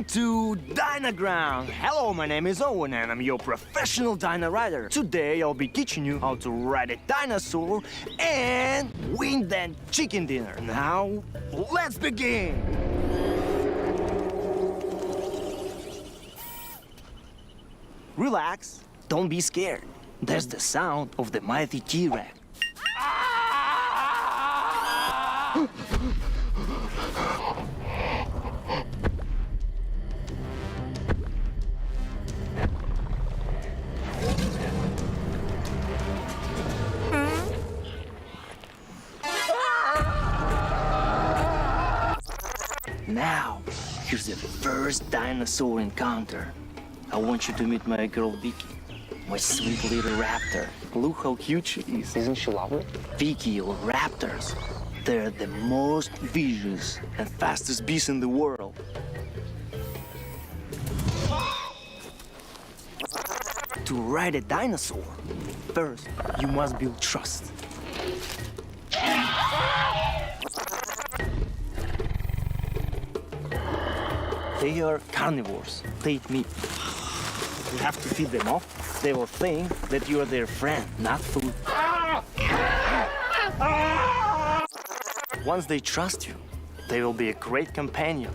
Welcome to Dynaground. Hello, my name is Owen and I'm your professional Dyna rider. Today I'll be teaching you how to ride a dinosaur and win that chicken dinner. Now, let's begin. Relax, don't be scared. That's the sound of the mighty T-Rex. Now, here's the first dinosaur encounter. I want you to meet my girl Vicky, my sweet little raptor. Look how cute she is. Isn't she lovely? Vicky or raptors, they're the most vicious and fastest beasts in the world. To ride a dinosaur, first you must build trust. They are carnivores. They eat meat. You have to feed them off. They will think that you are their friend, not food. Once they trust you, they will be a great companion.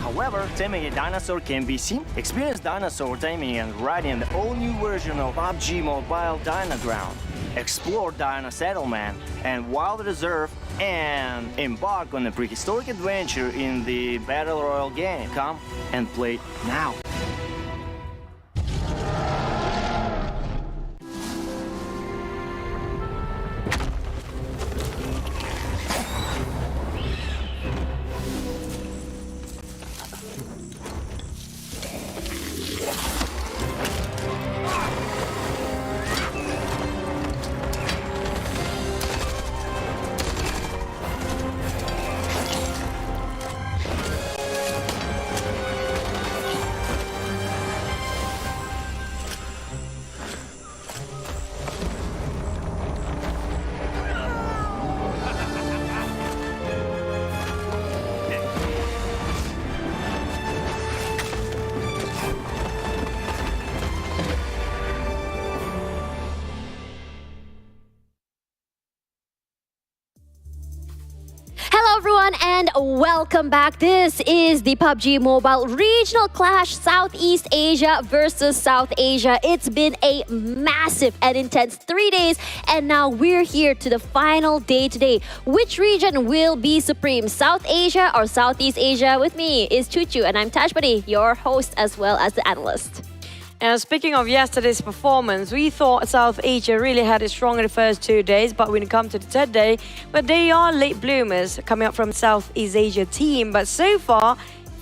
However, taming a dinosaur can be seen. Experience dinosaur taming and riding the all-new version of PUBG Mobile Dynaground. Explore Dino Settlement and Wild Reserve and embark on a prehistoric adventure in the Battle Royale game. Come and play now. Hello everyone and welcome back. This is the PUBG Mobile Regional Clash Southeast Asia versus South Asia. It's been a massive and intense 3 days and now we're here to the final day today. Which region will be supreme, South Asia or Southeast Asia? With me is Chuchu and I'm Tashpati, your host as well as the analyst. And speaking of yesterday's performance, we thought South Asia really had it strong in the first 2 days, but when it comes to the third day, but they are late bloomers coming up from Southeast Asia team. But so far,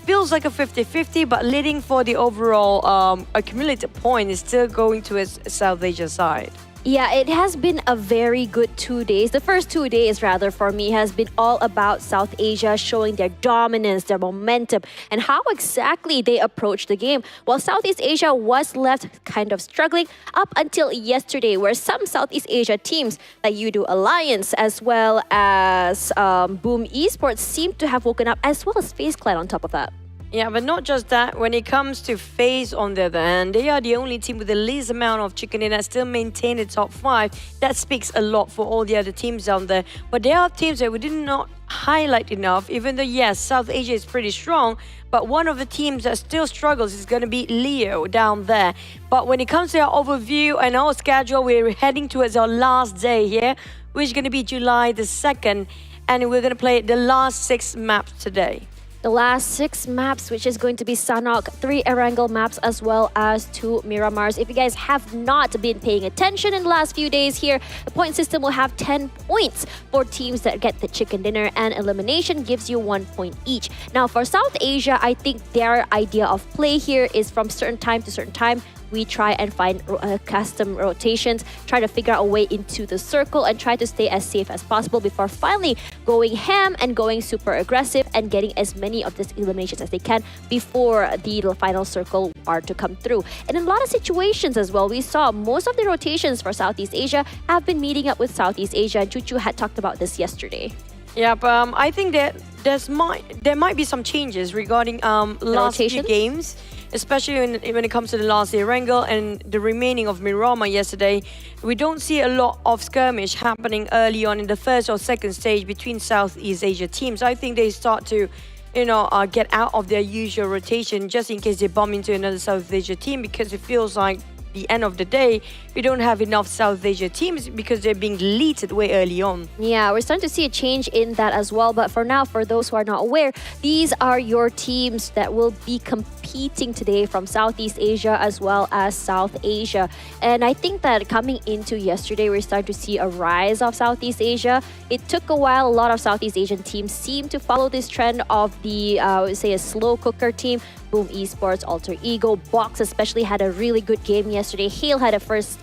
feels like a 50-50, but leading for the overall accumulated point is still going to its South Asia side. Yeah, it has been a very good 2 days. The first 2 days, rather, for me, has been all about South Asia showing their dominance, their momentum, and how exactly they approach the game. While Southeast Asia was left kind of struggling up until yesterday, where some Southeast Asia teams like YOODO Alliance as well as Boom Esports seem to have woken up, as well as FaZe Clan on top of that. Yeah, but not just that. When it comes to FaZe, on the other hand, they are the only team with the least amount of chicken in that still maintain the top 5. That speaks a lot for all the other teams down there. But there are teams that we did not highlight enough, even though, yes, South Asia is pretty strong, but one of the teams that still struggles is going to be Leo down there. But when it comes to our overview and our schedule, we're heading towards our last day here, which is going to be July the 2nd, and we're going to play the last 6 maps today. The last 6 maps, which is going to be Sanhok, 3 Erangel maps, as well as 2 Miramars. If you guys have not been paying attention in the last few days here, the point system will have 10 points for teams that get the chicken dinner, and elimination gives you 1 point each. Now, for South Asia, I think their idea of play here is from certain time to certain time, we try and find custom rotations, try to figure out a way into the circle and try to stay as safe as possible before finally going ham and going super aggressive and getting as many of these eliminations as they can before the final circle are to come through. And in a lot of situations as well, we saw most of the rotations for Southeast Asia have been meeting up with Southeast Asia, and Chuchu had talked about this yesterday. Yeah, but I think that there might be some changes regarding last few games, especially when it comes to the last Erangel and the remaining of Miramar yesterday. We don't see a lot of skirmish happening early on in the first or second stage between Southeast Asia teams. I think they start to get out of their usual rotation just in case they bump into another Southeast Asia team, because it feels like the end of the day, we don't have enough South Asia teams because they're being deleted way early on. Yeah, we're starting to see a change in that as well. But for now, for those who are not aware, these are your teams that will be competing today from Southeast Asia as well as South Asia. And I think that coming into yesterday, we're starting to see a rise of Southeast Asia. It took a while. A lot of Southeast Asian teams seem to follow this trend of the, I would say, a slow cooker team. Boom Esports, Alter Ego, Box especially had a really good game yesterday. Hale had a first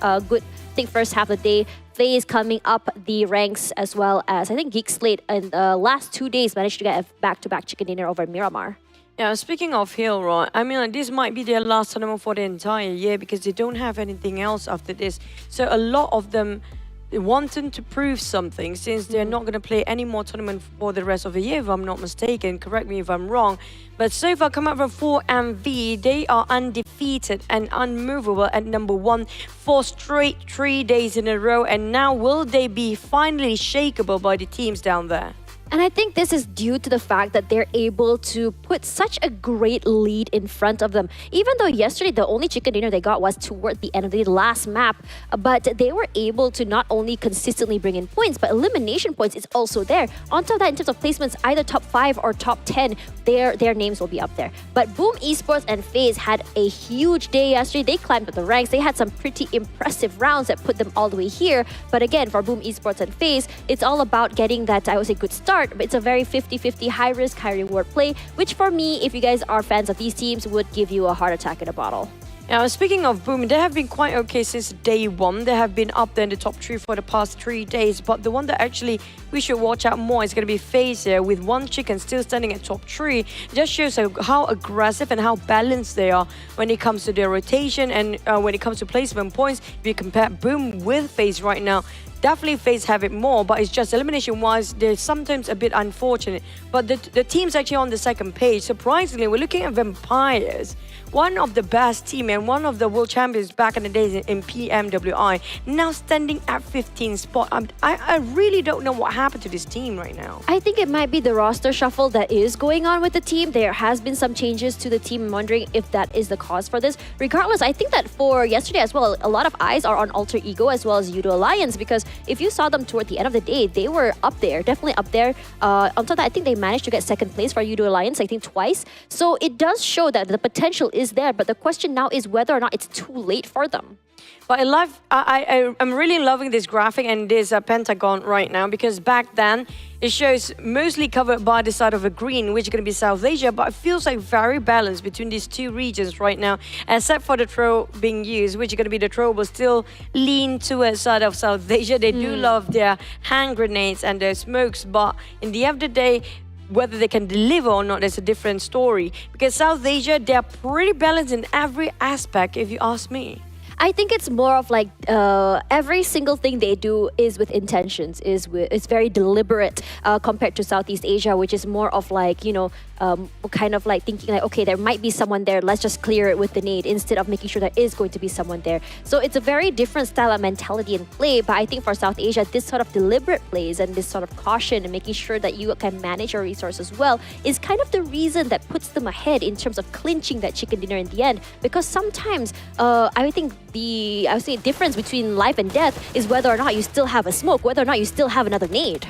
first half of the day. FaZe coming up the ranks, as well as I think GEEK SLATE in the last 2 days managed to get a back-to-back chicken dinner over Miramar. Yeah, speaking of Hale, right, I mean, this might be their last tournament for the entire year because they don't have anything else after this. So a lot of them wanting to prove something, since they're not going to play any more tournament for the rest of the year, if I'm not mistaken. Correct me if I'm wrong. But so far, coming up from 4MV, they are undefeated and unmovable at number 1 for straight 3 days in a row. And now will they be finally shakeable by the teams down there? And I think this is due to the fact that they're able to put such a great lead in front of them. Even though yesterday the only chicken dinner they got was toward the end of the last map, but they were able to not only consistently bring in points, but elimination points is also there. On top of that, in terms of placements, either top 5 or top 10, their names will be up there. But Boom Esports and FaZe had a huge day yesterday. They climbed up the ranks. They had some pretty impressive rounds that put them all the way here. But again, for Boom Esports and FaZe, it's all about getting that, I would say, good start. But it's a very 50-50 high-risk, high-reward play, which for me, if you guys are fans of these teams, would give you a heart attack in a bottle. Now, speaking of Boom, they have been quite okay since day 1. They have been up there in the top 3 for the past 3 days. But the one that actually we should watch out more is going to be FaZe here, with one chicken still standing at top 3. It just shows how aggressive and how balanced they are when it comes to their rotation and when it comes to placement points. If you compare Boom with FaZe right now, definitely FaZe have it more, but it's just elimination-wise, they're sometimes a bit unfortunate. But the team's actually on the second page. Surprisingly, we're looking at Vampires, one of the best team and one of the world champions back in the days in PMWI, now standing at 15th spot. I really don't know what happened to this team right now. I think it might be the roster shuffle that is going on with the team. There has been some changes to the team. I'm wondering if that is the cause for this. Regardless, I think that for yesterday as well, a lot of eyes are on Alter Ego as well as YOODO Alliance, because if you saw them toward the end of the day, they were up there, definitely up there. On top of that, I think they managed to get second place for YOODO Alliance, I think twice. So it does show that the potential is there, but the question now is whether or not it's too late for them. But I'm really loving this graphic and this pentagon right now, because back then it shows mostly covered by the side of a green, which is going to be South Asia, but it feels like very balanced between these two regions right now, except for the throw being used, which is going to be the throw will still lean towards side of South Asia. They do love their hand grenades and their smokes, but in the end of the day, whether they can deliver or not, that's a different story. Because South Asia, they're pretty balanced in every aspect, if you ask me. I think it's more of like every single thing they do is with intentions, it's very deliberate compared to Southeast Asia, which is more of like, kind of like thinking like, okay, there might be someone there, let's just clear it with the nade, instead of making sure there is going to be someone there. So it's a very different style of mentality and play, but I think for South Asia, this sort of deliberate plays and this sort of caution and making sure that you can manage your resources well is kind of the reason that puts them ahead in terms of clinching that chicken dinner in the end. Because sometimes I think the difference between life and death is whether or not you still have a smoke, whether or not you still have another nade.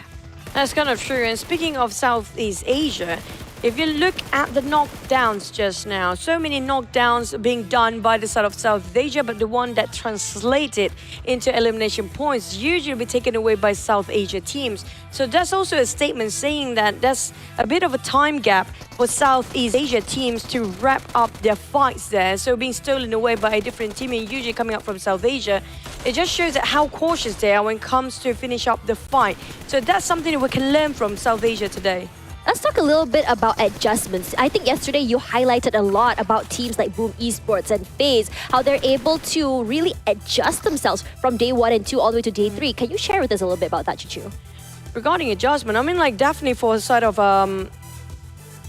That's kind of true. And speaking of Southeast Asia, if you look at the knockdowns just now, so many knockdowns being done by the side of South Asia, but the one that translated into elimination points usually be taken away by South Asia teams. So that's also a statement saying that there's a bit of a time gap for Southeast Asia teams to wrap up their fights there. So being stolen away by a different team, and usually coming up from South Asia, it just shows that how cautious they are when it comes to finish up the fight. So that's something that we can learn from South Asia today. Let's talk a little bit about adjustments. I think yesterday you highlighted a lot about teams like Boom Esports and FaZe, how they're able to really adjust themselves from day 1 and 2 all the way to day 3. Can you share with us a little bit about that, Chichu? Regarding adjustment, I mean, like, definitely for the side of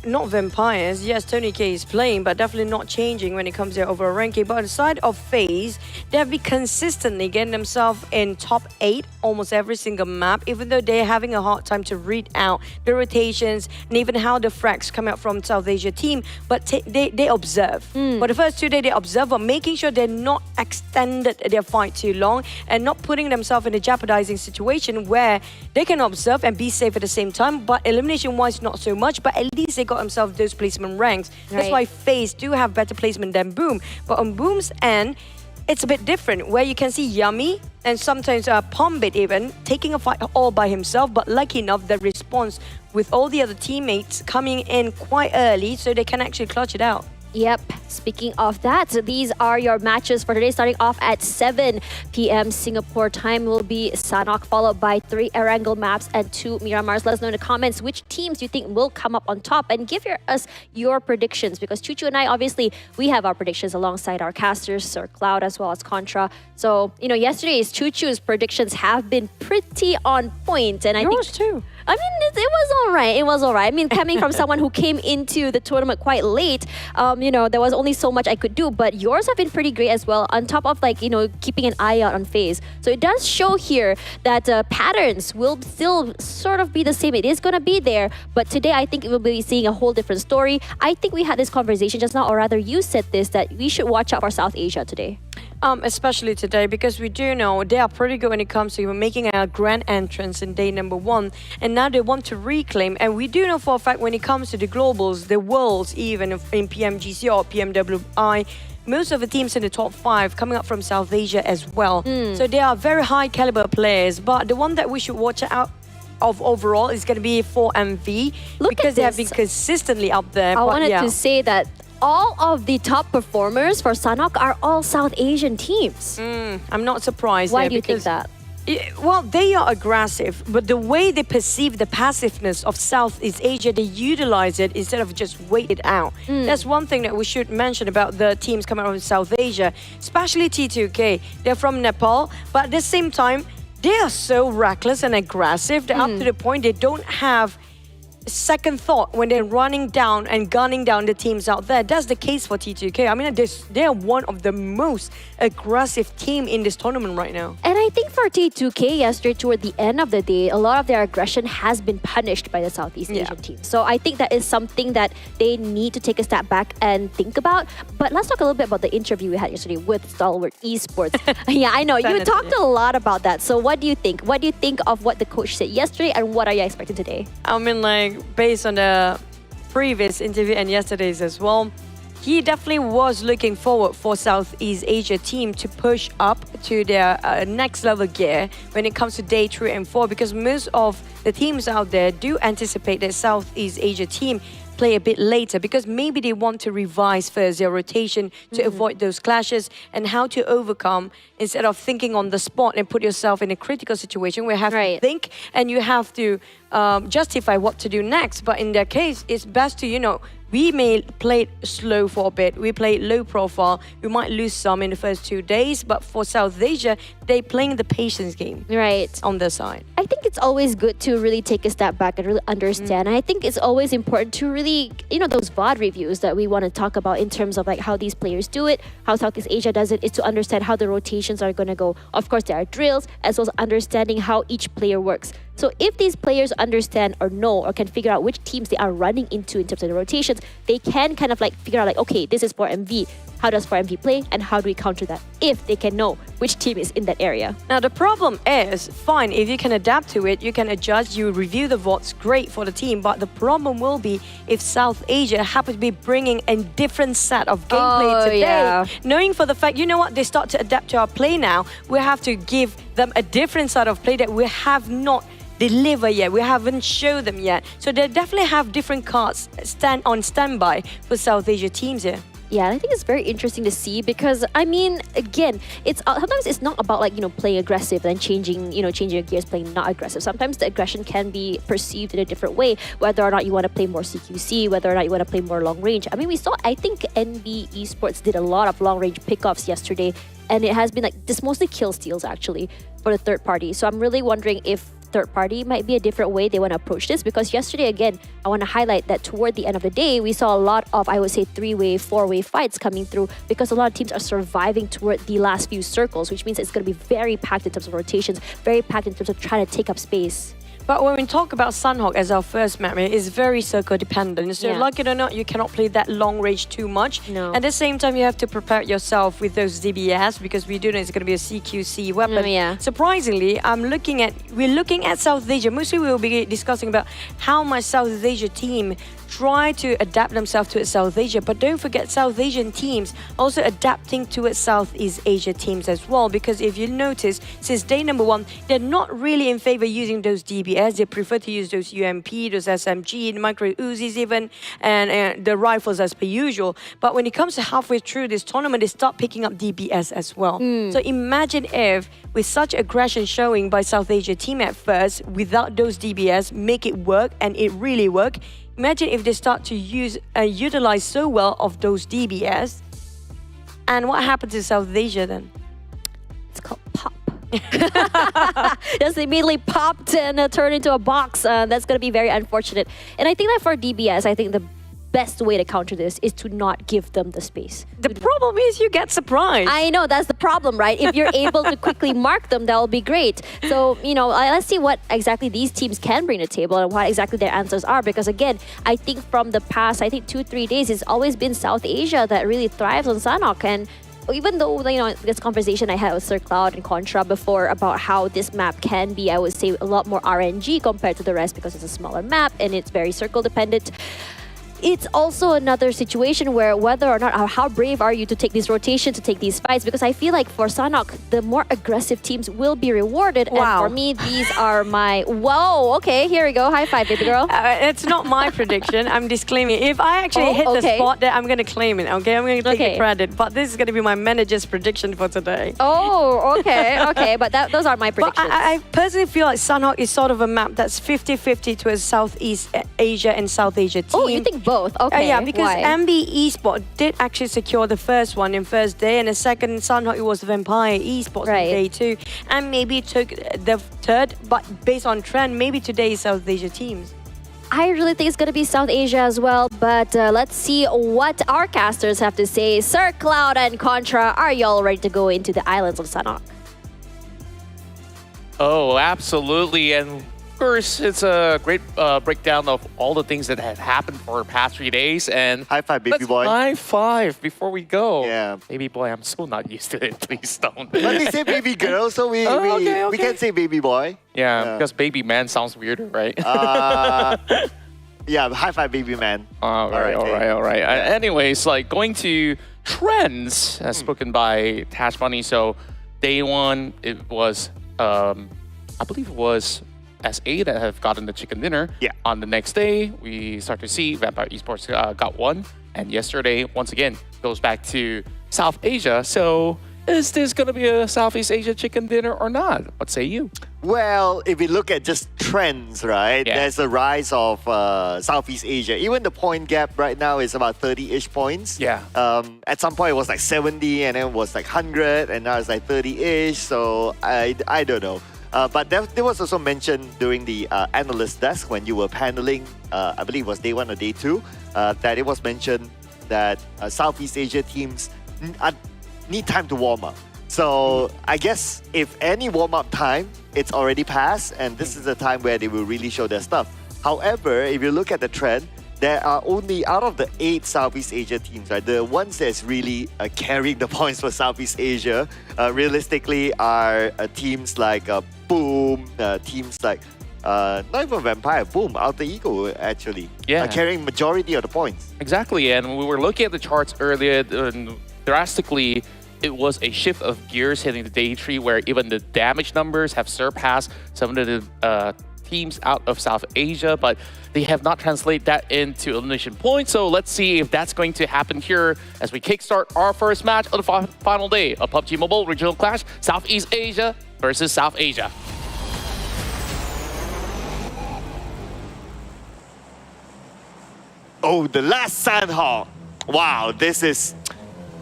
not vampires. Yes, Tony K is playing, but definitely not changing when it comes to their overall ranking. But on the side of FaZe, they have been consistently getting themselves in top 8 almost every single map, even though they're having a hard time to read out the rotations and even how the frags come out from South Asia team. But they observe. For the first 2 days, they observe, but making sure they're not extended their fight too long and not putting themselves in a jeopardizing situation where they can observe and be safe at the same time. But elimination-wise, not so much. But at least they got themselves those placement ranks. That's why FaZe do have better placement than Boom. But on Boom's end, it's a bit different, where you can see Yummy and sometimes Pombit even taking a fight all by himself, but lucky enough the response with all the other teammates coming in quite early so they can actually clutch it out. Yep. Speaking of that, these are your matches for today. Starting off at 7 p.m. Singapore time will be Sanhok, followed by 3 Erangel maps and 2 Miramars. Let us know in the comments which teams you think will come up on top, and give us your predictions, because Chuchu and I, obviously, we have our predictions alongside our casters, Sir Cloud as well as Contra. So, yesterday's Chuchu's predictions have been pretty on point, and Yours too. I mean, it was all right. It was all right. I mean, coming from someone who came into the tournament quite late, there was only so much I could do. But yours have been pretty great as well, on top of, keeping an eye out on FaZe. So it does show here that patterns will still sort of be the same. It is going to be there. But today, I think we'll be seeing a whole different story. I think we had this conversation just now, or rather you said this, that we should watch out for South Asia today. Especially today, because we do know they are pretty good when it comes to making a grand entrance in day number 1, and now they want to reclaim. And we do know for a fact when it comes to the globals, the worlds, even in PMGC or PMWI, most of the teams in the top 5 coming up from South Asia as well. So they are very high caliber players, but the one that we should watch out of overall is going to be for MV, because they have been consistently up there. I wanted to say that all of the top performers for Sanhok are all South Asian teams. I'm not surprised. Why do you think that? Well, they are aggressive, but the way they perceive the passiveness of Southeast Asia, they utilize it instead of just wait it out. That's one thing that we should mention about the teams coming from South Asia, especially T2K. They're from Nepal, but at the same time, they are so reckless and aggressive that up to the point they don't have second thought when they're running down and gunning down the teams out there. That's the case for T2K. I mean, they're one of the most aggressive team in this tournament right now. And I think for T2K yesterday, toward the end of the day, a lot of their aggression has been punished by the Southeast Asian team. So I think that is something that they need to take a step back and think about. But let's talk a little bit about the interview we had yesterday with STALWART Esports. Yeah, I know. You talked a lot about that. So what do you think? What do you think of what the coach said yesterday, and what are you expecting today? I mean, based on the previous interview and yesterday's as well, he definitely was looking forward for Southeast Asia team to push up to their next level gear when it comes to day 3 and 4, because most of the teams out there do anticipate that Southeast Asia team play a bit later, because maybe they want to revise first their rotation to avoid those clashes, and how to overcome instead of thinking on the spot and put yourself in a critical situation where you have to think and you have to justify what to do next. But in their case, it's best to, we may play slow for a bit. We play low profile. We might lose some in the first 2 days, but for South Asia, they're playing the patience game on their side. I think it's always good to really take a step back and really understand. I think it's always important to really, those VOD reviews that we want to talk about in terms of how these players do it, how Southeast Asia does it, is to understand how the rotations are going to go. Of course, there are drills, as well as understanding how each player works. So if these players understand or know or can figure out which teams they are running into in terms of the rotations, they can kind of like figure out like, okay, this is 4MV. How does 4MV play and how do we counter that if they can know which team is in that area? Now the problem is, fine, if you can adapt to it, you can adjust, you review the VODs, great for the team, but the problem will be if South Asia happens to be bringing a different set of gameplay today, knowing for the fact, you know what, they start to adapt to our play now, we have to give them a different side of play that we have not delivered yet, we haven't shown them yet. So they definitely have different cards on standby for South Asia teams here. Yeah, and I think it's very interesting to see because I mean, again, it's sometimes it's not about like playing aggressive and changing your gears, playing not aggressive. Sometimes the aggression can be perceived in a different way, whether or not you want to play more CQC, whether or not you want to play more long range. I mean, I think NBeSports did a lot of long range pickoffs yesterday, and it has been like this mostly kill steals actually for the third party. So I'm really wondering if third party might be a different way they want to approach this, because yesterday again I want to highlight that toward the end of the day we saw a lot of, I would say, 3-way 4-way fights coming through because a lot of teams are surviving toward the last few circles, which means it's going to be very packed in terms of rotations, very packed in terms of trying to take up space. But when we talk about Sanhok as our first map, it's very circle dependent. So like it or not, you cannot play that long range too much. No. At the same time, you have to prepare yourself with those DBS because we do know it's going to be a CQC weapon. Surprisingly, we're looking at South Asia. Mostly we will be discussing about how much South Asia team try to adapt themselves to South Asia. But don't forget, South Asian teams also adapting to Southeast Asia teams as well. Because if you notice, since day number one, they're not really in favor using those DBS. They prefer to use those UMP, those SMG, micro Uzis even, and the rifles as per usual. But when it comes to halfway through this tournament, they start picking up DBS as well. So imagine if, with such aggression showing by South Asia team at first, without those DBS, make it work, and it really work. Imagine if they start to use and utilize so well of those DBS. And what happened to South Asia then? It's called pop. Just immediately popped and turned into a box. That's going to be very unfortunate. And I think that for DBS, I think the best way to counter this is to not give them the space. The problem is you get surprised. I know, that's the problem, right? If you're able to quickly mark them, that'll be great. So, let's see what exactly these teams can bring to the table and what exactly their answers are. Because again, I think from the past, 2-3 days, it's always been South Asia that really thrives on Sanhok. And even though, this conversation I had with Sir Cloud and Contra before about how this map can be, I would say, a lot more RNG compared to the rest because it's a smaller map and it's very circle dependent. It's also another situation where whether or not, how brave are you to take these rotations, to take these fights? Because I feel like for Sanhok, the more aggressive teams will be rewarded. Wow. And for me, these are my... Whoa, okay, here we go. High five, baby girl. It's not my prediction. I'm disclaiming. If I actually hit the spot there, I'm going to claim it, okay? I'm going to take the credit. But this is going to be my manager's prediction for today. Oh, okay. But those are my predictions. But I personally feel like Sanhok is sort of a map that's 50-50 to a Southeast Asia and South Asia team. Oh, you think both? Okay. Yeah, because Why? NBeSports did actually secure the first one in first day, and the second Sanhok, it was Vampire Esports in day 2, and maybe took the third, but based on trend, maybe today's South Asia teams. I really think it's going to be South Asia as well, but let's see what our casters have to say. Sir Cloud and Contra, are y'all ready to go into the islands of Sanhok? Oh, absolutely. And of course, it's a great breakdown of all the things that have happened for the past 3 days. And high five, baby boy. High five before we go. Yeah. Baby boy, I'm so not used to it. Please don't. But they say baby girl, so we can't say baby boy. Yeah, because baby man sounds weirder, right? Yeah, high five, baby man. All right. Anyways, going to trends, as spoken by Tash Bunny. So day one, it was, I believe it was SA that have gotten the chicken dinner. Yeah. On the next day, we start to see Vampire Esports got one. And yesterday, once again, goes back to South Asia. So is this going to be a Southeast Asia chicken dinner or not? What say you? Well, if we look at just trends, right? Yeah. There's a rise of Southeast Asia. Even the point gap right now is about 30-ish points. Yeah. At some point it was like 70, and then it was like 100, and now it's like 30-ish. So I don't know. But there was also mentioned during the analyst desk when you were paneling, I believe it was day 1 or day 2, that it was mentioned that Southeast Asia teams need time to warm up. So I guess if any warm-up time, it's already passed, and this is the time where they will really show their stuff. However, if you look at the trend, there are only, out of the 8 Southeast Asia teams, right, the ones that's really carrying the points for Southeast Asia, realistically are teams like Boom, teams like, not even Vampire, Boom, Alter Ego actually, carrying majority of the points. Exactly, and we were looking at the charts earlier, drastically, it was a shift of gears hitting the day tree where even the damage numbers have surpassed some of the teams out of South Asia, but they have not translated that into elimination points. So let's see if that's going to happen here as we kickstart our first match of the final day of PUBG Mobile Regional Clash, Southeast Asia versus South Asia. Oh, the last Sanhok. Wow, this is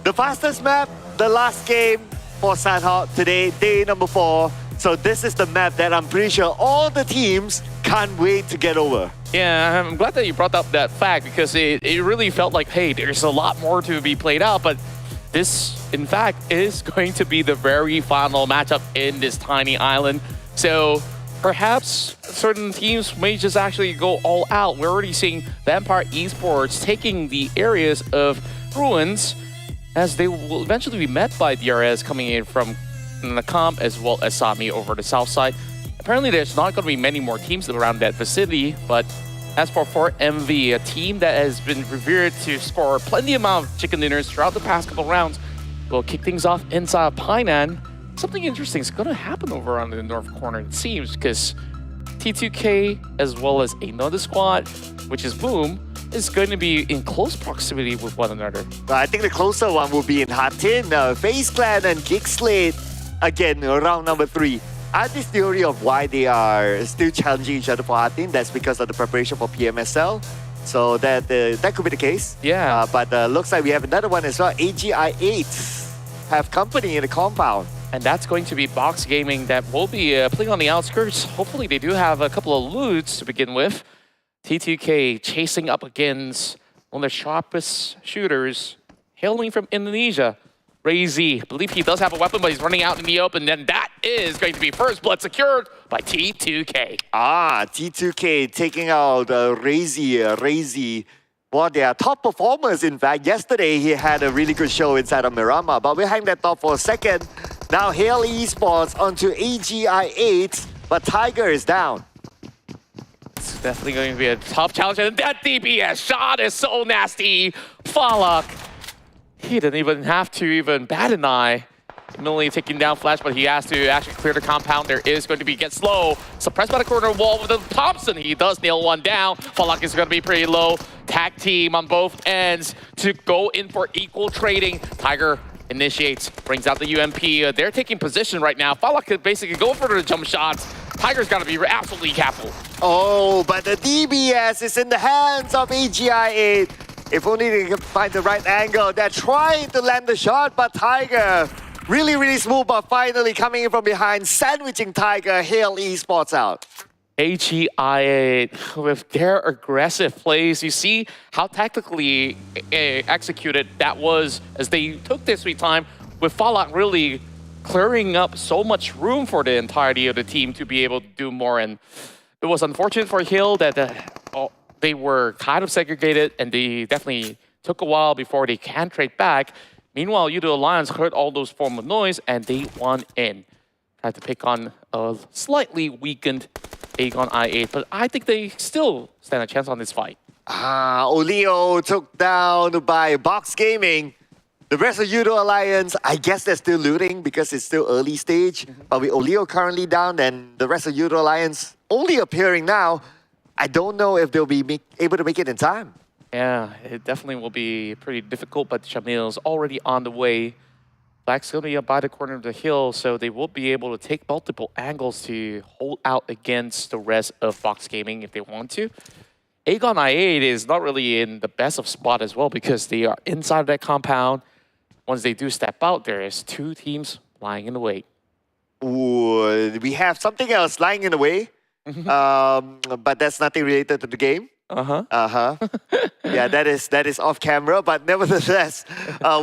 the fastest map, the last game for Sanhok today, day number 4. So this is the map that I'm pretty sure all the teams can't wait to get over. Yeah, I'm glad that you brought up that fact because it really felt like, hey, there's a lot more to be played out, but this, in fact, is going to be the very final matchup in this tiny island. So perhaps certain teams may just actually go all out. We're already seeing Vampire Esports taking the areas of Ruins as they will eventually be met by DRS coming in from Nakam as well as Sami over the south side. Apparently there's not going to be many more teams around that vicinity, but as for MV, a team that has been revered to score plenty amount of chicken dinners throughout the past couple rounds, will kick things off inside Painan. Something interesting is going to happen over on the north corner, it seems, because T2K as well as another squad, which is Boom, is going to be in close proximity with one another. I think the closer one will be in Hatin, FaZe Clan and GEEK SLATE. Again, round number 3. I have this theory of why they are still challenging each other for Hatin. That's because of the preparation for PMSL. So that could be the case. Yeah. But looks like we have another one as well. AGI8 have company in the compound. And that's going to be Box Gaming that will be playing on the outskirts. Hopefully they do have a couple of loots to begin with. T2K chasing up against one of the sharpest shooters hailing from Indonesia. Razy, I believe he does have a weapon, but he's running out in the open. And that is going to be first blood secured by T2K. T2K taking out Razy. Well, they are top performers, in fact. Yesterday, he had a really good show inside of Miramar, but we'll hang that thought for a second. Now, Hail Esports onto AGI8, but Tiger is down. It's definitely going to be a tough challenge. And that DPS shot is so nasty. Falak, he didn't even have to even bat an eye. Only taking down Flash, but he has to actually clear the compound. There is going to be Get Slow. Suppressed by the corner wall with the Thompson. He does nail one down. Falak is going to be pretty low. Tag team on both ends to go in for equal trading. Tiger initiates, brings out the UMP. They're taking position right now. Falak could basically go for the jump shots. Tiger's got to be absolutely careful. Oh, but the DBS is in the hands of AGI8. If only they can find the right angle. They're trying to land the shot, but Tiger really, really smooth, but finally coming in from behind, sandwiching Tiger, Hail Esports out. AGI8 with their aggressive plays. You see how tactically executed that was as they took their sweet time with Falak really clearing up so much room for the entirety of the team to be able to do more. And it was unfortunate for Hill that they were kind of segregated and they definitely took a while before they can trade back. Meanwhile, YOODO Alliance heard all those form of noise and they won in. Tried to pick on a slightly weakened Aegon I8, but I think they still stand a chance on this fight. Olio took down by Box Gaming. The rest of YOODO Alliance, I guess they're still looting because it's still early stage. But with Olio currently down and the rest of YOODO Alliance only appearing now, I don't know if they'll be able to make it in time. Yeah, it definitely will be pretty difficult, but Shamil's already on the way. Black's going to be up by the corner of the hill, so they will be able to take multiple angles to hold out against the rest of Box Gaming if they want to. Aegon I8 is not really in the best of spot as well because they are inside of that compound. Once they do step out, there is 2 teams lying in the way. Ooh, we have something else lying in the way, but that's nothing related to the game. Yeah, that is off camera, but nevertheless,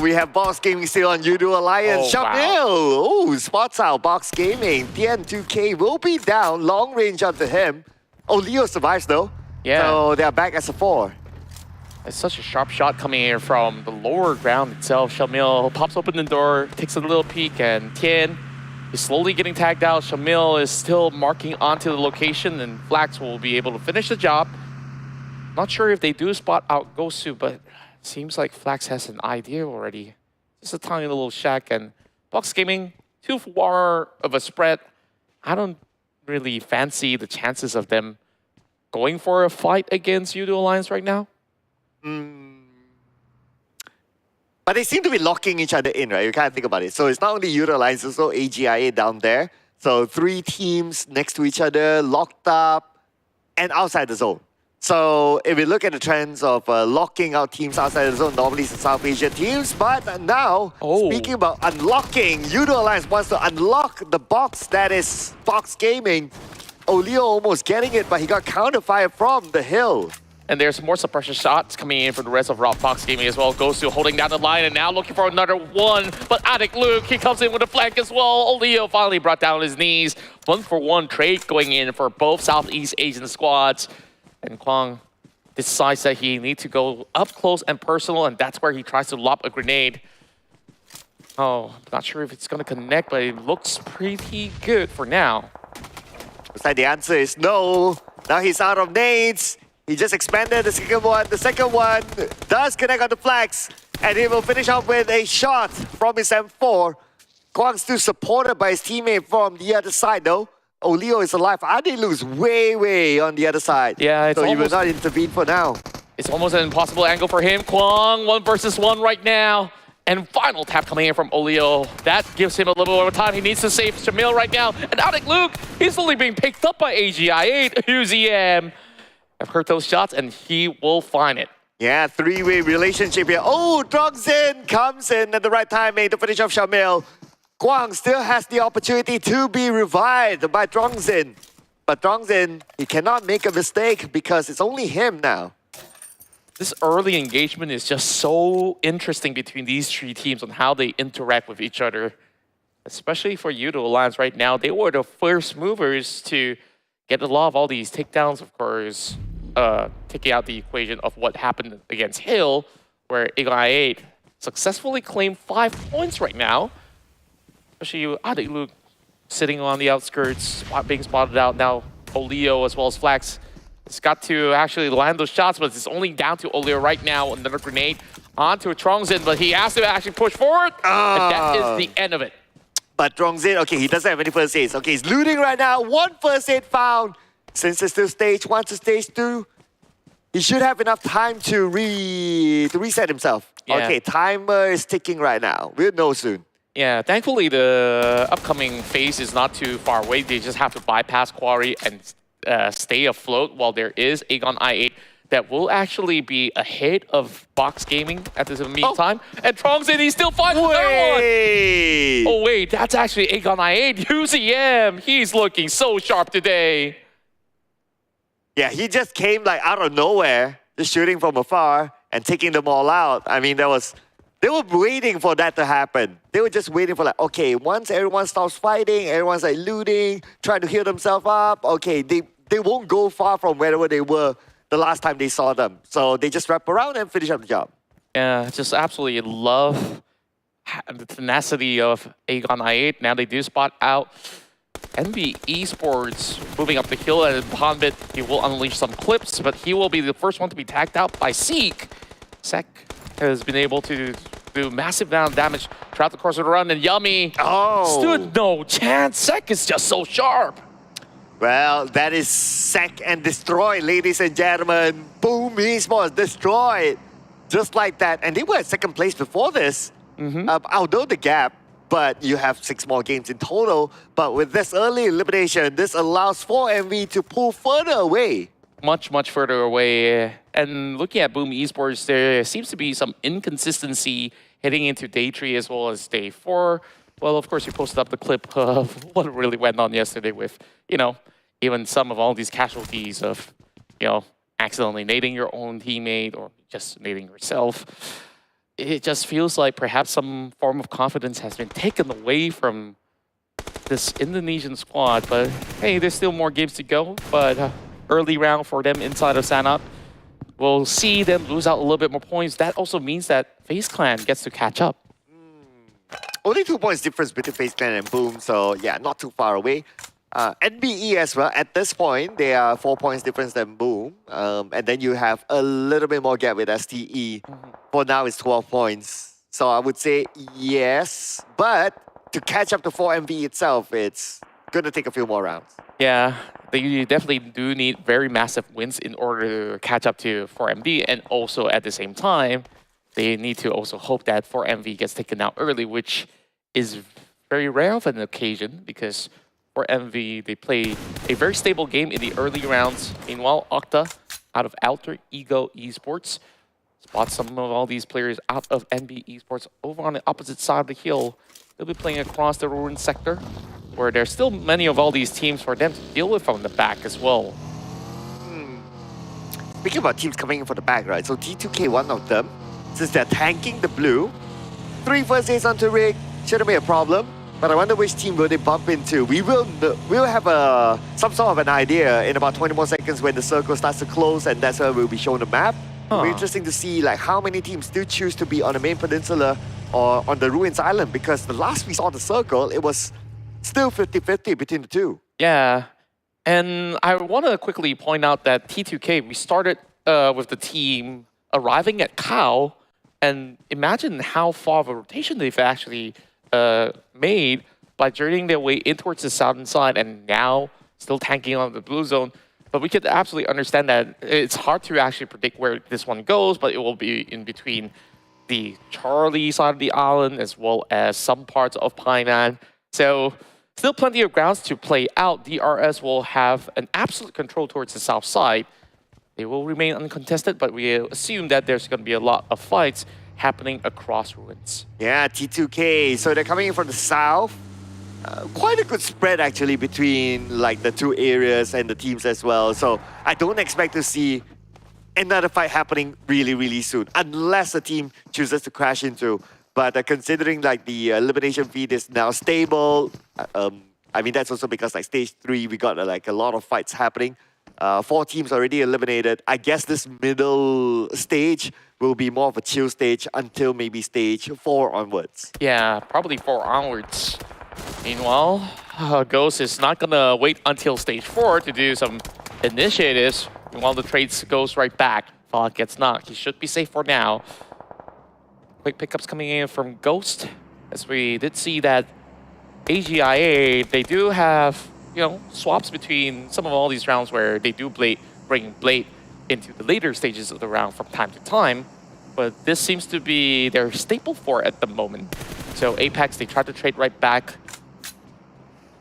we have Box Gaming still on YOODO Alliance. Oh, wow. Shamil, oh, spots out Box Gaming. TN2K will be down, long range up to him. Oh, Leo survives though. Yeah. So they are back as a 4. It's such a sharp shot coming in from the lower ground itself. Shamil pops open the door, takes a little peek, and Tien is slowly getting tagged out. Shamil is still marking onto the location, and Flax will be able to finish the job. Not sure if they do spot out Gosu, but it seems like Flax has an idea already. Just a tiny little shack, and Box Gaming, 2-4 of a spread. I don't really fancy the chances of them going for a fight against YOODO Alliance right now. But they seem to be locking each other in, right? You can't think about it. So it's not only YOODO Alliance, it's also AGIA down there. So 3 teams next to each other, locked up, and outside the zone. So if we look at the trends of locking out teams outside the zone, normally it's the South Asia teams. But now, speaking about unlocking, YOODO Alliance wants to unlock the box that is Box Gaming. Leo almost getting it, but he got counterfire from the hill. And there's more suppression shots coming in for the rest of Box Gaming as well. Gosu holding down the line and now looking for another one. But Addict Luke, he comes in with a flank as well. Leo finally brought down his knees. 1-for-1 trade going in for both Southeast Asian squads. And Kwang decides that he needs to go up close and personal, and that's where he tries to lob a grenade. Oh, not sure if it's going to connect, but it looks pretty good for now. Looks like the answer is no. Now he's out of nades. He just expanded the second one. The second one does connect on the flags, and he will finish off with a shot from his M4. Kwang still supported by his teammate from the other side, though. Leo is alive. Adi looks way on the other side. Yeah, it's so he will almost, not intervene for now. It's almost an impossible angle for him. Kwang, 1 versus 1 right now. And final tap coming in from Leo. That gives him a little more time. He needs to save Shamil right now. And Addict Luke, he's only being picked up by AGI8. UZM. I've heard those shots, and he will find it. Yeah, 3-way relationship here. Oh, Drongzin comes in at the right timing to finish off Shamil. Kwang still has the opportunity to be revived by Drongzin. But Drongzin, he cannot make a mistake because it's only him now. This early engagement is just so interesting between these 3 teams on how they interact with each other. Especially for YOODO Alliance right now. They were the first movers to get a lot of all these takedowns, of course. Taking out the equation of what happened against Hill, where AGI8 successfully claimed 5 points right now. Especially Addict Luke sitting on the outskirts, being spotted out now. Leo as well as Flax. It's got to actually land those shots, but it's only down to Leo right now. Another grenade onto Trongzin, but he has to actually push forward. And that is the end of it. But Drongzin, okay, he doesn't have any first aids. Okay, he's looting right now. 1 first aid found. Since it's still stage 1 to stage 2, he should have enough time to reset himself. Yeah. Okay, timer is ticking right now. We'll know soon. Yeah, thankfully the upcoming phase is not too far away. They just have to bypass Quarry and stay afloat while there is Aegon I8 that will actually be ahead of Box Gaming at this meantime. Oh. And Trongzin, he still finds another one! Oh wait, that's actually Aegon I8. UZM, he's looking so sharp today. Yeah, he just came like out of nowhere, just shooting from afar and taking them all out. I mean, they were waiting for that to happen. They were just waiting for like, okay, once everyone stops fighting, everyone's like looting, trying to heal themselves up, okay, they won't go far from wherever they were the last time they saw them. So they just wrap around and finish up the job. Yeah, just absolutely love the tenacity of Aegon I8. Now they do spot out NBeSports moving up the hill, and Hanbit, he will unleash some clips, but he will be the first one to be tagged out by GEEK. Sek has been able to do massive amount of damage throughout the course of the run, and Yummy stood no chance. Sek is just so sharp. Well, that is Sek and Destroy, ladies and gentlemen. Boom, Esports destroyed. Just like that. And they were at second place before this. Although the gap, but you have 6 more games in total. But with this early elimination, this allows 4MV to pull further away. Much further away. And looking at Boom Esports, there seems to be some inconsistency heading into day 3 as well as day 4. Well, of course, you posted up the clip of what really went on yesterday with, you know, even some of all these casualties of, you know, accidentally nading your own teammate or just nading yourself. It just feels like perhaps some form of confidence has been taken away from this Indonesian squad. But hey, there's still more games to go. But early round for them inside of Sanhok. We'll see them lose out a little bit more points. That also means that FaZe Clan gets to catch up. Only 2 points difference between FaZe Clan and Boom, so yeah, not too far away. NBE as well, at this point, they are 4 points difference than Boom. And then you have a little bit more gap with STE. For now, it's 12 points. So I would say yes, but to catch up to 4MV itself, it's going to take a few more rounds. Yeah, they definitely do need very massive wins in order to catch up to 4MV. And also at the same time, they need to also hope that 4MV gets taken out early, which is very rare of an occasion because for MV, they play a very stable game in the early rounds. Meanwhile, Octa, out of Alter Ego Esports, spots some of all these players out of NBeSports over on the opposite side of the hill. They'll be playing across the ruin sector, where there's still many of all these teams for them to deal with from the back as well. Speaking about teams coming in for the back, right? So T2K, one of them, since they're tanking the blue, 3 first aids onto Rig shouldn't be a problem. But I wonder which team will they bump into. We'll have some sort of an idea in about 20 more seconds when the circle starts to close, and that's where we'll be shown the map. It'll be interesting to see like how many teams still choose to be on the main peninsula or on the Ruins Island, because the last we saw the circle, it was still 50-50 between the two. Yeah, and I want to quickly point out that T2K, we started with the team arriving at Cow, and imagine how far of a rotation they've actually made by journeying their way in towards the southern side and now still tanking on the blue zone. But we could absolutely understand that it's hard to actually predict where this one goes, but it will be in between the Charlie side of the island as well as some parts of Painan. So still plenty of grounds to play out. DRS will have an absolute control towards the south side. They will remain uncontested, but we assume that there's going to be a lot of fights happening across ruins. Yeah, T2K. So they're coming in from the south. Quite a good spread actually between like the two areas and the teams as well. So I don't expect to see another fight happening really, really soon, unless a team chooses to crash into. But considering like the elimination feed is now stable, I mean that's also because like stage 3 we got like a lot of fights happening. 4 teams already eliminated. I guess this middle stage will be more of a chill stage until maybe stage 4 onwards. Yeah, probably 4 onwards. Meanwhile, Ghost is not gonna wait until stage 4 to do some initiatives. Meanwhile, the trades goes right back. Fallout gets knocked. He should be safe for now. Quick pickups coming in from Ghost, as we did see that AGIA, they do have, you know, swaps between some of all these rounds where they do bring Blade into the later stages of the round from time to time. But this seems to be their staple for at the moment. So Apex, they try to trade right back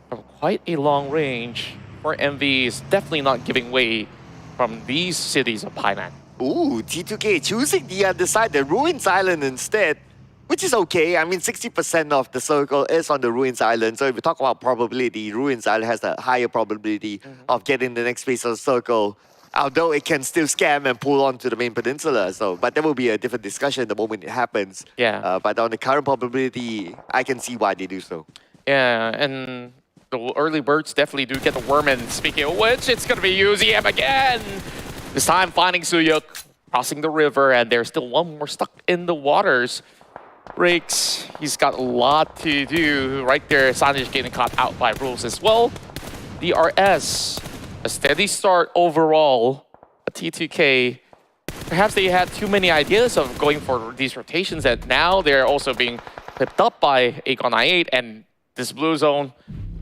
from quite a long range. For MV is definitely not giving way from these cities of Painan. Ooh, T2K choosing the other side, the Ruins Island instead, which is okay. I mean, 60% of the circle is on the Ruins Island. So if we talk about probability, Ruins Island has a higher probability of getting the next phase of the circle, although it can still scam and pull on to the main peninsula. So, but that will be a different discussion the moment it happens. Yeah. But on the current probability, I can see why they do so. Yeah, and the early birds definitely do get the worm, and speaking of which, it's going to be UZM again. This time finding Suyuk, crossing the river, and there's still one more stuck in the waters. Rakes, he's got a lot to do right there. Sanhok getting caught out by rules as well. DRS, a steady start overall. T2K, perhaps they had too many ideas of going for these rotations, and now they're also being clipped up by Aegon I8, and this blue zone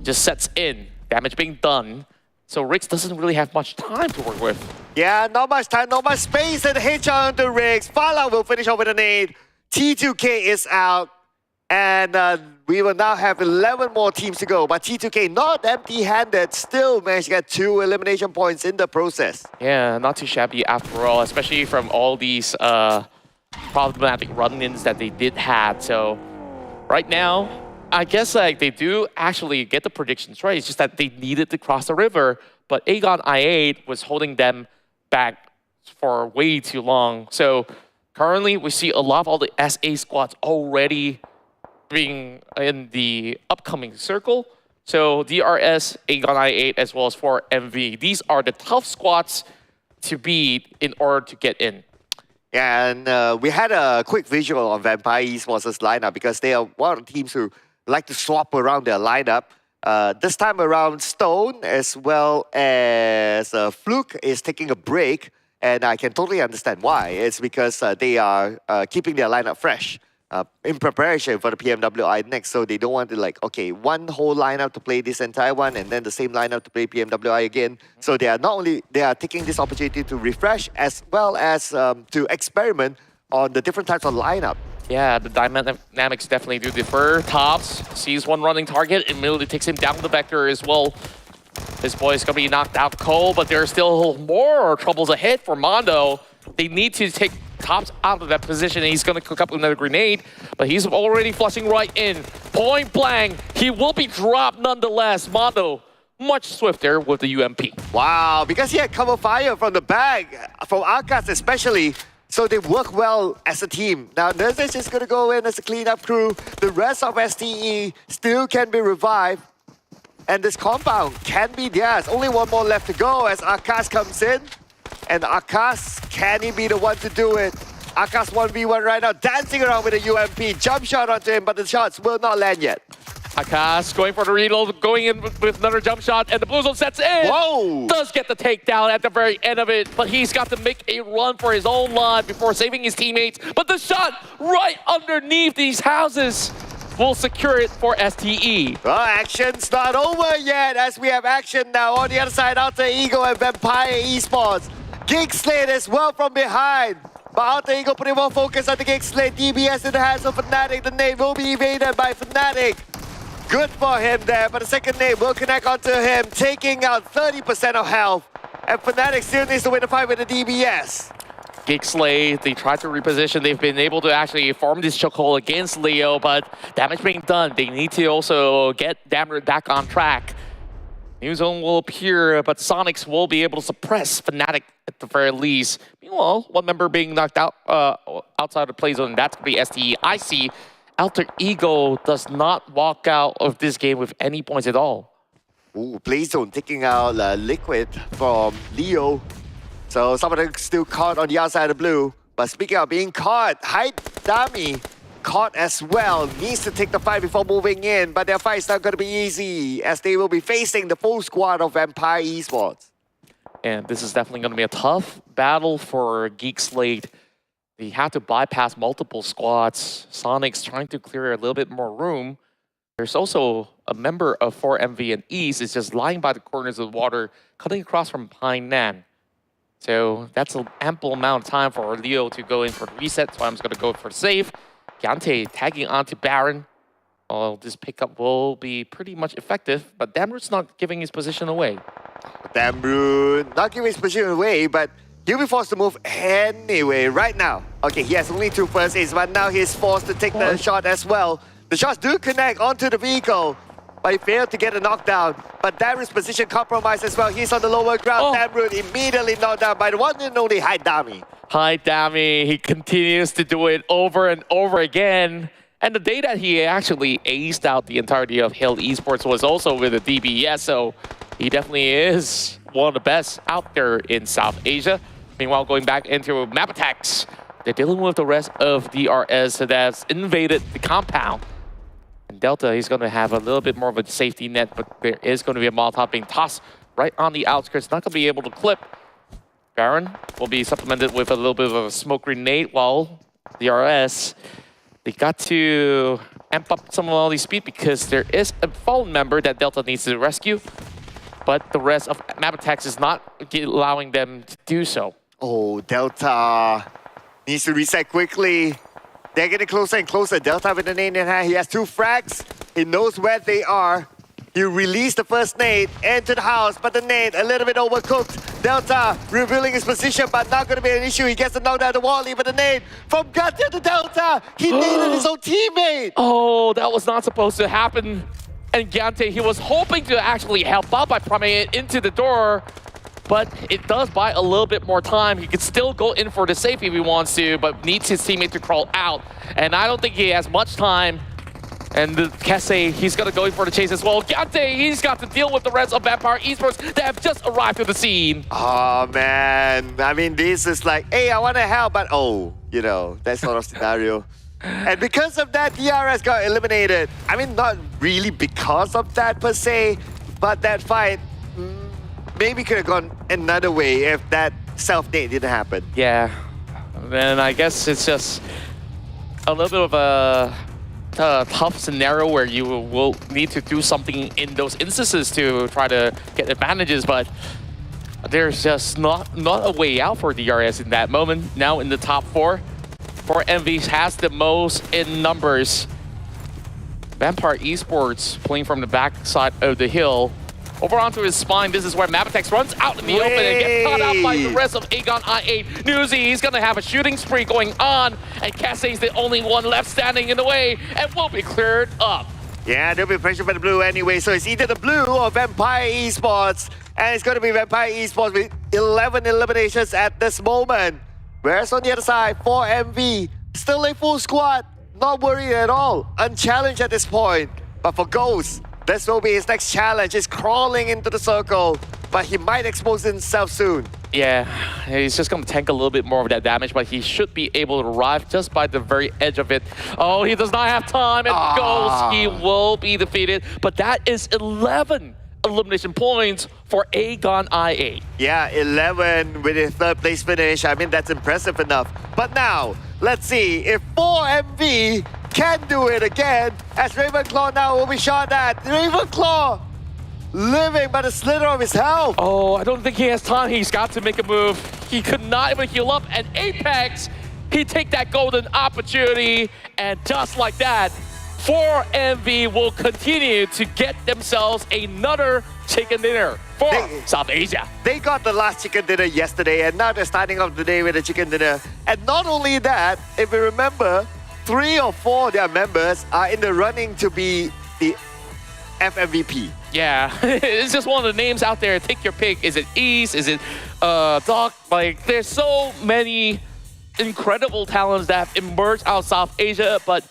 just sets in. Damage being done. So Riggs doesn't really have much time to work with. Yeah, not much time, not much space, and hit on the Riggs. Fallout will finish off with a nade. T2K is out, and we will now have 11 more teams to go. But T2K, not empty-handed, still managed to get 2 elimination points in the process. Yeah, not too shabby after all, especially from all these problematic run-ins that they did have. So right now, I guess like they do actually get the predictions right. It's just that they needed to cross the river, but Aegon I8 was holding them back for way too long. So currently, we see a lot of all the SA squads already being in the upcoming circle. So DRS, Aegon I8, as well as 4MV. These are the tough squads to beat in order to get in. Yeah, and we had a quick visual on Vampire Esports' lineup because they are one of the teams who like to swap around their lineup. This time around, Stone as well as Fluke is taking a break, and I can totally understand why. It's because they are keeping their lineup fresh in preparation for the PMWI next, so they don't want to like, okay, one whole lineup to play this entire one and then the same lineup to play PMWI again. So they are not only, they are taking this opportunity to refresh as well as to experiment on the different types of lineup. Yeah, the dynamics definitely do differ. Tops sees one running target, immediately takes him down the vector as well. This boy is going to be knocked out cold, but there's still more troubles ahead for Mondo. They need to take Tops out of that position, and he's going to cook up another grenade, but he's already flushing right in. Point blank, he will be dropped nonetheless. Mondo, much swifter with the UMP. Wow, because he had cover fire from the back, from Arcas especially, so they work well as a team. Now, Nurse is just going to go in as a cleanup crew. The rest of STE still can be revived, and this compound can be theirs. Only one more left to go as Arcas comes in. And Arcas, can he be the one to do it? Arcas 1v1 right now, dancing around with a UMP. Jump shot onto him, but the shots will not land yet. Arcas going for the reload, going in with another jump shot, and the blue zone sets in. Whoa! Does get the takedown at the very end of it, but he's got to make a run for his own life before saving his teammates. But the shot right underneath these houses will secure it for STE. Well, action's not over yet as we have action now on the other side. Alter Ego and Vampire Esports. GEEK SLATE as well from behind. But Alter Ego putting more focus on the GEEK SLATE. DBS in the hands of Fnatic. The nade will be evaded by Fnatic. Good for him there, but the second nade will connect onto him, taking out 30% of health. And Fnatic still needs to win the fight with the DBS. GEEK SLATE, they tried to reposition. They've been able to actually form this chokehold against Leo, but damage being done. They need to also get Damrud back on track. New zone will appear, but Sonics will be able to suppress Fnatic at the very least. Meanwhile, one member being knocked out outside the play zone, that's going to be STE. I see Alter Ego does not walk out of this game with any points at all. Ooh, play zone taking out Liquid from Leo. So some of them still caught on the outside of blue. But speaking of being caught, Dami caught as well. Needs to take the fight before moving in, but their fight is not going to be easy as they will be facing the full squad of Vampire Esports. And this is definitely going to be a tough battle for GEEK SLATE. They have to bypass multiple squads. Sonic's trying to clear a little bit more room. There's also a member of 4MV and East is just lying by the corners of the water, cutting across from Pine Nan. So that's an ample amount of time for Leo to go in for the reset, so I'm just going to go for the save. Yante tagging onto Baron. Oh, this pickup will be pretty much effective, but Damrud's not giving his position away. Damrud not giving his position away, but he'll be forced to move anyway right now. Okay, he has only 2 first aids, but now he's forced to take the shot as well. The shots do connect onto the vehicle, but he failed to get a knockdown. But Damrud's position compromised as well. He's on the lower ground. Damrud immediately knocked down by the one and only Dami. Dami, he continues to do it over and over again. And the day that he actually aced out the entirety of Hill Esports was also with a DBS, so he definitely is one of the best out there in South Asia. Meanwhile, going back into Mabetex, they're dealing with the rest of DRS that's invaded the compound. And Delta, he's going to have a little bit more of a safety net, but there is going to be a Molotov being tossed right on the outskirts. Not going to be able to clip. Baron will be supplemented with a little bit of a smoke grenade, while DRS, they got to amp up some of all the speed because there is a fallen member that Delta needs to rescue, but the rest of Mabetex is not allowing them to do so. Oh, Delta needs to reset quickly. They're getting closer and closer. Delta with the nade in hand. He has 2 frags. He knows where they are. He released the first nade into the house, but the nade a little bit overcooked. Delta revealing his position, but not going to be an issue. He gets the knockdown to Wally, but the nade from Gutter to Delta. He naded his own teammate. Oh, that was not supposed to happen. And Gante, he was hoping to actually help out by priming it into the door, but it does buy a little bit more time. He can still go in for the safe if he wants to, but needs his teammate to crawl out. And I don't think he has much time. And the Kese, he's going to go in for the chase as well. Gante, he's got to deal with the rest of Vampire Esports that have just arrived to the scene. Oh, man. I mean, this is like, hey, I want to help, but oh, you know, that sort of scenario. And because of that, DRS got eliminated. I mean, not really because of that per se, but that fight maybe could have gone another way if that self-nade didn't happen. Yeah. Then I guess it's just a little bit of a tough scenario where you will need to do something in those instances to try to get advantages, but there's just not a way out for DRS in that moment. Now in the top 4, 4MV has the most in numbers. Vampire Esports playing from the back side of the hill. Over onto his spine, this is where Mabetex runs out in the open and gets caught out by the rest of Aegon I8. Newsy, he's gonna have a shooting spree going on, and Cassie's the only one left standing in the way and will be cleared up. Yeah, there'll be pressure for the blue anyway, so it's either the blue or Vampire Esports. And it's gonna be Vampire Esports with 11 eliminations at this moment. Whereas on the other side, 4MV, still a full squad, not worried at all, unchallenged at this point. But for Ghost, this will be his next challenge. He's crawling into the circle, but he might expose himself soon. Yeah, he's just going to tank a little bit more of that damage, but he should be able to arrive just by the very edge of it. Oh, he does not have time, and Ghost, he will be defeated. But that is 11 elimination points for Aegon I8. Yeah, 11 with a 3rd place finish. I mean, that's impressive enough. But now, let's see if 4MV can do it again, as Ravenclaw now will be shot at. Ravenclaw living by the slither of his health. Oh, I don't think he has time. He's got to make a move. He could not even heal up. And Apex, he take that golden opportunity. And just like that, 4MV will continue to get themselves another chicken dinner for South Asia. They got the last chicken dinner yesterday, and now they're starting off the day with a chicken dinner. And not only that, if you remember, 3 or 4 of their members are in the running to be the FMVP. Yeah, it's just one of the names out there. Take your pick. Is it East? Is it Doc? Like, there's so many incredible talents that have emerged out of South Asia, but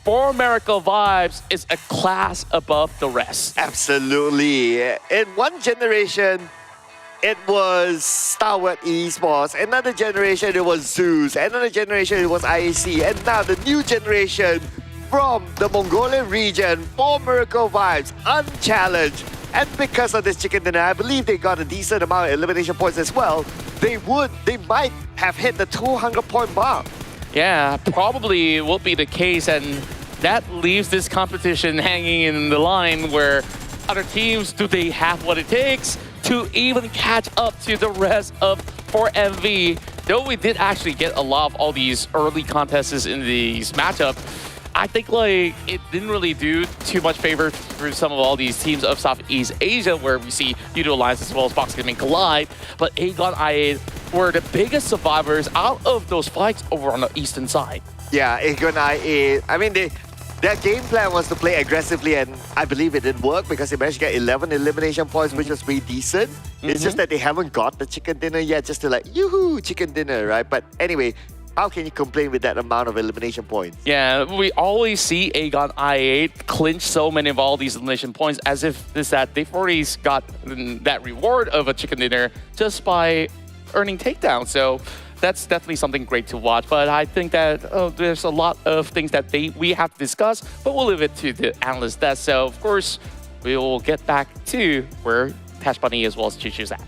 For America Vibes is a class above the rest. Absolutely. In one generation, it was STALWART Esports. Another generation, it was Zeus. Another generation, it was IAC. And now the new generation from the Mongolian region, For America Vibes, unchallenged. And because of this chicken dinner, I believe they got a decent amount of elimination points as well. They might have hit the 200-point mark. Yeah, probably will be the case. And that leaves this competition hanging in the line where other teams, do they have what it takes to even catch up to the rest of 4MV? Though we did actually get a lot of all these early contests in these matchups, I think like it didn't really do too much favor for some of all these teams of Southeast Asia, where we see YOODO Alliance as well as Box Gaming collide. But Aegon I8 were the biggest survivors out of those fights over on the eastern side. Yeah, Aegon I8, I mean, their game plan was to play aggressively, and I believe it didn't work because they managed to get 11 elimination points, which was pretty decent. It's just that they haven't got the chicken dinner yet, just to like, yoo-hoo, chicken dinner, right? But anyway, how can you complain with that amount of elimination points? Yeah, we always see Aegon I8 clinch so many of all these elimination points as if that they've already got that reward of a chicken dinner just by earning takedowns. So that's definitely something great to watch. But I think that there's a lot of things that we have to discuss, but we'll leave it to the analyst desk. So of course, we will get back to where Tash Bunny as well as Chuchu's at.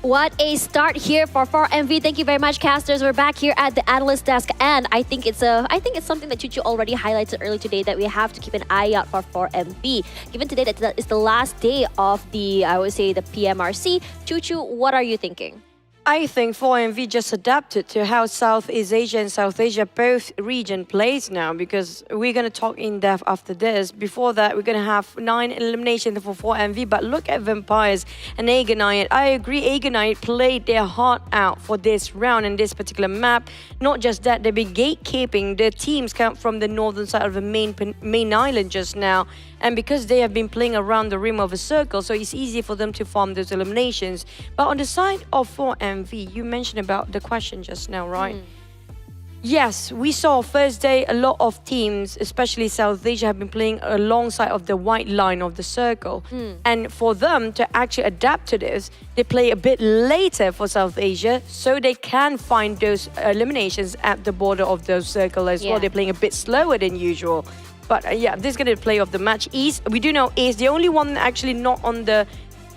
What a start here for 4MV. Thank you very much, casters. We're back here at the analyst desk, and I think it's something that Chuchu already highlighted earlier today, that we have to keep an eye out for 4MV. Given today that is the last day of the, I would say, the PMRC. Chuchu, what are you thinking? I think 4MV just adapted to how Southeast Asia and South Asia both region plays now, because we're going to talk in depth after this. Before that, we're going to have 9 eliminations for 4MV, but look at Vampires and Aegon I8. I agree, Aegon I8 played their heart out for this round and this particular map. Not just that, they've been gatekeeping the teams come from the northern side of the main island just now. And because they have been playing around the rim of a circle, so it's easy for them to farm those eliminations. But on the side of 4MV, you mentioned about the question just now, right? Yes, we saw first day a lot of teams, especially South Asia, have been playing alongside of the white line of the circle. And for them to actually adapt to this, they play a bit later for South Asia so they can find those eliminations at the border of the circle as well. They're playing a bit slower than usual. But yeah, this is going to play of the match. East, we do know East, the only one actually not on the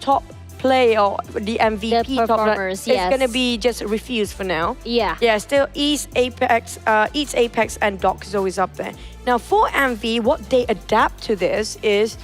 top play or the MVP The performers, it's yes. going to be just refused for now. Yeah. Yeah, still East Apex, and Doc is always up there. Now for MV, what they adapt to this is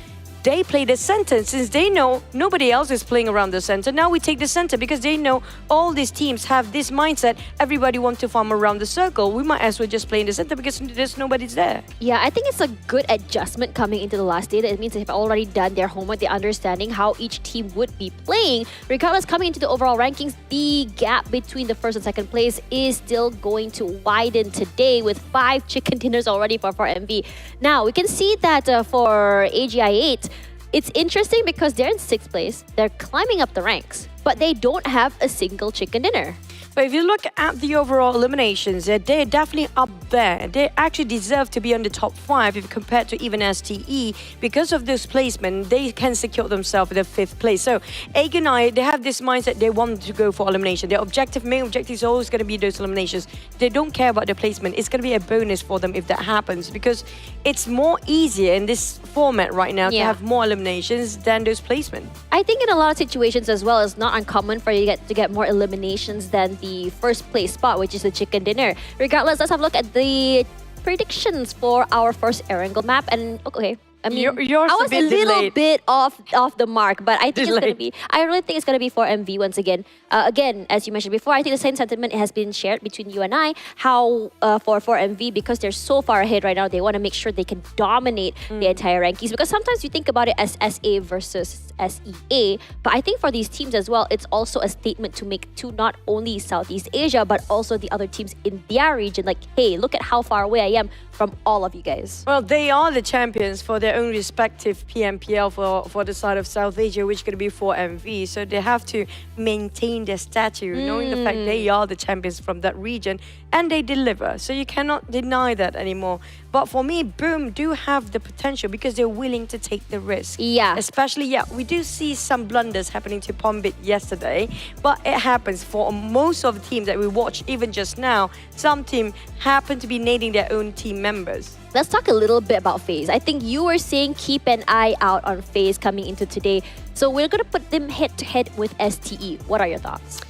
they play the center. Since they know nobody else is playing around the center, now we take the center because they know all these teams have this mindset. Everybody wants to farm around the circle. We might as well just play in the center because there's nobody's there. Yeah, I think it's a good adjustment coming into the last day. That it means they've already done their homework. They're understanding how each team would be playing. Regardless, coming into the overall rankings, the gap between the first and second place is still going to widen today with 5 chicken dinners already for MV. Now, we can see that for AGI8, it's interesting because they're in 6th place. They're climbing up the ranks, but they don't have a single chicken dinner. But if you look at the overall eliminations, they're definitely up there. They actually deserve to be on the top 5 if compared to even STE. Because of this placement, they can secure themselves in the 5th place. So, Egg and I, they have this mindset they want to go for elimination. Their main objective is always going to be those eliminations. They don't care about the placement. It's going to be a bonus for them if that happens because it's more easier in this format right now to have more eliminations than those placements. I think in a lot of situations as well, it's not uncommon for you to get more eliminations than the first place spot, which is the chicken dinner. Regardless, let's have a look at the predictions for our first Erangel map. And okay, I mean, yours I was a little bit off the mark, but I think it's gonna be. I really think it's gonna be for MV once again. Again, as you mentioned before, I think the same sentiment has been shared between you and I. How for MV, because they're so far ahead right now, they want to make sure they can dominate the entire rankings. Because sometimes you think about it as SA versus SEA, but I think for these teams as well, it's also a statement to make to not only Southeast Asia but also the other teams in their region. Like, hey, look at how far away I am from all of you guys. Well, they are the champions for their own respective PMPL for the side of South Asia, which is going to be for MV. So they have to maintain their stature, knowing the fact they are the champions from that region, and they deliver. So you cannot deny that anymore. But for me, Boom do have the potential because they're willing to take the risk. Yeah. Especially, we do see some blunders happening to Pombit yesterday, but it happens for most of the teams that we watched even just now. Some team happen to be nading their own team members. Let's talk a little bit about FaZe. I think you were saying keep an eye out on FaZe coming into today. So we're going to put them head-to-head with STE. What are your thoughts?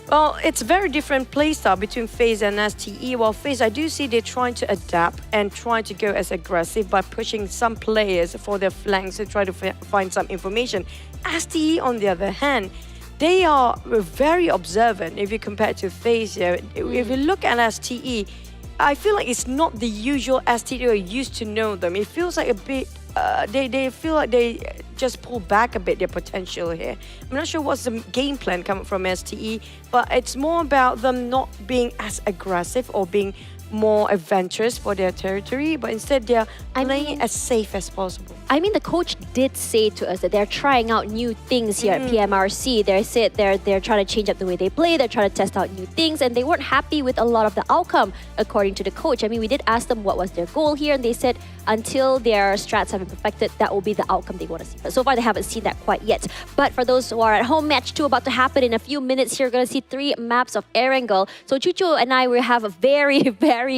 Well, it's a very different playstyle between FaZe and STE. While FaZe, I do see they're trying to adapt and trying to go as aggressive by pushing some players for their flanks to try to find some information. STE, on the other hand, they are very observant if you compare to FaZe. If you look at STE, I feel like it's not the usual STE you're used to know them. It feels like a bit they feel like they just pull back a bit their potential here. I'm not sure what's the game plan coming from STE, but it's more about them not being as aggressive or being more adventurous for their territory, but instead they're playing as safe as possible. I mean, the coach did say to us that they're trying out new things here at PMRC. They said they're trying to change up the way they play, they're trying to test out new things, and they weren't happy with a lot of the outcome, according to the coach. I mean, we did ask them what was their goal here, and they said until their strats have been perfected, that will be the outcome they want to see. But so far, they haven't seen that quite yet. But for those who are at home, match 2 about to happen in a few minutes here. We're going to see 3 maps of Erangel. So Chuchu and I will have a very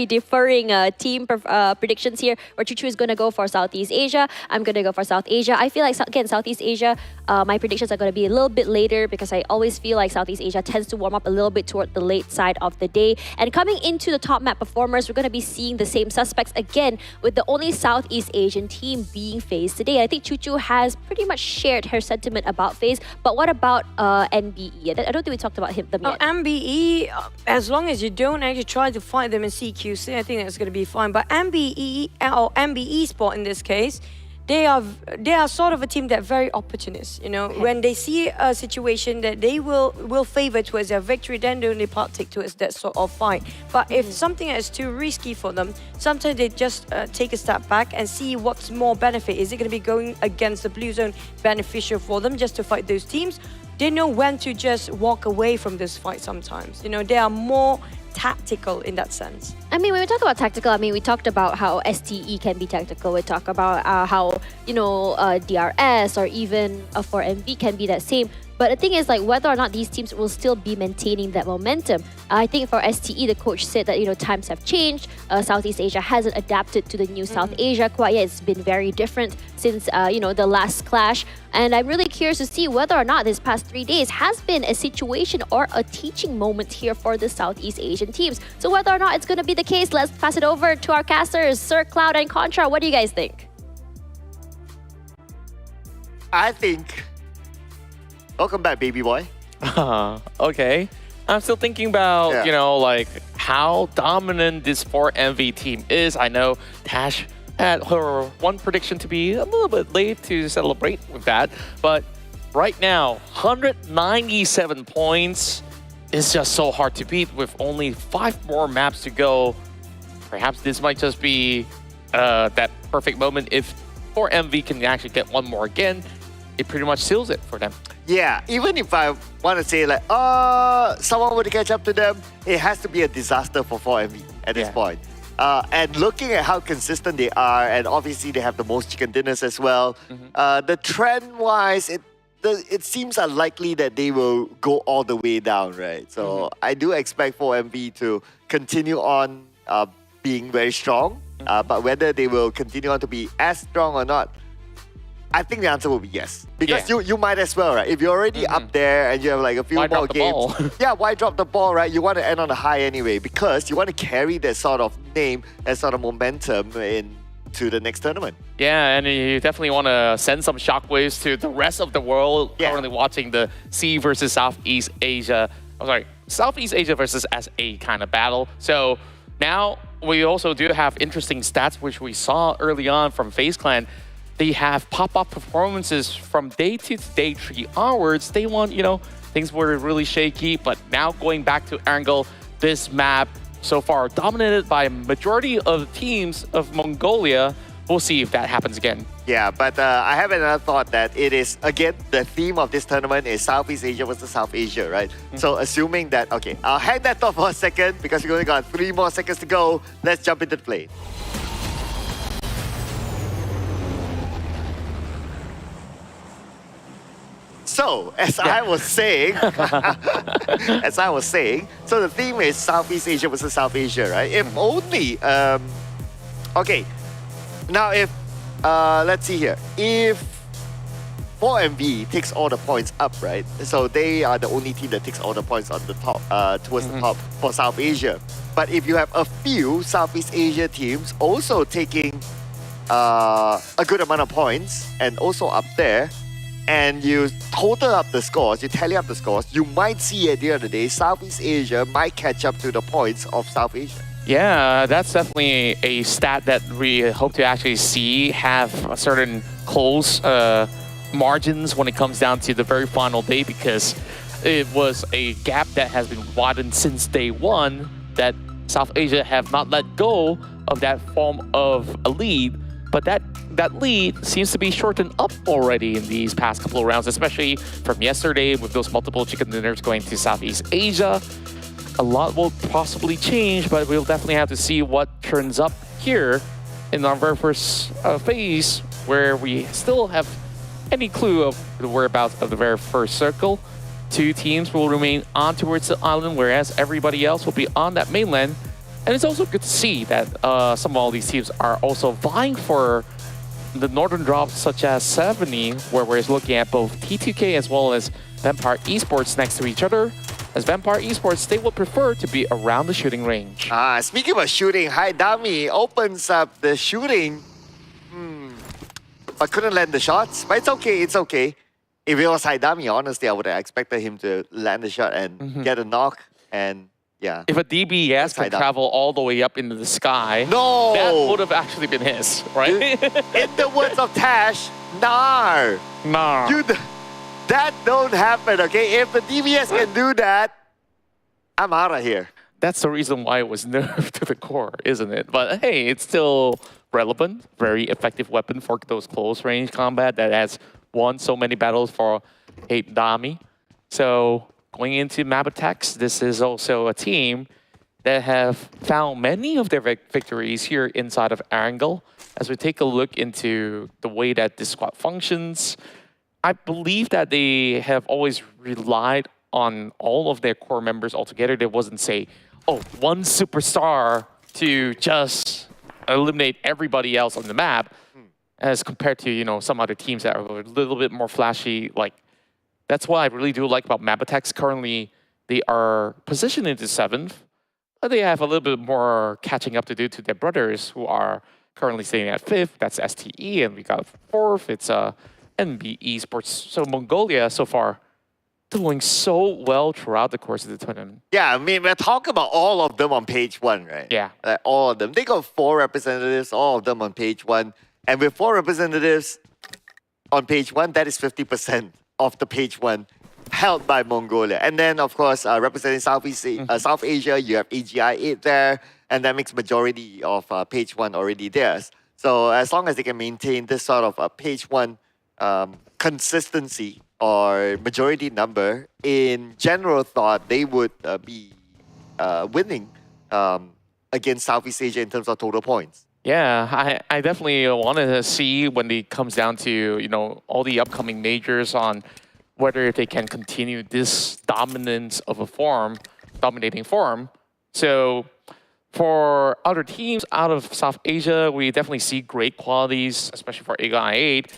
differing team predictions here, where Chuchu is going to go for Southeast Asia. I'm going to go for South Asia. I feel like, again, Southeast Asia, my predictions are going to be a little bit later because I always feel like Southeast Asia tends to warm up a little bit toward the late side of the day. And coming into the top map performers, we're going to be seeing the same suspects again, with the only Southeast Asian team being FaZe today. I think Chuchu has pretty much shared her sentiment about FaZe, but what about NBE? I don't think we talked about them yet. NBE, as long as you don't actually try to fight them in CQC, I think that's going to be fine. But NBE, or NBeSports in this case, they are sort of a team that very opportunist. You know, when they see a situation that they will favor towards their victory, then they only partake towards that sort of fight. But if something is too risky for them, sometimes they just take a step back and see what's more benefit. Is it going to be going against the blue zone beneficial for them just to fight those teams? They know when to just walk away from this fight sometimes. You know, they are more tactical in that sense. I mean, when we talk about tactical, I mean, we talked about how STE can be tactical. We talk about how, you know, DRS or even for NB can be that same. But the thing is, like, whether or not these teams will still be maintaining that momentum. I think for STE, the coach said that, you know, times have changed. Southeast Asia hasn't adapted to the new South Asia quite yet. It's been very different since, you know, the last clash. And I'm really curious to see whether or not this past 3 days has been a situation or a teaching moment here for the Southeast Asian teams. So whether or not it's going to be the case, let's pass it over to our casters, Sir, Cloud, and Contra. What do you guys think? I think... Welcome back, baby boy. Okay. I'm still thinking about, Yeah. you know, like how dominant this 4MV team is. I know Tash had her one prediction to be a little bit late to celebrate with that. But right now, 197 points is just so hard to beat with only 5 more maps to go. Perhaps this might just be that perfect moment. If 4MV can actually get one more again, it pretty much seals it for them. Yeah, even if I want to say like, someone would catch up to them, it has to be a disaster for 4MV at this point. And looking at how consistent they are, and obviously they have the most chicken dinners as well, the trend-wise, it seems unlikely that they will go all the way down, right? So I do expect 4MV to continue on being very strong, but whether they will continue on to be as strong or not, I think the answer will be yes. Because you might as well, right? If you're already up there and you have like a few more games. Yeah, why drop the ball, right? You want to end on a high anyway because you want to carry that sort of name, that sort of momentum into the next tournament. Yeah, and you definitely want to send some shockwaves to the rest of the world currently watching the C versus Southeast Asia. I'm sorry, Southeast Asia versus SA kind of battle. So now we also do have interesting stats, which we saw early on from FaZe Clan. They have pop-up performances from day 2 to day 3 onwards. They want, you know, things were really shaky, but now going back to Erangel, this map so far dominated by a majority of the teams of Mongolia. We'll see if that happens again. Yeah, but I have another thought that it is, again, the theme of this tournament is Southeast Asia versus South Asia, right? So assuming that, okay, I'll hang that thought for a second because we've only got 3 more seconds to go. Let's jump into the play. So, as I was saying, so the theme is Southeast Asia versus South Asia, right? If only, okay, now if, let's see here, if 4MV takes all the points up, right? So they are the only team that takes all the points on the top, towards the top for South Asia. But if you have a few Southeast Asia teams also taking a good amount of points and also up there, and you total up the scores, you tally up the scores, you might see at the end of the day, Southeast Asia might catch up to the points of South Asia. Yeah, that's definitely a stat that we hope to actually see have a certain close margins when it comes down to the very final day, because it was a gap that has been widened since day 1 that South Asia have not let go of that form of a lead. But that lead seems to be shortened up already in these past couple of rounds, especially from yesterday with those multiple chicken dinners going to Southeast Asia. A lot will possibly change, but we'll definitely have to see what turns up here in our very first phase, where we still have any clue of the whereabouts of the very first circle. 2 teams will remain on towards the island, whereas everybody else will be on that mainland. And it's also good to see that some of all these teams are also vying for the northern drops, such as 70, where we're looking at both T2K as well as Vampire Esports next to each other. As Vampire Esports, they would prefer to be around the shooting range. Speaking of shooting, Haidami opens up the shooting, but couldn't land the shots. But it's okay, it's okay. If it was Haidami, honestly, I would have expected him to land the shot and get a knock and Yeah. If a DBS can tied up. travel all the way up into the sky, No! that would have actually been his, right? In the words of Tash, nah. Nah. That don't happen, okay? If the DBS can do that, I'm out of here. That's the reason why it was nerfed to the core, isn't it? But hey, it's still relevant, very effective weapon for those close range combat that has won so many battles for 8 Dami. So going into Mabetex, this is also a team that have found many of their victories here inside of Erangel. As we take a look into the way that this squad functions, I believe that they have always relied on all of their core members altogether. There wasn't, say, oh, one superstar to just eliminate everybody else on the map, as compared to, you know, some other teams that are a little bit more flashy. Like, that's what I really do like about Mabetex. Currently, they are positioned into 7th, but they have a little bit more catching up to do to their brothers who are currently staying at 5th. That's STE, and we got 4th. It's NBeSports. So Mongolia so far doing so well throughout the course of the tournament. Yeah, I mean, we're talking about all of them on page 1, right? Yeah. Like all of them. They got 4 representatives, all of them on page 1. And with 4 representatives on page 1, that is 50% of the page 1 held by Mongolia. And then, of course, representing South Asia, you have AGI 8 there, and that makes majority of page 1 already theirs. So as long as they can maintain this sort of page 1 consistency or majority number, in general thought, they would be winning against Southeast Asia in terms of total points. Yeah, I definitely wanted to see when it comes down to, you know, all the upcoming majors on whether they can continue this dominance of a form, dominating form. So for other teams out of South Asia, we definitely see great qualities, especially for Aegon I8.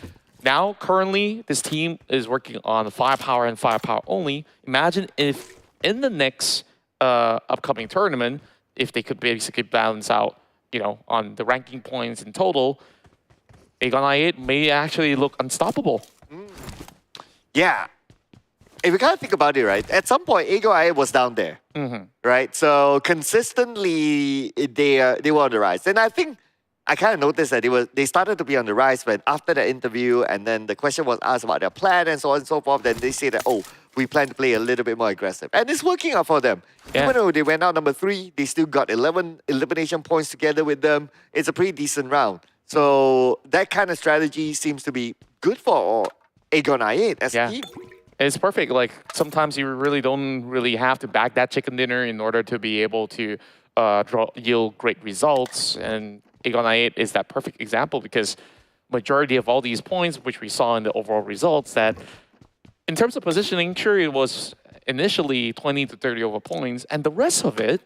Now, currently, this team is working on firepower and firepower only. Imagine if in the next upcoming tournament, if they could basically balance out, you know, on the ranking points in total, Aegon I8 may actually look unstoppable. Yeah. If you kind of think about it, right, at some point, Aegon I8 was down there, right? So consistently, they were on the rise. And I think I kind of noticed that they started to be on the rise when after the interview, and then the question was asked about their plan and so on and so forth. Then they say that, oh, we plan to play a little bit more aggressive. And it's working out for them. Yeah. Even though they went out number 3, they still got 11 elimination points together with them. It's a pretty decent round. So that kind of strategy seems to be good for Aegon I8 as a team. It's perfect. Like, sometimes you really don't really have to back that chicken dinner in order to be able to yield great results. And Aegon I8 is that perfect example, because majority of all these points, which we saw in the overall results, that in terms of positioning, sure, it was initially 20 to 30 over points, and the rest of it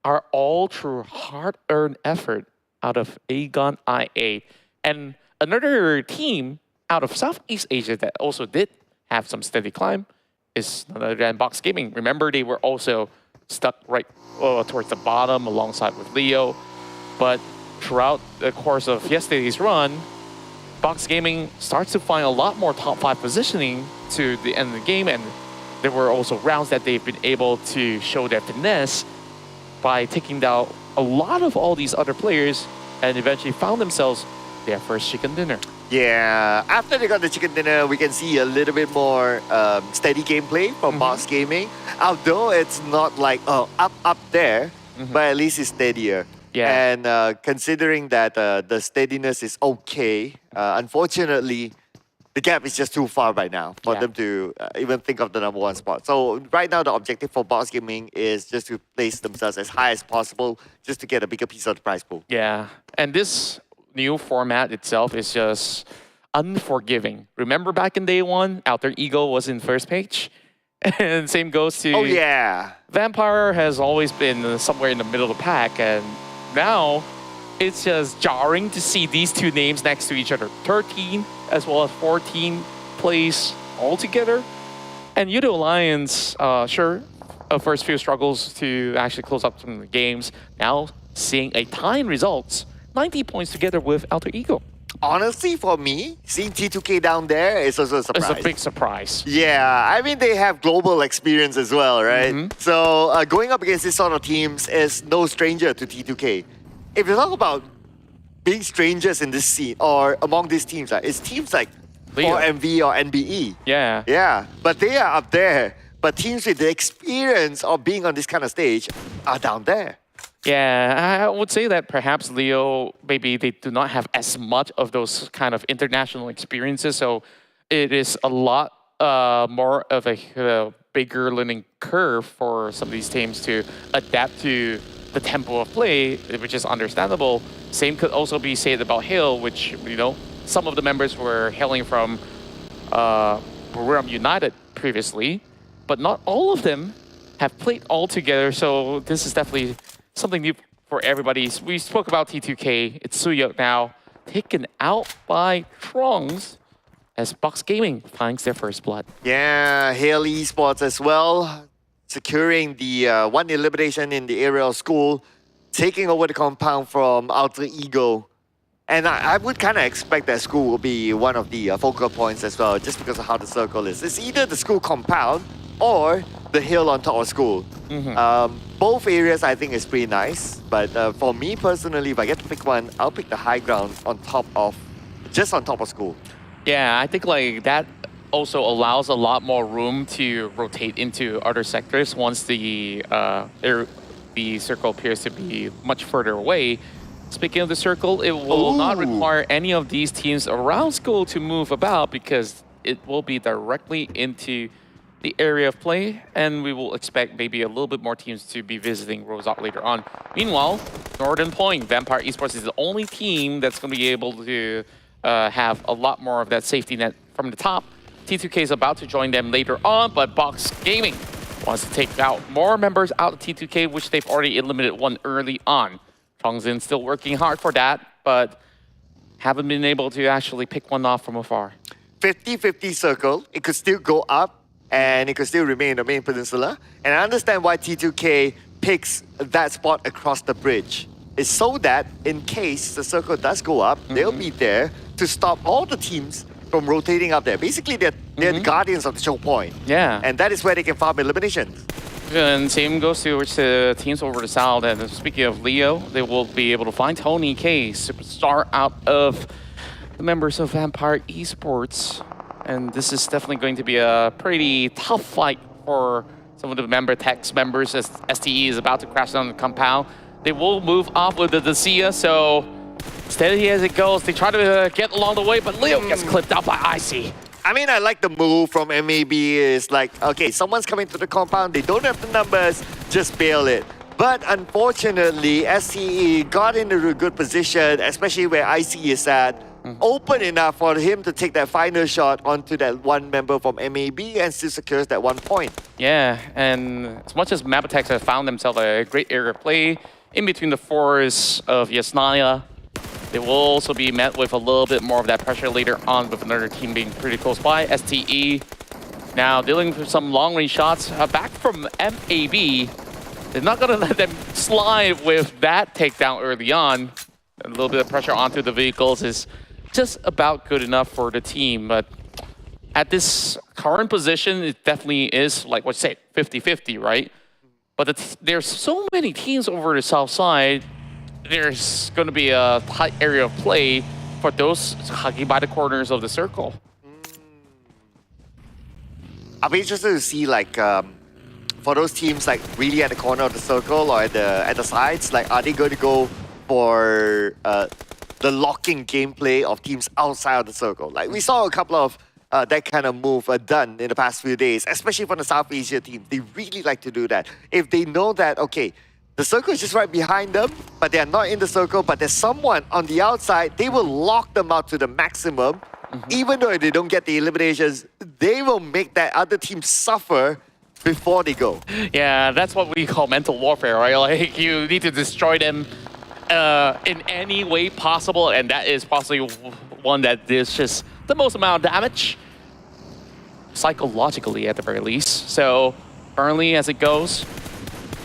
are all through hard-earned effort out of Aegon I8. And another team out of Southeast Asia that also did have some steady climb is none other than Box Gaming. Remember, they were also stuck right towards the bottom alongside with Leo, but throughout the course of yesterday's run, Box Gaming starts to find a lot more top 5 positioning to the end of the game, and there were also rounds that they've been able to show their finesse by taking down a lot of all these other players, and eventually found themselves their first chicken dinner. Yeah, after they got the chicken dinner, we can see a little bit more steady gameplay from Box Gaming. Although it's not like, up there, but at least it's steadier. Yeah. And considering that the steadiness is okay, unfortunately, the gap is just too far right now for them to even think of the #1 spot. So right now, the objective for Box Gaming is just to place themselves as high as possible, just to get a bigger piece of the prize pool. Yeah, and this new format itself is just unforgiving. Remember back in day 1, Alter Ego was in first page? And same goes to... Oh, yeah. Vampire has always been somewhere in the middle of the pack, and now it's just jarring to see these two names next to each other. 13 as well as 14 plays all together. And YOODO Alliance, sure, first few struggles to actually close up some of the games. Now seeing a tie in results, 90 points together with Alter Ego. Honestly, for me, seeing T2K down there is also a surprise. It's a big surprise. Yeah, I mean, they have global experience as well, right? So going up against this sort of teams is no stranger to T2K. If you talk about being strangers in this scene or among these teams, it's teams like Leo. 4MV or NBE. Yeah. Yeah, but they are up there. But teams with the experience of being on this kind of stage are down there. Yeah, I would say that perhaps Leo, maybe they do not have as much of those kind of international experiences, so it is a lot more of a bigger learning curve for some of these teams to adapt to the tempo of play, which is understandable. Same could also be said about Hill, which, you know, some of the members were hailing from Buram United previously, but not all of them have played all together, so this is definitely something new for everybody. We spoke about T2K. It's Suyok now, taken out by Trunks as Box Gaming finds their first blood. Yeah, Hale Esports as well, securing the one elimination in the area of school, taking over the compound from Alter Ego. And I would kind of expect that school will be one of the focal points as well, just because of how the circle is. It's either the school compound or the hill on top of school. Both areas I think is pretty nice, but for me personally, if I get to pick one, I'll pick the high ground on top of, just on top of school. Yeah, I think like that also allows a lot more room to rotate into other sectors once the circle appears to be much further away. Speaking of the circle, it will not require any of these teams around school to move about because it will be directly into the area of play, and we will expect maybe a little bit more teams to be visiting Rozak later on. Meanwhile, Northern Point, Vampire Esports is the only team that's going to be able to have a lot more of that safety net from the top. T2K is about to join them later on, but Box Gaming wants to take out more members out of T2K, which they've already eliminated one early on. Chongzin still working hard for that, but haven't been able to actually pick one off from afar. 50-50 circle, it could still go up, and it could still remain in the main peninsula. And I understand why T2K picks that spot across the bridge. It's so that in case the circle does go up, they'll be there to stop all the teams from rotating up there. Basically, they're the guardians of the choke point. Yeah. And that is where they can farm eliminations. And same goes to the teams over the south. And speaking of Leo, they will be able to find Tony K, superstar out of the members of Vampire Esports. And this is definitely going to be a pretty tough fight for some of the Mabetex members as STE is about to crash down the compound. They will move off with the Dacia, so steady as it goes. They try to get along the way, but Leo gets clipped out by Icy. I mean, I like the move from MAB. Is like, okay, someone's coming to the compound, they don't have the numbers, just bail it. But unfortunately, STE got into a good position, especially where Icy is at. Open enough for him to take that final shot onto that one member from MAB and still secures that 1 point. Yeah, and as much as Mabetex have found themselves a great area of play in between the forests of Yasnaya, they will also be met with a little bit more of that pressure later on with another team being pretty close by. STE now dealing with some long-range shots back from MAB. They're not going to let them slide with that takedown early on. A little bit of pressure onto the vehicles is just about good enough for the team. But at this current position, it definitely is, like what you say, 50-50, right? But there's so many teams over the south side. There's going to be a tight area of play for those hugging by the corners of the circle. I'll be interested to see, like, for those teams, like, really at the corner of the circle or at the sides, like, are they going to go for the locking gameplay of teams outside of the circle? Like, we saw a couple of that kind of move done in the past few days, especially from the South Asia team. They really like to do that. If they know that, okay, the circle is just right behind them, but they are not in the circle, but there's someone on the outside, they will lock them out to the maximum. Even though they don't get the eliminations, they will make that other team suffer before they go. Yeah, that's what we call mental warfare, right? Like, you need to destroy them in any way possible, and that is possibly one that is just the most amount of damage, psychologically at the very least. So, currently as it goes,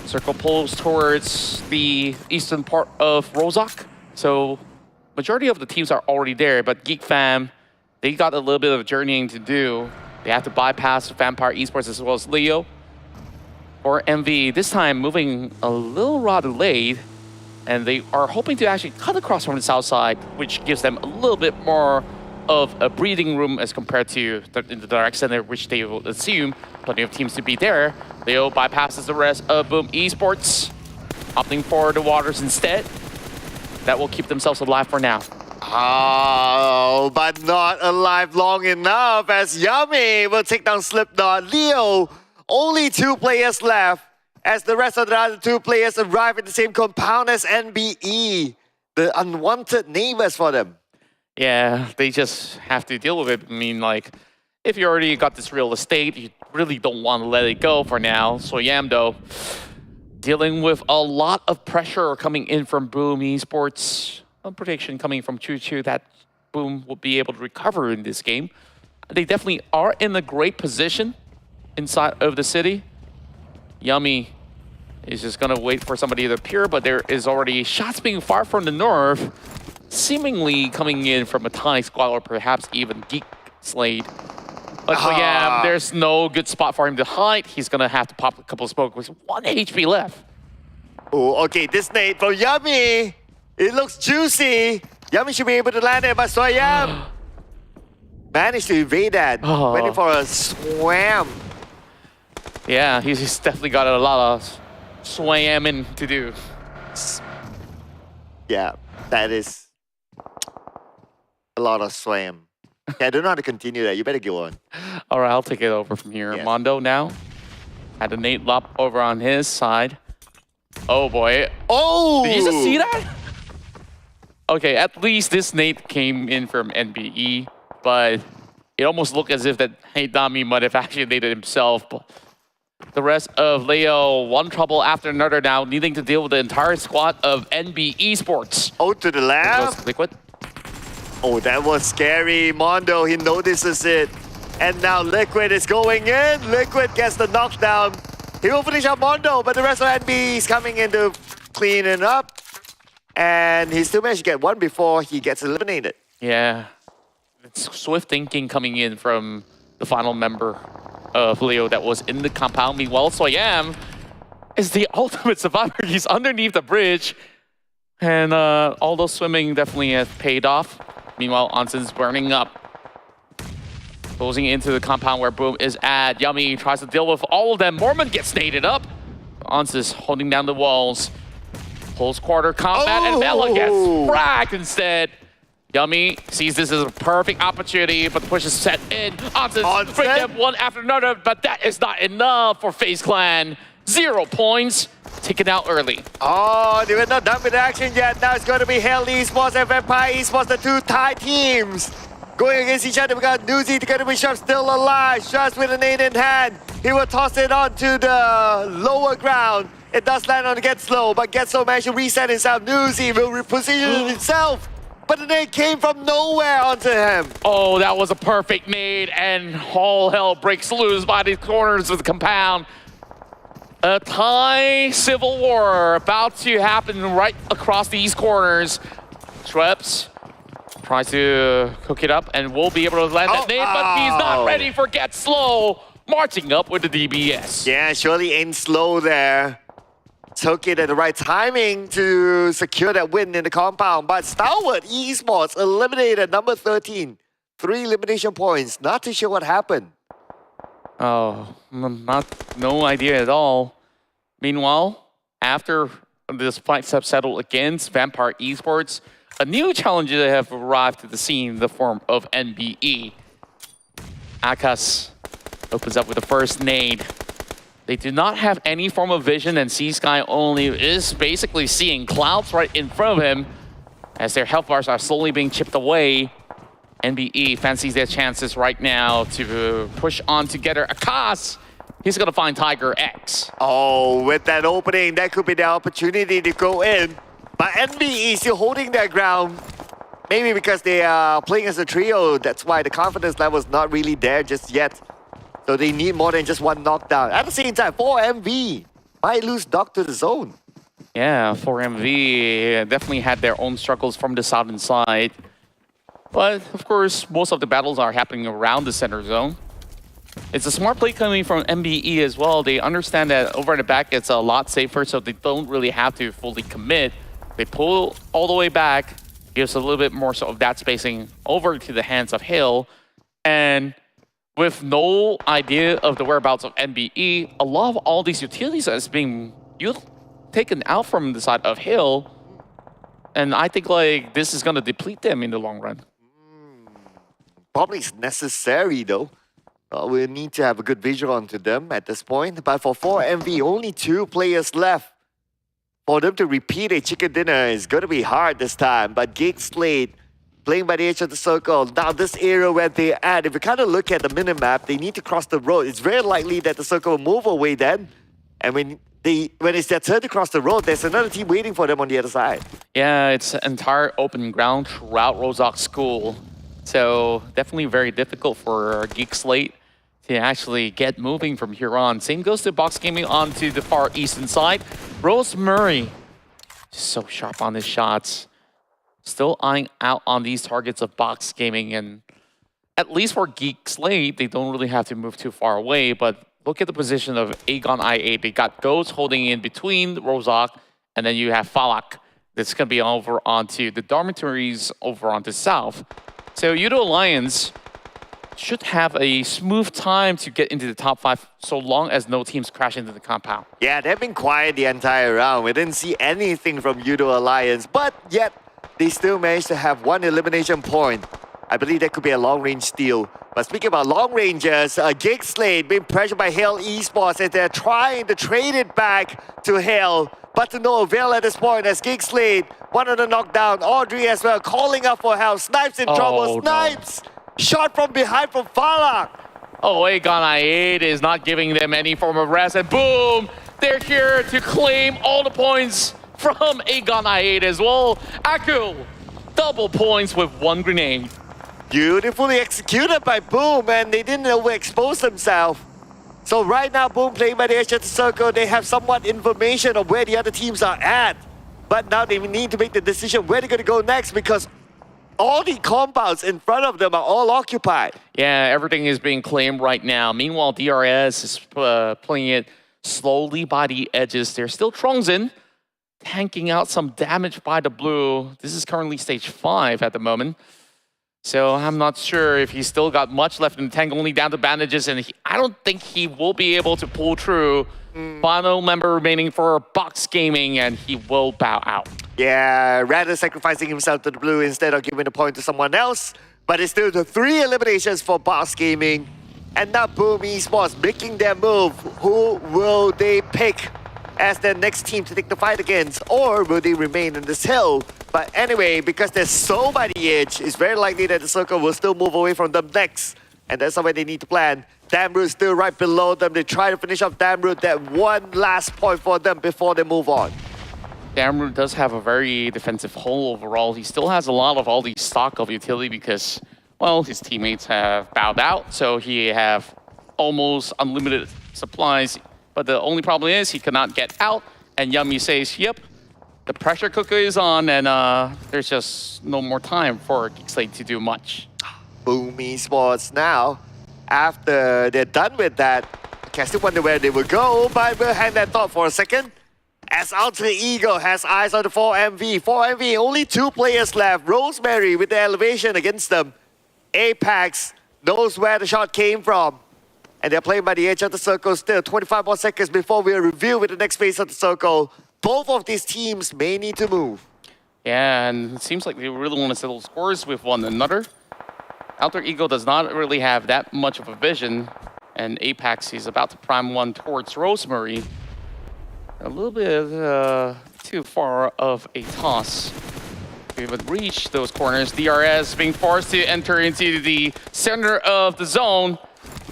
circle pulls towards the eastern part of Rozak. So, majority of the teams are already there, but GEEK fam, they got a little bit of journeying to do. They have to bypass Vampire Esports as well as Leo. For MV, this time moving a little rather late, and they are hoping to actually cut across from the south side, which gives them a little bit more of a breathing room as compared to in the direct center, which they will assume plenty of teams to be there. Leo bypasses the rest of Boom Esports, opting for the waters instead. That will keep themselves alive for now. Oh, but not alive long enough as Yummy will take down Slipknot. Leo, only 2 players left as the rest of the other 2 players arrive in the same compound as NBE. The unwanted neighbors for them. Yeah, they just have to deal with it. I mean, like, if you already got this real estate, you really don't want to let it go for now. So Yam, though, dealing with a lot of pressure coming in from Boom Esports. A prediction coming from Choo that Boom will be able to recover in this game. They definitely are in a great position inside of the city. Yummy is just going to wait for somebody to appear, but there is already shots being fired from the north, seemingly coming in from a Thai squad or perhaps even GEEK SLATE. But for Yam, there's no good spot for him to hide. He's going to have to pop a couple of smokes with 1 HP left. Oh, okay, this nade from Yummy. It looks juicy. Yummy should be able to land it, but Soyam managed to evade that. Waiting for a swam. Yeah, he's definitely got a lot of swamming to do. Yeah, that is a lot of swam. Yeah, I don't know how to continue that. You better go on. All right, I'll take it over from here. Yes. Mondo now had a nade lop over on his side. Oh boy. Oh! Did you just see that? Okay, at least this nade came in from NBE, but it almost looked as if that Heidami might have actually naded himself. But the rest of Leo, one trouble after another now, needing to deal with the entire squad of NBeSports. Oh, to the left. Liquid. Oh, that was scary. Mondo, he notices it. And now Liquid is going in. Liquid gets the knockdown. He will finish up Mondo, but the rest of NB is coming in to clean it up. And he still managed to get one before he gets eliminated. Yeah. It's swift thinking coming in from the final member of Leo that was in the compound. Meanwhile, Soyam is the ultimate survivor. He's underneath the bridge. And all those swimming definitely has paid off. Meanwhile, Anson's burning up. Closing into the compound where Boom is at. Yummy tries to deal with all of them. Mormon gets naded up. Anson's holding down the walls. Close quarter combat, and Bella gets fragged instead. Yummy sees this as a perfect opportunity, but the push is set in. Anson's bring them one after another, but that is not enough for FaZe Clan. 0 points, taken out early. Oh, they were not done with the action yet. Now it's going to be Hell Esports and Vampire Esports, the 2 Thai teams. Going against each other, we got Newsy to get the shot still alive. Shots with a nade in hand. He will toss it onto the lower ground. It does land on Get Slow, but Get Slow managed to reset himself. Newsy will reposition himself, but the nade came from nowhere onto him. Oh, that was a perfect nade, and all hell breaks loose by the corners of the compound. A Thai civil war about to happen right across these corners. Shreps tries to cook it up and will be able to land that nade, but he's not ready for Get Slow. Marching up with the DBS. Yeah, surely ain't slow there. Took it at the right timing to secure that win in the compound. But STALWART Esports eliminated number 13. 3 elimination points. Not too sure what happened. Oh, no idea at all. Meanwhile, after this fight have settled against Vampire Esports, a new challenger have arrived to the scene in the form of NBE. Akas opens up with the first nade. They do not have any form of vision, and C-Sky only is basically seeing clouds right in front of him as their health bars are slowly being chipped away. NBE fancies their chances right now to push on together. Akas, he's going to find Tiger X. Oh, with that opening, that could be the opportunity to go in. But NBE still holding their ground. Maybe because they are playing as a trio, that's why the confidence level is not really there just yet. So they need more than just one knockdown. At the same time, 4MV might lose Doc to the zone. Yeah, 4MV definitely had their own struggles from the southern side. But, of course, most of the battles are happening around the center zone. It's a smart play coming from MBE as well. They understand that over at the back it's a lot safer, so they don't really have to fully commit. They pull all the way back, gives a little bit more sort of that spacing over to the hands of Hill. And with no idea of the whereabouts of MBE, a lot of all these utilities is being taken out from the side of Hill. And I think like this is going to deplete them in the long run. Probably it's necessary though. We need to have a good visual onto them at this point. But for 4MV, only 2 players left. For them to repeat a chicken dinner is going to be hard this time. But GEEK, SLATE playing by the edge of the circle. Now this area where they're at, if you kind of look at the minimap, they need to cross the road. It's very likely that the circle will move away then. And when it's their turn to cross the road, there's another team waiting for them on the other side. Yeah, it's entire open ground throughout Rozhok School. So definitely very difficult for GEEK, SLATE to actually get moving from here on. Same goes to Box Gaming onto the far eastern side. Rosemary, so sharp on his shots. Still eyeing out on these targets of Box Gaming, and at least for GEEK, SLATE, they don't really have to move too far away, but look at the position of Aegon I8. They got Ghost holding in between Rozhok, and then you have Falak that's going to be over onto the dormitories over onto south. So YOODO Alliance should have a smooth time to get into the top 5 so long as no teams crash into the compound. Yeah, they've been quiet the entire round. We didn't see anything from YOODO Alliance, but yet they still managed to have 1 elimination point. I believe that could be a long-range steal. But speaking about long rangers, GEEK, SLATE being pressured by Hell Esports as they're trying to trade it back to Hell, but to no avail at this point as GEEK, SLATE, one of the knockdown, Audrey as well, calling up for help. Snipes in trouble, Snipes! No. Shot from behind from Falak. Oh, Aegon I8 is not giving them any form of rest, and boom! They're here to claim all the points from Aegon I8 as well. Aku, double points with 1 grenade. Beautifully executed by Boom, and they didn't overexpose themselves. So right now, Boom playing by the edge of the circle, they have somewhat information of where the other teams are at. But now they need to make the decision where they're going to go next, because all the compounds in front of them are all occupied. Yeah, everything is being claimed right now. Meanwhile, DRS is playing it slowly by the edges. They're still Trongzin, tanking out some damage by the blue. This is currently stage 5 at the moment. So I'm not sure if he's still got much left in the tank, only down to bandages, and I don't think he will be able to pull through. Final member remaining for Box Gaming, and he will bow out. Yeah, rather sacrificing himself to the blue instead of giving the point to someone else. But it's still the 3 eliminations for Box Gaming. And now Boom Esports making their move. Who will they pick as their next team to take the fight against? Or will they remain in this hill? But anyway, because they're so by the edge, it's very likely that the circle will still move away from them next. And that's somewhere they need to plan. Damroot still right below them. They try to finish off Damroot. That one last point for them before they move on. Damroot does have a very defensive hull overall. He still has a lot of all the stock of utility because, well, his teammates have bowed out. So he have almost unlimited supplies. But the only problem is he cannot get out. And Yummy says, yep, the pressure cooker is on, and there's just no more time for GEEK, SLATE to do much. Boom Esports now, after they're done with that, I can still wonder where they will go, but we'll hang that thought for a second. As Alter Ego has eyes on the 4MV. 4MV, only 2 players left. Rosemary with the elevation against them. Apex knows where the shot came from. And they're playing by the edge of the circle still. 25 more seconds before we'll reveal with the next phase of the circle. Both of these teams may need to move. Yeah, and it seems like they really want to settle scores with one another. Alter Ego does not really have that much of a vision, and Apex is about to prime one towards Rosemary. A little bit too far of a toss. We would reach those corners. DRS being forced to enter into the center of the zone.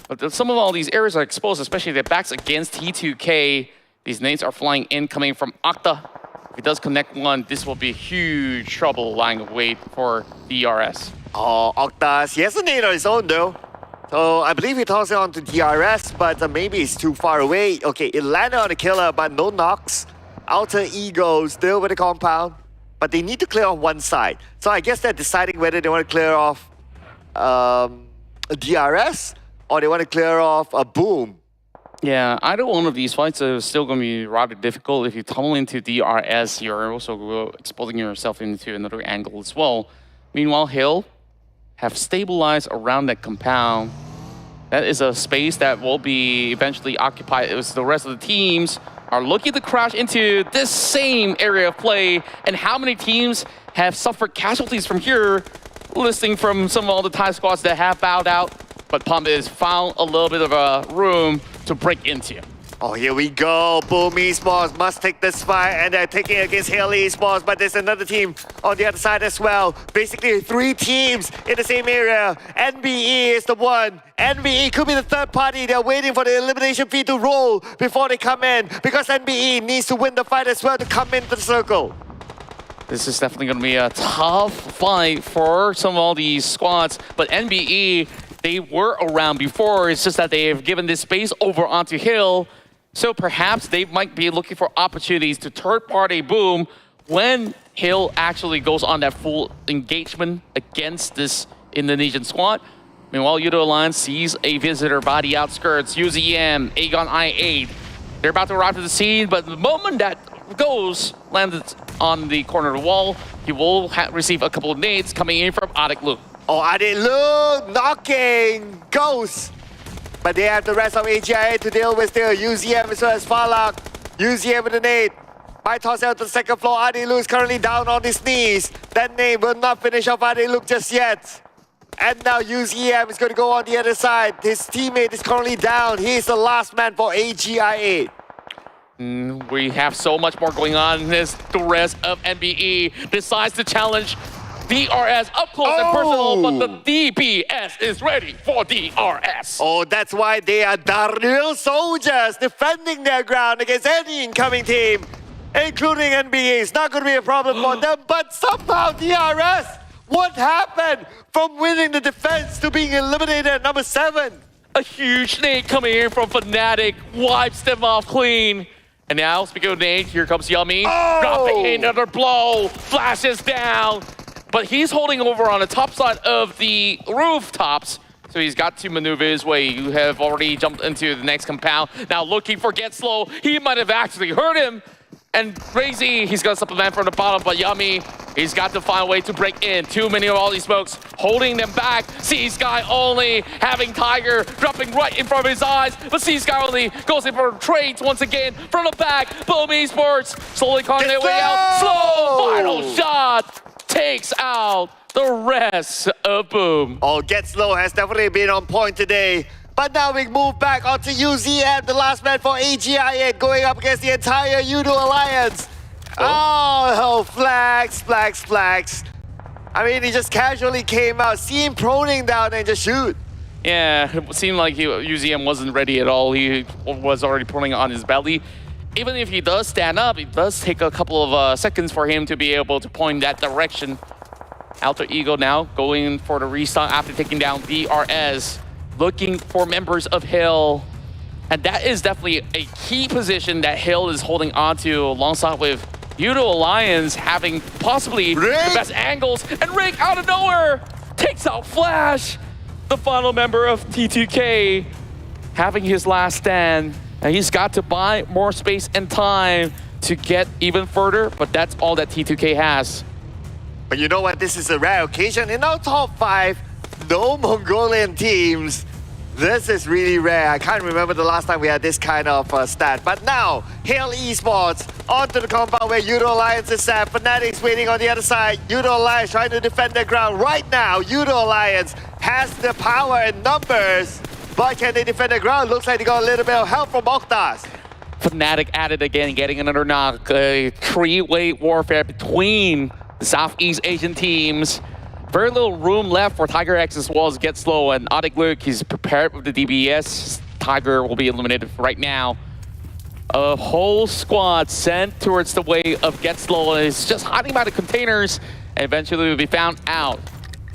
But some of all these areas are exposed, especially their backs against T2K. These nades are flying in, coming from Octa. If he does connect one, this will be huge trouble lying in wait for DRS. Oh, Octas, he has a nade on his own though. So I believe he tosses it on to DRS, but maybe it's too far away. Okay, it landed on the killer, but no knocks. Alter Ego still with the compound, but they need to clear off one side. So I guess they're deciding whether they want to clear off a DRS or they want to clear off a Boom. Yeah, either one of these fights is still going to be rather difficult. If you tunnel into DRS, you're also exposing yourself into another angle as well. Meanwhile, Hill have stabilized around that compound. That is a space that will be eventually occupied as the rest of the teams are looking to crash into this same area of play. And how many teams have suffered casualties from here, listing from some of all the Thai squads that have bowed out. But Pump has found a little bit of a room to break into. Oh, here we go. Boom Esports must take this fight, and they're taking against Hill Esports, but there's another team on the other side as well. Basically, 3 teams in the same area. NBE is the one. NBE could be the third party. They're waiting for the elimination feed to roll before they come in, because NBE needs to win the fight as well to come into the circle. This is definitely going to be a tough fight for some of all these squads, but NBE, they were around before. It's just that they have given this space over onto Hill. So perhaps they might be looking for opportunities to third-party Boom when Hill actually goes on that full engagement against this Indonesian squad. Meanwhile, YOODO Alliance sees a visitor by the outskirts. UZM, Aegon I8. They're about to arrive to the scene, but the moment that goes, landed on the corner of the wall, he will receive a couple of nades coming in from Adek. Oh, Adek knocking Ghost. But they have the rest of AGIA to deal with still. UZM as well as Farlak. UZM with a nade. By toss out to the second floor. Adek is currently down on his knees. That nade will not finish off Adek just yet. And now UZM is going to go on the other side. His teammate is currently down. He is the last man for AGIA. We have so much more going on as the rest of NBE decides to challenge DRS up close and personal, but the DPS is ready for DRS. Oh, that's why they are Darnell soldiers defending their ground against any incoming team, including NBE. It's not going to be a problem for them, but somehow DRS, what happened from winning the defense to being eliminated at number 7? A huge nade coming in from Fnatic, wipes them off clean. And now, speaking of nade, here comes Yummy, dropping another blow, flashes down. But he's holding over on the top side of the rooftops, so he's got to maneuver his way. You have already jumped into the next compound. Now looking for Get Slow. He might have actually hurt him. And Crazy, he's going to supplement from the bottom, but Yummy, he's got to find a way to break in. Too many of all these smokes holding them back. C-Sky only having Tiger dropping right in front of his eyes, but C-Sky only goes in for trades once again from the back. Boom Esports slowly calling their way out. Slow final shot takes out the rest of Boom. Oh, Get Slow has definitely been on point today. But now we move back onto UZM, the last man for AGIA, going up against the entire YOODO Alliance. Oh, flags. I mean, he just casually came out, see him proning down and just shoot. Yeah, it seemed like UZM wasn't ready at all. He was already proning on his belly. Even if he does stand up, it does take a couple of seconds for him to be able to point that direction. Alter Ego now going for the restock after taking down DRS. Looking for members of Hill. And that is definitely a key position that Hill is holding on to alongside with YOODO Alliance having possibly the best angles. And Rick out of nowhere takes out Flash, the final member of T2K, having his last stand. And he's got to buy more space and time to get even further, but that's all that T2K has. But you know what? This is a rare occasion. In our top 5, no Mongolian teams. This is really rare. I can't remember the last time we had this kind of stat. But now, Hill Esports onto the compound where YOODO Alliance is at. Fnatic's waiting on the other side. YOODO Alliance trying to defend their ground. Right now, YOODO Alliance has the power and numbers. But can they defend their ground? Looks like they got a little bit of help from Octas. Fnatic at it again, getting another knock. A three-way warfare between the Southeast Asian teams. Very little room left for Tiger X as well as Get Slow, and Adek, he's prepared with the DBS. Tiger will be eliminated right now. A whole squad sent towards the way of Get Slow, and is just hiding by the containers, and eventually will be found out.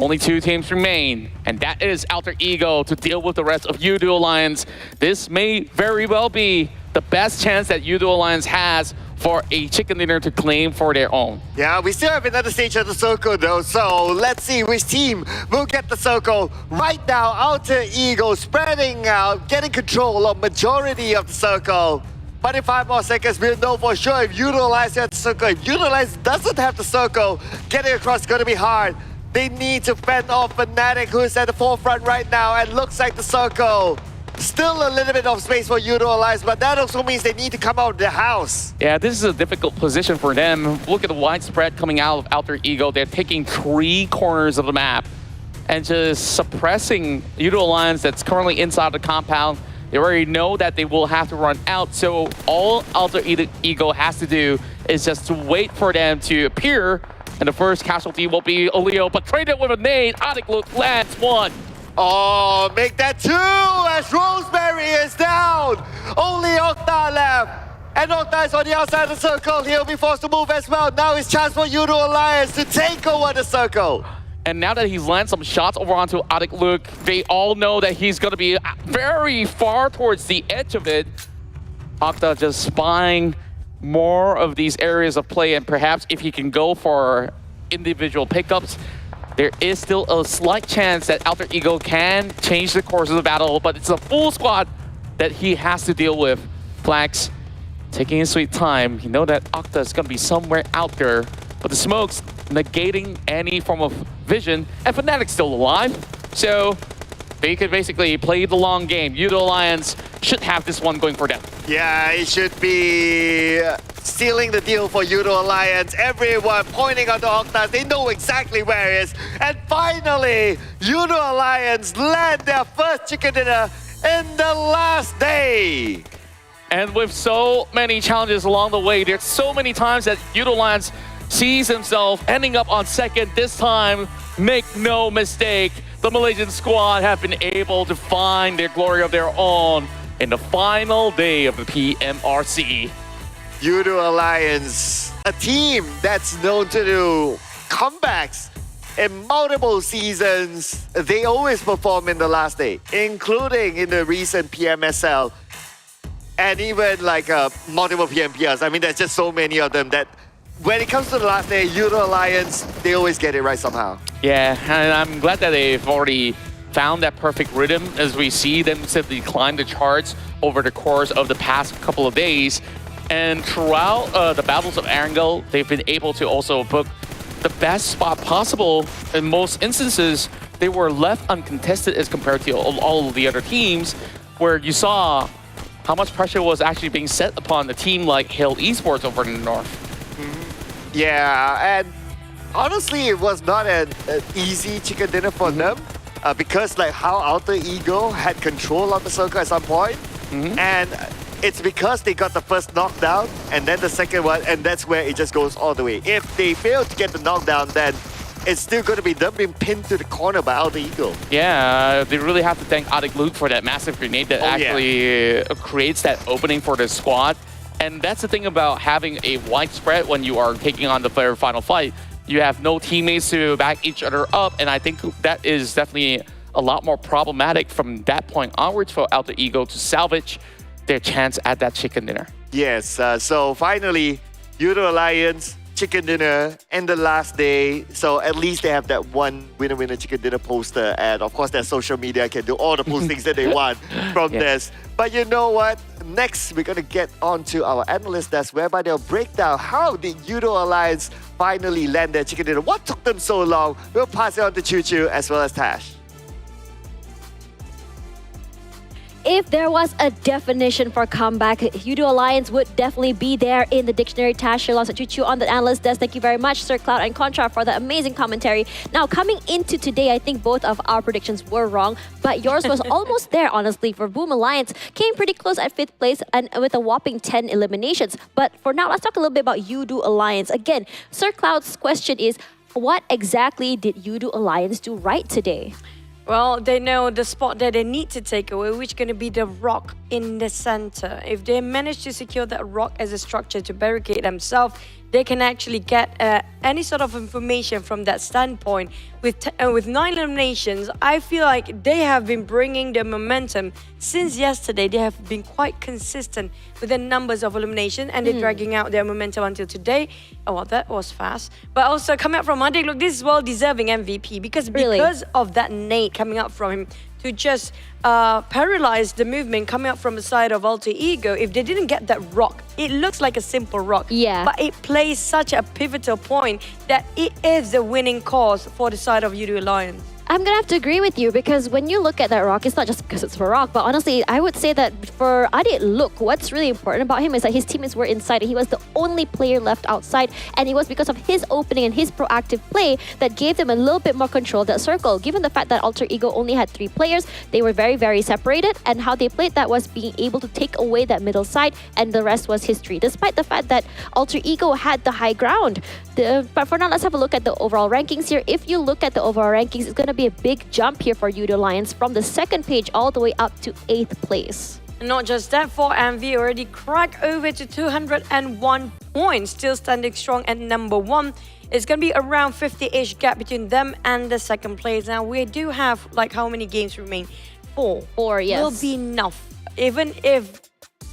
Only 2 teams remain, and that is Alter Ego to deal with the rest of YOODO Alliance. This may very well be the best chance that YOODO Alliance has for a chicken dinner to claim for their own. Yeah, we still have another stage of the circle though, so let's see which team will get the circle. Right now, Alter Ego spreading out, getting control of majority of the circle. But in 5 more seconds, we'll know for sure if YOODO Alliance has the circle. If YOODO Alliance doesn't have the circle, getting across is going to be hard. They need to fend off Fnatic, who is at the forefront right now, and looks like the circle. Still a little bit of space for YOODO Alliance, but that also means they need to come out of the house. Yeah, this is a difficult position for them. Look at the widespread coming out of Alter Ego. They're taking 3 corners of the map and just suppressing YOODO Alliance that's currently inside the compound. They already know that they will have to run out, so all Alter Ego has to do is just to wait for them to appear, and the first casualty will be Oleo, but traded with a nade. Adekluk lands 1. Oh, make that 2 as Rosemary is down. Only Octa left. And Octa is on the outside of the circle. He'll be forced to move as well. Now it's chance for YOODO Alliance to take over the circle. And now that he's landed some shots over onto Adekluk, they all know that he's going to be very far towards the edge of it. Octa just spying more of these areas of play, and perhaps if he can go for individual pickups, there is still a slight chance that Alter Ego can change the course of the battle, but it's a full squad that he has to deal with. Flax taking his sweet time. You know that Octa is going to be somewhere out there, but the smoke's negating any form of vision, and Fnatic's still alive, so they could basically play the long game. YOODO Alliance should have this one going for them. Yeah, it should be sealing the deal for YOODO Alliance. Everyone pointing out the Octas. They know exactly where it is. And finally, YOODO Alliance land their first chicken dinner in the last day. And with so many challenges along the way, there's so many times that YOODO Alliance sees himself ending up on second. This time, make no mistake, the Malaysian squad have been able to find their glory of their own in the final day of the PMRC. YOODO Alliance, a team that's known to do comebacks in multiple seasons. They always perform in the last day, including in the recent PMSL and even like multiple PMPRs. I mean, there's just so many of them that when it comes to the last day, YOODO Alliance, they always get it right somehow. Yeah, and I'm glad that they've already found that perfect rhythm as we see them simply climb the charts over the course of the past couple of days. And throughout the battles of Erangel, they've been able to also book the best spot possible. In most instances, they were left uncontested as compared to all of the other teams, where you saw how much pressure was actually being set upon a team like Hill Esports over in the north. Yeah, and honestly, it was not an easy chicken dinner for them because like how Alter Ego had control of the circle at some point, and it's because they got the first knockdown and then the second one, and that's where it just goes all the way. If they fail to get the knockdown, then it's still going to be them being pinned to the corner by Alter Ego. Yeah, they really have to thank Adekluk for that massive grenade that actually creates that opening for the squad. And that's the thing about having a widespread when you are taking on the very final fight. You have no teammates to back each other up, and I think that is definitely a lot more problematic from that point onwards for Alter Ego to salvage their chance at that chicken dinner. Yes, so finally, YOODO Alliance, chicken dinner, and the last day. So at least they have that one winner chicken dinner poster, and of course their social media can do all the postings that they want from this. But you know what? Next, we're gonna get on to our analyst desk, whereby they'll break down how did YOODO Alliance finally land their chicken dinner. What took them so long? We'll pass it on to Choo Choo as well as Tash. If there was a definition for comeback, YOODO Alliance would definitely be there in the dictionary. Tash, Sherlock, Choo on the analyst desk. Thank you very much, Sir Cloud and Contra, for the amazing commentary. Now, coming into today, I think both of our predictions were wrong, but yours was almost there, honestly. For Boom Alliance, came pretty close at 5th place and with a whopping 10 eliminations. But for now, let's talk a little bit about YOODO Alliance. Again, Sir Cloud's question is, what exactly did YOODO Alliance do right today? Well, they know the spot that they need to take away, which is going to be the rock in the center. If they manage to secure that rock as a structure to barricade themselves, they can actually get any sort of information from that standpoint. With 9 eliminations, I feel like they have been bringing the momentum since yesterday. They have been quite consistent with the numbers of elimination, and they're dragging out their momentum until today. Oh, well, that was fast. But also coming up from Monday, look, this is well-deserving MVP because of that nade coming up from him to just paralyze the movement coming up from the side of Alter Ego. If they didn't get that rock, it looks like a simple rock, but it plays such a pivotal point that it is the winning cause for the side of YOODO Alliance. I'm gonna have to agree with you because when you look at that rock, it's not just because it's a rock, but honestly, I would say that for Adit, look, what's really important about him is that his teammates were inside and he was the only player left outside, and it was because of his opening and his proactive play that gave them a little bit more control of that circle. Given the fact that Alter Ego only had 3 players, they were very, very separated, and how they played that was being able to take away that middle side, and the rest was history, despite the fact that Alter Ego had the high ground. But for now, let's have a look at the overall rankings here. If you look at the overall rankings, it's going to be a big jump here for YOODO Alliance from the 2nd page all the way up to 8th place. Not just that, 4MV already cracked over to 201 points, still standing strong at number 1. It's going to be around 50-ish gap between them and the 2nd place. Now, we do have, like, how many games remain? 4. 4, yes. Will be enough. Even if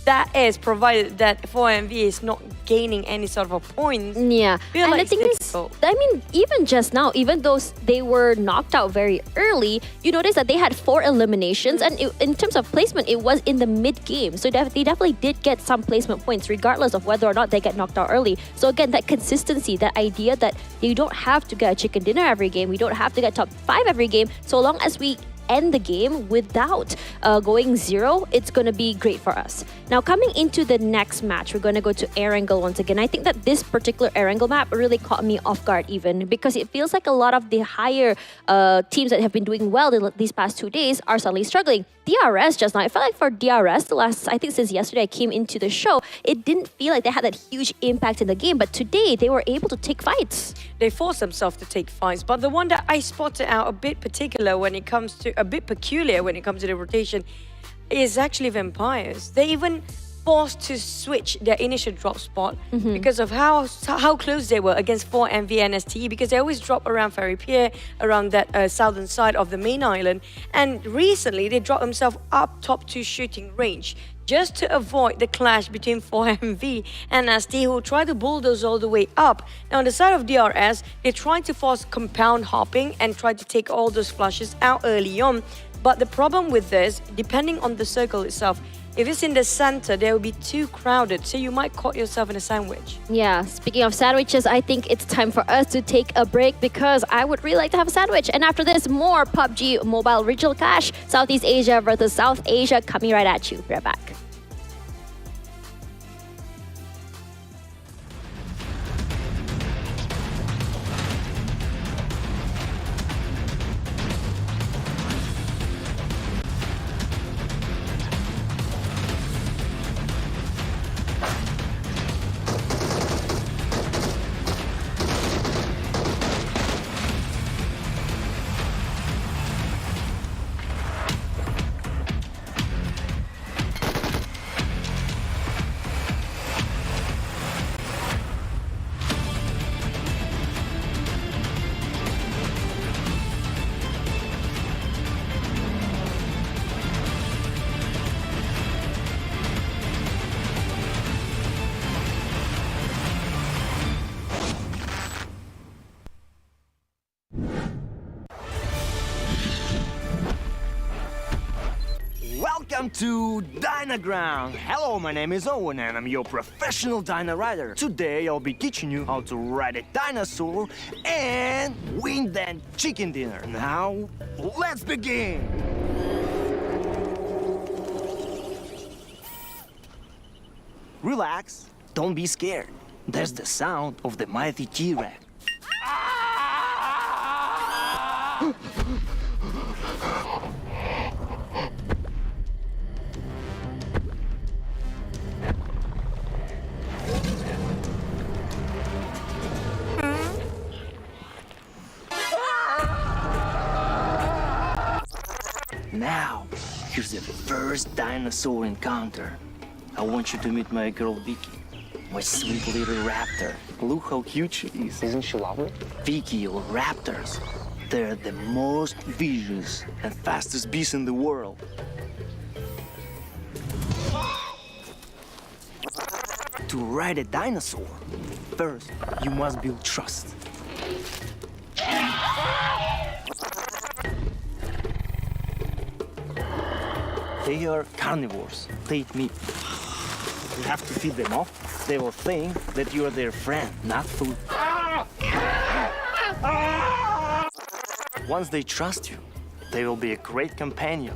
that is provided that 4MV is not gaining any sort of a point. Yeah, and like the thing is, I mean, even just now, even though they were knocked out very early, you notice that they had 4 eliminations, and in terms of placement, it was in the mid-game. So they definitely did get some placement points, regardless of whether or not they get knocked out early. So again, that consistency, that idea that you don't have to get a chicken dinner every game, we don't have to get top 5 every game, so long as we end the game without going 0, it's going to be great for us. Now, coming into the next match, we're going to go to Erangel once again. I think that this particular Erangel map really caught me off guard even because it feels like a lot of the higher teams that have been doing well these past 2 days are suddenly struggling. DRS just now, I felt like for DRS, I think since yesterday I came into the show, it didn't feel like they had that huge impact in the game, but today they were able to take fights. They forced themselves to take fights, but the one that I spotted out a bit peculiar when it comes to the rotation is actually Vampires. They even forced to switch their initial drop spot because of how close they were against 4MV and STE, because they always drop around Ferry Pier, around that southern side of the main island. And recently, they dropped themselves up top to shooting range just to avoid the clash between 4MV and ST, who try to bulldoze all the way up. Now, on the side of DRS, they try to force compound hopping and try to take all those flushes out early on. But the problem with this, depending on the circle itself, if it's in the center, they will be too crowded, so you might caught yourself in a sandwich. Yeah, speaking of sandwiches, I think it's time for us to take a break because I would really like to have a sandwich. And after this, more PUBG Mobile Regional Clash, Southeast Asia versus South Asia, coming right at you. Be right back. Welcome to Dynaground. Hello, my name is Owen and I'm your professional Dyna rider. Today I'll be teaching you how to ride a dinosaur and win that chicken dinner. Now, let's begin. Relax, don't be scared. That's the sound of the mighty T-Rex. Now, here's the first dinosaur encounter. I want you to meet my girl Vicky. My sweet little raptor. Look how cute she is. Isn't she lovely? Vicky or raptors. They're the most vicious and fastest beasts in the world. To ride a dinosaur, first you must build trust. They are carnivores. They eat meat. You have to feed them off. They will think that you are their friend, not food. Once they trust you, they will be a great companion.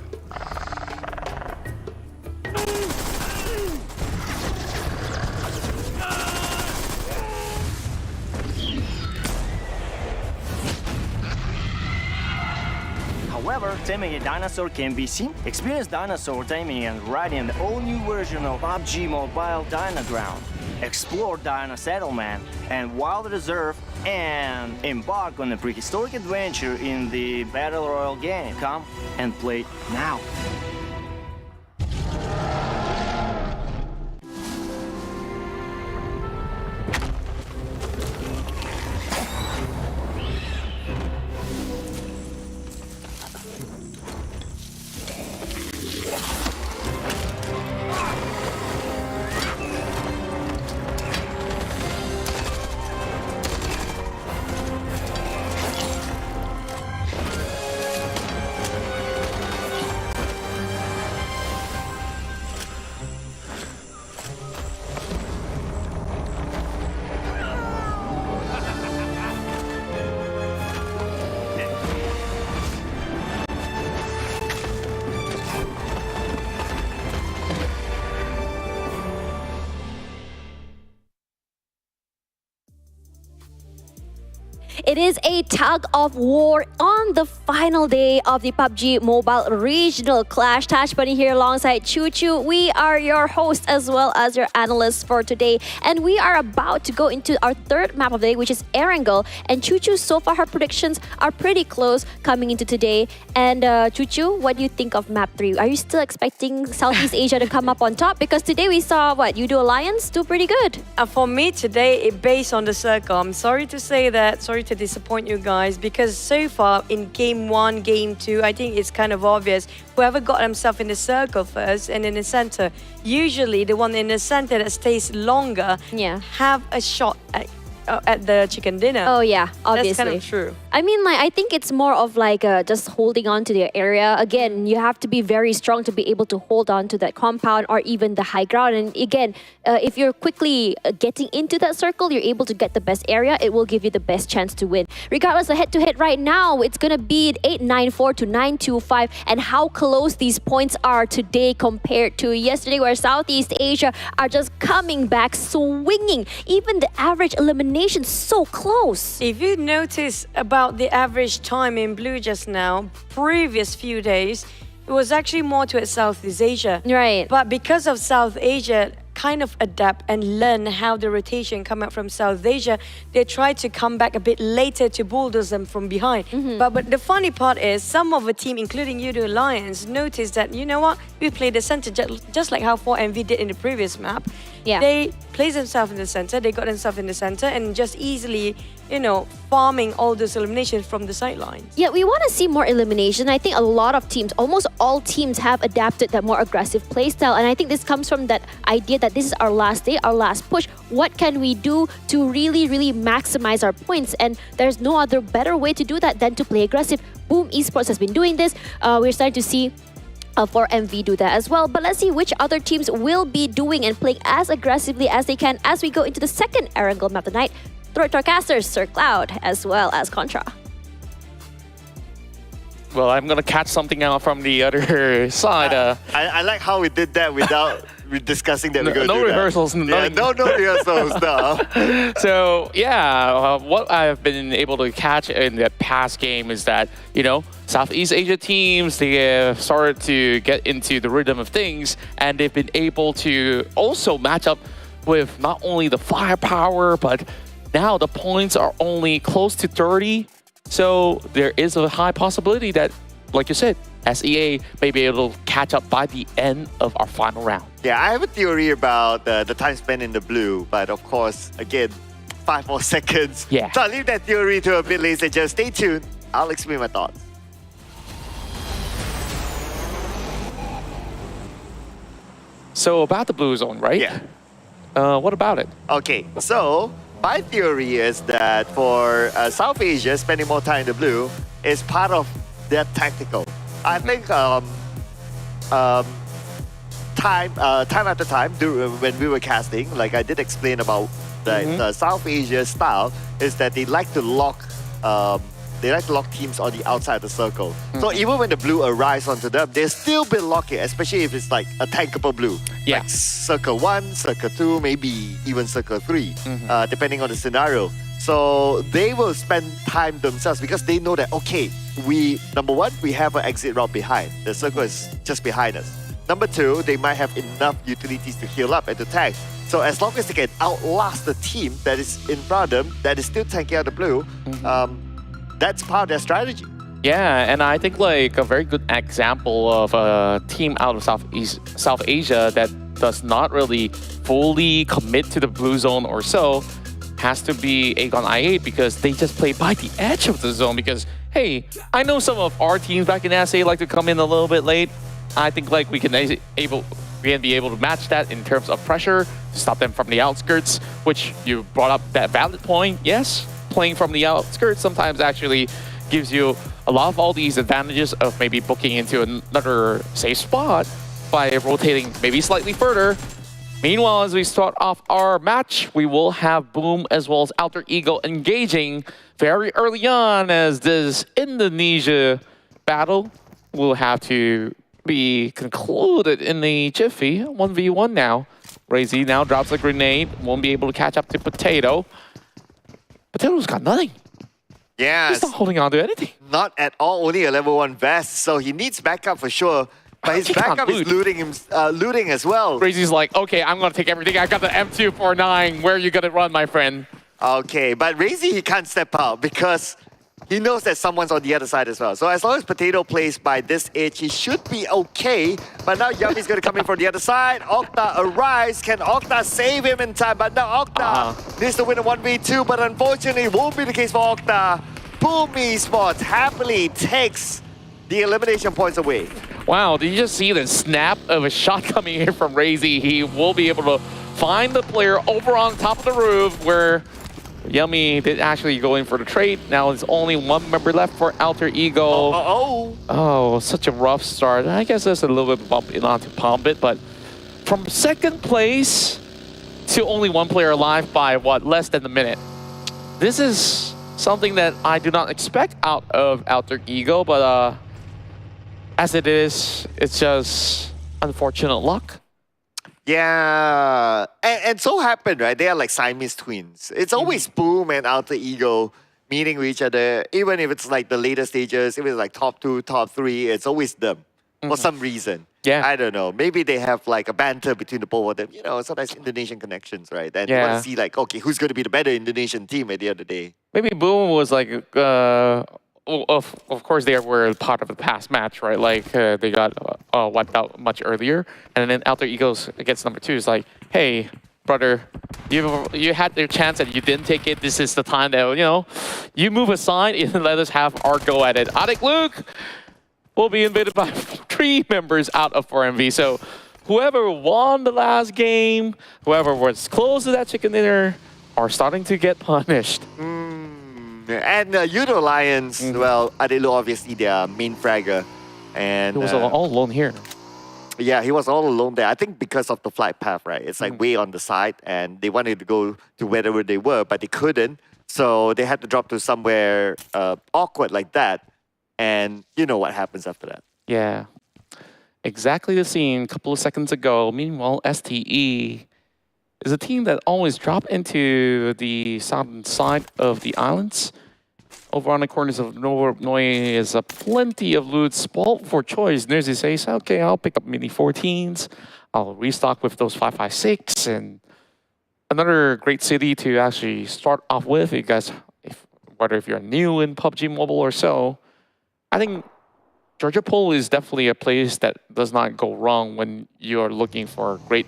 However, taming a dinosaur can be seen. Experience dinosaur taming and riding the all-new version of PUBG Mobile Dynaground. Explore Dino Settlement and Wild Reserve and embark on a prehistoric adventure in the Battle Royale game. Come and play now. It is a tug of war on the final day of the PUBG Mobile Regional Clash. Tash Bunny here alongside Choo Choo. We are your hosts as well as your analysts for today. And we are about to go into our third map of the day, which is Erangel. And Choo Choo, so far her predictions are pretty close coming into today. And Choo Choo, what do you think of map 3? Are you still expecting Southeast Asia to come up on top? Because today we saw, YOODO Alliance do pretty good. For me today, it based on the circle. I'm sorry to say that, sorry to disappoint you guys, because so far in game 1, game 2, I think it's kind of obvious. Whoever got himself in the circle first and in the center, usually the one in the center that stays longer have a shot at the chicken dinner. Oh yeah, obviously. That's kind of true. I mean, I think it's more of just holding on to their area. Again, you have to be very strong to be able to hold on to that compound or even the high ground. And again, if you're quickly getting into that circle, you're able to get the best area. It will give you the best chance to win. Regardless of head-to-head right now, it's going to be 8-9-4 to 9-2-5. And how close these points are today compared to yesterday, where Southeast Asia are just coming back, swinging. Even the average elimination so close. If you notice about the average time in blue just now, previous few days, it was actually more towards Southeast Asia. Right. But because of South Asia kind of adapt and learn how the rotation come out from South Asia, they try to come back a bit later to bulldoze them from behind. But the funny part is some of the team, including YOODO Alliance, noticed that, you know what, we played the center just like how 4MV did in the previous map. Yeah. They placed themselves in the center, they got themselves in the center and just easily, farming all those eliminations from the sidelines. Yeah, we want to see more elimination. I think a lot of teams, almost all teams, have adapted that more aggressive playstyle. And I think this comes from that idea that this is our last day, our last push. What can we do to really, really maximize our points? And there's no other better way to do that than to play aggressive. Boom Esports has been doing this. We're starting to see 4MV do that as well. But let's see which other teams will be doing and playing as aggressively as they can as we go into the second Erangel map of the night. Throw it to our casters, Sir Cloud, as well as Contra. Well, I'm going to catch something out from the other side. I like how we did that without discussing that we're going to do rehearsals, that. Yeah, no rehearsals, no. So, yeah, what I've been able to catch in the past game is that, Southeast Asia teams, they have started to get into the rhythm of things, and they've been able to also match up with not only the firepower, but now the points are only close to 30. So there is a high possibility that, like you said, SEA may be able to catch up by the end of our final round. Yeah, I have a theory about the time spent in the blue, but of course, again, 5 more seconds. Yeah. So I'll leave that theory to a bit later. Just stay tuned. I'll explain my thoughts. So about the blue zone, right? Yeah. What about it? Okay, so my theory is that for South Asia, spending more time in the blue is part of their tactical. I think time after time when we were casting, like I did explain about the South Asia style is that they like to lock teams on the outside of the circle. So even when the blue arrives onto them, they'll still be locking, especially if it's like a tankable blue. Yeah. Like circle 1, circle 2, maybe even circle 3, depending on the scenario. So they will spend time themselves because they know that, okay, number 1, we have an exit route behind. The circle is just behind us. Number 2, they might have enough utilities to heal up and to tank. So as long as they can outlast the team that is in front of them, that is still tanking out the blue, that's part of their strategy. Yeah, and I think like a very good example of a team out of South Asia that does not really fully commit to the blue zone or so has to be Aegon I8 because they just play by the edge of the zone because, hey, I know some of our teams back in SA like to come in a little bit late. I think like we can be able to match that in terms of pressure, stop them from the outskirts, which you brought up that valid point. Yes, playing from the outskirts sometimes actually gives you a lot of all these advantages of maybe booking into another safe spot by rotating maybe slightly further. Meanwhile, as we start off our match, we will have Boom as well as Alter Ego engaging very early on as this Indonesia battle will have to be concluded in the jiffy. 1v1 now. Razy now drops a grenade, won't be able to catch up to Potato. Potato's got nothing. Yeah, He's not holding on to anything. not at all. Only a level 1 vest, so he needs backup for sure. But his He can't backup is loot. looting as well. Razy's like, okay, I'm gonna take everything. I got the M249. Where are you gonna run, my friend? Okay, but Razy, he can't step out because he knows that someone's on the other side as well. So as long as Potato plays by this edge, he should be okay. But now Yummy's going to come in from the other side. Okta arrives. Can Okta save him in time? But now Okta needs to win a 1v2. But unfortunately, it won't be the case for Okta. Boom Esports happily takes the elimination points away. Wow, did you just see the snap of a shot coming in from Razy? He will be able to find the player over on top of the roof where Yummy did actually go in for the trade. Now there's only one member left for Alter Ego. Oh, such a rough start. I guess there's a little bit bumping onto Pombit, but from second place to only one player alive by what, less than a minute. This is something that I do not expect out of Alter Ego, but as it is, it's just unfortunate luck. Yeah, and so happened, right? They are like Siamese twins. It's always Boom and Alter Ego meeting with each other, even if it's like the later stages, if it's like top 2, top 3, it's always them for some reason. Yeah. I don't know. Maybe they have like a banter between the both of them. You know, sometimes Indonesian connections, right? And you want to see like, okay, who's going to be the better Indonesian team at the end of the day? Maybe Boom was like, of course they were part of the past match, right? Like they got wiped out much earlier. And then Alter Egos against number 2 is like, hey, brother, you had your chance and you didn't take it. This is the time that, you know, you move aside and let us have our go at it. Adik Luke will be invaded by 3 members out of 4MV. So whoever won the last game, whoever was close to that chicken dinner, are starting to get punished. And YOODO Lions, well, Adelu obviously their main fragger. And He was all alone here. yeah, he was all alone there. I think because of the flight path, right? It's like way on the side and they wanted to go to wherever they were, but they couldn't. So they had to drop to somewhere awkward like that. And you know what happens after that. Yeah. Exactly the scene a couple of seconds ago. Meanwhile, STE is a team that always drop into the southern side of the islands. Over on the corners of Noi is plenty of loot, spot for choice. Nerzy says, okay, I'll pick up mini 14s. I'll restock with those 5.56 and another great city to actually start off with. You guys, whether if you're new in PUBG Mobile or so, I think Georgia Pole is definitely a place that does not go wrong when you're looking for great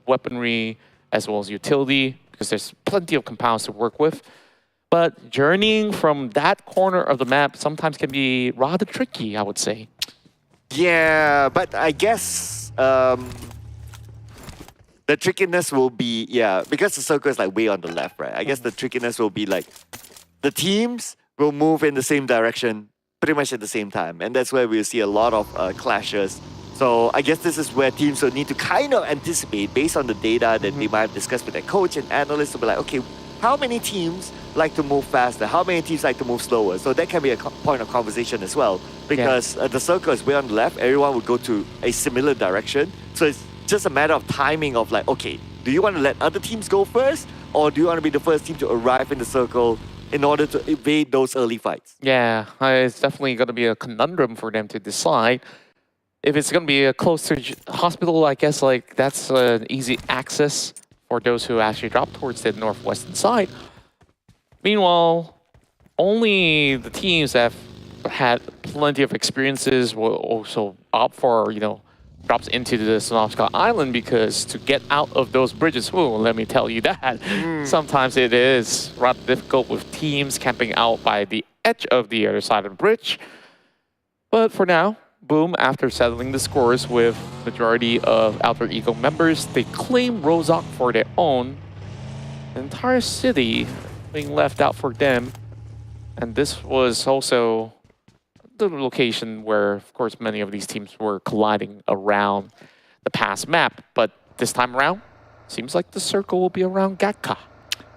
weaponry as well as utility, because there's plenty of compounds to work with. But journeying from that corner of the map sometimes can be rather tricky, I would say. Yeah, but I guess the trickiness will be, because the circle is like way on the left, right? I guess the trickiness will be like the teams will move in the same direction pretty much at the same time. And that's where we'll see a lot of clashes. So I guess this is where teams will need to kind of anticipate based on the data that they might have discussed with their coach and analysts to be like, okay, how many teams like to move faster? How many teams like to move slower? So that can be a point of conversation as well. Because the circle is way on the left, everyone would go to a similar direction. So it's just a matter of timing of like, okay, do you want to let other teams go first? Or do you want to be the first team to arrive in the circle in order to evade those early fights? Yeah, it's definitely going to be a conundrum for them to decide. If it's going to be a close to hospital, I guess like that's an easy access for those who actually drop towards the northwestern side. Meanwhile, only the teams that have had plenty of experiences will also opt for, drops into the Sanhok Island, because to get out of those bridges, let me tell you that, sometimes it is rather difficult with teams camping out by the edge of the other side of the bridge. But for now, Boom, after settling the scores with majority of Alter Ego members, they claim Rozhok for their own. The entire city being left out for them. And this was also the location where, of course, many of these teams were colliding around the past map. But this time around, seems like the circle will be around Gatka.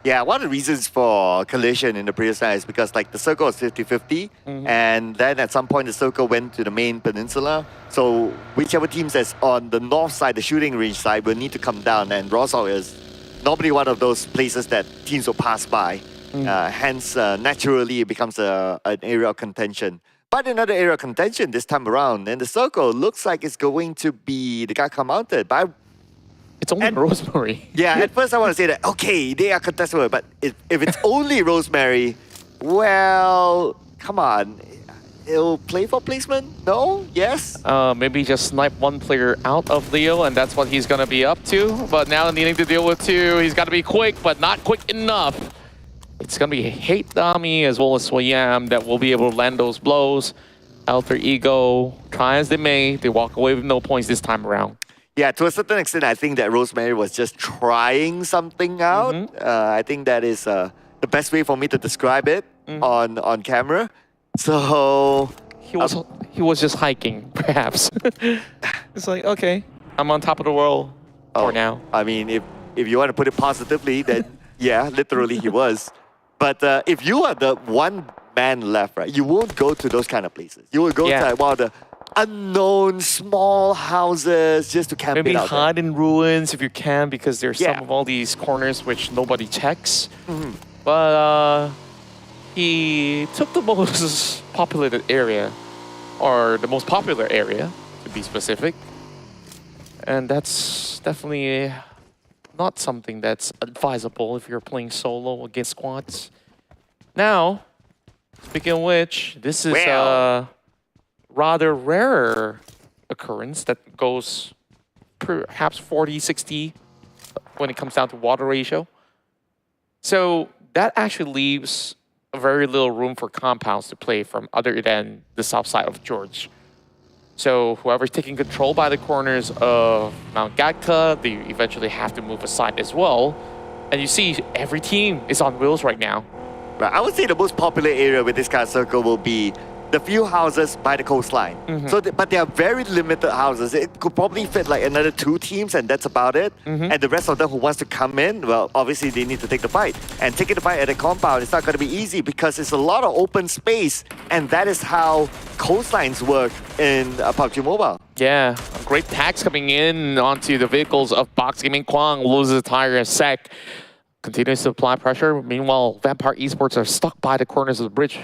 Yeah, one of the reasons for collision in the previous night is because like the circle was 50-50, and then at some point the circle went to the main peninsula. So whichever teams that's on the north side, the shooting range side, will need to come down, and Rozhok is normally one of those places that teams will pass by. Hence, naturally, it becomes an area of contention. But another area of contention this time around, and the circle looks like it's going to be the Gatka Mountain. But it's only Rosemary. Yeah, at first I want to say that, okay, they are contestable, but if it's only Rosemary, well, come on. It'll play for placement? No? Yes? Maybe just snipe one player out of Leo, and that's what he's going to be up to. But now needing to deal with two, he's got to be quick, but not quick enough. It's going to be Hate Dami as well as Swayam that will be able to land those blows. Alter Ego, try as they may, they walk away with no points this time around. Yeah, to a certain extent, I think that Rosemary was just trying something out. I think that is the best way for me to describe it on camera. So he was just hiking, perhaps. It's like, okay, I'm on top of the world for now. I mean, if you want to put it positively, then yeah, literally he was. But if you are the one man left, right, you won't go to those kind of places. You will go to one of the unknown small houses just to camp Maybe it out hide in ruins if you can, because there's some of all these corners which nobody checks. But he took the most populated area, or the most popular area to be specific, and that's definitely not something that's advisable if you're playing solo against squads. Now, speaking of which, this is rather rarer occurrence that goes perhaps 40-60 when it comes down to water ratio. So that actually leaves very little room for compounds to play from other than the south side of George. So whoever's taking control by the corners of Mount Gatka, they eventually have to move aside as well. And you see every team is on wheels right now. Right, I would say the most popular area with this kind of circle will be the few houses by the coastline. But they are very limited houses. It could probably fit like another 2 teams, and that's about it. And the rest of them who wants to come in, well, obviously they need to take the fight. And taking the fight at a compound is not going to be easy because it's a lot of open space, and that is how coastlines work in PUBG Mobile. Yeah, great tags coming in onto the vehicles of Box Gaming. Kwang loses a tire in a sec. Continues to apply pressure. Meanwhile, Vampire Esports are stuck by the corners of the bridge.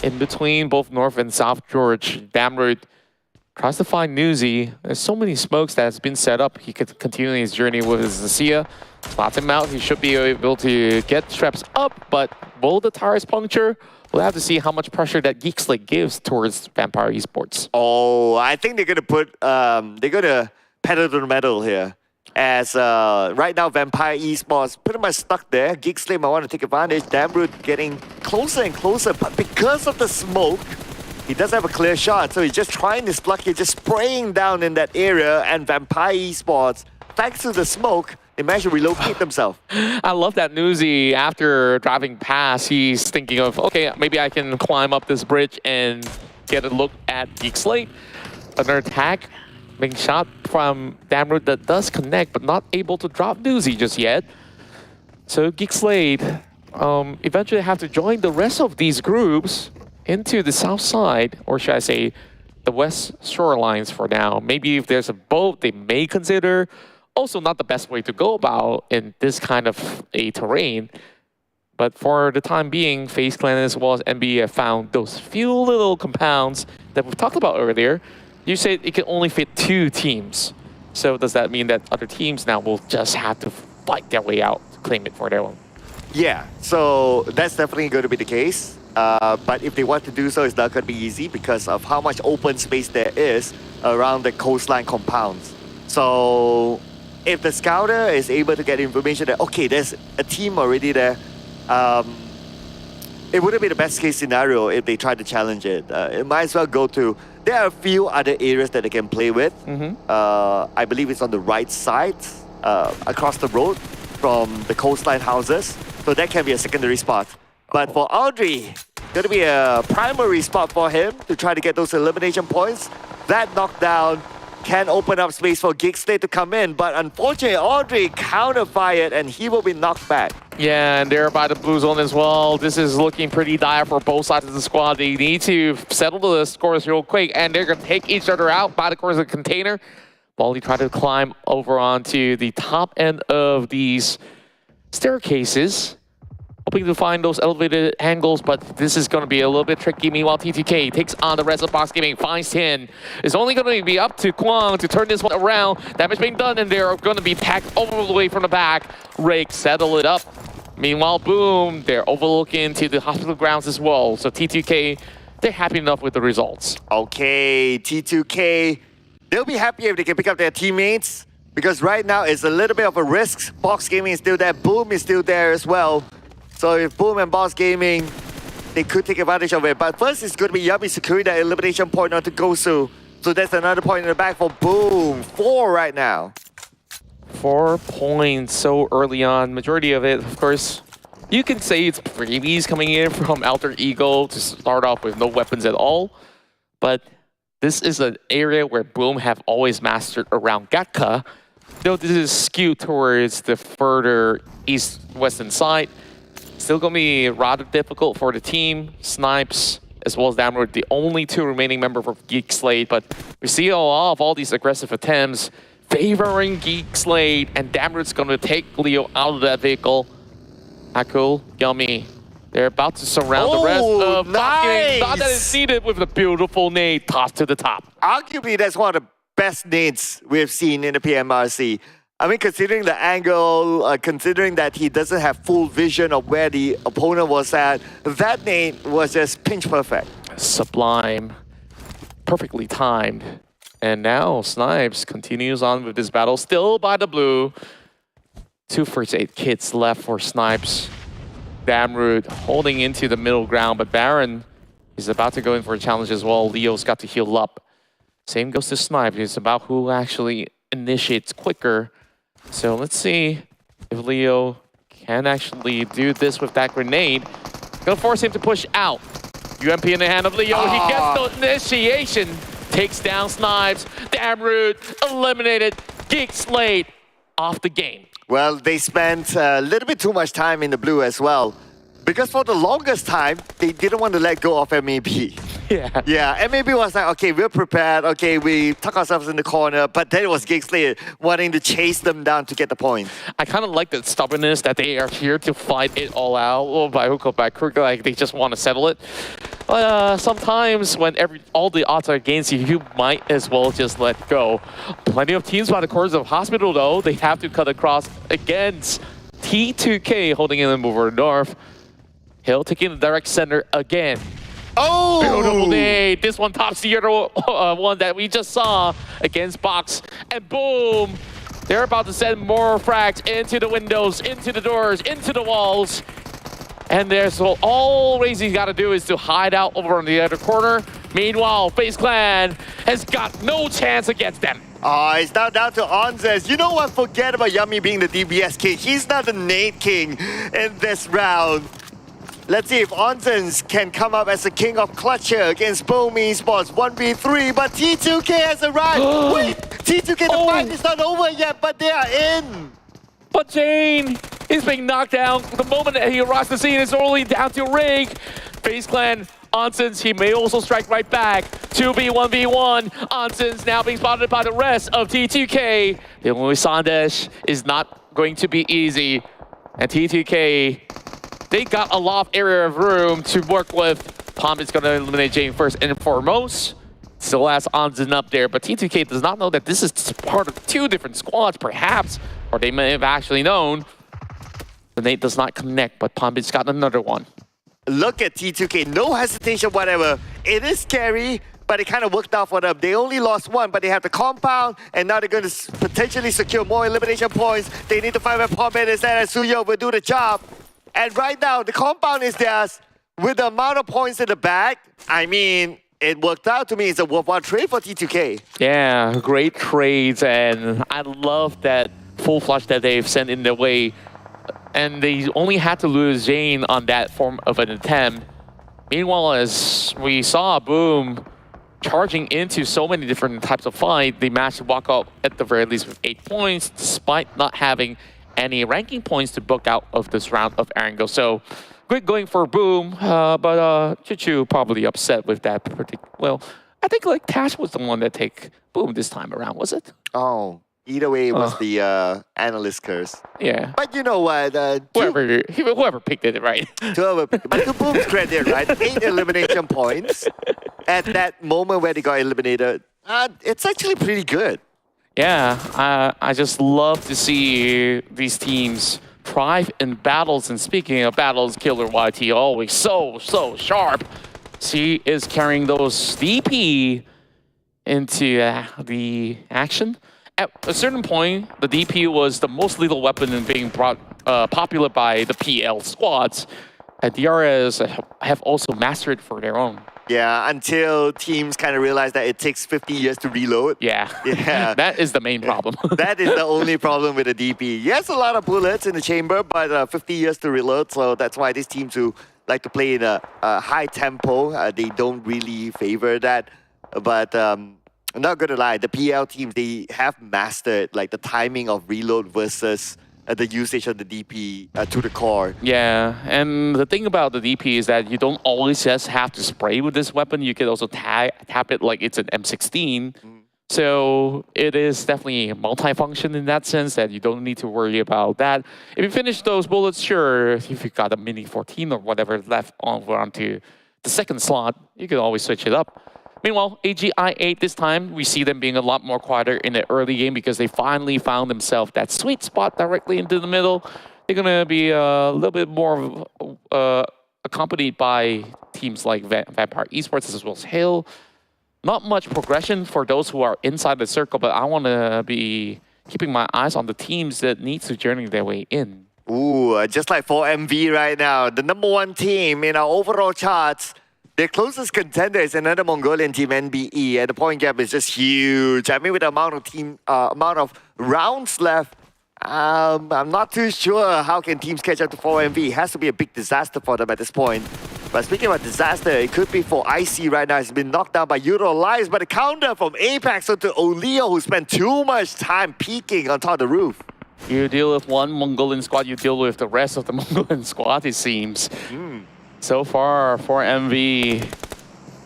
In between both North and South George, Damroot Tries to find Newsy. There's so many smokes that's been set up. He could continue his journey with his Zacia. Spots him out. He should be able to get traps up, but will the tires puncture? We'll have to see how much pressure that GEEK gives towards Vampire Esports. Oh, I think they're gonna pedal to the metal here. As right now, Vampire Esports pretty much stuck there. GEEK might want to take advantage. Damroot getting closer and closer, but because of the smoke, he doesn't have a clear shot. So he's just trying his luck here, just spraying down in that area. And Vampire Esports, thanks to the smoke, they managed to relocate themselves. I love that Newsy, after driving past, he's thinking of, okay, maybe I can climb up this bridge and get a look at GEEK. Another attack being shot from Damroot that does connect, but not able to drop Newsy just yet. So GEEK eventually have to join the rest of these groups into the south side, or should I say, the west shorelines for now. Maybe if there's a boat, they may consider. Also not the best way to go about in this kind of a terrain. But for the time being, FaZe Clan as well as NB have found those few little compounds that we've talked about earlier. You said it can only fit 2 teams. So does that mean that other teams now will just have to fight their way out to claim it for their own? Yeah, so that's definitely going to be the case. But if they want to do so, it's not going to be easy because of how much open space there is around the coastline compounds. So if the scouter is able to get information that, okay, there's a team already there, it wouldn't be the best case scenario if they try to challenge it. It might as well go to, there are a few other areas that they can play with. I believe it's on the right side, across the road from the coastline houses. So that can be a secondary spot. But for Audrey, going to be a primary spot for him to try to get those elimination points. That knockdown can open up space for GEEK to come in, but unfortunately, Audrey counter-fired and he will be knocked back. Yeah, and they're by the blue zone as well. This is looking pretty dire for both sides of the squad. They need to settle the scores real quick, and they're going to take each other out by the course of the container. Wally tried to climb over onto the top end of these staircases, hoping to find those elevated angles, but this is going to be a little bit tricky. Meanwhile, T2K takes on the rest of Box Gaming, finds 10. It's only going to be up to Kwang to turn this one around. Damage being done, and they're going to be packed all the way from the back. Rake settle it up. Meanwhile, Boom, they're overlooking to the hospital grounds as well. So T2K, they're happy enough with the results. Okay, T2K, they'll be happy if they can pick up their teammates, because right now it's a little bit of a risk. Box Gaming is still there, Boom is still there as well. So if Boom and Boss Gaming, they could take advantage of it. But first, it's going to be Yummy securing that elimination point onto Gosu. So that's another point in the back for Boom. 4 right now. 4 points so early on. Majority of it, of course, you can say it's freebies coming in from Alter Ego to start off with no weapons at all. But this is an area where Boom have always mastered around Gatka. Though this is skewed towards the further east-western side. Still going to be rather difficult for the team. Snipes, as well as Damroot, the only 2 remaining members of GEEK, but we see a lot of all these aggressive attempts favoring GEEK, and Damroot's going to take Leo out of that vehicle. Akul, Yummy, they're about to surround the rest of Box Gaming. Not that it's needed with the beautiful nade tossed to the top. Arguably, that's one of the best nades we've seen in the PMRC. I mean, considering the angle, considering that he doesn't have full vision of where the opponent was at, that nade was just pinch perfect. Sublime. Perfectly timed. And now Snipes continues on with this battle, still by the blue. 2 first aid kits left for Snipes. Damroot holding into the middle ground, but Baron is about to go in for a challenge as well. Leo's got to heal up. Same goes to Snipes. It's about who actually initiates quicker. So let's see if Leo can actually do this with that grenade. Gonna force him to push out. UMP in the hand of Leo. He gets the initiation. Takes down Snipes. Damroot eliminated. GEEK off the game. Well, they spent a little bit too much time in the blue as well. Because for the longest time, they didn't want to let go of MAB. Yeah, MAB was like, okay, we're prepared. Okay, we tuck ourselves in the corner. But then it was GEEK wanting to chase them down to get the point. I kind of like the stubbornness that they are here to fight it all out. By hook or by crook, like they just want to settle it. Sometimes when all the odds are against you, you might as well just let go. Plenty of teams by the corners of Hospital, though. They have to cut across against T2K holding in the mover north. Hill taking the direct center again. Oh! Beautiful nade. This one tops the other one that we just saw against Box. And boom! They're about to send more frags into the windows, into the doors, into the walls. And there's all Razy's got to do is to hide out over on the other corner. Meanwhile, FaZe Clan has got no chance against them. Oh, it's now down to Onzes. You know what? Forget about Yummy being the DBS king. He's not the nade king in this round. Let's see if Onzens can come up as the king of clutch here against PUBGMOBILE 1v3, but T2K has arrived. Wait, T2K, the fight is not over yet, but they are in. But Jane is being knocked down. The moment that he arrives to the scene, it's only down to Rig. FaZe Clan, Onsens, he may also strike right back. 2v1v1. Onsens now being spotted by the rest of T2K. The only Sandesh is not going to be easy. And T2K, they got a lot of area of room to work with. Palm is going to eliminate Jane first and foremost. Still has Onsen up there, but T2K does not know that this is part of two different squads, perhaps. Or they may have actually known. The nade does not connect, but Pombit's got another one. Look at T2K, no hesitation whatever. It is scary, but it kind of worked out for them. They only lost one, but they have the compound, and now they're going to potentially secure more elimination points. They need to find where Pombit is at, and Suyo will do the job. And right now, the compound is theirs. With the amount of points in the bag, I mean, it worked out to me. It's a worthwhile trade for T2K. Yeah, great trades, and I love that full flush that they've sent in their way. And they only had to lose Jane on that form of an attempt. Meanwhile, as we saw Boom charging into so many different types of fight, they managed to walk out at the very least with 8 points, despite not having any ranking points to book out of this round of Erangel. So, good going for Boom, but Chuchu probably upset with that particular. Well, I think like Tash was the one that take Boom this time around, was it? Oh. Either way, it was the analyst curse. Yeah. But you know what? Whoever picked it, right? But to Boom's credit, right? 8 elimination points at that moment where they got eliminated. It's actually pretty good. Yeah, I just love to see these teams thrive in battles. And speaking of battles, Killer YT always so sharp. She is carrying those DP into the action. At a certain point, the DP was the most lethal weapon in being brought popular by the PL squads. DRS have also mastered it for their own. Yeah, until teams kind of realize that it takes 50 years to reload. Yeah, yeah. That is the main problem. That is the only problem with the DP. Yes, a lot of bullets in the chamber, but 50 years to reload. So that's why these teams who like to play in a high tempo, they don't really favor that. But I'm not gonna lie, the PL teams, they have mastered like the timing of reload versus the usage of the DP to the core. Yeah, and the thing about the DP is that you don't always just have to spray with this weapon. You can also tap it like it's an M16. So it is definitely multifunction in that sense that you don't need to worry about that. If you finish those bullets, sure, if you've got a Mini 14 or whatever left onto the second slot, you can always switch it up. Meanwhile, AGI8 this time, we see them being a lot more quieter in the early game because they finally found themselves that sweet spot directly into the middle. They're going to be a little bit more accompanied by teams like Vampire Esports as well as Hill. Not much progression for those who are inside the circle, but I want to be keeping my eyes on the teams that need to journey their way in. Ooh, just like for MV right now, the #1 team in our overall charts. Their closest contender is another Mongolian team, NBE, and the point gap is just huge. I mean, with the amount of rounds left, I'm not too sure how can teams catch up to 4MV. It has to be a big disaster for them at this point. But speaking about disaster, it could be for IC right now. It's been knocked down by YOODO Lives, but the counter from Apex onto Oleo, who spent too much time peeking on top of the roof. You deal with one Mongolian squad, you deal with the rest of the Mongolian squad, it seems. So far, 4MV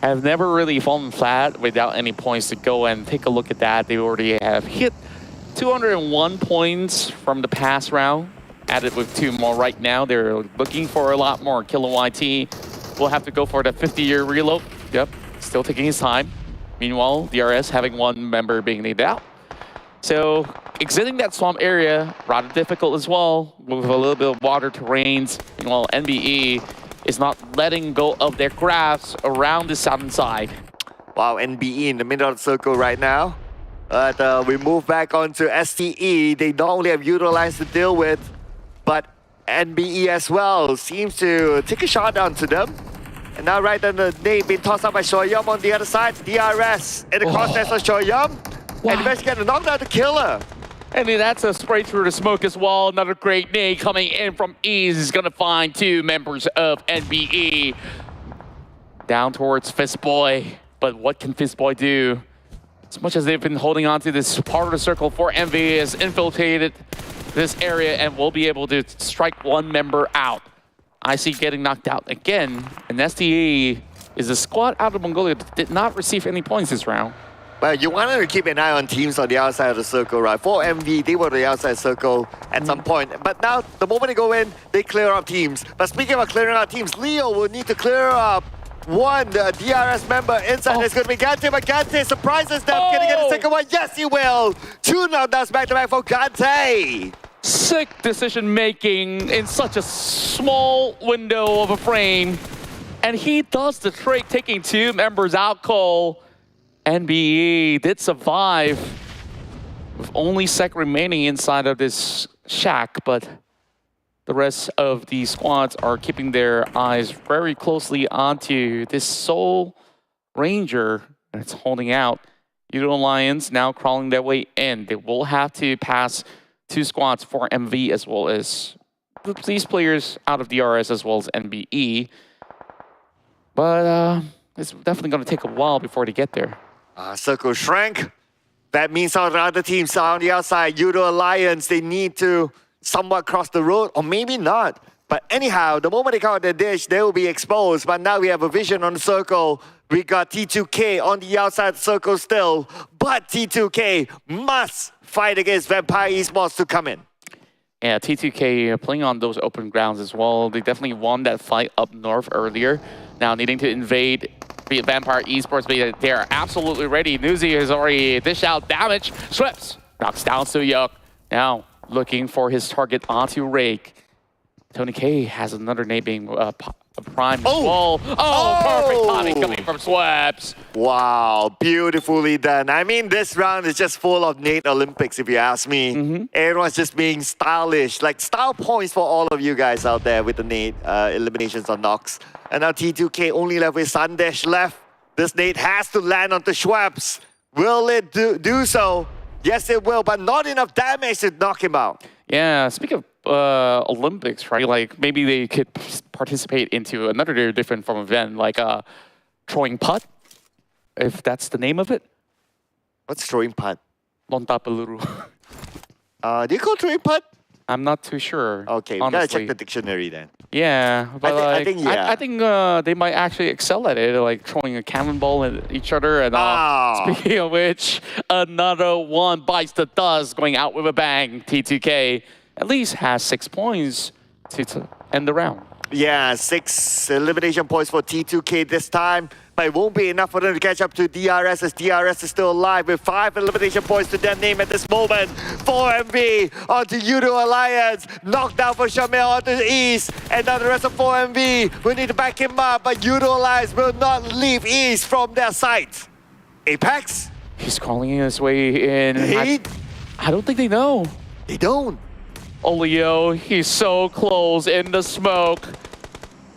have never really fallen flat without any points to go, and take a look at that. They already have hit 201 points from the past round, added with 2 more right now. They're looking for a lot more. Killer YT will have to go for the 50-year reload. Yep, still taking his time. Meanwhile, DRS having one member being needed out. So exiting that swamp area, rather difficult as well, with a little bit of water terrains. Meanwhile, NBE is not letting go of their grabs around the southern side. Wow, NBE in the middle of the circle right now. But we move back onto STE. They not only have YOODO lines to deal with, but NBE as well seems to take a shot down to them. And now right then the nade being tossed up by Shoyum on the other side. DRS in the crosshairs of Shoyum. Wow. And eventually get a knockdown to killer. And that's a spray through the smoke as well. Another great nade coming in from Ease is going to find two members of NBE. Down towards Fistboy. But what can Fistboy do? As much as they've been holding on to this part of the circle, 4MV has infiltrated this area and will be able to strike one member out. IC getting knocked out again. And STE is a squad out of Mongolia that did not receive any points this round. But you wanted to keep an eye on teams on the outside of the circle, right? For MV, they were on the outside circle at some point. But now, the moment they go in, they clear up teams. But speaking of clearing up teams, Leo will need to clear up one DRS member inside. It's going to be Gante, but Gante surprises them. Can he get the second one? Yes, he will. Two knockdowns back-to-back for Gante. Sick decision making in such a small window of a frame. And he does the trick, taking two members out, Cole. NBE did survive with only Sec remaining inside of this shack, but the rest of the squads are keeping their eyes very closely onto this Soul Ranger, and it's holding out. YOODO Lions now crawling their way in. They will have to pass two squads for MV as well as these players out of DRS as well as NBE. But it's definitely going to take a while before they get there. Circle shrank. That means all the other teams are on the outside. YOODO Alliance, they need to somewhat cross the road, or maybe not. But anyhow, the moment they come out the dish, they will be exposed. But now we have a vision on the circle. We got T2K on the outside circle still. But T2K must fight against Vampire Esports to come in. Yeah, T2K playing on those open grounds as well. They definitely won that fight up north earlier. Now needing to invade Vampire Esports, but they're absolutely ready. Nuzi has already dished out damage. Schweppes knocks down Suyuk. Now looking for his target onto Rake. Tony K has another nade being prime as well. Perfect timing coming from Schweppes. Wow, beautifully done. I mean, this round is just full of Nate Olympics, if you ask me. Everyone's just being stylish. Like, style points for all of you guys out there with the Nate eliminations on Nox. And now T2K only left with Sandesh left. This Nate has to land onto Schweppes. Will it do so? Yes, it will, but not enough damage to knock him out. Yeah, speaking of Olympics, right? Like, maybe they could participate into another different form of event, like throwing putt, if that's the name of it. What's throwing putt? Lontapaluru. Do you call throwing putt? I'm not too sure. Okay, we honestly. gotta check the dictionary then. Yeah, but I think they might actually excel at it, like throwing a cannonball at each other. And speaking of which, another one bites the dust, going out with a bang. T2K at least has 6 points to end the round. Yeah, 6 elimination points for T2K this time, but it won't be enough for them to catch up to DRS, as DRS is still alive with 5 elimination points to their name at this moment. 4MV onto YOODO Alliance, knockdown for Shamil onto the east, and now the rest of 4MV will need to back him up, but YOODO Alliance will not leave east from their sight. Apex? He's calling his way in. I don't think they know. They don't. Olio, he's so close in the smoke.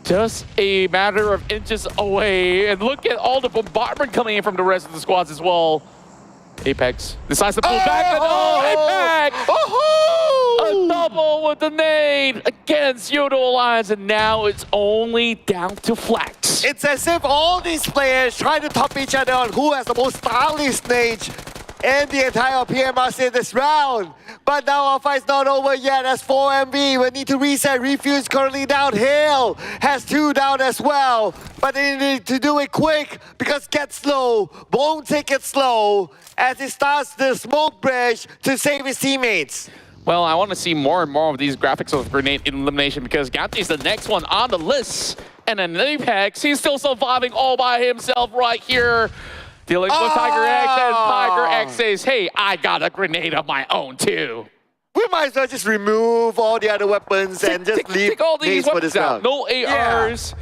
Just a matter of inches away. And look at all the bombardment coming in from the rest of the squads as well. Apex decides to pull back. And Apex! A double with the nade against YOODO Alliance. And now it's only down to Flex. It's as if all these players try to top each other on who has the most stylish nade in the entire PMRC this round. But now our fight's not over yet, as 4MV will need to reset. Refuse currently downhill, has 2 down as well. But they need to do it quick, because Get Slow won't take it slow as he starts the smoke bridge to save his teammates. Well, I want to see more and more of these graphics of grenade elimination because Gante is the next one on the list. And then Apex, he's still surviving all by himself right here. Dealing with Tiger X, and Tiger X says, hey, I got a grenade of my own too. We might as well just remove all the other weapons and just leave take all these for this weapons out. round. No ARs,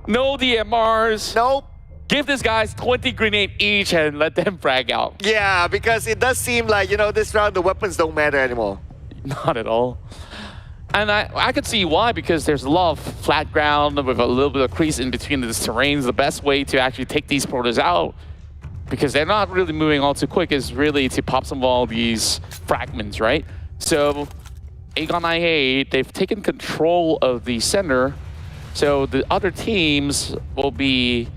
no DMRs. Nope. Give these guys 20 grenade each and let them frag out. Yeah, because it does seem like, you know, this round the weapons don't matter anymore. Not at all. And I could see why, because there's a lot of flat ground with a little bit of crease in between the terrains. The best way to actually take these porters out, because they're not really moving all too quick, is really to pop some of all these fragments, right? So Aegon IA, they've taken control of the center, so the other teams will be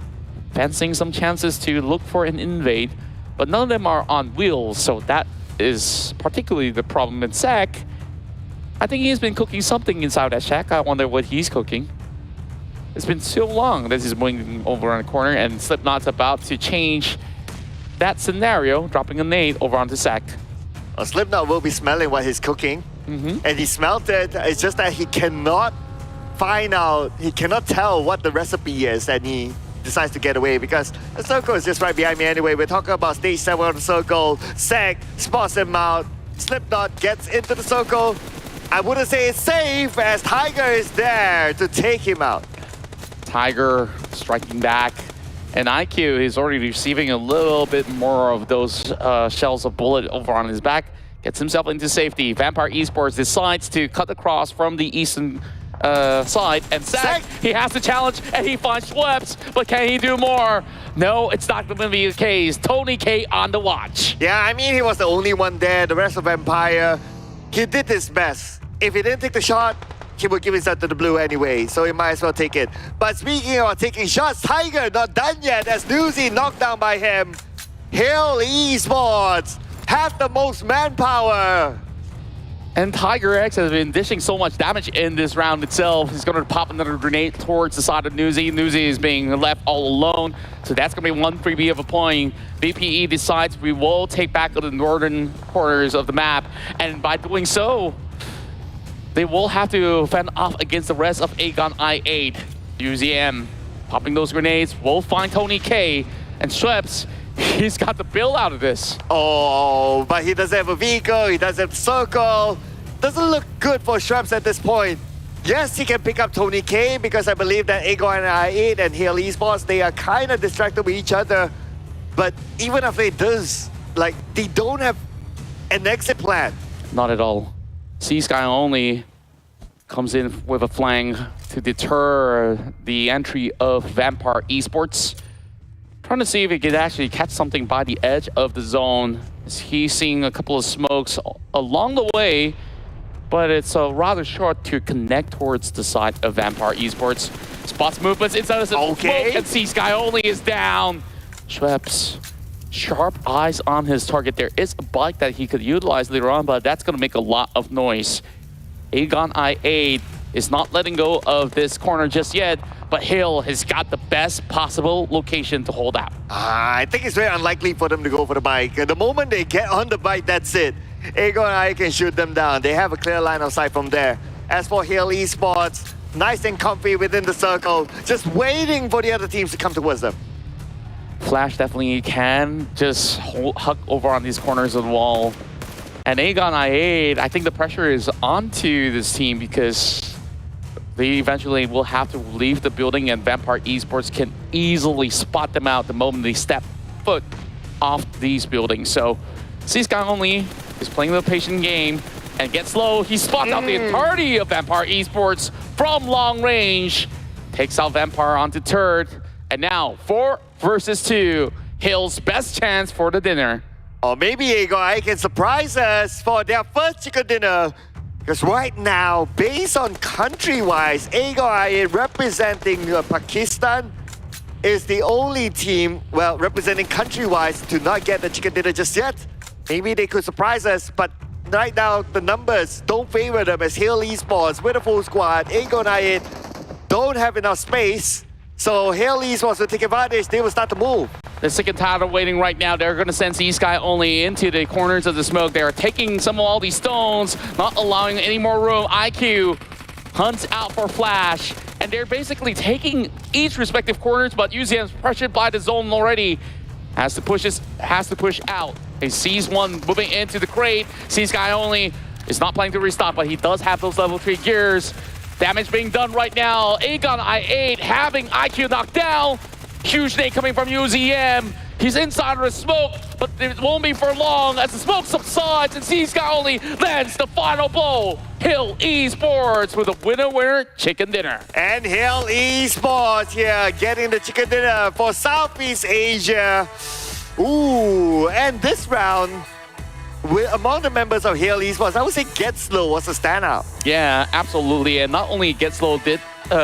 fancying some chances to look for an invade, but none of them are on wheels, so that is particularly the problem in Sec. I think he's been cooking something inside that shack. I wonder what he's cooking. It's been so long that he's moving over on the corner, and Slipknot's about to change that scenario, dropping a nade over onto Sec. Well, Slipknot will be smelling what he's cooking, and he smelled it. It's just that he cannot find out, he cannot tell what the recipe is, and he decides to get away because the circle is just right behind me anyway. We're talking about stage 7 of the circle. Sec spots him out. Slipknot gets into the circle. I wouldn't say it's safe as Tiger is there to take him out. Tiger striking back, and IQ is already receiving a little bit more of those shells of bullet over on his back. Gets himself into safety. Vampire Esports decides to cut across from the eastern side, and Sec, he has the challenge, and he finds Schweppes, but can he do more? No, it's not going to be the case. Tony K on the watch. Yeah, I mean, he was the only one there. The rest of Vampire, he did his best. If he didn't take the shot, he would give himself to the blue anyway, so he might as well take it. But speaking of taking shots, Tiger not done yet as Newsy knocked down by him. Hill Esports have the most manpower. And Tiger X has been dishing so much damage in this round itself. He's going to pop another grenade towards the side of Newsy. Newsy is being left all alone, so that's going to be one freebie of a point. BPE decides we will take back the northern corners of the map, and by doing so, they will have to fend off against the rest of Aegon I8. UZM popping those grenades will find Tony K, and Schweppes, he's got the bill out of this. Oh, but he doesn't have a vehicle, he doesn't have a circle. Doesn't look good for Schweppes at this point. Yes, he can pick up Tony K because I believe that Aegon I8 and Hill Esports, they are kind of distracted with each other. But even if it does, like, they don't have an exit plan. Not at all. C-Sky only comes in with a flank to deter the entry of Vampire Esports. Trying to see if he could actually catch something by the edge of the zone. He's seeing a couple of smokes along the way, but it's rather short to connect towards the side of Vampire Esports. Spots movements inside of the smoke, and C-Sky only is down. Schweppes, sharp eyes on his target. There is a bike that he could utilize later on, but that's going to make a lot of noise. Aegon I8 is not letting go of this corner just yet, but Hill has got the best possible location to hold out. I think it's very unlikely for them to go for the bike. The moment they get on the bike, that's it. Aegon I can shoot them down. They have a clear line of sight from there. As for Hill Esports, nice and comfy within the circle, just waiting for the other teams to come towards them. Flash definitely can just hug over on these corners of the wall. And Aegon I8, I think the pressure is onto this team because they eventually will have to leave the building, and Vampire Esports can easily spot them out the moment they step foot off these buildings. So C-Sky only is playing the patient game and gets low. He spots out the entirety of Vampire Esports from long range, takes out Vampire onto third, and now 4 versus 2, Hill's best chance for the dinner. Or maybe Aegon I can surprise us for their first chicken dinner. Because right now, based on country-wise, Aegon I representing Pakistan is the only team, well, representing country-wise to not get the chicken dinner just yet. Maybe they could surprise us, but right now, the numbers don't favor them as Hill Esports with a full squad. Aegon I don't have enough space. So Hill Esports will take advantage, they will start to move. They're sick and tired of waiting right now. They're going to send C-Sky only into the corners of the smoke. They are taking some of all these stones, not allowing any more room. IQ hunts out for Flash, and they're basically taking each respective corners, but UZM's pressured by the zone already. Has to push out. He sees one moving into the crate. C-Sky only is not planning to restock, but he does have those level 3 gears. Damage being done right now. Aegon I8 having IQ knocked down. Huge nade coming from UZM. He's inside of the smoke, but it won't be for long as the smoke subsides and C-Sky only lands the final blow. Hill Esports with a winner chicken dinner. And Hill Esports here getting the chicken dinner for Southeast Asia. Ooh, and this round, among the members of Hill Esports, I would say Get Slow was a standout. Yeah, absolutely. And not only Get Slow did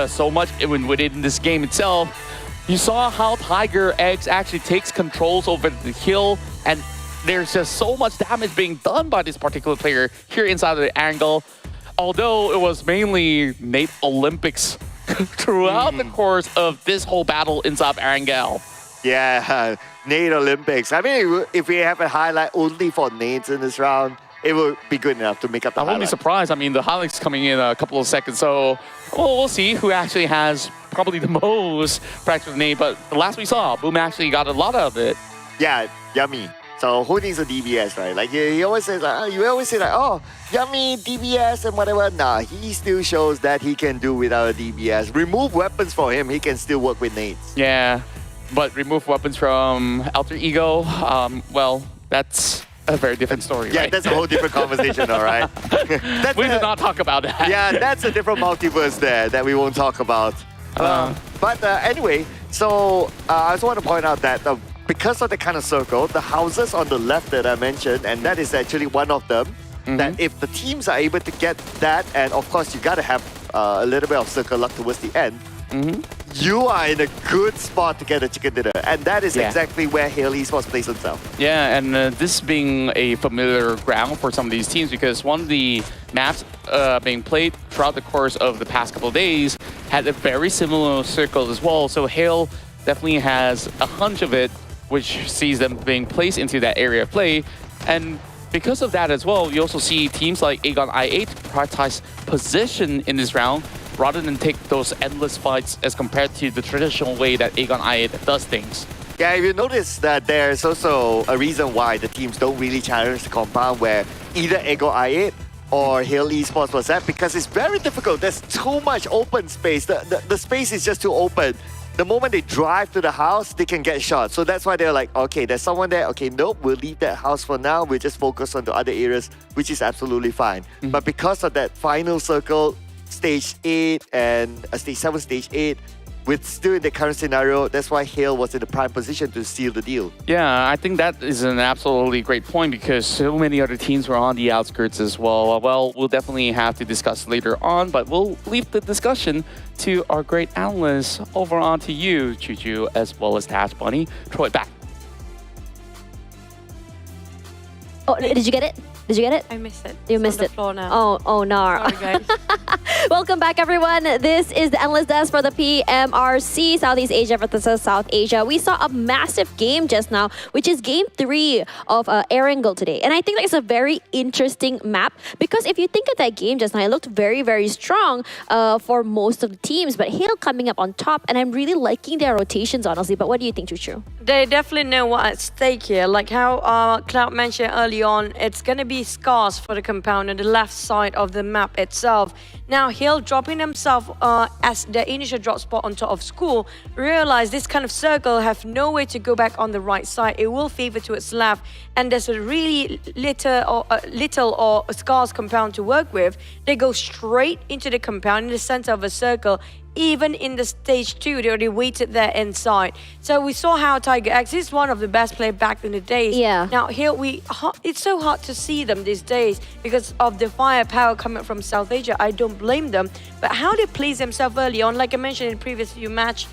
so much within this game itself, you saw how Tiger X actually takes controls over the hill, and there's just so much damage being done by this particular player here inside of the angle. Although it was mainly Nate Olympics throughout the course of this whole battle inside of Erangel. Yeah, Nate Olympics. I mean, if we have a highlight only for Nates in this round, it would be good enough to make up the I won't be highlight. surprised. I mean, the highlight's coming in a couple of seconds, so we'll see who actually has probably the most practice with Nate. But the last we saw, Boom actually got a lot of it. Yeah, Yummy. So who needs a DBS, right? Like he always says, you always say like, oh, Yummy, DBS and whatever. Nah, he still shows that he can do without a DBS. Remove weapons for him, he can still work with Nates. Yeah, but remove weapons from Alter Ego, well, that's a very different story, Yeah, right? that's a whole different conversation, all right? We did not talk about that. Yeah, that's a different multiverse there that we won't talk about. But anyway, so I just want to point out that because of the kind of circle, the houses on the left that I mentioned, and that is actually one of them, that if the teams are able to get that, and of course you got to have a little bit of circle luck towards the end, you are in a good spot to get a chicken dinner. And that is exactly where Hill Esports plays himself. Yeah, and this being a familiar ground for some of these teams, because one of the maps being played throughout the course of the past couple of days had a very similar circle as well. So Hale definitely has a hunch of it, which sees them being placed into that area of play. And because of that as well, you also see teams like Aegon I8 prioritize position in this round rather than take those endless fights as compared to the traditional way that Aegon I8 does things. Yeah, if you notice that there's also a reason why the teams don't really challenge the compound where either Aegon I8 or Hill Esports was at, because it's very difficult. There's too much open space. The space is just too open. The moment they drive to the house, they can get shot. So that's why they're like, okay, there's someone there. Okay, nope, we'll leave that house for now. We'll just focus on the other areas, which is absolutely fine. But because of that final circle, stage 8 and stage 7, stage 8, with still in the current scenario, that's why Hale was in the prime position to seal the deal. Yeah, I think that is an absolutely great point because so many other teams were on the outskirts as well. Well, we'll definitely have to discuss later on, but we'll leave the discussion to our great analysts. Over on to you, Choo-Choo, as well as Tash Bunny. Troy, back. Oh, did you get it? Did you get it? I missed it. You It's missed on it. the floor now. Oh, no. Sorry, guys. Welcome back, everyone. This is the Endless Desk for the PMRC, Southeast Asia versus South Asia. We saw a massive game just now, which is game 3 of Erangel today. And I think that is a very interesting map because if you think of that game just now, it looked very, very strong for most of the teams, but Hale coming up on top, and I'm really liking their rotations, honestly. But what do you think, Choo-Choo? They definitely know what's at stake here. Like how Cloud mentioned early on, it's going to be scars for the compound on the left side of the map itself. Now, Hill dropping himself as the initial drop spot on top of school, realize this kind of circle have no way to go back on the right side. It will favor towards left, and there's a really little or scars compound to work with. They go straight into the compound in the center of a circle. Even in the stage 2, they already waited there inside. So we saw how Tiger X is one of the best players back in the days. Yeah. Now here it's so hard to see them these days because of the firepower coming from South Asia. I don't blame them. But how they place themselves early on, like I mentioned in the previous few match,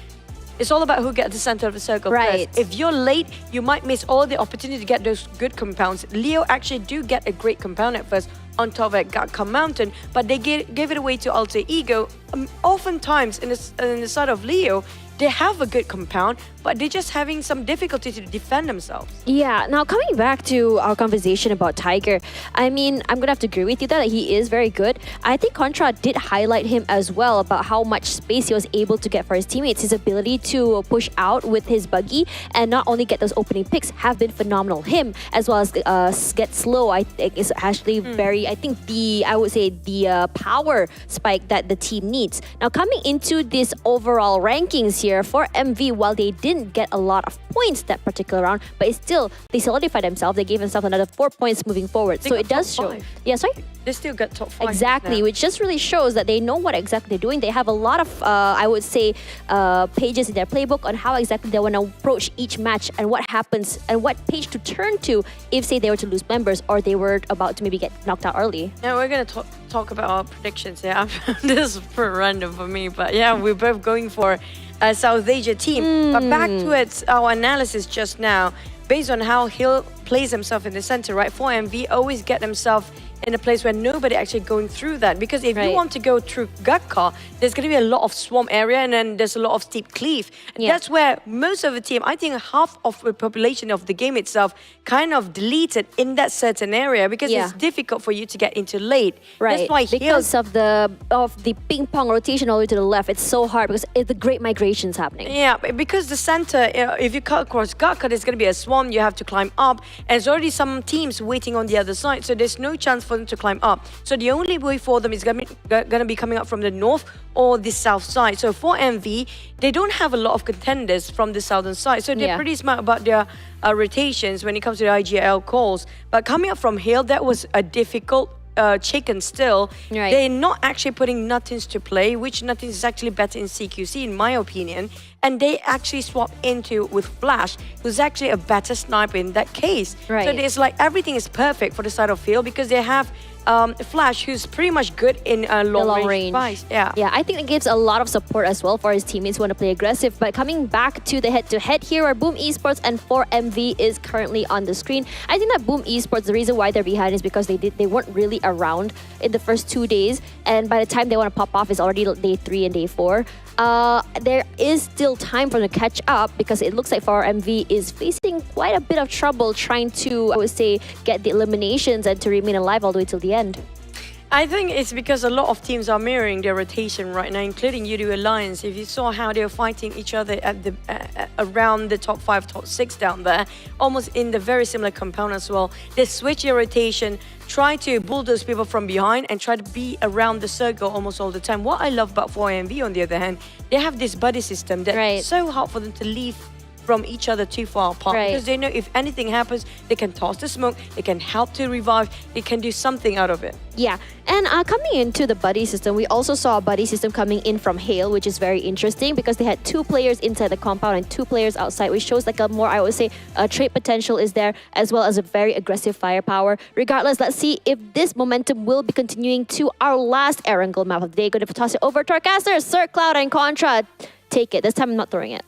it's all about who gets the center of the circle Right. first. If you're late, you might miss all the opportunity to get those good compounds. Leo actually do get a great compound at first on top of Gatka Mountain, but they gave it away to Alter Ego. Oftentimes in the side of Leo, they have a good compound, but they're just having some difficulty to defend themselves. Yeah, now coming back to our conversation about Tiger, I mean, I'm gonna have to agree with you that he is very good. I think Contra did highlight him as well about how much space he was able to get for his teammates. His ability to push out with his buggy and not only get those opening picks have been phenomenal. Him as well as get slow, I think is actually very, I think I would say the power spike that the team needs. Now coming into this overall rankings here for MV, while they didn't get a lot of points that particular round, but it's still, they solidified themselves. They gave themselves another 4 points moving forward. They So got it does top show. five. Yeah, sorry? They still got top 5. Exactly, now. which just really shows that they know what exactly they're doing. They have a lot of, I would say, pages in their playbook on how exactly they want to approach each match and what happens and what page to turn to if, say, they were to lose members or they were about to maybe get knocked out early. Now we're going to talk about our predictions. Yeah, this is pretty random for me, but yeah, we're both going for a South Asia team. But back towards our analysis just now, based on how Hill plays himself in the center, right? 4MV always get themselves in a place where nobody actually going through that. Because if you want to go through Gatka, there's going to be a lot of swamp area and then there's a lot of steep cliff. Yeah. That's where most of the team, I think half of the population of the game itself kind of deleted in that certain area because it's difficult for you to get into late. Right, That's why because of the ping pong rotation all the way to the left, it's so hard because the great migration's happening. Yeah, because the center, if you cut across Gatka, there's going to be a swarm, you have to climb up, and there's already some teams waiting on the other side, so there's no chance for them to climb up. So the only way for them is going to be coming up from the north or the south side. So for MV, they don't have a lot of contenders from the southern side, so they're pretty smart about their rotations when it comes to the IGL calls. But coming up from Hill, that was a difficult chicken still. Right. They're not actually putting Nuttins to play, which Nuttins is actually better in CQC in my opinion. And they actually swap into with Flash, who's actually a better sniper in that case. Right. So it's like everything is perfect for the side of field because they have Flash, who's pretty much good in long range. Device. Yeah. Yeah, I think it gives a lot of support as well for his teammates who want to play aggressive. But coming back to the head-to-head here, where Boom Esports and 4MV is currently on the screen. I think that Boom Esports, the reason why they're behind is because they weren't really around in the first 2 days, and by the time they want to pop off, it's already day 3 and day 4. There is still time for them to catch up because it looks like 4MV is facing quite a bit of trouble trying to, I would say, get the eliminations and to remain alive all the way till the end. I think it's because a lot of teams are mirroring their rotation right now, including YOODO Alliance. If you saw how they were fighting each other at the around the top 5, top 6 down there, almost in the very similar compound as well. They switch their rotation, try to bulldoze people from behind and try to be around the circle almost all the time. What I love about 4MV on the other hand, they have this buddy system that's so hard for them to leave from each other too far apart because they know if anything happens, they can toss the smoke, they can help to revive, they can do something out of it. Yeah, and coming into the buddy system, we also saw a buddy system coming in from Hale, which is very interesting because they had 2 players inside the compound and 2 players outside, which shows like a more, I would say, trade potential is there as well as a very aggressive firepower. Regardless, let's see if this momentum will be continuing to our last Erangel map of the day. Going to toss it over to our casters, Sir Cloud and Contra. Take it. This time I'm not throwing it.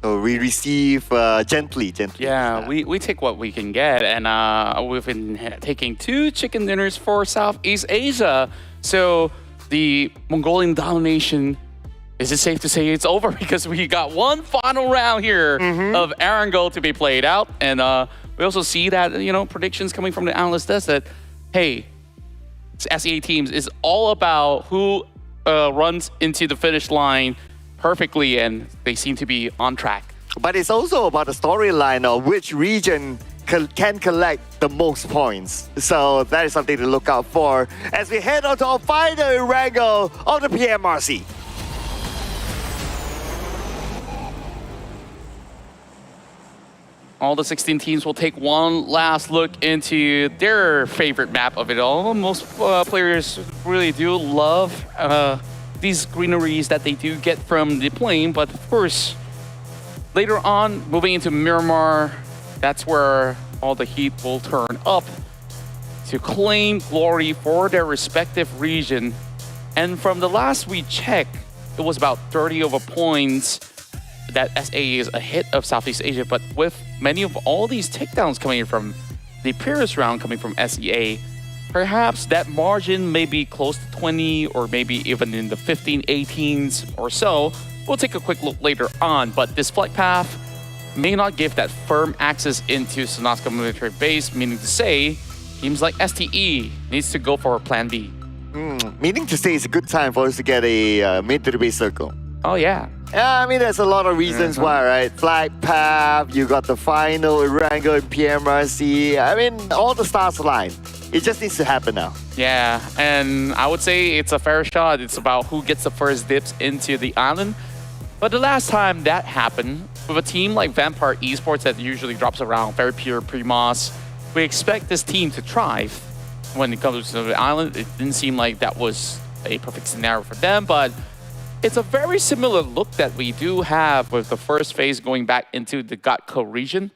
So we receive gently. Yeah, we take what we can get, and we've been taking 2 chicken dinners for Southeast Asia. So the Mongolian domination, is it safe to say it's over? Because we got one final round here of Erangel to be played out, and we also see that, you know, predictions coming from the analyst desk that, hey, SEA teams is all about who runs into the finish line perfectly, and they seem to be on track. But it's also about the storyline of which region can collect the most points. So that is something to look out for as we head on to our final Erangel of the PMRC. All the 16 teams will take one last look into their favorite map of it all. Most players really do love these greeneries that they do get from the plane, but of course, later on, moving into Miramar, that's where all the heat will turn up to claim glory for their respective region. And from the last we checked, it was about 30 over points that SA is ahead of Southeast Asia, but with many of all these takedowns coming from the previous round coming from SEA, perhaps that margin may be close to 20 or maybe even in the 15, 18s or so. We'll take a quick look later on, but this flight path may not give that firm access into Sanhok military base, meaning to say, teams like STE needs to go for a plan B. Meaning to say it's a good time for us to get a mid to the base circle. Oh, yeah. Yeah, I mean, there's a lot of reasons why, right? Flight path, you got the final, Erangel and PMRC. I mean, all the stars align. It just needs to happen now. Yeah, and I would say it's a fair shot. It's about who gets the first dips into the island. But the last time that happened, with a team like Vampire Esports that usually drops around very pure pre-moss, we expect this team to thrive when it comes to the island. It didn't seem like that was a perfect scenario for them, but it's a very similar look that we do have with the first phase going back into the GEEK region.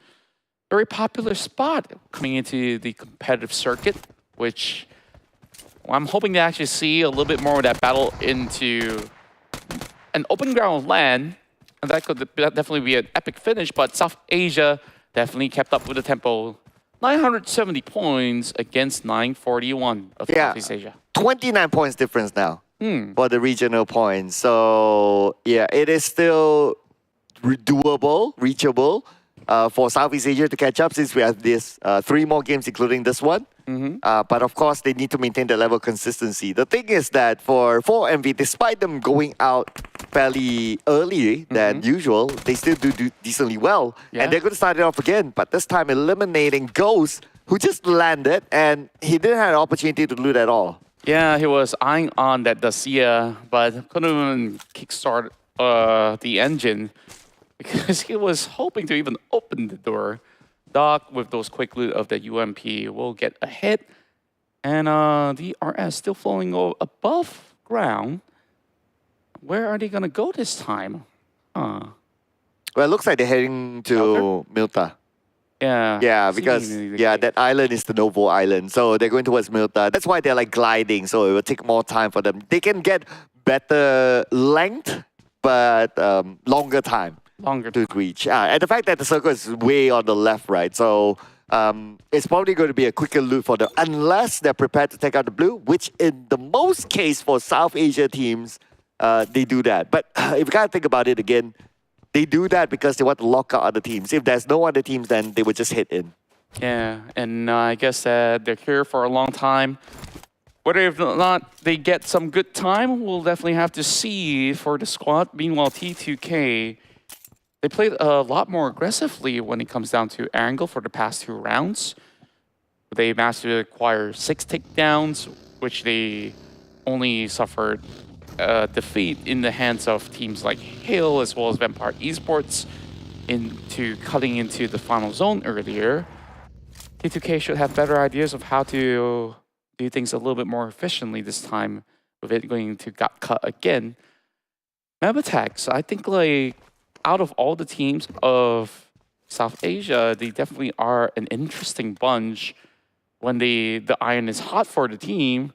Very popular spot coming into the competitive circuit, which I'm hoping to actually see a little bit more of that battle into an open ground land. And that could definitely be an epic finish, but South Asia definitely kept up with the tempo. 970 points against 941 of Southeast Asia. 29 points difference now for the regional points. So, yeah, it is still doable, reachable for Southeast Asia to catch up since we have this 3 more games, including this one. But of course, they need to maintain the level of consistency. The thing is that for MV, despite them going out fairly early than usual, they still do decently well. Yeah. And they're going to start it off again, but this time eliminating Ghost, who just landed, and he didn't have an opportunity to loot at all. Yeah, he was eyeing on that Dacia, but couldn't even kickstart the engine because he was hoping to even open the door. Doc, with those quick loot of the UMP, will get a hit. And DRS still flowing above ground. Where are they going to go this time? Well, it looks like they're heading to Milta. Yeah. Yeah, because that island is the Novo Island. So they're going towards Milta. That's why they're like gliding. So it will take more time for them. They can get better length, but longer time. To reach. And the fact that the circle is way on the left, right? So it's probably going to be a quicker loot for them unless they're prepared to take out the blue, which in the most case for South Asia teams, they do that. But if you gotta think about it again, they do that because they want to lock out other teams. If there's no other teams, then they would just hit in. Yeah, and I guess they're here for a long time. Whether or not they get some good time, we'll definitely have to see for the squad. Meanwhile, T2K, they played a lot more aggressively when it comes down to Erangel for the past 2 rounds. They managed to acquire 6 takedowns, which they only suffered defeat in the hands of teams like Hill as well as Vampire Esports into cutting into the final zone earlier. T2K should have better ideas of how to do things a little bit more efficiently this time with it going to got cut again. Mabetex, I think like out of all the teams of South Asia, they definitely are an interesting bunch. When the iron is hot for the team,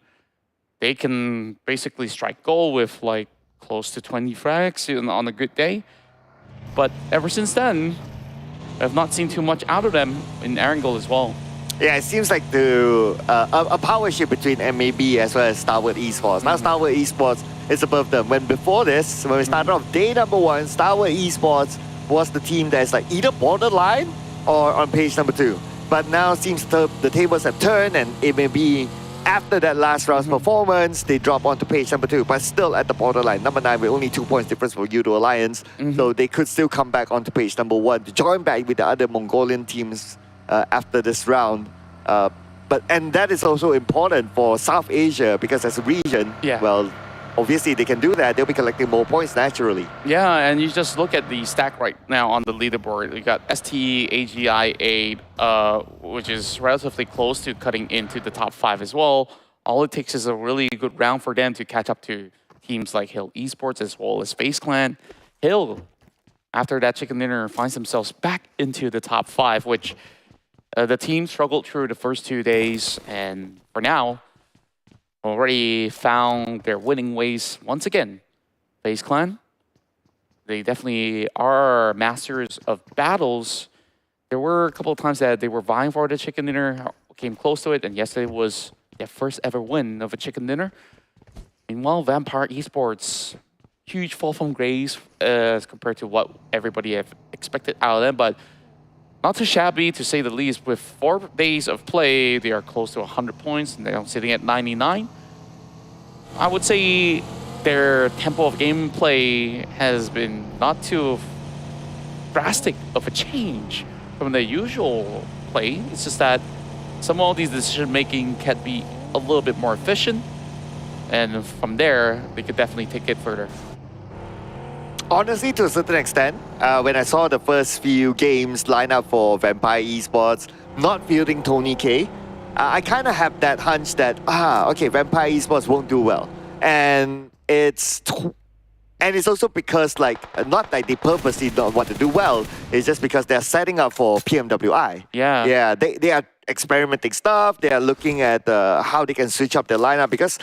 they can basically strike gold with like close to 20 frags on a good day. But ever since then, I've not seen too much out of them in Erangel as well. Yeah, it seems like a power shift between MAB as well as STALWART Esports. Now STALWART Esports is above them. When before this, when we started off day number 1, STALWART Esports was the team that's like either borderline or on page number 2. But now it seems the tables have turned, and MAB, after that last round's performance, they drop onto page number 2, but still at the borderline. Number 9 with only 2 points difference for YOODO Alliance. So they could still come back onto page number 1 to join back with the other Mongolian teams after this round. And that is also important for South Asia because as a region, well, obviously they can do that. They'll be collecting more points naturally. Yeah, and you just look at the stack right now on the leaderboard. You got STE, AGI 8, which is relatively close to cutting into the top 5 as well. All it takes is a really good round for them to catch up to teams like Hill Esports as well as FaZe Clan. Hill, after that chicken dinner, finds themselves back into the top 5, which the team struggled through the first 2 days, and for now, already found their winning ways once again. FaZe Clan, they definitely are masters of battles. There were a couple of times that they were vying for the chicken dinner, came close to it, and yesterday was their first ever win of a chicken dinner. Meanwhile, Vampire Esports, huge fall from grace as compared to what everybody have expected out of them, but not too shabby to say the least. With 4 days of play, they are close to 100 points and they're sitting at 99. I would say their tempo of gameplay has been not too drastic of a change from the usual play. It's just that some of these decision making can be a little bit more efficient, and from there they could definitely take it further. Honestly, to a certain extent, when I saw the first few games line up for Vampire Esports, not fielding Tony K, I kind of have that hunch that, okay, Vampire Esports won't do well. And it's also because, like, not like they purposely don't want to do well, it's just because they're setting up for PMWI. Yeah. Yeah, they are experimenting stuff, they are looking at how they can switch up their lineup, because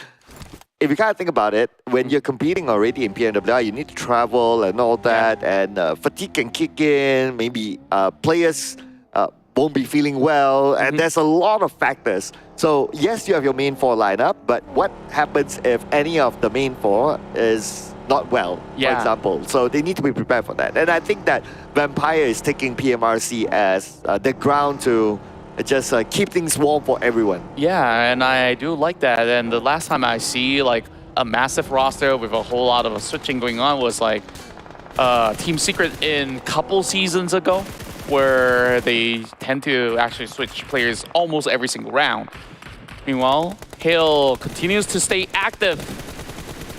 if you kind of think about it, when you're competing already in PMWI, you need to travel and all that, and fatigue can kick in, maybe players won't be feeling well, and there's a lot of factors. So yes, you have your main 4 lineup, but what happens if any of the main 4 is not well, for example? So they need to be prepared for that. And I think that Vampire is taking PMRC as the ground to just keep things warm for everyone. Yeah, and I do like that. And the last time I see like a massive roster with a whole lot of switching going on was like Team Secret in couple seasons ago, where they tend to actually switch players almost every single round. Meanwhile, Hale continues to stay active,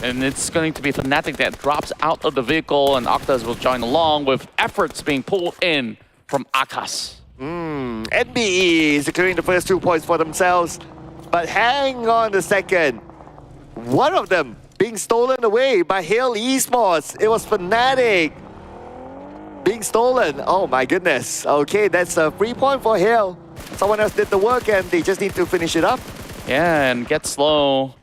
and it's going to be Fnatic that drops out of the vehicle, and Octas will join along with efforts being pulled in from Akash. NBE securing the first 2 points for themselves, but hang on a second. One of them being stolen away by Hale Esports. It was Fnatic being stolen. Oh my goodness. Okay, that's a free point for Hale. Someone else did the work and they just need to finish it up. Yeah, and get slow,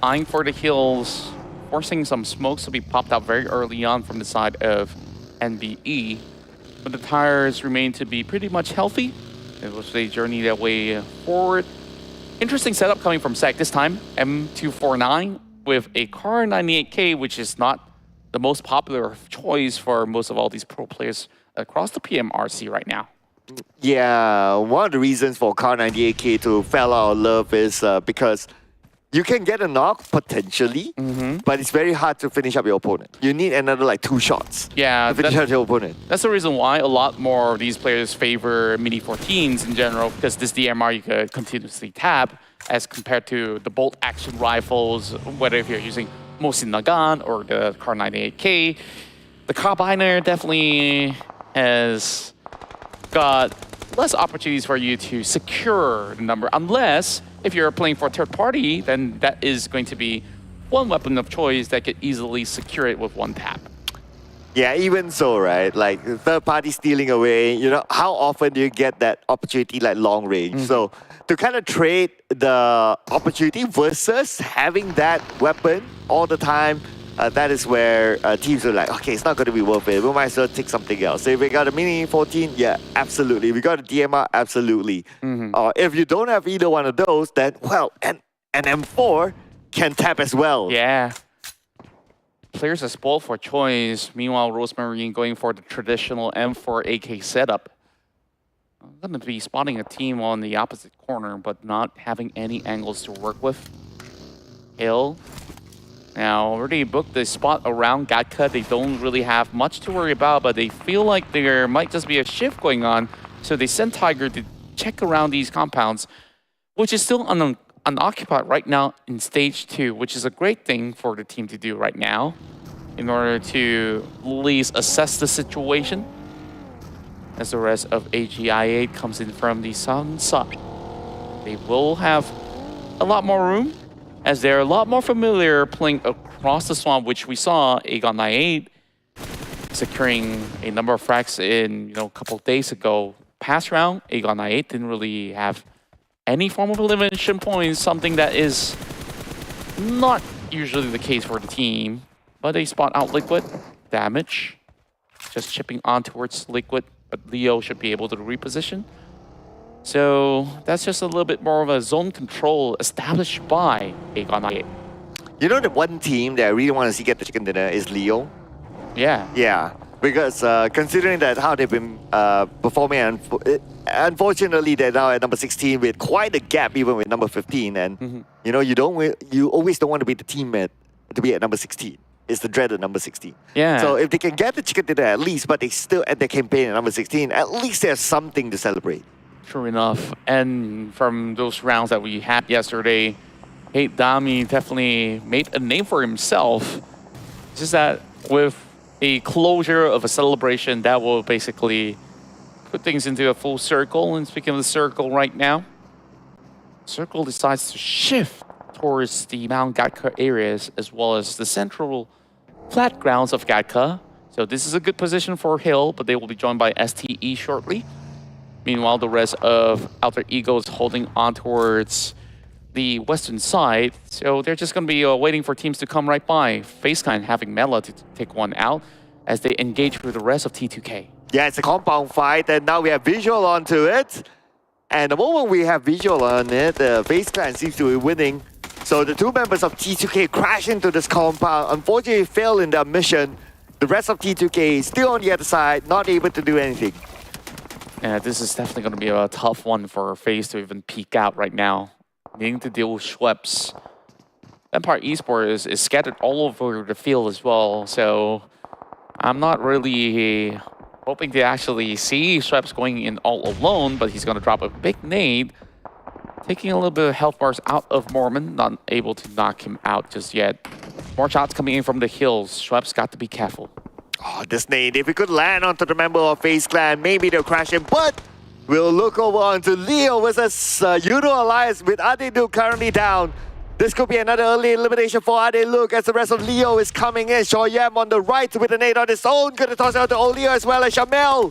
eyeing for the hills, forcing some smokes to be popped out very early on from the side of NBE. But the tires remain to be pretty much healthy. It was a journey that way forward. Interesting setup coming from SEC this time. M249 with a Car 98K, which is not the most popular choice for most of all these pro players across the PMRC right now. Yeah, one of the reasons for Car 98K to fell out of love is because you can get a knock potentially, but it's very hard to finish up your opponent. You need another like 2 shots to finish up your opponent. That's the reason why a lot more of these players favor Mini 14s in general, because this DMR you could continuously tap as compared to the bolt action rifles, whether if you're using Mosin Nagant or the Car 98K. The Carbiner definitely has got less opportunities for you to secure the number, unless if you're playing for a third party, then that is going to be one weapon of choice that could easily secure it with 1 tap. Yeah, even so, right? Like third party stealing away, you know, how often do you get that opportunity like long range? So to kind of trade the opportunity versus having that weapon all the time, that is where teams are like, okay, it's not going to be worth it. We might as well take something else. So if we got a Mini 14, yeah, absolutely. We got a DMR, absolutely. If you don't have either one of those, then, well, an M4 can tap as well. Yeah. Players are spoiled for choice. Meanwhile, Rosemarine going for the traditional M4 AK setup. I'm going to be spotting a team on the opposite corner, but not having any angles to work with. Hill. Now, already booked the spot around Gatka. They don't really have much to worry about, but they feel like there might just be a shift going on. So they send Tiger to check around these compounds, which is still unoccupied right now in stage 2, which is a great thing for the team to do right now in order to at least assess the situation. As the rest of AGI8 comes in from the sun side. They will have a lot more room, as they're a lot more familiar playing across the swamp, which we saw Aegon 98 securing a number of frags in a couple of days ago. Past round, Aegon 98 didn't really have any form of elimination points, something that is not usually the case for the team. But they spot out Liquid. Damage. Just chipping on towards Liquid, but Leo should be able to reposition. So that's just a little bit more of a zone control established by Aegon. You know, the one team that I really want to see get the chicken dinner is Leo. Yeah. Yeah, because considering that how they've been performing, and unfortunately they're now at number 16 with quite a gap even with number 15. And you know, you always don't want to be the teammate to be at number 16. It's the dreaded number 16. Yeah. So if they can get the chicken dinner at least, but they still end their campaign at number 16, at least there's something to celebrate. True enough. And from those rounds that we had yesterday, Dami definitely made a name for himself. It's just that with a closure of a celebration, that will basically put things into a full circle. And speaking of the circle right now, circle decides to shift towards the Mount Gatka areas as well as the central flat grounds of Gatka. So this is a good position for Hill, but they will be joined by STE shortly. Meanwhile, the rest of Alter Ego is holding on towards the western side. So they're just going to be waiting for teams to come right by. FaZe Clan having Mela to take one out as they engage with the rest of T2K. Yeah, it's a compound fight, and now we have visual onto it. And the moment we have visual on it, FaZe Clan seems to be winning. So the two members of T2K crash into this compound, unfortunately fail in their mission. The rest of T2K still on the other side, not able to do anything. Yeah, this is definitely going to be a tough one for FaZe to even peek out right now. Needing to deal with Schweppes. Empire Esports is scattered all over the field as well, so I'm not really hoping to actually see Schweppes going in all alone, but he's going to drop a big nade, taking a little bit of health bars out of Mormon, not able to knock him out just yet. More shots coming in from the hills. Schweppes got to be careful. Oh, this nade, if it could land onto the member of FaZe Clan, maybe they'll crash him, but we'll look over onto Leo versus YOODO Alliance with Adelu currently down. This could be another early elimination for Adelu as the rest of Leo is coming in. Shoyam on the right with a nade on his own. Gonna toss it out to Oleo as well as Shamel.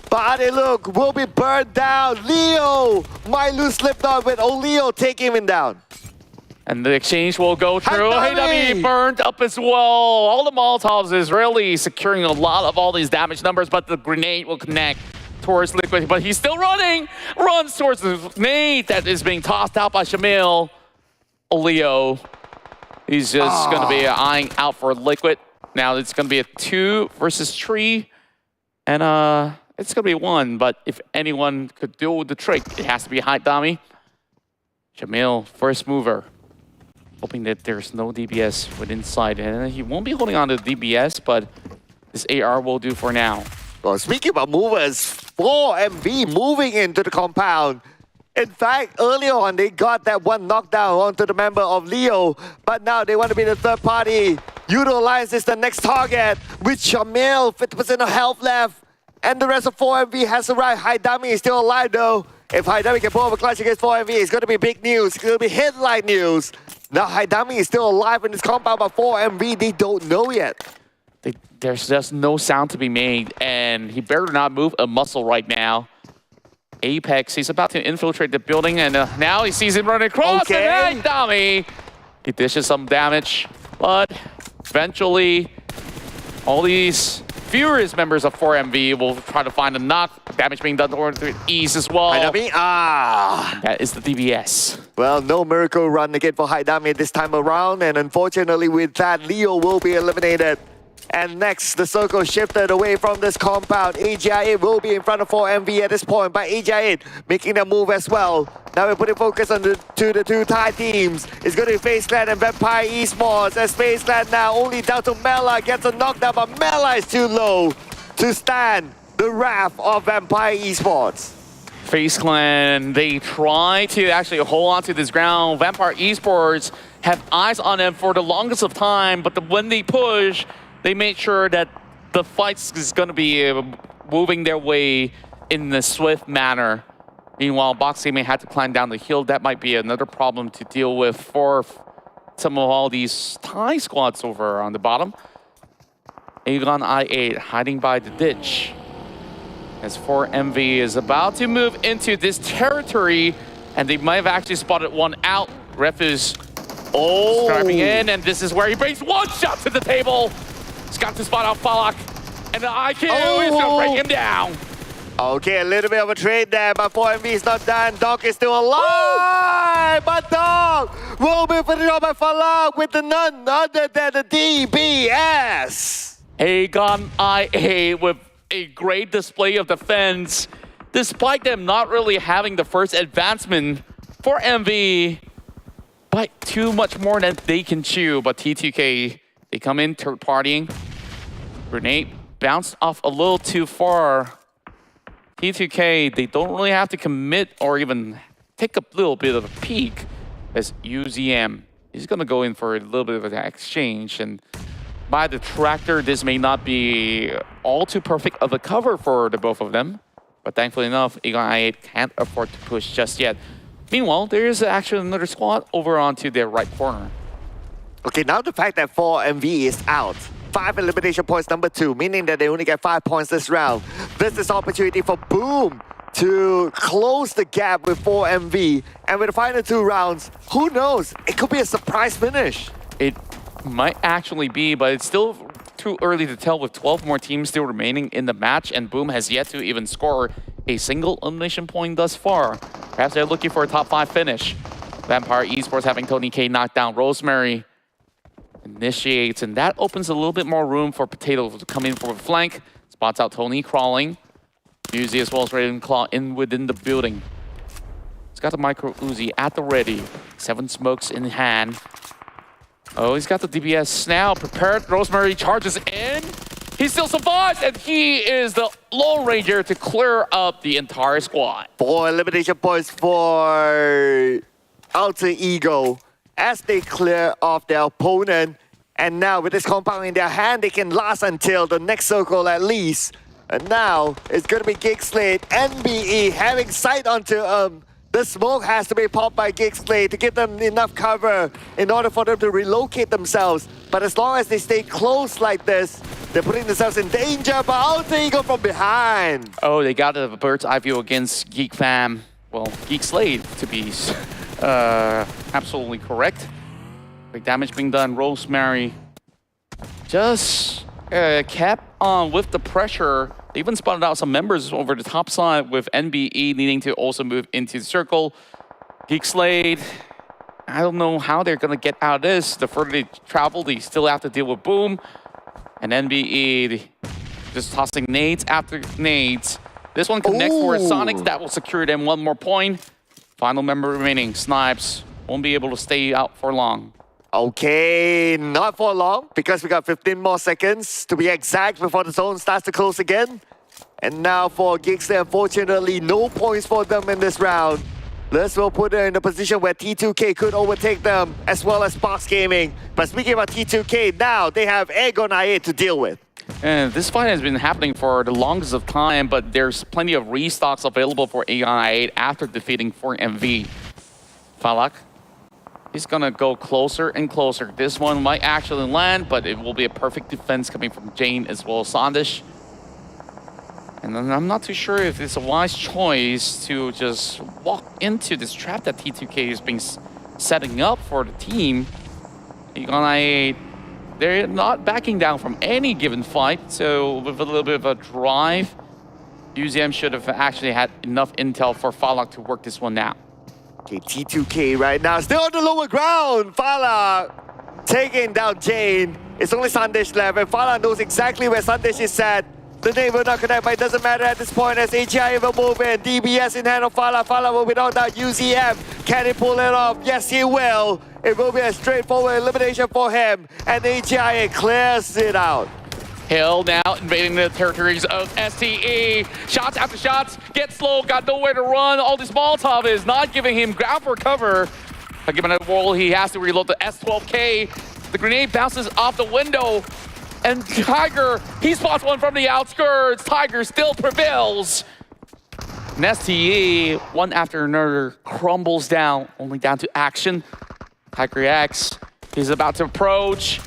But Adelu will be burned down. Leo might lose Slipknot with Oleo taking him down. And the exchange will go through. Dami burned up as well. All the Molotovs is really securing a lot of all these damage numbers, but the grenade will connect towards Liquid, but he's still running. Runs towards the grenade that is being tossed out by Shamil. Oleo, he's just going to be eyeing out for Liquid. Now it's going to be a 2 versus 3, and it's going to be 1, but if anyone could do the trick, it has to be Dami. Shamil, first mover, hoping that there's no DBS with inside, and he won't be holding on to DBS, but this AR will do for now. Well, speaking about movers, 4MV moving into the compound. In fact, earlier on, they got that one knockdown onto the member of Leo, but now they want to be the third party. YOODO Alliance is the next target, with Shamil, 50% of health left, and the rest of 4MV has arrived. Dami is still alive though. If Dami can pull off a clutch against 4MV, it's going to be big news. It's going to be headline news. Now Dami is still alive in this compound, but 4MV, they don't know yet. There's just no sound to be made, and he better not move a muscle right now. Apex, he's about to infiltrate the building, and now he sees him running across. Okay. And Dami, he dishes some damage, but eventually, all these furious members of 4MV will try to find a knock. Damage being done to ease as well. Dami, That is the DBS. Well, no miracle run again for Dami this time around, and unfortunately with that, Leo will be eliminated. And next, the circle shifted away from this compound. AGI will be in front of 4MV at this point, but AGI making the move as well. Now we're putting focus on the two Thai teams. It's going to be FaZe Clan and Vampire Esports, as FaZe Clan now only down to Mela, gets a knockdown, but Mela is too low to stand the wrath of Vampire Esports. FaZe Clan, they try to actually hold on to this ground. Vampire Esports have eyes on them for the longest of time, but when they push, they made sure that the fight is going to be moving their way in a swift manner. Meanwhile, Box Gaming had to climb down the hill. That might be another problem to deal with for some of all these Thai squads over on the bottom. Aegon I8 hiding by the ditch. As 4MV is about to move into this territory, and they might have actually spotted one out. Ref is driving in, and this is where he brings one shot to the table. He's got to spot out Falak, and the IQ is going to break him down. Okay, a little bit of a trade there, but 4MV is not done. Dog is still alive, but Dog will be finished off by Falak with the none other than the DBS. Aegon IA with a great display of defense, despite them not really having the first advancement for MV. Bite too much more than they can chew, but T2K, they come in third partying. Grenade bounced off a little too far. T2K, they don't really have to commit or even take a little bit of a peek as UZM. He's going to go in for a little bit of an exchange, and by the tractor, this may not be all too perfect of a cover for the both of them, but thankfully enough, Aegon I8 can't afford to push just yet. Meanwhile, there is actually another squad over onto their right corner. Okay, now the fact that 4MV is out. 5 elimination points, number 2, meaning that they only get 5 points this round. This is opportunity for Boom to close the gap with 4MV. And with the final 2 rounds, who knows? It could be a surprise finish. It might actually be, but it's still too early to tell with 12 more teams still remaining in the match, and Boom has yet to even score a single elimination point thus far. Perhaps they're looking for a top 5 finish. Vampire Esports having Tony K knock down Rosemary. Initiates, and that opens a little bit more room for Potato to come in for a flank. Spots out Tony crawling. Uzi as well as Ravenclaw in within the building. He's got the micro Uzi at the ready. 7 smokes in hand. Oh, he's got the DBS now prepared. Rosemary charges in. He still survives, and he is the Lone Ranger to clear up the entire squad. 4 elimination points for Alter Ego as they clear off their opponent. And now with this compound in their hand, they can last until the next circle at least. And now it's going to be GEEK, SLATE, NBE having sight onto the smoke has to be popped by GEEK, SLATE to give them enough cover in order for them to relocate themselves. But as long as they stay close like this, they're putting themselves in danger, but Alter Ego from behind. Oh, they got a bird's eye view against GEEK fam. Well, GEEK SLATE to be absolutely correct. Big damage being done. Rosemary just kept on with the pressure. They even spotted out some members over the top side with NBE needing to also move into the circle. GEEK SLATE, I don't know how they're going to get out of this. The further they travel, they still have to deal with Boom. And NBE just tossing nades after nades. This one connects for Sonic. That will secure them 1 more point. Final member remaining. Snipes won't be able to stay out for long. Okay, not for long, because we got 15 more seconds to be exact before the zone starts to close again. And now for GEEK SLATE, unfortunately, no points for them in this round. This will put them in a position where T2K could overtake them, as well as Sparks Gaming. But speaking about T2K, now they have Aegon IA to deal with. And this fight has been happening for the longest of time, but there's plenty of restocks available for Aegon IA after defeating 4MV. Falak, he's gonna go closer and closer. This one might actually land, but it will be a perfect defense coming from Jane as well as Sandish. And then I'm not too sure if it's a wise choice to just walk into this trap that T2K has been setting up for the team. Aegon IA, they're not backing down from any given fight, so with a little bit of a drive, UZM should have actually had enough intel for Falak to work this one out. Okay, T2K right now still on the lower ground. Falak taking down Jane. It's only Sandish left, and Falak knows exactly where Sandish is at. The name will not connect, but it doesn't matter at this point as AGI will move in. DBS in hand of Falak. Falak will be knocked out. UZM, can he pull it off? Yes, he will. It will be a straightforward elimination for him, and AGI clears it out. Hill now invading the territories of STE. Shots after shots. Get slow, got nowhere to run. All this Molotov is not giving him ground for cover. Given a wall, he has to reload the S12K. The grenade bounces off the window. And Tiger, he spots one from the outskirts. Tiger still prevails. And STE, one after another, crumbles down, only down to action. Tiger X, he's about to approach.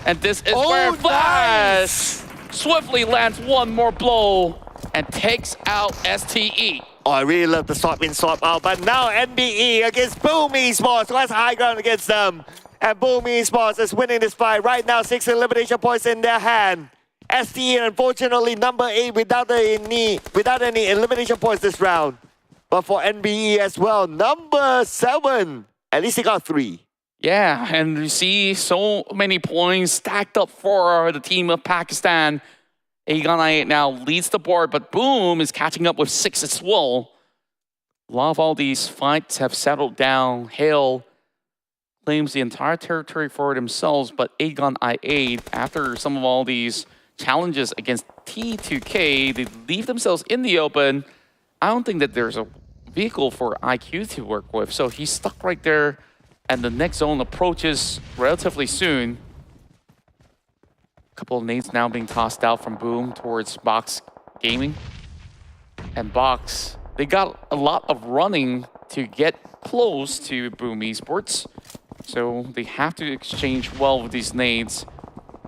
And this is where Flash swiftly lands one more blow and takes out STE. Oh, I really love the swap in, swap out. But now NBE against Boom Esports, who has high ground against them. And Boom Esports is winning this fight right now. 6 elimination points in their hand. ST, unfortunately, number 8 without any elimination points this round. But for NBE as well, number 7, at least he got 3. Yeah, and you see so many points stacked up for the team of Pakistan. Aegon I8 now leads the board, but Boom is catching up with 6 as well. A lot of all these fights have settled down. Hale claims the entire territory for themselves, but Aegon I8, after some of all these challenges against T2K, they leave themselves in the open. I don't think that there's a vehicle for IQ to work with, so he's stuck right there, and the next zone approaches relatively soon. A couple of nades now being tossed out from Boom towards Box Gaming. And Box, they got a lot of running to get close to Boom Esports, so they have to exchange well with these nades.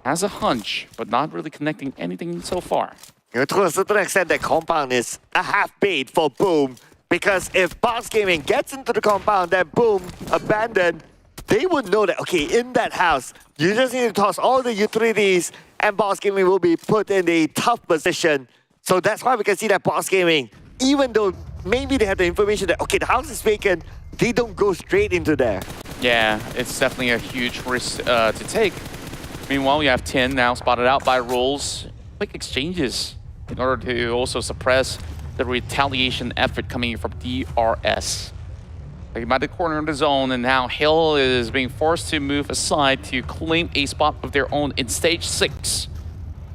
Has a hunch, but not really connecting anything so far. To a certain extent, that compound is a half bait for Boom, because if Box Gaming gets into the compound that Boom abandoned, they would know that, okay, in that house, you just need to toss all the utilities and Box Gaming will be put in a tough position. So that's why we can see that Box Gaming, even though maybe they have the information that, okay, the house is vacant, they don't go straight into there. Yeah, it's definitely a huge risk to take. Meanwhile, we have 10 now spotted out by Rules. Quick exchanges in order to also suppress the retaliation effort coming in from DRS. They by the corner of the zone, and now Hill is being forced to move aside to claim a spot of their own in stage 6.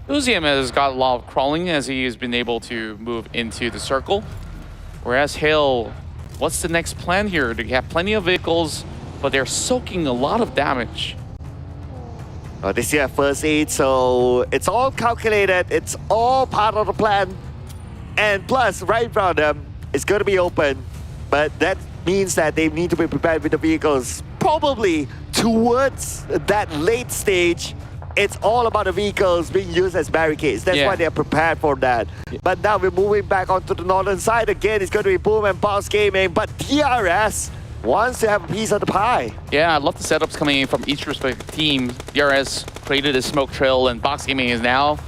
Uzium has got a lot of crawling as he has been able to move into the circle. Whereas Hill, what's the next plan here? They have plenty of vehicles, but they're soaking a lot of damage. They still have first aid, so it's all calculated. It's all part of the plan. And plus, right in front of them, it's going to be open. But that means that they need to be prepared with the vehicles. Probably towards that late stage, it's all about the vehicles being used as barricades. That's why they're prepared for that. But now we're moving back onto the northern side again. It's going to be Boom and Box Gaming, but DRS wants to have a piece of the pie. Yeah, I love the setups coming in from each respective team. DRS created a smoke trail, and Box Gaming is now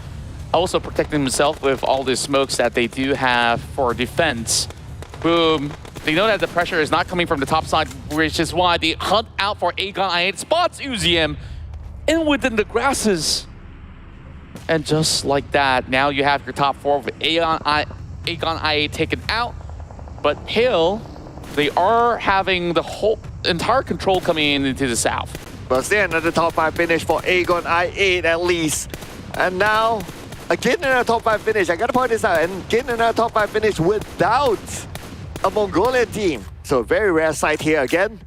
also protecting himself with all the smokes that they do have for defense. Boom. They know that the pressure is not coming from the top side, which is why they hunt out for Aegon I8, spots Uzium in within the grasses. And just like that, now you have your top 4 with Aegon I8 taken out. But Hill, they are having the whole entire control coming in into the south. But still another top 5 finish for Aegon I8 at least. And now, again another top 5 finish. I gotta point this out. And again another top 5 finish without a Mongolian team. So very rare sight here again.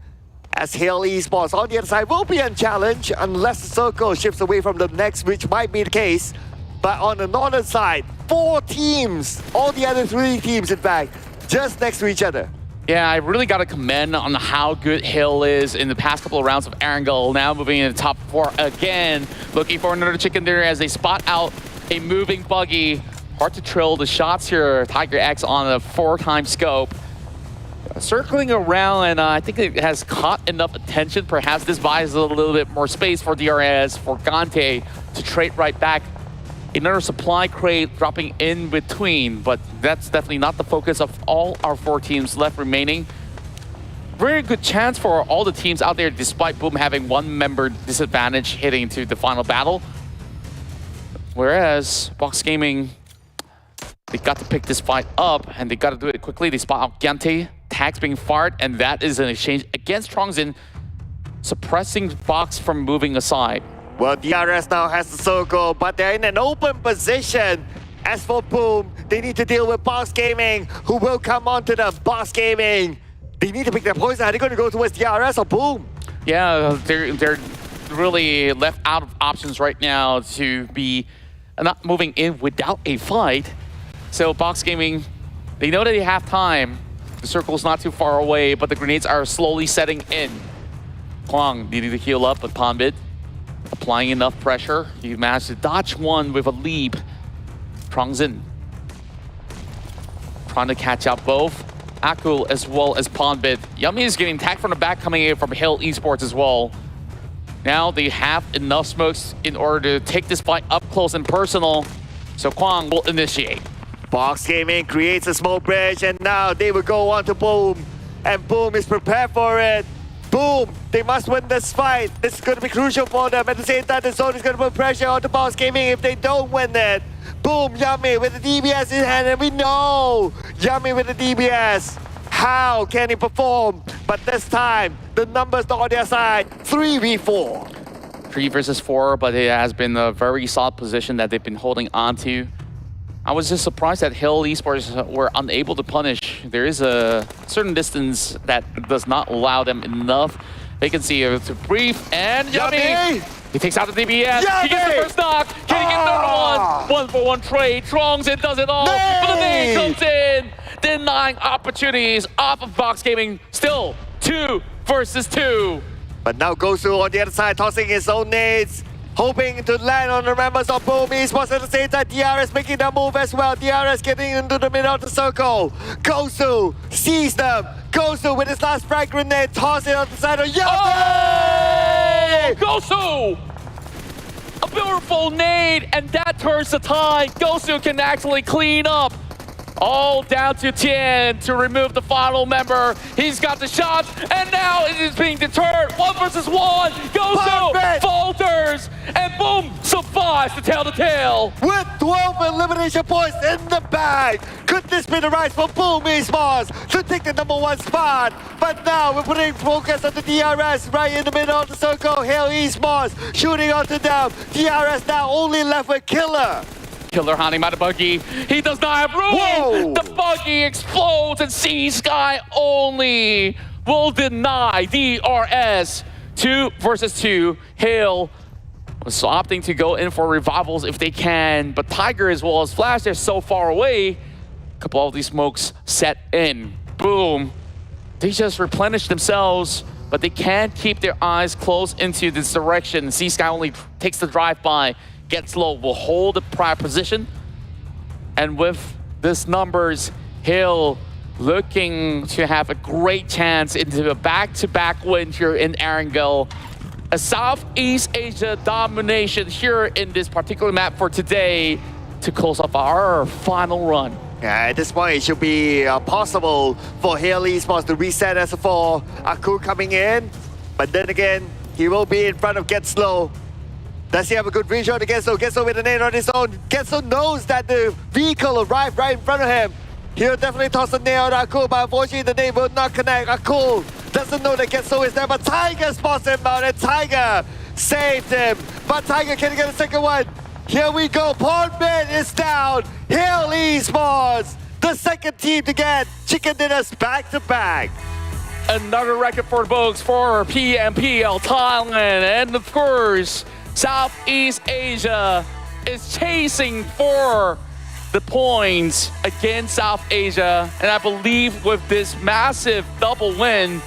As Hale Esports on the other side will be unchallenged unless the circle shifts away from them next, which might be the case. But on the northern side, 4 teams, all the other 3 teams in fact, just next to each other. Yeah, I really got to commend on how good Hill is in the past couple of rounds of Erangel. Now moving in the top 4 again. Looking for another chicken dinner as they spot out a moving buggy. Hard to trail the shots here. Tiger X on a 4-time scope. Circling around, and I think it has caught enough attention. Perhaps this buys a little bit more space for DRS, for Gante to trade right back. Another supply crate dropping in between, but that's definitely not the focus of all our 4 teams left remaining. Very good chance for all the teams out there, despite Boom having 1 member disadvantage heading to the final battle. Whereas Box Gaming, they got to pick this fight up, and they got to do it quickly. They spot out Gante, tags being fired, and that is an exchange against Trongzin, suppressing Box from moving aside. Well, DRS now has the circle, but they're in an open position. As for Boom, they need to deal with Box Gaming, who will come onto them. Box Gaming, they need to pick their poison. Are they going to go towards DRS or Boom? Yeah, they're really left out of options right now to be not moving in without a fight. So Box Gaming, they know that they have time. The circle's not too far away, but the grenades are slowly setting in. Kwang needing to heal up, but Ponbit applying enough pressure. He managed to dodge one with a leap. Trongzin trying to catch out both Akul as well as Ponbit. Yummy is getting attacked from the back, coming in from Hill Esports as well. Now they have enough smokes in order to take this fight up close and personal. So Kwang will initiate. Box Gaming creates a smoke bridge, and now they will go on to Boom. And Boom is prepared for it. Boom! They must win this fight. This is going to be crucial for them. At the same time, the zone is going to put pressure on the Box Gaming if they don't win it. Boom! Yummy with the DBS in hand, and we know Yummy with the DBS. How can he perform? But this time, the numbers not on their side. 3v4. 3 versus 4, but it has been a very solid position that they've been holding on to. I was just surprised that Hill Esports were unable to punish. There is a certain distance that does not allow them enough vacancy to breathe. And Yummy! He takes out the DBS. Yummy! He gets the first knock. Can he get another one? 1-for-1 trade. Trongs it does it all. But the nade comes in, denying opportunities off of Box Gaming. Still 2 versus 2. But now Gosu on the other side, tossing his own nades. Hoping to land on the members of Boom Esports. At the same time, DRS making that move as well. DRS getting into the middle of the circle. Gosu sees them. Gosu with his last frag grenade, toss it on the side of Yummy! Oh! Gosu! A beautiful nade, and that turns the tide. Gosu can actually clean up. All down to Tien to remove the final member. He's got the shot, and now it is being deterred. 1 versus 1. Gosu falters, and Boom survives to tell the tale. With 12 elimination points in the bag. Could this be the rise for Boom Esports to take the #1 spot? But now we're putting focus on the DRS right in the middle of the circle. Hail Esports shooting onto them. DRS now only left with Killer. Killer hunting by the buggy. He does not have room. Whoa. The buggy explodes, and Sea Sky only will deny DRS. 2 versus 2. Hale was opting to go in for revivals if they can, but Tiger as well as Flash, they're so far away. A couple of these smokes set in. Boom. They just replenish themselves, but they can't keep their eyes closed into this direction. Sea Sky only takes the drive-by. Gets low, will hold the prior position. And with this numbers, Hill looking to have a great chance into a back-to-back win here in Erangel. A Southeast Asia domination here in this particular map for today to close off our final run. Yeah, at this point, it should be possible for Hail Esports to reset as a 4. Aku coming in, but then again, he will be in front of Get Slow. Does he have a good visual to Getso? Getso with a nade on his own. Getso knows that the vehicle arrived right in front of him. He'll definitely toss a nade on Akul, but unfortunately the nade will not connect. Akul doesn't know that Getso is there, but Tiger spots him out, and Tiger saved him. But Tiger can get a second one. Here we go. Pondman is down. Hail Esports, the second team to get chicken dinners back to back. Another record for the Bogues for PMPL Thailand, and of course, Southeast Asia is chasing for the points against South Asia. And I believe with this massive double win,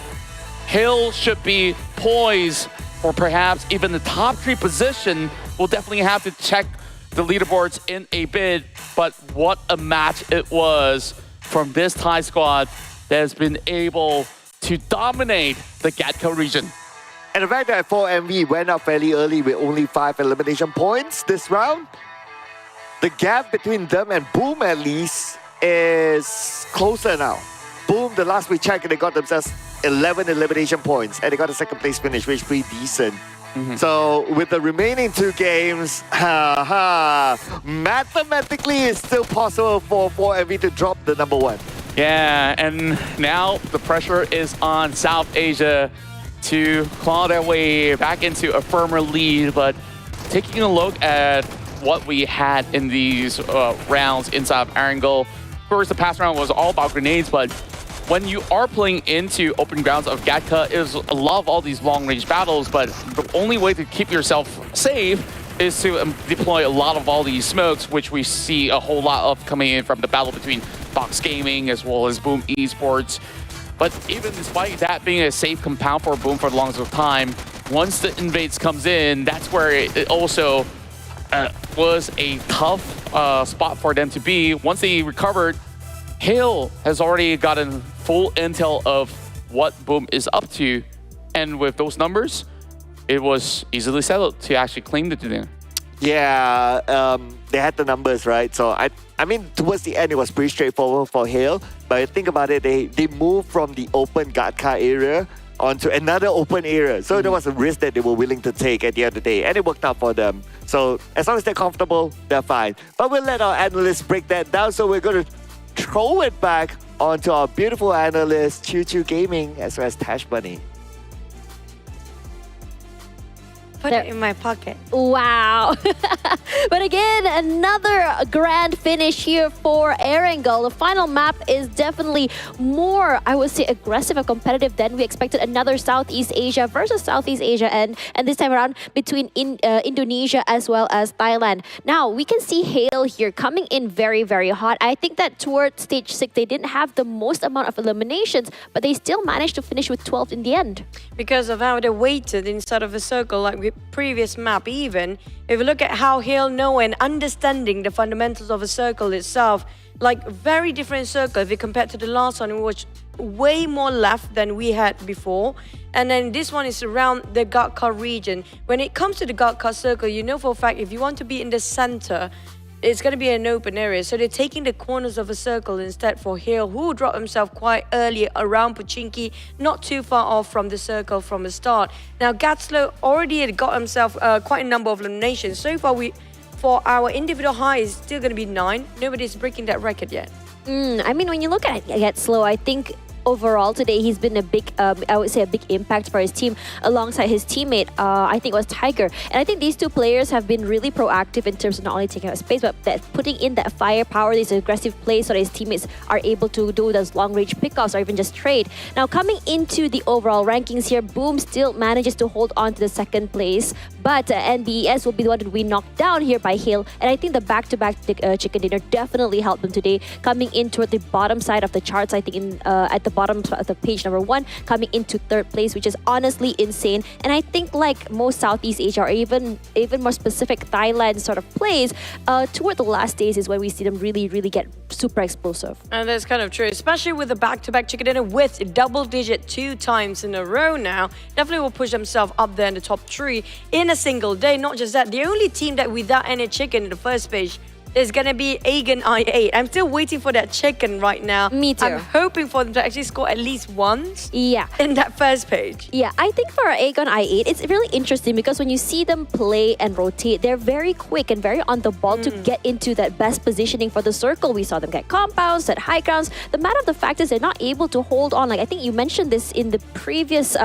Hill should be poised for perhaps even the top 3 position. We'll definitely have to check the leaderboards in a bit. But what a match it was from this Thai squad that has been able to dominate the GEEK region. And the fact that 4MV went up fairly early with only 5 elimination points this round, the gap between them and Boom at least is closer now. Boom, the last we checked, they got themselves 11 elimination points and they got a second place finish, which is pretty decent. So with the remaining 2 games, mathematically it's still possible for 4MV to drop the #1. Yeah, and now the pressure is on South Asia to claw their way back into a firmer lead. But taking a look at what we had in these rounds inside of Erangel, of course the past round was all about grenades, but when you are playing into open grounds of GEEK, is a lot of all these long-range battles, but the only way to keep yourself safe is to deploy a lot of all these smokes, which we see a whole lot of coming in from the battle between Box Gaming as well as Boom Esports. But even despite that being a safe compound for Boom for the longest of time, once the invades comes in, that's where it also was a tough spot for them to be. Once they recovered, Hill has already gotten full intel of what Boom is up to. And with those numbers, it was easily settled to actually claim the dinner. Yeah, they had the numbers, right? So I mean, towards the end, it was pretty straightforward for Hale. But think about it, they moved from the open guard car area onto another open area. So there was a risk that they were willing to take at the end of the day, and it worked out for them. So as long as they're comfortable, they're fine. But we'll let our analysts break that down. So we're going to throw it back onto our beautiful analyst, Choo Choo Gaming, as well as Tash Bunny. Put it in my pocket. Wow. But again, another grand finish here for Erangel. The final map is definitely more, I would say, aggressive and competitive than we expected. Another Southeast Asia versus Southeast Asia, and this time around between Indonesia as well as Thailand. Now, we can see Hale here coming in very, very hot. I think that towards stage 6, they didn't have the most amount of eliminations, but they still managed to finish with 12 in the end. Because of how they waited inside of a circle, like with previous map even. If you look at how Hale know and understanding the fundamentals of a circle itself, like very different circle if you compare to the last one, which way more left than we had before. And then this one is around the guard car region. When it comes to the guard car circle, you know for a fact if you want to be in the center, it's going to be an open area. So they're taking the corners of a circle instead for Hale, who dropped himself quite early around Pochinki, not too far off from the circle from the start. Now, Gatslow already had got himself quite a number of eliminations. So far, for our individual high, is still going to be 9. Nobody's breaking that record yet. I mean, when you look at Gatslow, I think overall today he's been a big I would say a big impact for his team alongside his teammate I think it was Tiger, and I think these two players have been really proactive in terms of not only taking up space but that putting in that firepower, these aggressive plays so that his teammates are able to do those long range pickoffs or even just trade. Now coming into the overall rankings here, Boom still manages to hold on to the second place, but NBES will be the one to be knocked down here by Hale, and I think the back-to-back chicken dinner definitely helped them today, coming in toward the bottom side of the charts. I think in at the bottom of the page number 1, coming into 3rd place, which is honestly insane. And I think like most Southeast Asia or even more specific Thailand sort of plays, toward the last days is when we see them really get super explosive. And that's kind of true, especially with the back-to-back chicken dinner with double-digit 2 times in a row now. Definitely will push themselves up there in the top 3 in a single day. Not just that, the only team that without any chicken in the first page is going to be Aegon I8. I'm still waiting for that chicken right now. Me too. I'm hoping for them to actually score at least once Yeah. in that first page. Yeah, I think for Aegon I8, it's really interesting because when you see them play and rotate, they're very quick and very on the ball to get into that best positioning for the circle. We saw them get compounds, set high grounds. The matter of the fact is they're not able to hold on. Like I think you mentioned this in the previous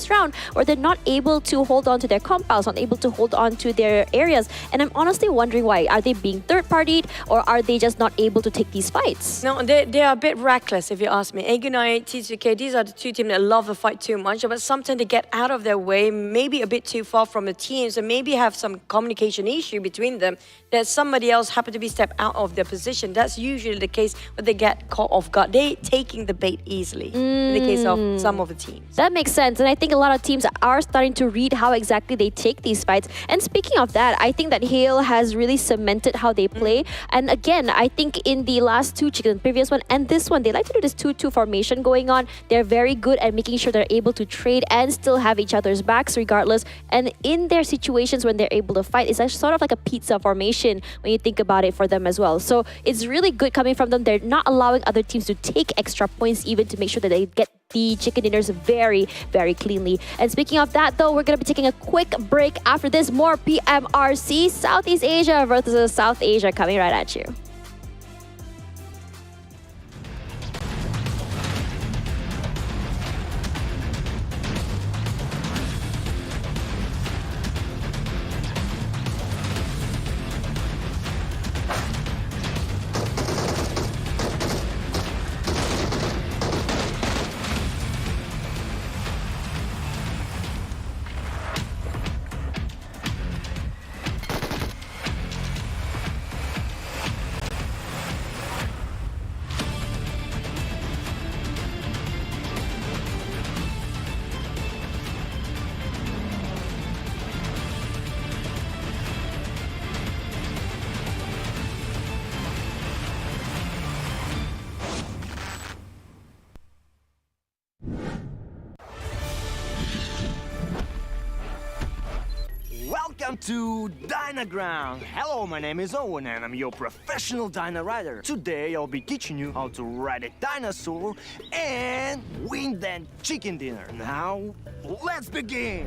round, where they're not able to hold on to their compounds, not able to hold on to their areas. And I'm honestly wondering why. Are they being third-partied, or are they just not able to take these fights? No, they are a bit reckless if you ask me. Aegon I8, TCK, these are the two teams that love the fight too much, but sometimes they get out of their way, maybe a bit too far from the teams, and maybe have some communication issue between them that somebody else happened to be stepped out of their position. That's usually the case when they get caught off guard. They taking the bait easily in the case of some of the teams. That makes sense, and I think a lot of teams are starting to read how exactly they take these fights. And speaking of that, I think that Hale has really cemented how they play. And again, I think in the last 2 chickens, the previous one and this one, they like to do this 2-2 formation going on. They're very good at making sure they're able to trade and still have each other's backs regardless. And in their situations when they're able to fight, it's actually sort of like a pizza formation when you think about it for them as well. So it's really good coming from them. They're not allowing other teams to take extra points even to make sure that they get the chicken dinners very cleanly. And speaking of that though, we're going to be taking a quick break. After this, more PMRC, Southeast Asia versus South Asia coming right at you. Welcome to Dynaground. Hello, my name is Owen and I'm your professional Dyna rider. Today I'll be teaching you how to ride a dinosaur and win that chicken dinner. Now, let's begin.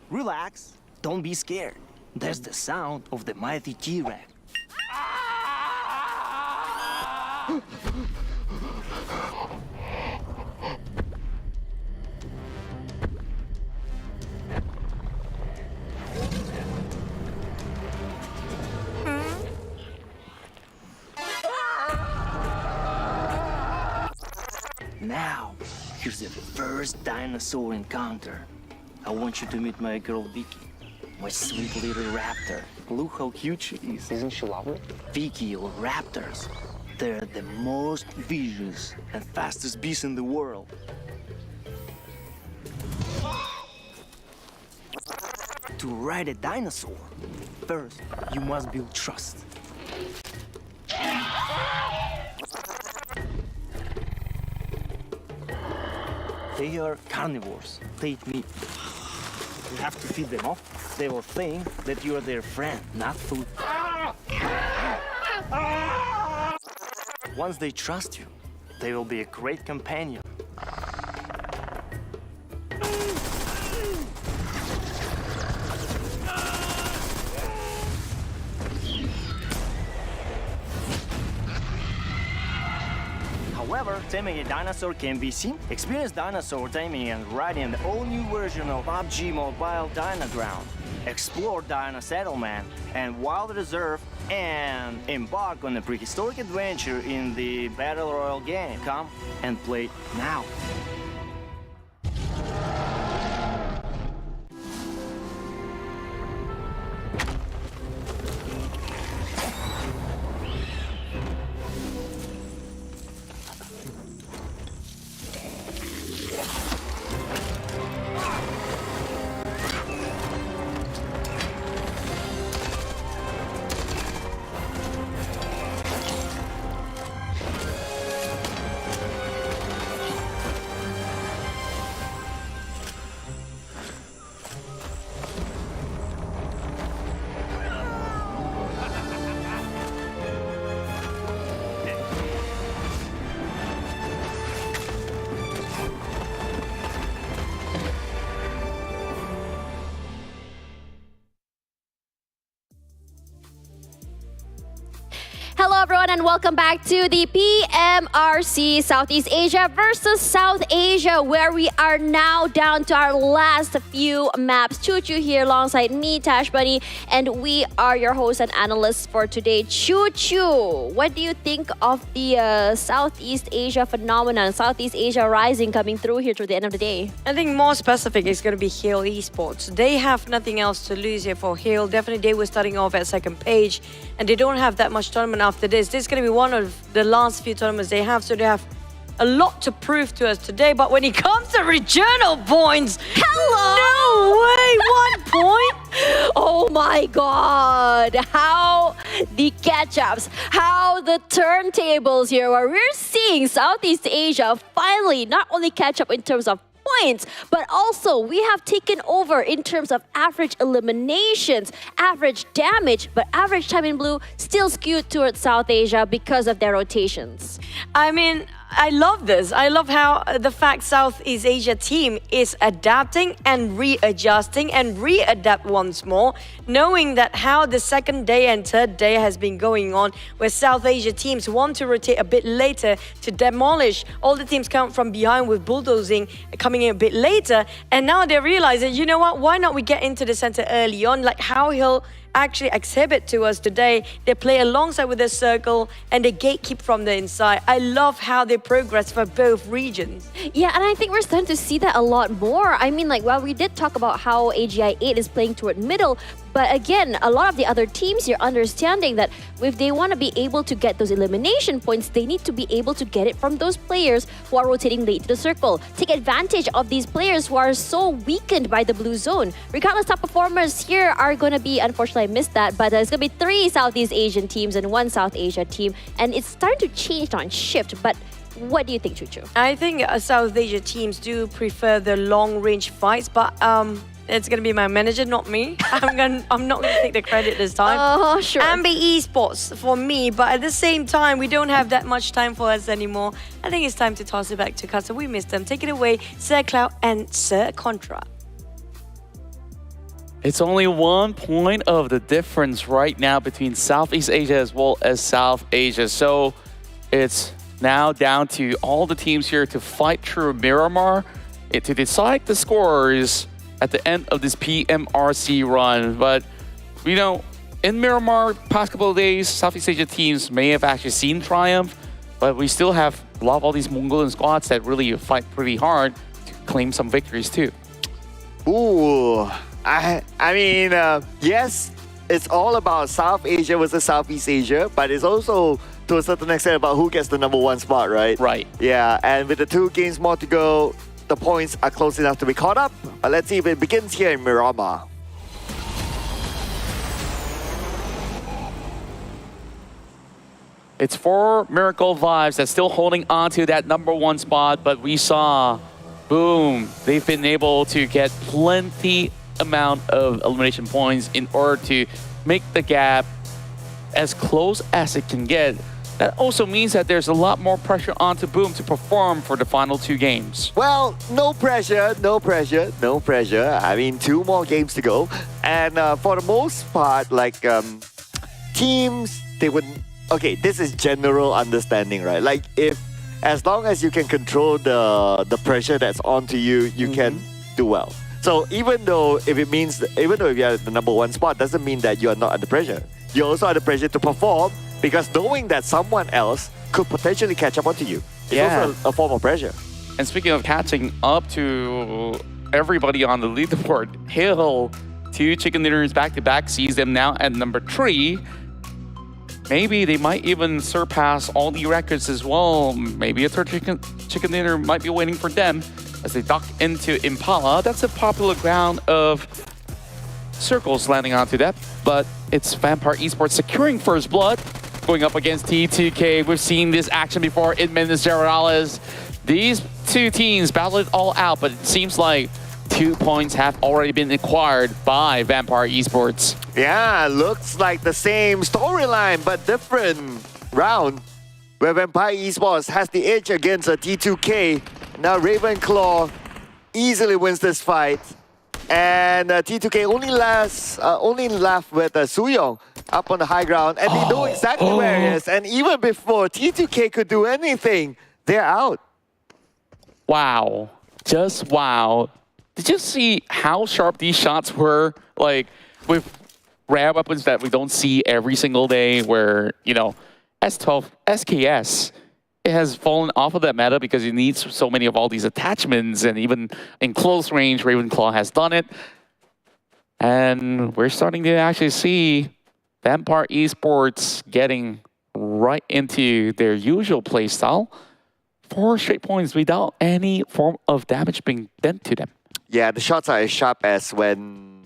Relax, don't be scared. That's the sound of the mighty T-Rex. Now, here's the first dinosaur encounter. I want you to meet my girl Vicky, my sweet little raptor. Look how cute she is. Isn't she lovely? Vicky or raptors, they're the most vicious and fastest beasts in the world. To ride a dinosaur, first you must build trust. They are carnivores. They eat meat. You have to feed them off. They will think that you are their friend, not food. Once they trust you, they will be a great companion. However, taming a dinosaur can be seen. Experience dinosaur taming and riding the all-new version of PUBG MOBILE Dynaground. Explore Dino Settlement and Wild Reserve and embark on a prehistoric adventure in the Battle Royale game. Come and play now. Hello everyone and welcome back to the PMRC Southeast Asia versus South Asia, where we are now down to our last few maps. Choo Choo here alongside me, Tash Bunny, and we are your hosts and analysts for today. Choo Choo, what do you think of the Southeast Asia phenomenon, Southeast Asia rising coming through here to the end of the day? I think more specific is going to be Hale Esports. They have nothing else to lose here for Hale. Definitely they were starting off at second page and they don't have that much tournament after this. This is going to be one of the last few tournaments they have, so they have a lot to prove to us today. But when it comes to regional points, no way, 1 point. Oh my god, how the catch-ups, how the turntables here, where we're seeing Southeast Asia finally not only catch up in terms of points, but also we have taken over in terms of average eliminations, average damage, but average time in blue still skewed towards South Asia because of their rotations. I mean, I love this. I love how the fact Southeast Asia team is adapting and readjusting and readapt once more, knowing that how the second day and third day has been going on, where South Asia teams want to rotate a bit later to demolish all the teams come from behind with bulldozing coming in a bit later, and now they realize that, you know what, why not we get into the center early on, like how he'll actually exhibit to us today. They play alongside with the circle and they gatekeep from the inside. I love how they progress for both regions. Yeah, and I think we're starting to see that a lot more. I mean, like, well, we did talk about how AGI 8 is playing toward middle, but again, a lot of the other teams here understanding that if they want to be able to get those elimination points, they need to be able to get it from those players who are rotating late to the circle. Take advantage of these players who are so weakened by the blue zone. Regardless, top performers here are going to be, unfortunately I missed that, but it's going to be 3 Southeast Asian teams and 1 South Asia team, and it's starting to change on shift, but What do you think, Chuchu? I think South Asia teams do prefer the long-range fights, but it's gonna be my manager, not me. I'm not gonna take the credit this time. Oh, sure. NBeSports for me, but at the same time, we don't have that much time for us anymore. I think it's time to toss it back to Casa. We missed them. Take it away, Sir Cloud and Sir Contra. It's only 1 point of the difference right now between Southeast Asia as well as South Asia. So it's now down to all the teams here to fight through Miramar to decide the scores at the end of this PMRC run. But, you know, in Miramar, past couple of days, Southeast Asia teams may have actually seen triumph, but we still have a lot of all these Mongolian squads that really fight pretty hard to claim some victories too. Ooh, I mean, yes, it's all about South Asia versus Southeast Asia, but it's also to a certain extent about who gets the #1 spot, right? Right. Yeah, and with the 2 games more to go, the points are close enough to be caught up. But let's see if it begins here in Miramar. It's 4 Miracle Vibes that's still holding on to that #1 spot, but we saw, boom, they've been able to get plenty amount of elimination points in order to make the gap as close as it can get. That also means that there's a lot more pressure onto Boom to perform for the final 2 games. Well, no pressure, no pressure, no pressure. I mean, 2 more games to go. And for the most part, like teams, they would... Okay, this is general understanding, right? Like as long as you can control the pressure that's onto you, you can do well. So even though if you're at the #1 spot, doesn't mean that you are not under pressure. You're also under pressure to perform because knowing that someone else could potentially catch up onto you is also a form of pressure. And speaking of catching up to everybody on the leaderboard, Hill, 2 chicken dinners back-to-back, sees them now at #3. Maybe they might even surpass all the records as well. Maybe a third chicken dinner might be waiting for them as they dock into Impala. That's a popular ground of circles landing onto that, but it's Vampire Esports securing first blood, going up against T2K. We've seen this action before in Minas Gerais. These 2 teams battled it all out, but it seems like 2 points have already been acquired by Vampire Esports. Yeah, looks like the same storyline, but different round, where Vampire Esports has the edge against a T2K. Now Ravenclaw easily wins this fight. And T2K only left with Suyong up on the high ground, and they know exactly where he is. And even before T2K could do anything, they're out. Wow. Just wow. Did you see how sharp these shots were? Like, with rare weapons that we don't see every single day, where, you know, S12, SKS, it has fallen off of that meta because it needs so many of all these attachments, and even in close range, Ravenclaw has done it. And we're starting to actually see Vampire Esports getting right into their usual playstyle. 4 straight points without any form of damage being done to them. Yeah, the shots are as sharp as when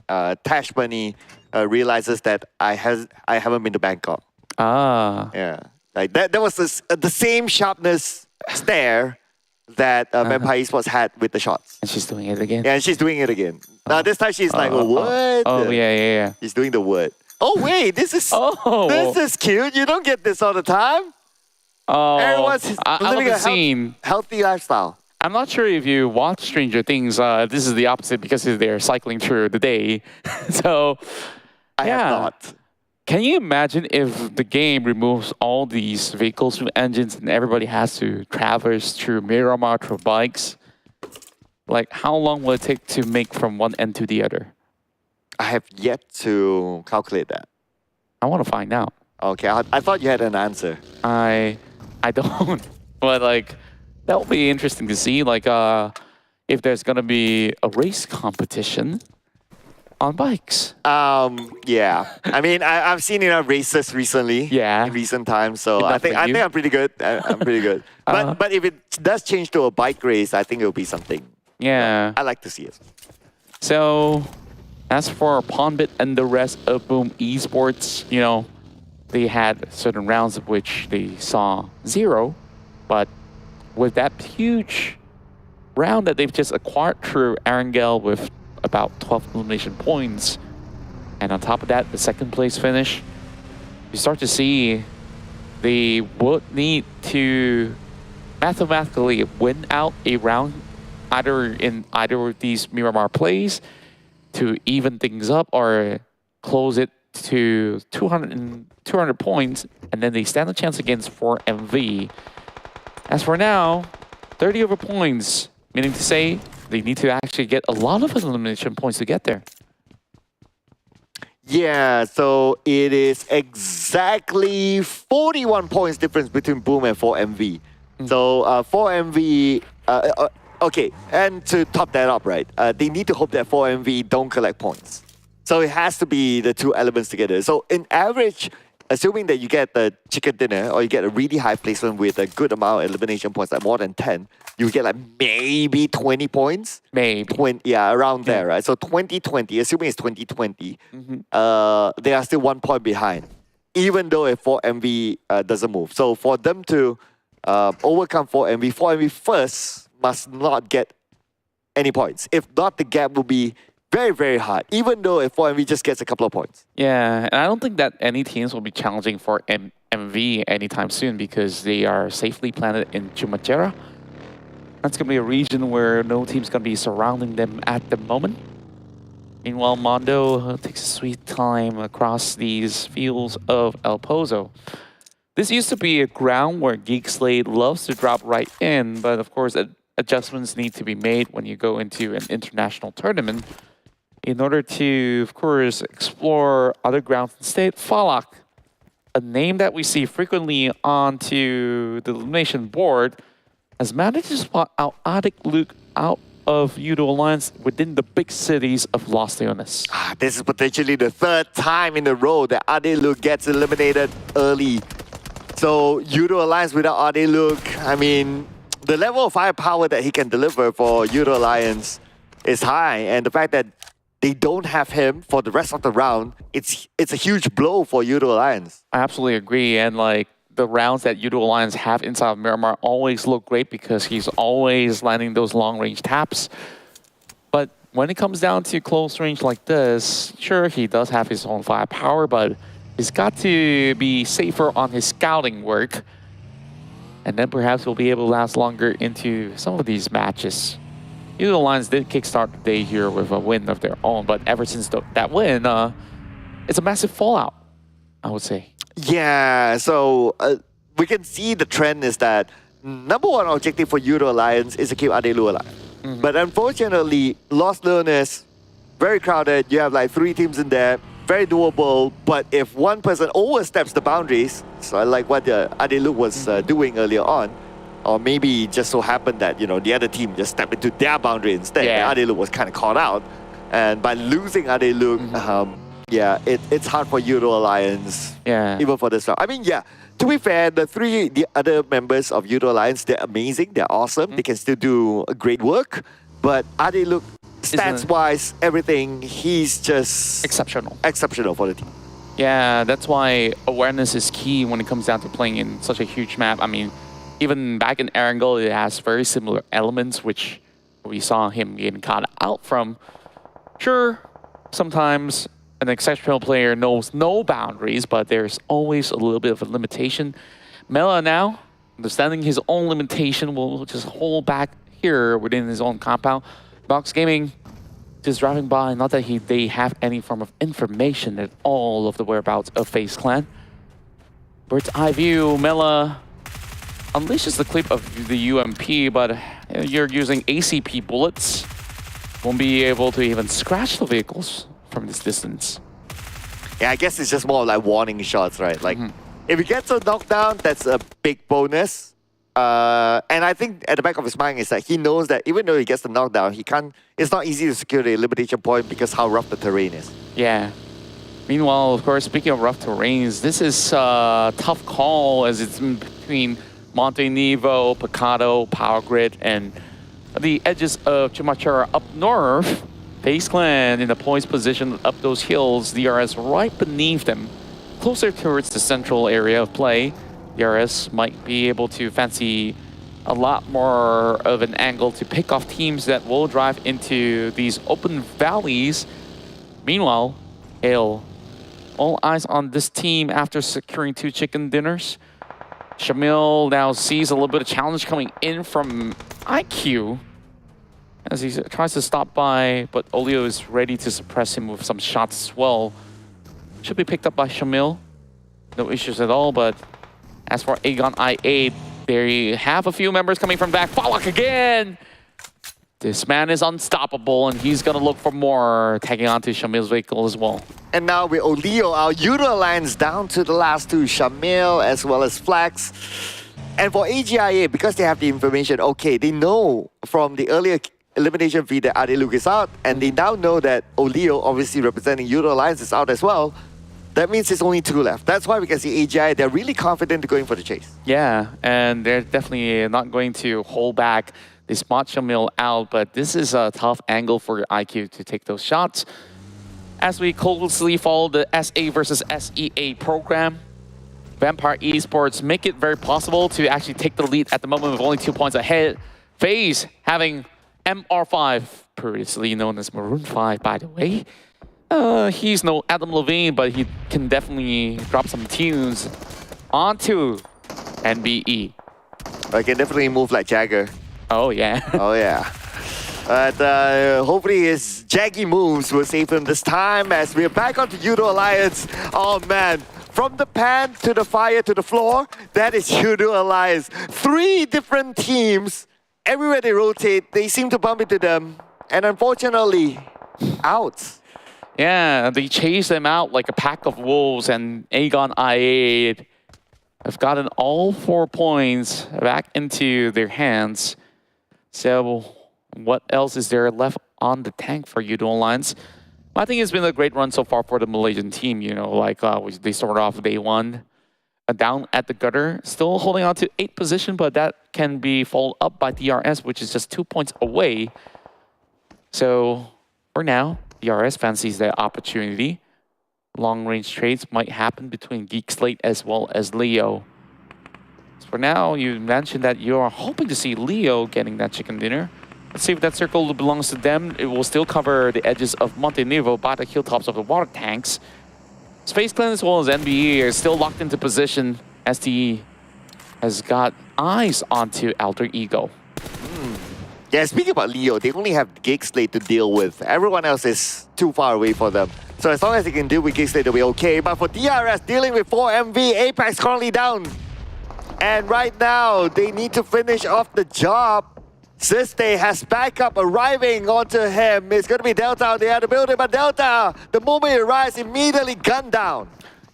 Tash Bunny realizes that I haven't been to Bangkok. Ah. Yeah, like that was the same sharpness stare that Vampire Esports had with the shots. And she's doing it again. Yeah, and she's doing it again. Now this time she's like, what? Oh, yeah. She's doing the word. Oh wait, this is cute. You don't get this all the time. Oh, Everyone's living a healthy lifestyle. I'm not sure if you watch Stranger Things. This is the opposite because they're cycling through the day. So, I have not. Can you imagine if the game removes all these vehicles from engines and everybody has to traverse through Miramar through bikes? Like, how long will it take to make from one end to the other? I have yet to calculate that. I want to find out. Okay, I thought you had an answer. I don't. But like, that will be interesting to see. Like, if there's gonna be a race competition on bikes. Yeah. I mean, I've seen enough races recently. Yeah. In recent times, so Enough I think I'm pretty good. I'm pretty good. But if it does change to a bike race, I think it'll be something. Yeah. I like to see it. So, as for Pondbit and the rest of Boom Esports, you know, they had certain rounds of which they saw 0 But with that huge round that they've just acquired through Erangel with about 12 elimination points, and on top of that, the second place finish, you start to see they would need to mathematically win out a round either of these Miramar plays to even things up or close it to 200 points, and then they stand a chance against 4MV. As for now, 30 over points, meaning to say they need to actually get a lot of elimination points to get there. Yeah, so it is exactly 41 points difference between Boom and 4MV. So 4MV, okay, and to top that up, right, they need to hope that 4MV don't collect points. So it has to be the two elements together. So in average, assuming that you get the chicken dinner or you get a really high placement with a good amount of elimination points, like more than 10, you get like maybe 20 points. Maybe. 20, yeah, around there, right? So 2020, assuming it's 2020, they are still 1 point behind, even though if 4MV doesn't move. So for them to overcome 4MV first must not get any points. If not, the gap will be very, very hard, even though if 4MV just gets a couple of points. Yeah, and I don't think that any teams will be challenging for MV anytime soon because they are safely planted in Chumachera. That's going to be a region where no team's going to be surrounding them at the moment. Meanwhile, Mondo takes a sweet time across these fields of El Pozo. This used to be a ground where GEEK SLATE loves to drop right in, but of course adjustments need to be made when you go into an international tournament in order to, of course, explore other grounds instead. Falak, a name that we see frequently onto the elimination board, has managed to spot out Adik Luke out of YOODO Alliance within the big cities of Los Leones. This is potentially the third time in a row that Adeluk gets eliminated early. So YOODO Alliance without Adeluk, I mean, the level of firepower that he can deliver for YOODO Alliance is high, and the fact that they don't have him for the rest of the round, it's a huge blow for YOODO Alliance. I absolutely agree, and like the rounds that YOODO Alliance have inside of Miramar always look great because he's always landing those long-range taps. But when it comes down to close range like this, sure, he does have his own firepower, but he's got to be safer on his scouting work. And then perhaps he'll be able to last longer into some of these matches. YOODO Alliance did kickstart the day here with a win of their own, but ever since that win, it's a massive fallout, I would say. Yeah, so we can see the trend is that number one objective for YOODO Alliance is to keep Adelu alive. But unfortunately, Los Leones, very crowded. You have like 3 teams in there, very doable. But if one person oversteps the boundaries, so like what Adelu was doing earlier on, or maybe just so happened that, you know, the other team just stepped into their boundary instead. Yeah. And Adelu was kind of caught out. And by losing Adelu, yeah, it's hard for YOODO Alliance, even for this round. I mean, yeah, to be fair, the other members of YOODO Alliance, they're amazing, they're awesome, they can still do great work. But Adeluk, stats-wise, everything, he's just exceptional for the team. Yeah, that's why awareness is key when it comes down to playing in such a huge map. I mean, even back in Erangel, it has very similar elements, which we saw him getting caught out from. Sure, sometimes an exceptional player knows no boundaries, but there's always a little bit of a limitation. Mela now, understanding his own limitation, will just hold back here within his own compound. Box Gaming just driving by, not that they have any form of information at all of the whereabouts of FaZe Clan. Bird's eye view, Mela unleashes the clip of the UMP, but you're using ACP bullets. Won't be able to even scratch the vehicles from this distance. Yeah, I guess it's just more like warning shots, right? Like, if he gets a knockdown, that's a big bonus. And I think at the back of his mind is that he knows that even though he gets the knockdown, it's not easy to secure the elimination point because how rough the terrain is. Yeah. Meanwhile, of course, speaking of rough terrains, this is a tough call as it's in between Monte Nevo, Picado, Power Grid, and the edges of Chumachara up north. FaZe Clan in the poised position up those hills, DRS right beneath them, closer towards the central area of play. DRS might be able to fancy a lot more of an angle to pick off teams that will drive into these open valleys. Meanwhile, Hale, all eyes on this team after securing 2 chicken dinners. Shamil now sees a little bit of challenge coming in from IQ as he tries to stop by, but Olio is ready to suppress him with some shots as well. Should be picked up by Shamil. No issues at all, but as for Aegon I8, they have a few members coming from back. Fallock again! This man is unstoppable, and he's gonna look for more, tagging onto Shamil's vehicle as well. And now with Olio, our YOODO Alliance down to the last 2, Shamil as well as Flax. And for AGIA, because they have the information, okay, they know from the earlier elimination feed that Adeluk is out, and they now know that Olio, obviously representing YOODO Alliance, is out as well. That means there's only 2 left. That's why we can see AGI, they're really confident to going for the chase. Yeah, and they're definitely not going to hold back. They spot Shamil out, but this is a tough angle for IQ to take those shots. As we closely follow the SA versus SEA program, Vampire Esports make it very possible to actually take the lead at the moment with only 2 points ahead. FaZe having MR5, previously known as Maroon 5, by the way. He's no Adam Levine, but he can definitely drop some tunes onto NBE. I can definitely move like Jagger. Oh, yeah. Oh, yeah. But hopefully his jaggy moves will save him this time as we're back onto YOODO Alliance. Oh, man. From the pan to the fire to the floor, that is YOODO Alliance. 3 different teams. Everywhere they rotate, they seem to bump into them. And unfortunately, out. Yeah, they chase them out like a pack of wolves, and Aegon I8 have gotten all 4 points back into their hands. So what else is there left on the tank for YOODO Alliance? I think it's been a great run so far for the Malaysian team. You know, like they started off day 1 down at the gutter, still holding on to 8th position, but that can be followed up by DRS, which is just 2 points away. So for now, DRS fancies the opportunity. Long-range trades might happen between GEEK, SLATE, as well as Leo. So for now, you mentioned that you are hoping to see Leo getting that chicken dinner. Let's see if that circle belongs to them. It will still cover the edges of Monte Nivo by the hilltops of the water tanks. FaZe Clan as well as NBE are still locked into position. STE has got eyes onto Alter Ego. Yeah, speaking about Leo, they only have GEEK SLATE to deal with. Everyone else is too far away for them. So as long as they can deal with GEEK SLATE, they'll be okay. But for DRS, dealing with 4MV, Apex currently down. And right now, they need to finish off the job. Siste has backup arriving onto him. It's going to be Delta out there at the building, but Delta, the moment he arrives, immediately gunned down.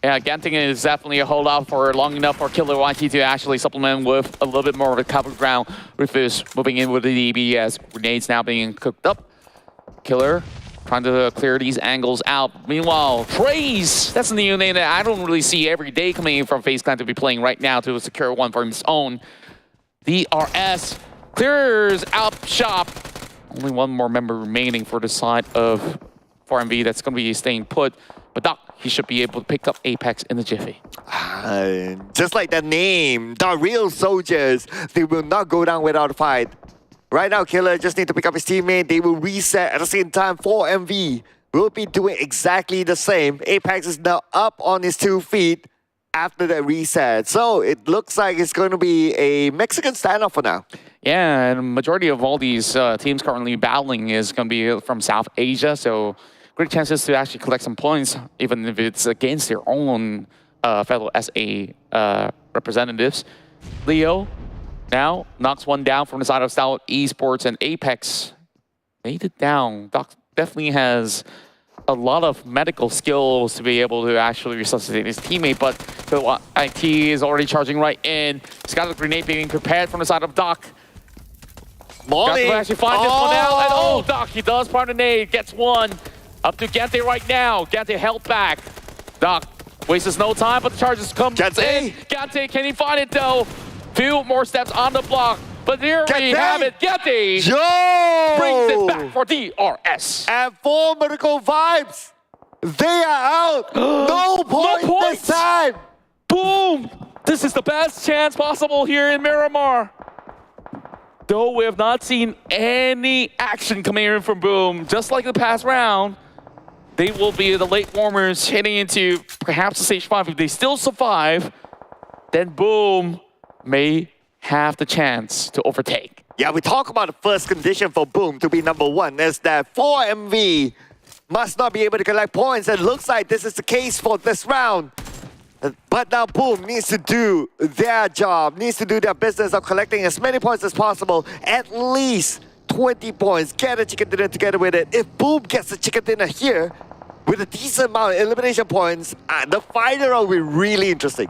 Yeah, Ganting is definitely a holdout for long enough for Killer YT to actually supplement with a little bit more of a cover ground. Rufus moving in with the DB as grenades now being cooked up. Killer trying to clear these angles out. Meanwhile, Trace, that's a new name that I don't really see every day coming in from FaZe Clan to be playing right now to secure one for his own. DRS clears out shop. Only 1 more member remaining for the side of 4MV that's going to be staying put. But Doc, he should be able to pick up Apex in the jiffy. Just like the name, the real soldiers, they will not go down without a fight. Right now, Killer just need to pick up his teammate. They will reset at the same time. 4MV will be doing exactly the same. Apex is now up on his 2 feet after that reset. So it looks like it's going to be a Mexican standoff for now. Yeah, and majority of all these teams currently battling is going to be from South Asia. So great chances to actually collect some points, even if it's against their own fellow SA representatives. Leo now knocks 1 down from the side of STALWART Esports, and Apex made it down. Doc definitely has a lot of medical skills to be able to actually resuscitate his teammate, but IT is already charging right in. He's got a grenade being prepared from the side of Doc. Molly! Got to actually find this one out, and Doc, he does find a nade, gets 1. Up to Gante right now. Gante held back. Doc wastes no time, but the charges come in. Gante, can he find it though? Few more steps on the block. But here we have it. Gante brings it back for DRS. And 4 Miracle Vibes. They are out. No points this time. Boom. This is the best chance possible here in Miramar. Though we have not seen any action coming in from Boom, just like the past round, they will be the late warmers heading into perhaps the stage 5. If they still survive, then Boom may have the chance to overtake. Yeah, we talk about the first condition for Boom to be number 1 is that 4MV must not be able to collect points. It looks like this is the case for this round. But now Boom needs to do their job, needs to do their business of collecting as many points as possible, at least 20 points, get a chicken dinner together with it. If Boom gets a chicken dinner here, with a decent amount of elimination points, the final will be really interesting.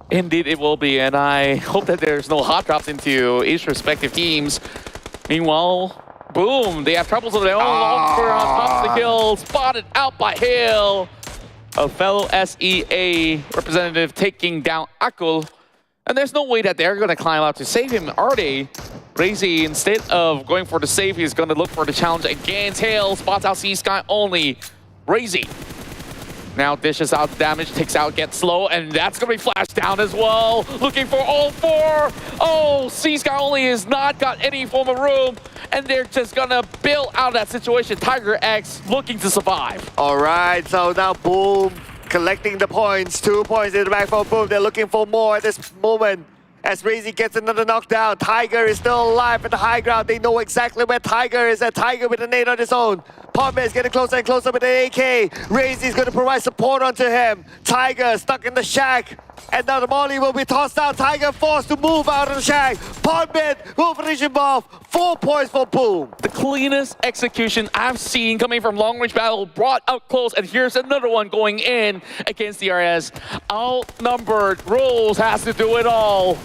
Indeed it will be, and I hope that there's no hot drops into each respective teams. Meanwhile, Boom, they have troubles of their own. Longer on top of the kill, spotted out by Hale. A fellow SEA representative taking down Akul. And there's no way that they're going to climb out to save him, are they? Razy, instead of going for the save, he's going to look for the challenge against Hale. Spots out C-Sky only. Razy now dishes out the damage, takes out, gets slow, and that's going to be flashed down as well. Looking for all 4. Oh, C-Sky only has not got any form of room, and they're just going to bail out of that situation. Tiger X looking to survive. All right, so now Boom collecting the points. 2 points in the back for Boom. They're looking for more at this moment. As Razy gets another knockdown, Tiger is still alive at the high ground. They know exactly where Tiger is, and Tiger with a nade on his own. Podman is getting closer and closer with an AK. Razy is going to provide support onto him. Tiger stuck in the shack. And now the molly will be tossed out. Tiger forced to move out of the shack. Podman will finish him off. 4 points for Boom. The cleanest execution I've seen coming from long range battle, brought out close, and here's another one going in against DRS. Outnumbered, Rules has to do it all.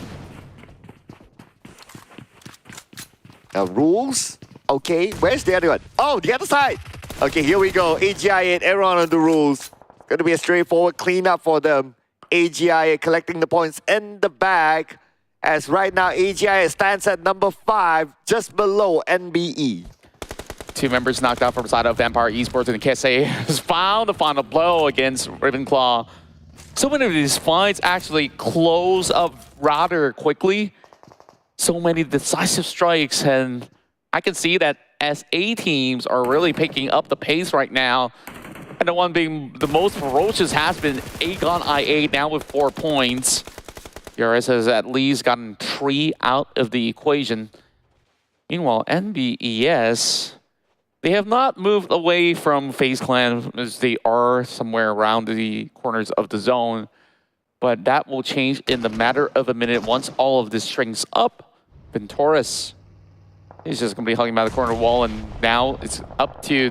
Rules? Okay, where's the other one? Oh, the other side. Okay, here we go. AGI8, everyone on the rules. Gonna be a straightforward cleanup for them. AGI8 collecting the points in the bag. As right now, AGI8 stands at number 5, just below NBE. 2 members knocked out from the side of Vampire Esports, and KSA has found the final blow against Ravenclaw. So many of these fights actually close up rather quickly. So many decisive strikes, and I can see that SA teams are really picking up the pace right now. And the one being the most ferocious has been Aegon I8, now with 4 points. DRS has at least gotten 3 out of the equation. Meanwhile, NBES, they have not moved away from FaZe Clan as they are somewhere around the corners of the zone. But that will change in the matter of a minute once all of this strings up. Ventoris is just going to be hugging by the corner wall, and now it's up to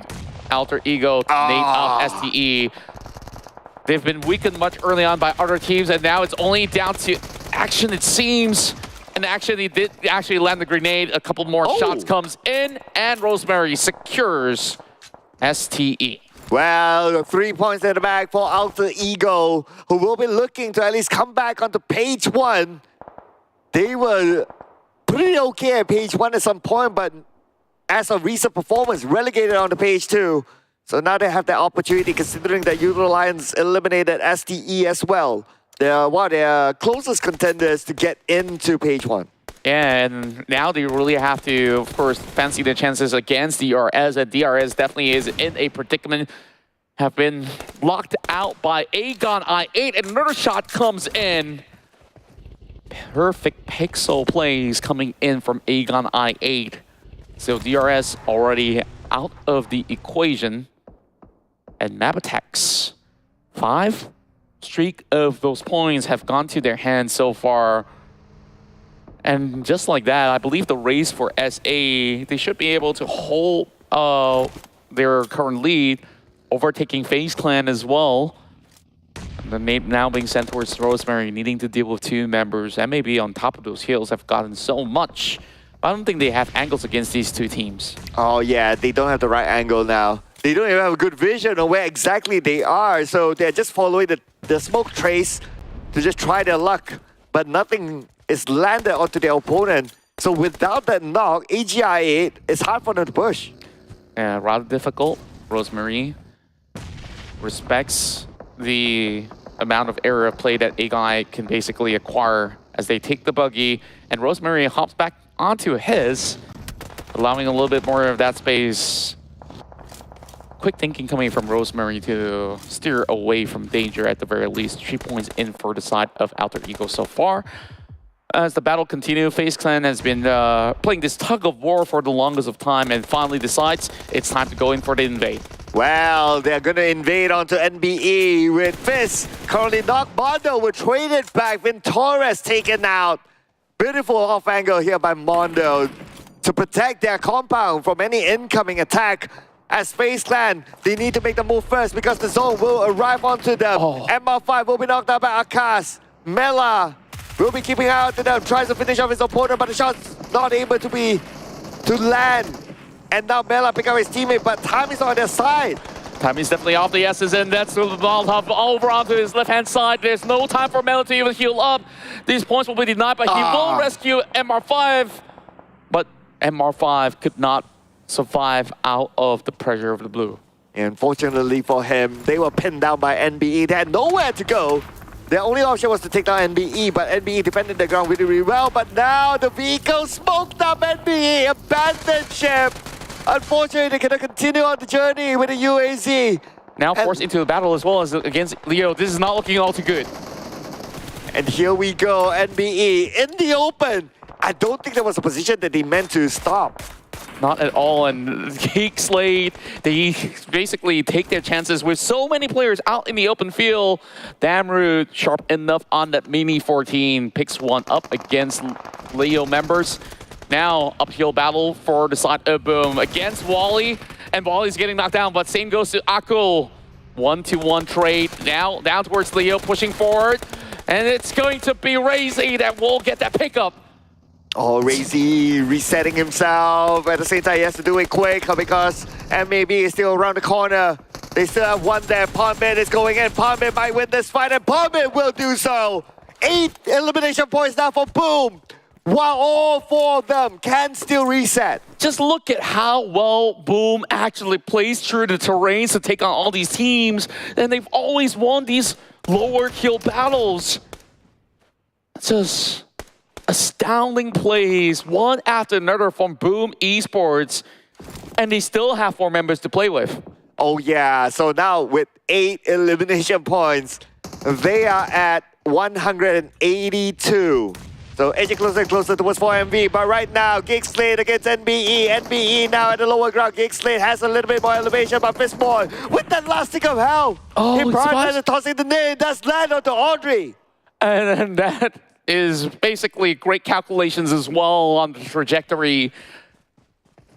Alter Ego to nade up STE. They've been weakened much early on by other teams, and now it's only down to action, it seems. And actually, they did actually land the grenade. A couple more shots comes in, and Rosemary secures STE. Well, 3 points in the bag for Alter Ego, who will be looking to at least come back onto page 1. They were pretty okay at page 1 at some point, but as of recent performance, relegated onto page 2. So now they have the opportunity, considering that YOODO Alliance eliminated STE as well. They're closest contenders to get into page 1. And now they really have to, of course, fancy the chances against DRS, and DRS definitely is in a predicament. Have been locked out by Aegon I8, and another shot comes in. Perfect pixel plays coming in from Aegon I8. So DRS already out of the equation. And Mabetex, 5 streak of those points have gone to their hands so far. And just like that, I believe the race for SA, they should be able to hold their current lead, overtaking FaZe Clan as well. The name now being sent towards Rosemary, needing to deal with 2 members, and maybe on top of those heals have gotten so much. But I don't think they have angles against these 2 teams. Oh yeah, they don't have the right angle now. They don't even have a good vision of where exactly they are, so they're just following the smoke trace to just try their luck. But nothing is landed onto their opponent. So without that knock, AGI8, it's hard for them to push. Yeah, rather difficult. Rosemary respects the amount of area of play that Aegon can basically acquire as they take the buggy, and Rosemary hops back onto his, allowing a little bit more of that space. Quick thinking coming from Rosemary to steer away from danger at the very least. 3 points in for the side of Alter Ego so far. As the battle continues, FaZe Clan has been playing this tug of war for the longest of time and finally decides it's time to go in for the invade. Well, they're going to invade onto NBE with FaZe currently knocked Mondo, were traded back, Torres taken out. Beautiful off angle here by Mondo to protect their compound from any incoming attack. As FaZe Clan, they need to make the move first because the zone will arrive onto them. MR5 will be knocked out by Akash. Mela will be keeping out to them, tries to finish off his opponent, but the shot's not able to land. And now Mela pick up his teammate, but time is on their side. Time is definitely off the S's, and that's the ball over onto his left-hand side. There's no time for Mela to even heal up. These points will be denied, but he will rescue MR5. But MR5 could not survive out of the pressure of the blue. Unfortunately for him, they were pinned down by NBE. They had nowhere to go. Their only option was to take down NBE, but NBE defended the ground really, really well. But now the vehicle smoked up NBE, abandoned ship. Unfortunately, they cannot continue on the journey with the UAZ. Now forced into the battle as well as against Leo. This is not looking all too good. And here we go, NBE in the open. I don't think there was a position that they meant to stop. Not at all, and GEEK, SLATE, they basically take their chances with so many players out in the open field. Damroot, sharp enough on that Mini 14, picks one up against Leo members. Now, uphill battle for the side of Boom against Wally, and Wally's getting knocked down, but same goes to Akul. 1-to-1 trade, now down towards Leo, pushing forward, and it's going to be Razy that will get that pickup. Oh, Razy resetting himself. At the same time, he has to do it quick because MAB is still around the corner. They still have one there. Palmit is going in. Palmit might win this fight, and Palmit will do so. 8 elimination points now for Boom, while all 4 of them can still reset. Just look at how well Boom actually plays through the terrains to take on all these teams, and they've always won these lower kill battles. Just astounding plays, one after another from Boom Esports, and they still have 4 members to play with. Oh yeah, so now with 8 elimination points, they are at 182. So edging closer and closer towards 4MV, but right now, GEEK SLATE against NBE. NBE now at the lower ground. GEEK SLATE has a little bit more elevation, but Fistboy with that last stick of hell. Oh, he prioritizes tossing the nade, does land onto Audrey. And that is basically great calculations as well on the trajectory.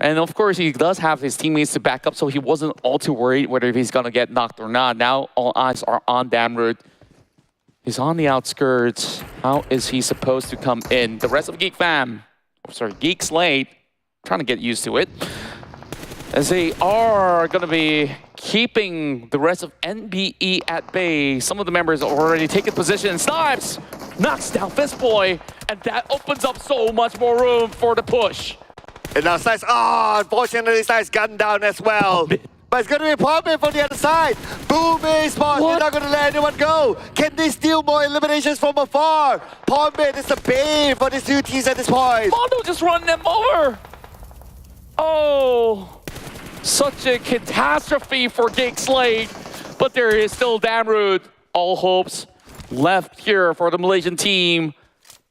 And of course, he does have his teammates to back up, so he wasn't all too worried whether he's going to get knocked or not. Now all eyes are on Damroot. He's on the outskirts. How is he supposed to come in? The rest of GEEK fam, GEEK SLATE, trying to get used to it, as they are going to be keeping the rest of NBE at bay. Some of the members are already taking position. Snipes knocks down Fistboy, and that opens up so much more room for the push. And now Snipes, unfortunately Snipes gunned down as well. But it's going to be Palmit from the other side. Boom Esports, they're not going to let anyone go. Can they steal more eliminations from afar? Palmit is the bane for these 2 teams at this point. Mondo just running them over. Oh, such a catastrophe for GEEK SLATE. But there is still Damroot. All hopes left here for the Malaysian team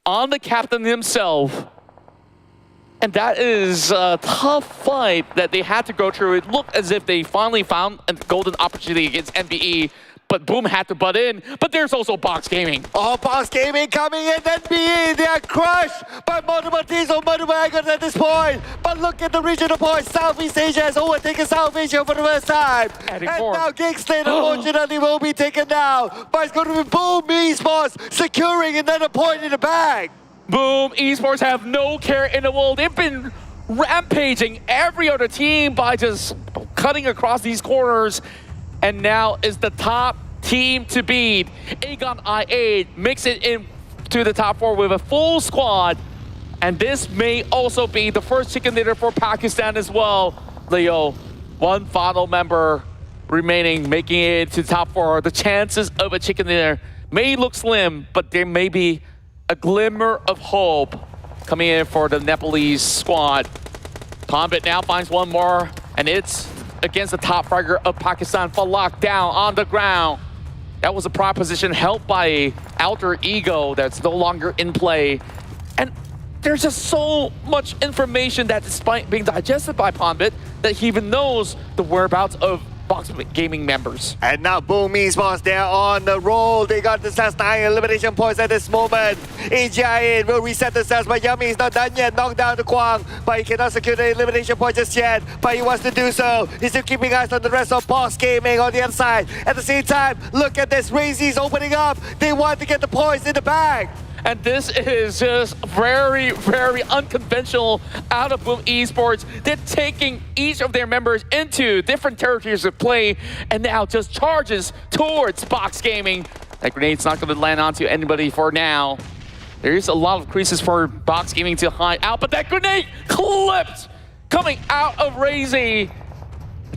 on the captain himself. And that is a tough fight that they had to go through. It looked as if they finally found a golden opportunity against NBE, but Boom had to butt in. But there's also Box Gaming. Oh, Box Gaming coming in, NBE, they are crushed by multiple teams on multiple angles at this point. But look at the regional points. Southeast Asia has overtaken South Asia for the first time. And now GEEK SLATE unfortunately will be taken down. But it's going to be Boom Esports securing another point in the bag. Boom Esports have no care in the world. They've been rampaging every other team by just cutting across these corners. And now is the top team to beat. Aegon I8 makes it into the top 4 with a full squad. And this may also be the first chicken dinner for Pakistan as well. Leo, one final member remaining, making it to top 4. The chances of a chicken dinner may look slim, but there may be a glimmer of hope coming in for the Nepalese squad. Combat now finds one more, and it's against the top fragger of Pakistan, Falak down on the ground. That was a prop position held by Alter Ego that's no longer in play. And there's just so much information that despite being digested by Pombit, that he even knows the whereabouts of Box Gaming members. And now Boom Esports, they're on the roll. They got the last 9 elimination points at this moment. AGI will reset themselves, but Yummy is not done yet. Knocked down the Kwang, but he cannot secure the elimination point just yet. But he wants to do so. He's still keeping eyes on the rest of Box Gaming on the other side. At the same time, look at this. Razy's opening up. They want to get the points in the bag. And this is just very, very unconventional out of Boom Esports. They're taking each of their members into different territories of play and now just charges towards Box Gaming. That grenade's not going to land onto anybody for now. There's a lot of creases for Box Gaming to hide out, but that grenade clipped coming out of Razy.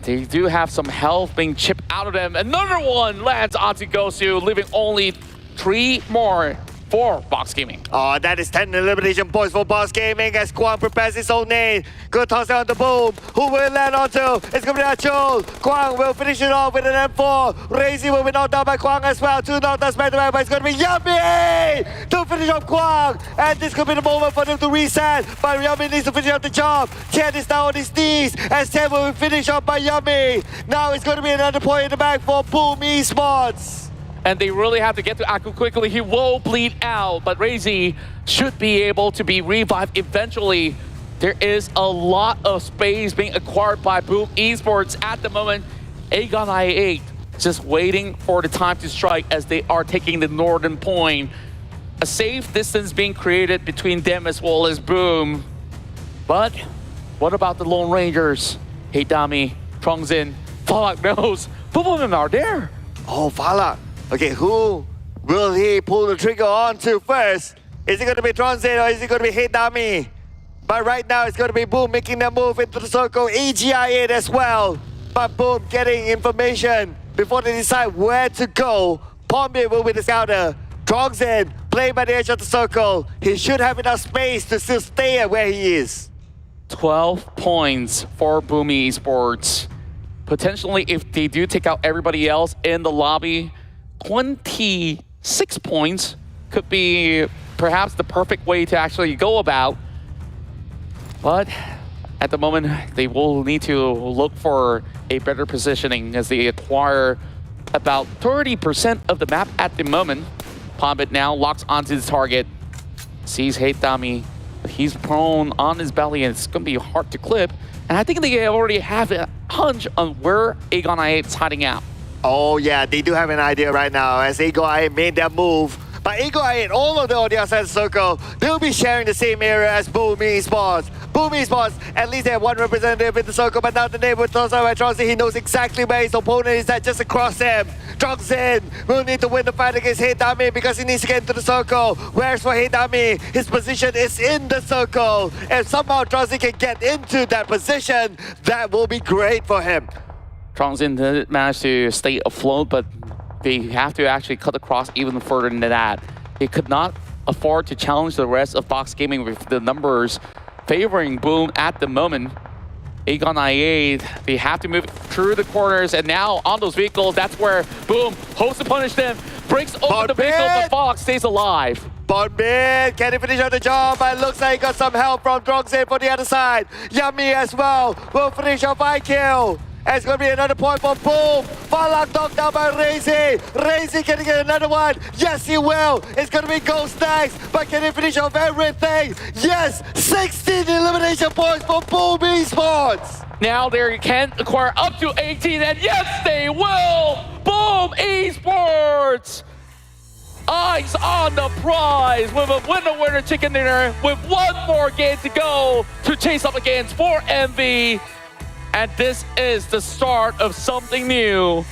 They do have some health being chipped out of them. Another one lands onto Gosu, leaving only 3 more for Box Gaming. Oh, that is 10 elimination points for Box Gaming as Kwang prepares his own nade. Good toss on the Boom. Who will land onto? It's going to be Achul. Kwang will finish it off with an M4. Razy will be knocked down by Kwang as well. 2 knockdowns back to back, but it's going to be Yummy to finish off Kwang. And this could be the moment for them to reset. But Yummy needs to finish up the job. Chen is now on his knees as Chen will be finished off by Yummy. Now it's going to be another point in the back for Boom Esports. And they really have to get to Aku quickly. He will bleed out, but Razy should be able to be revived eventually. There is a lot of space being acquired by Boom Esports at the moment. Aegon I8 just waiting for the time to strike as they are taking the northern point. A safe distance being created between them as well as Boom. But what about the Lone Rangers? Heidami, Trongzin, Falak knows. Both of them are there. Oh, Falak. Okay, who will he pull the trigger on to first? Is it going to be Tronzin or is it going to be Heidami? But right now it's going to be Boom making their move into the circle. AGI8 as well. But Boom getting information before they decide where to go. Pombi will be the scouter. Tronzin playing by the edge of the circle. He should have enough space to still stay where he is. 12 points for Boom Esports. Potentially, if they do take out everybody else in the lobby, 26 points could be perhaps the perfect way to actually go about. But at the moment, they will need to look for a better positioning as they acquire about 30% of the map at the moment. Pombit now locks onto the target, sees Heidami. He's prone on his belly and it's going to be hard to clip. And I think they already have a hunch on where Aegon I8 is hiding out. Oh yeah, they do have an idea right now as Aegon I8 made that move. But Aegon I8, all of them on the outside of the circle, they'll be sharing the same area as Boom Esports. Boom Esports, at least they have one representative in the circle, but now the name with Tronzin, he knows exactly where his opponent is at, just across him. Tronzin will need to win the fight against Heidami because he needs to get into the circle. Whereas for Heidami, his position is in the circle. If somehow Tronzin can get into that position, that will be great for him. Trongzin did manage to stay afloat, but they have to actually cut across even further than that. They could not afford to challenge the rest of Box Gaming with the numbers favoring Boom at the moment. Aegon I8, they have to move through the corners, and now on those vehicles, that's where Boom hopes to punish them. Breaks over the vehicle, but Fox stays alive. Bonbin, can he finish on the job? But it looks like he got some help from Trongzin for the other side. Yummy as well will finish off IQ. And it's going to be another point for Boom. Falak knocked down by Razy. Razy can he get another one? Yes, he will. It's going to be Ghost next. But can he finish off everything? Yes, 16 elimination points for Boom Esports. Now they can acquire up to 18, and yes, they will. Boom Esports. Eyes on the prize with a winner chicken dinner with one more game to go to chase up against 4MV. And this is the start of something new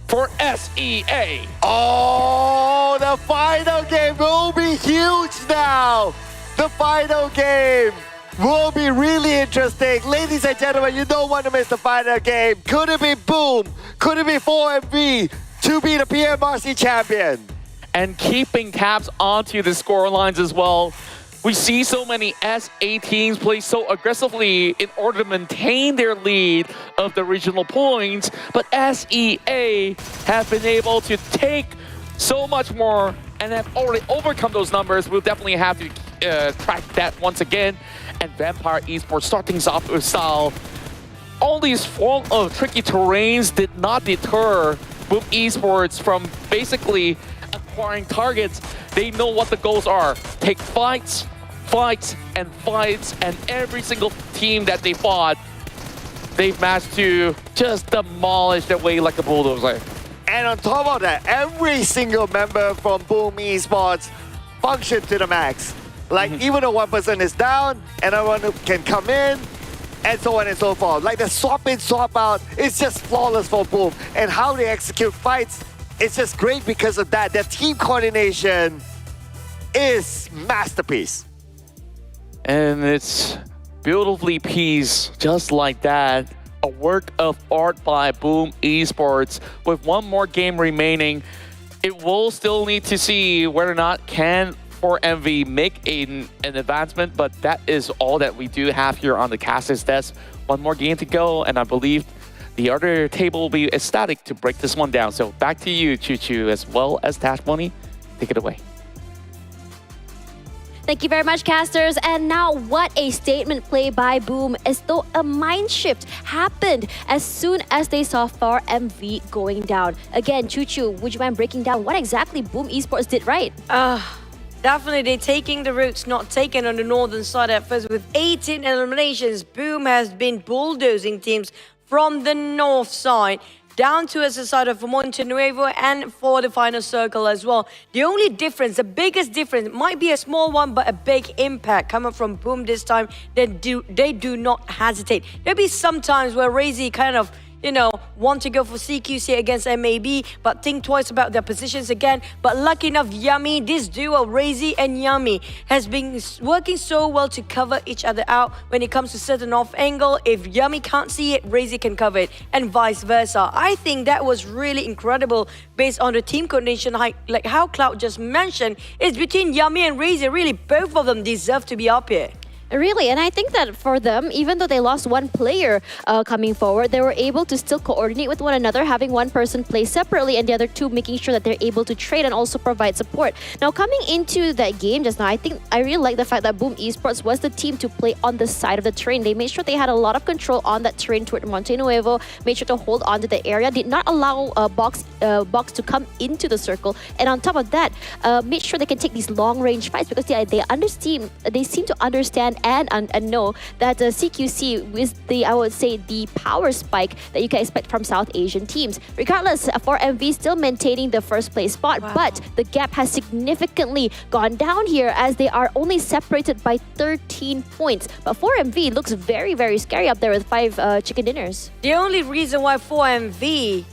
for SEA. Oh, the final game will be huge now. The final game. will be really interesting. Ladies and gentlemen, you don't want to miss the final game. Could it be Boom? Could it be 4MV to be the PMRC champion? And keeping tabs onto the score lines as well. We see so many SA teams play so aggressively in order to maintain their lead of the regional points, but SEA have been able to take so much more and have already overcome those numbers. We'll definitely have to track that once again. And Vampire Esports start things off with style. All these form of tricky terrains did not deter Boom Esports from basically acquiring targets. They know what the goals are. Take fights, and every single team that they fought, they've managed to just demolish their way like a bulldozer. And on top of that, every single member from Boom Esports functioned to the max. Like, even though one person is down, another one can come in, and so on and so forth. Like, the swap in, swap out, it's just flawless for Boom. And how they execute fights, it's just great because of that. Their team coordination is masterpiece. And it's beautifully pieced just like that. A work of art by Boom Esports. With one more game remaining, it will still need to see whether or not can 4MV make an advancement, but that is all that we do have here on the caster's desk. One more game to go, and I believe the other table will be ecstatic to break this one down. So back to you, Choo Choo, as well as Tash Money. Take it away. Thank you very much, casters. And now, what a statement play by Boom, as though a mind shift happened as soon as they saw 4MV going down. Again, Choo Choo, would you mind breaking down what exactly Boom Esports did right? Definitely, they're taking the routes not taken on the northern side at first. With 18 eliminations, Boom has been bulldozing teams from the north side down towards the side of Monte Nuevo and for the final circle as well. The only difference, the biggest difference, might be a small one, but a big impact coming from Boom this time. They do not hesitate. There'll be some times where Razy kind of, you know, want to go for CQC against MAB, but think twice about their positions again. But lucky enough, Yummy, this duo, Razy and Yummy, has been working so well to cover each other out when it comes to certain off angle. If Yummy can't see it, Razy can cover it, and vice versa. I think that was really incredible based on the team coordination, like how Cloud just mentioned. It's between Yummy and Razy. Really, both of them deserve to be up here. Really, and I think that for them, even though they lost one player coming forward, they were able to still coordinate with one another, having one person play separately and the other two making sure that they're able to trade and also provide support. Now, coming into that game just now, I really like the fact that Boom Esports was the team to play on the side of the terrain. They made sure they had a lot of control on that terrain toward Monte Nuevo, made sure to hold on to the area, did not allow box to come into the circle, and on top of that, made sure they can take these long-range fights because they seem to understand and know that CQC is I would say, the power spike that you can expect from South Asian teams. Regardless, 4MV still maintaining the first place spot, but the gap has significantly gone down here as they are only separated by 13 points. But 4MV looks very, very scary up there with 5 chicken dinners. The only reason why 4MV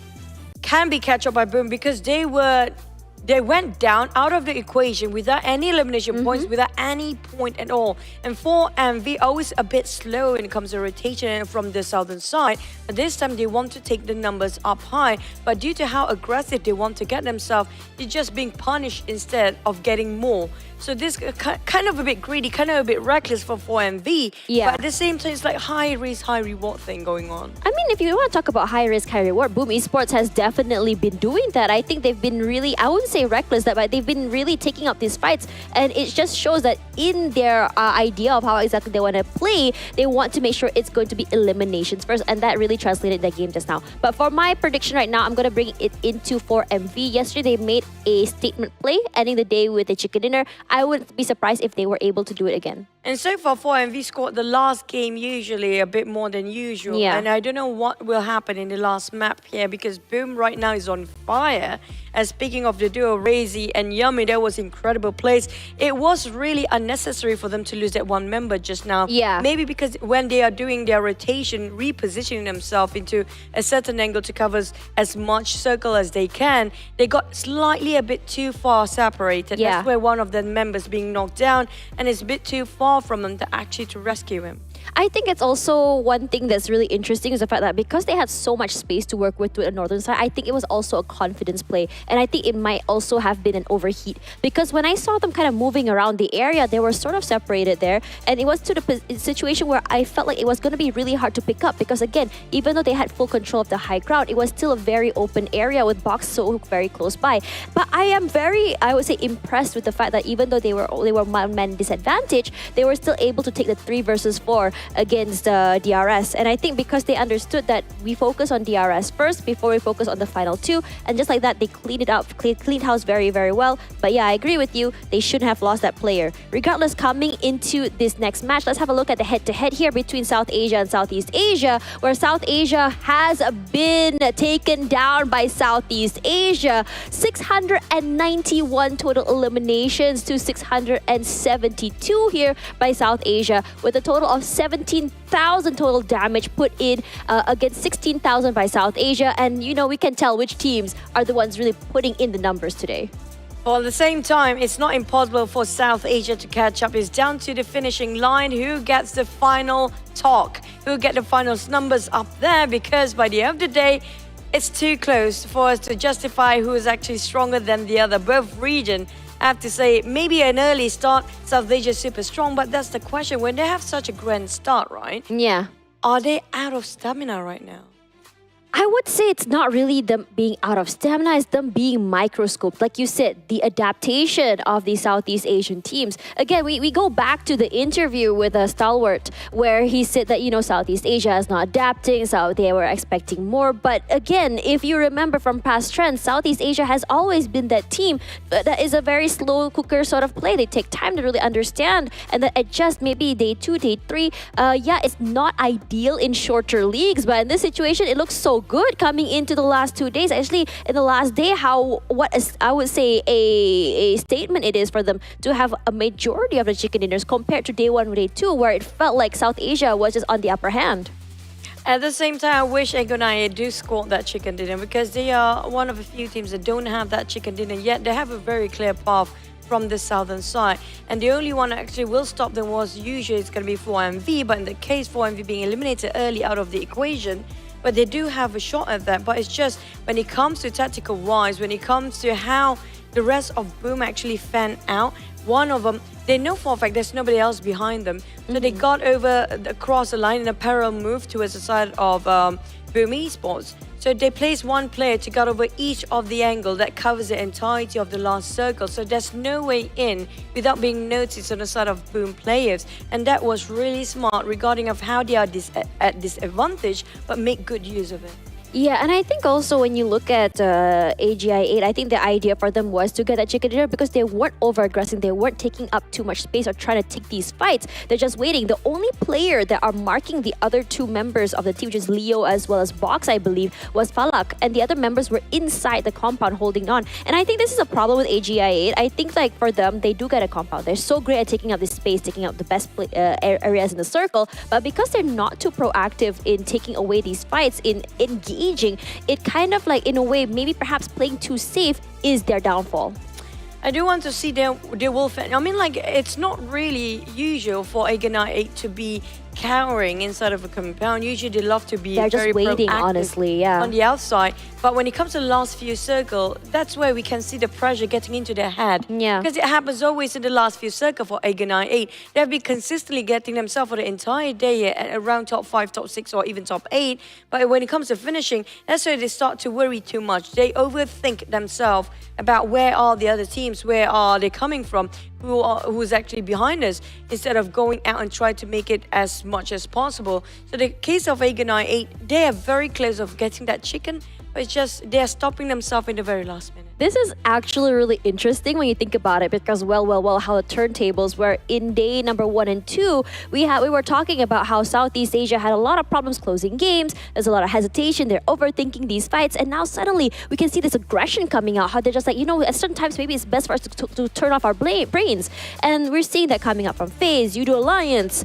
can be catch up by Boom because they went down out of the equation without any elimination points, without any point at all. And 4MV always a bit slow when it comes to rotation from the southern side. And this time they want to take the numbers up high, but due to how aggressive they want to get themselves, they're just being punished instead of getting more. So this kind of a bit greedy, kind of a bit reckless for 4MV. Yeah. But at the same time, it's like high risk, high reward thing going on. I mean, if you want to talk about high risk, high reward, Boom Esports has definitely been doing that. I think they've been really, I wouldn't say reckless, but they've been really taking up these fights. And it just shows that in their idea of how exactly they want to play, they want to make sure it's going to be eliminations first. And that really translated the game just now. But for my prediction right now, I'm going to bring it into 4MV. Yesterday, they made a statement play, ending the day with a chicken dinner. I wouldn't be surprised if they were able to do it again. And so far, 4MV scored the last game usually a bit more than usual. Yeah. And I don't know what will happen in the last map here, because Boom right now is on fire. And speaking of the duo, Razy and Yummy, that was incredible plays. It was really unnecessary for them to lose that one member just now. Yeah. Maybe because when they are doing their rotation, repositioning themselves into a certain angle to cover as much circle as they can, they got slightly a bit too far separated. Yeah. That's where one of the members being knocked down, and it's a bit too far from them to actually to rescue him. I think it's also one thing that's really interesting is the fact that because they had so much space to work with the northern side, I think it was also a confidence play. And I think it might also have been an overheat. Because when I saw them kind of moving around the area, they were sort of separated there. And it was to the situation where I felt like it was going to be really hard to pick up. Because again, even though they had full control of the high ground, it was still a very open area with box so very close by. But I am very, I would say, impressed with the fact that even though they were one-man disadvantage, they were still able to take the 3 versus 4 against DRS. And I think because they understood that we focus on DRS first before we focus on the final 2, and just like that, they cleaned it up, cleaned house very, very well. But yeah, I agree with you. They shouldn't have lost that player. Regardless, coming into this next match, let's have a look at the head-to-head here between South Asia and Southeast Asia, where South Asia has been taken down by Southeast Asia. 691 total eliminations to 672 here by South Asia, with a total of 17,000 total damage put in against 16,000 by South Asia. And you know, we can tell which teams are the ones really putting in the numbers today. Well, at the same time, it's not impossible for South Asia to catch up. It's down to the finishing line. Who gets the final talk? Who get the final numbers up there? Because by the end of the day, it's too close for us to justify who is actually stronger than the other. Both region, I have to say, maybe an early start, South Asia is super strong, but that's the question. When they have such a grand start, right? Yeah. Are they out of stamina right now? I would say it's not really them being out of stamina, it's them being microscoped. Like you said, the adaptation of the Southeast Asian teams. Again, we go back to the interview with STALWART, where he said that, you know, Southeast Asia is not adapting, so they were expecting more. But again, if you remember from past trends, Southeast Asia has always been that team that is a very slow cooker sort of play. They take time to really understand and then adjust maybe day 2, day 3. Yeah, it's not ideal in shorter leagues, but in this situation, it looks so good coming into the last 2 days. Actually, in the last day, what is, I would say, a statement it is for them to have a majority of the chicken dinners compared to day 1 or day 2, where it felt like South Asia was just on the upper hand. At the same time, I wish Egonai do score that chicken dinner, because they are one of a few teams that don't have that chicken dinner yet. They have a very clear path from the southern side, and the only one that actually will stop them was usually it's going to be 4MV, but in the case 4MV being eliminated early out of the equation, but they do have a shot at that. But it's just when it comes to tactical wise, when it comes to how the rest of Boom actually fan out, one of them, they know for a fact there's nobody else behind them. So they got over across the line in a parallel move towards the side of Boom Esports. So they place one player to get over each of the angle that covers the entirety of the last circle. So there's no way in without being noticed on the side of Boom players. And that was really smart regarding of how they are at disadvantage, but make good use of it. Yeah, and I think also when you look at AGI8, I think the idea for them was to get that chicken dinner because they weren't over-aggressing, they weren't taking up too much space or trying to take these fights. They're just waiting. The only player that are marking the other 2 members of the team, which is Leo as well as Box, I believe, was Falak. And the other members were inside the compound holding on. And I think this is a problem with AGI8. I think like for them, they do get a compound. They're so great at taking up this space, taking up the best areas in the circle. But because they're not too proactive in taking away these fights, in engaging, it kind of like in a way maybe perhaps playing too safe is their downfall. I do want to see their wolf. I mean, like, it's not really usual for Agenite 8 to be cowering inside of a compound. Usually they love to be They're very just waiting, proactive honestly, yeah. on the outside. But when it comes to the last few circles, that's where we can see the pressure getting into their head. Yeah. Because it happens always in the last few circles for Agenite 8. They've been consistently getting themselves for the entire day at around top 5, top 6, or even top 8. But when it comes to finishing, that's where they start to worry too much. They overthink themselves about where are the other teams, where are they coming from, who's actually behind us, instead of going out and try to make it as much as possible. So the case of Agenite 8, they are very close of getting that chicken, but it's just they're stopping themselves in the very last minute. This is actually really interesting when you think about it because, well, how the turntables were in day number 1 and 2. We were talking about how Southeast Asia had a lot of problems closing games. There's a lot of hesitation. They're overthinking these fights. And now suddenly we can see this aggression coming out. How they're just like, at certain times maybe it's best for us to turn off our brains. And we're seeing that coming up from FaZe, YOODO Alliance,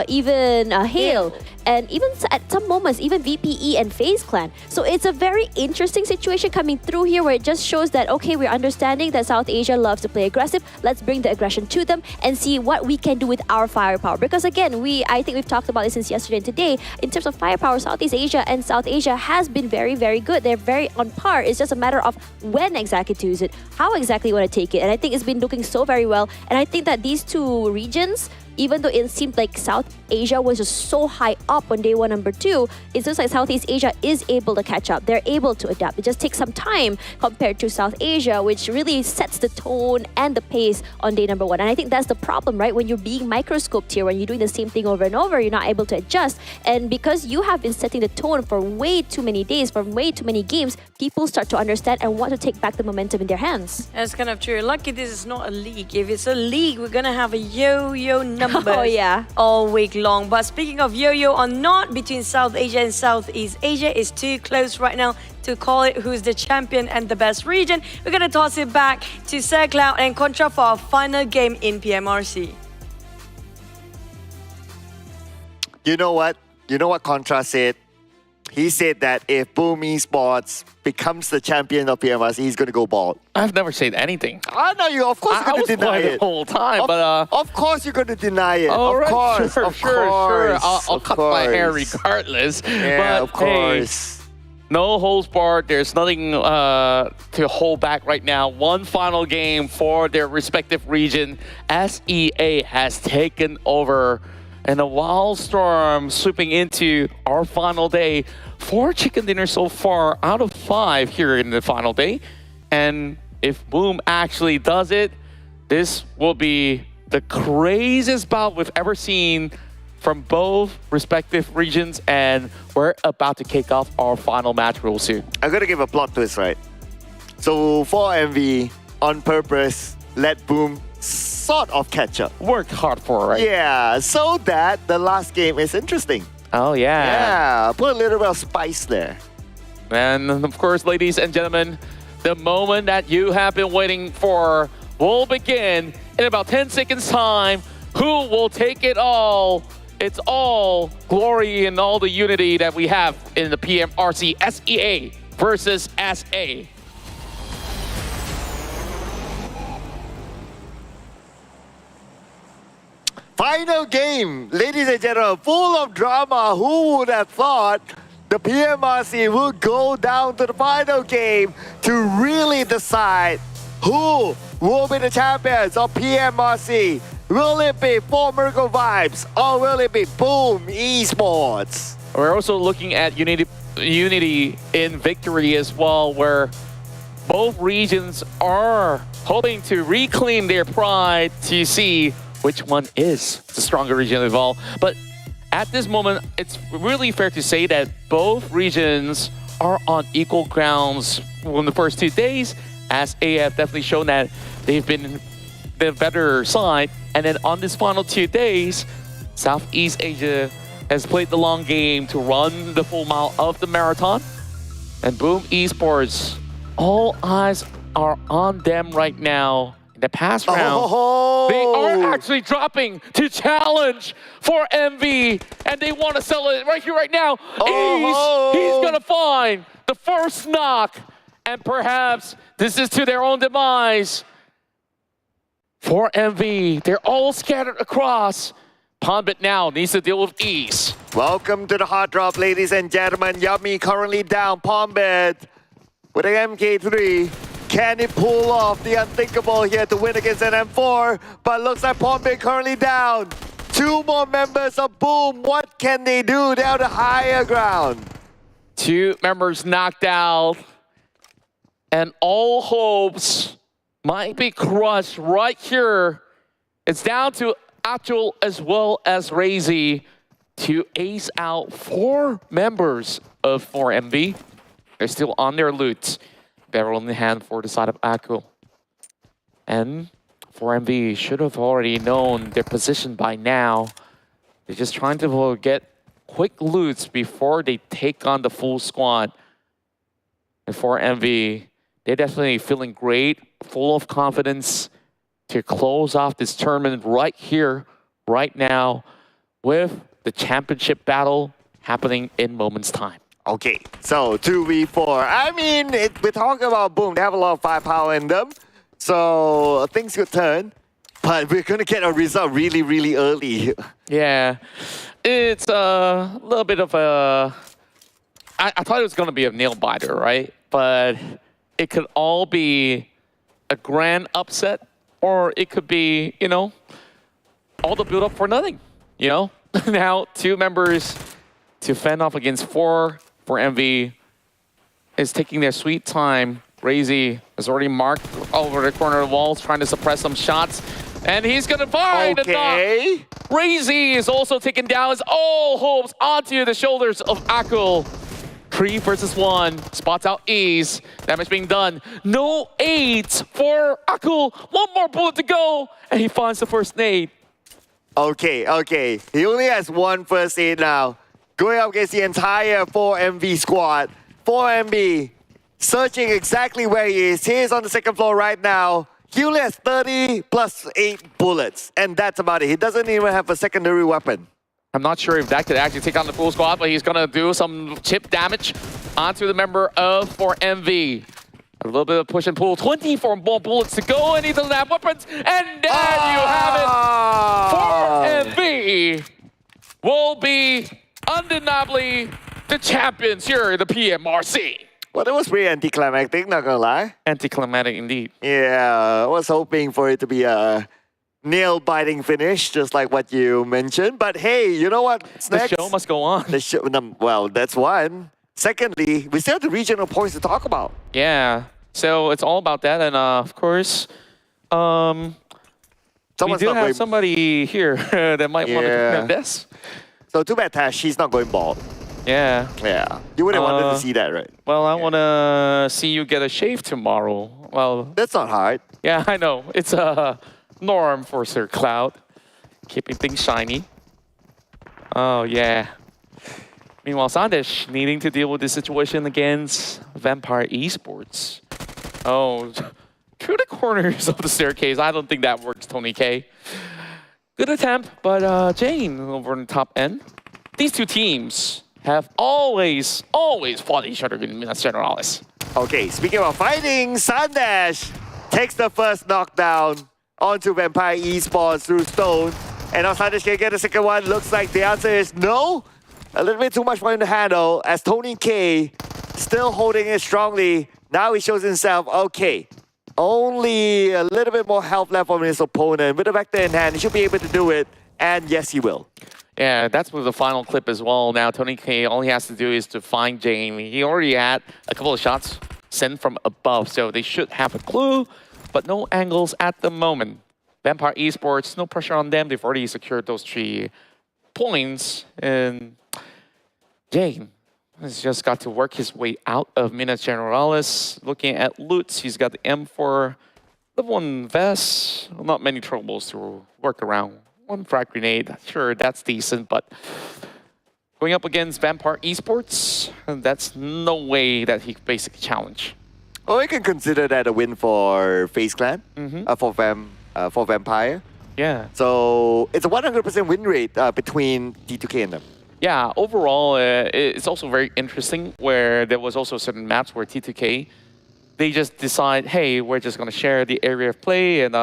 even Hale. And even at some moments, even VPE and FaZe Clan. So it's a very interesting situation coming through here where it just shows that, okay, we're understanding that South Asia loves to play aggressive. Let's bring the aggression to them and see what we can do with our firepower. Because again, I think we've talked about this since yesterday and today. In terms of firepower, Southeast Asia and South Asia has been very, very good. They're very on par. It's just a matter of when exactly to use it, how exactly you want to take it. And I think it's been looking so very well. And I think that these two regions, even though it seemed like South Asia was just so high up on day 1, number 2, it seems like Southeast Asia is able to catch up. They're able to adapt. It just takes some time compared to South Asia, which really sets the tone and the pace on day number 1. And I think that's the problem, right? When you're being microscoped here, when you're doing the same thing over and over, you're not able to adjust. And because you have been setting the tone for way too many days, for way too many games, people start to understand and want to take back the momentum in their hands. That's kind of true. Lucky this is not a league. If it's a league, we're going to have a yo-yo numbers Oh, yeah. all week long. But speaking of yo-yo or not, between South Asia and Southeast Asia is too close right now to call it who's the champion and the best region. We're going to toss it back to SirCloud and Contra for our final game in PMRC. You know what? You know what Contra said? He said that if Boom Esports becomes the champion of PMRC, he's going to go bald. I've never said anything. I know you. Of course, you're going to deny it the whole time, of course, you're going to deny it. All of right, course, sure. I'll cut my hair regardless. Yeah, but of course. Hey, no holds barred. There's nothing to hold back right now. One final game for their respective region. SEA has taken over. And a wild storm sweeping into our final day. 4 chicken dinners so far out of 5 here in the final day. And if Boom actually does it, this will be the craziest bout we've ever seen from both respective regions. And we're about to kick off our final match real soon. I'm going to give a plot twist, right? So for MV, on purpose, let Boom sort of catch up. Worked hard for, right? Yeah, so that the last game is interesting. Oh, yeah. Yeah, put a little bit of spice there. And of course, ladies and gentlemen, the moment that you have been waiting for will begin in about 10 seconds time. Who will take it all? It's all glory and all the unity that we have in the PMRC SEA versus SA. Final game, ladies and gentlemen, full of drama. Who would have thought the PMRC will go down to the final game to really decide who will be the champions of PMRC? Will it be 4 Miracle Vibes or will it be Boom Esports? We're also looking at unity in victory as well, where both regions are hoping to reclaim their pride to see which one is the stronger region of all. But at this moment, it's really fair to say that both regions are on equal grounds in the first 2 days, as AF definitely shown that they've been the better side. And then on this final 2 days, Southeast Asia has played the long game to run the full mile of the marathon. And Boom Esports, all eyes are on them right now. In the past round, they are actually dropping to challenge for MV, and they want to sell it right here, right now. He's gonna find the first knock, and perhaps this is to their own demise. For MV, they're all scattered across. Palmbit now needs to deal with ease. Welcome to the hard drop, ladies and gentlemen. Yummy currently down. Palmbit with an MK3. Can it pull off the unthinkable here to win against an M4? But looks like Palmbit currently down. 2 more members of Boom. What can they do? They're on the higher ground. 2 members knocked out. And all hopes might be crushed right here. It's down to Achul as well as Razy to ace out 4 members of 4MV. They're still on their loot. barrel in the hand for the side of Aku. And 4MV should have already known their position by now. They're just trying to get quick loots before they take on the full squad. And 4MV, they're definitely feeling great, full of confidence to close off this tournament right here, right now, with the championship battle happening in moments' time. Okay, so 2v4. I mean, we're talking about Boom. They have a lot of firepower in them. So things could turn. But we're going to get a result really, really early. Yeah, it's a little bit of a... I thought it was going to be a nail-biter, right? But it could all be a grand upset, or it could be, you know, all the build-up for nothing, you know? Now, 2 members to fend off against 4 for MV is taking their sweet time. Razy has already marked over the corner of the walls, trying to suppress some shots. And he's going to find a knock. Razy is also taking down his all hopes onto the shoulders of Aku. 3 versus 1. Spots out Ease. Damage being done. No aids for Aku. 1 more bullet to go. And he finds the first nade. Okay. He only has 1 first aid now. Going up against the entire 4MV squad. 4MV searching exactly where he is. He is on the 2nd floor right now. He only has 30 plus 8 bullets. And that's about it. He doesn't even have a secondary weapon. I'm not sure if that could actually take on the full squad, but he's going to do some chip damage onto the member of 4MV. A little bit of push and pull. 24 more bullets to go, and he doesn't have weapons. And there you have it. 4MV will be undeniably the champions here in the PMRC. Well, that was pretty anticlimactic, not gonna lie. Anticlimactic indeed. Yeah, I was hoping for it to be a nail-biting finish, just like what you mentioned. But hey, you know what's next? The show must go on. The show, well, that's one. Secondly, we still have the regional points to talk about. Yeah, so it's all about that. And of course, we do have somebody here that might want to defend this. So too bad, Tash, she's not going bald. Yeah. Yeah. You wouldn't wanted to see that, right? Well, I want to see you get a shave tomorrow. Well, that's not hard. Yeah, I know. It's a norm for Sir Cloud. Keeping things shiny. Oh, yeah. Meanwhile, Sandesh needing to deal with this situation against Vampire Esports. Oh, through the corners of the staircase. I don't think that works, Tony K. Good attempt, but Jane over on the top end. These 2 teams have always fought each other in Minas Generalis. Okay, speaking of fighting, Sandesh takes the first knockdown onto Vampire Esports through Stone. And now Sandesh can get a second one. Looks like the answer is no. A little bit too much for him to handle as Tony K still holding it strongly. Now he shows himself, okay, only a little bit more health left from his opponent. With the Vector in hand, he should be able to do it. And yes, he will. Yeah, that's with the final clip as well. Now, Tony K, all he has to do is to find Jamie. He already had a couple of shots sent from above, so they should have a clue, but no angles at the moment. Vampire Esports, no pressure on them. They've already secured those 3 points. And Jane has just got to work his way out of Minas Generalis. Looking at loots, he's got the M4, level 1 vest. Not many troubles to work around. 1 frag grenade, sure, that's decent, but going up against Vampire Esports, that's no way that he could basically challenge. Well, we can consider that a win for FaZe Clan, for Vampire. Yeah. So it's a 100% win rate between T2K and them. Yeah, overall, it's also very interesting where there was also certain maps where T2K, they just decide, hey, we're just going to share the area of play and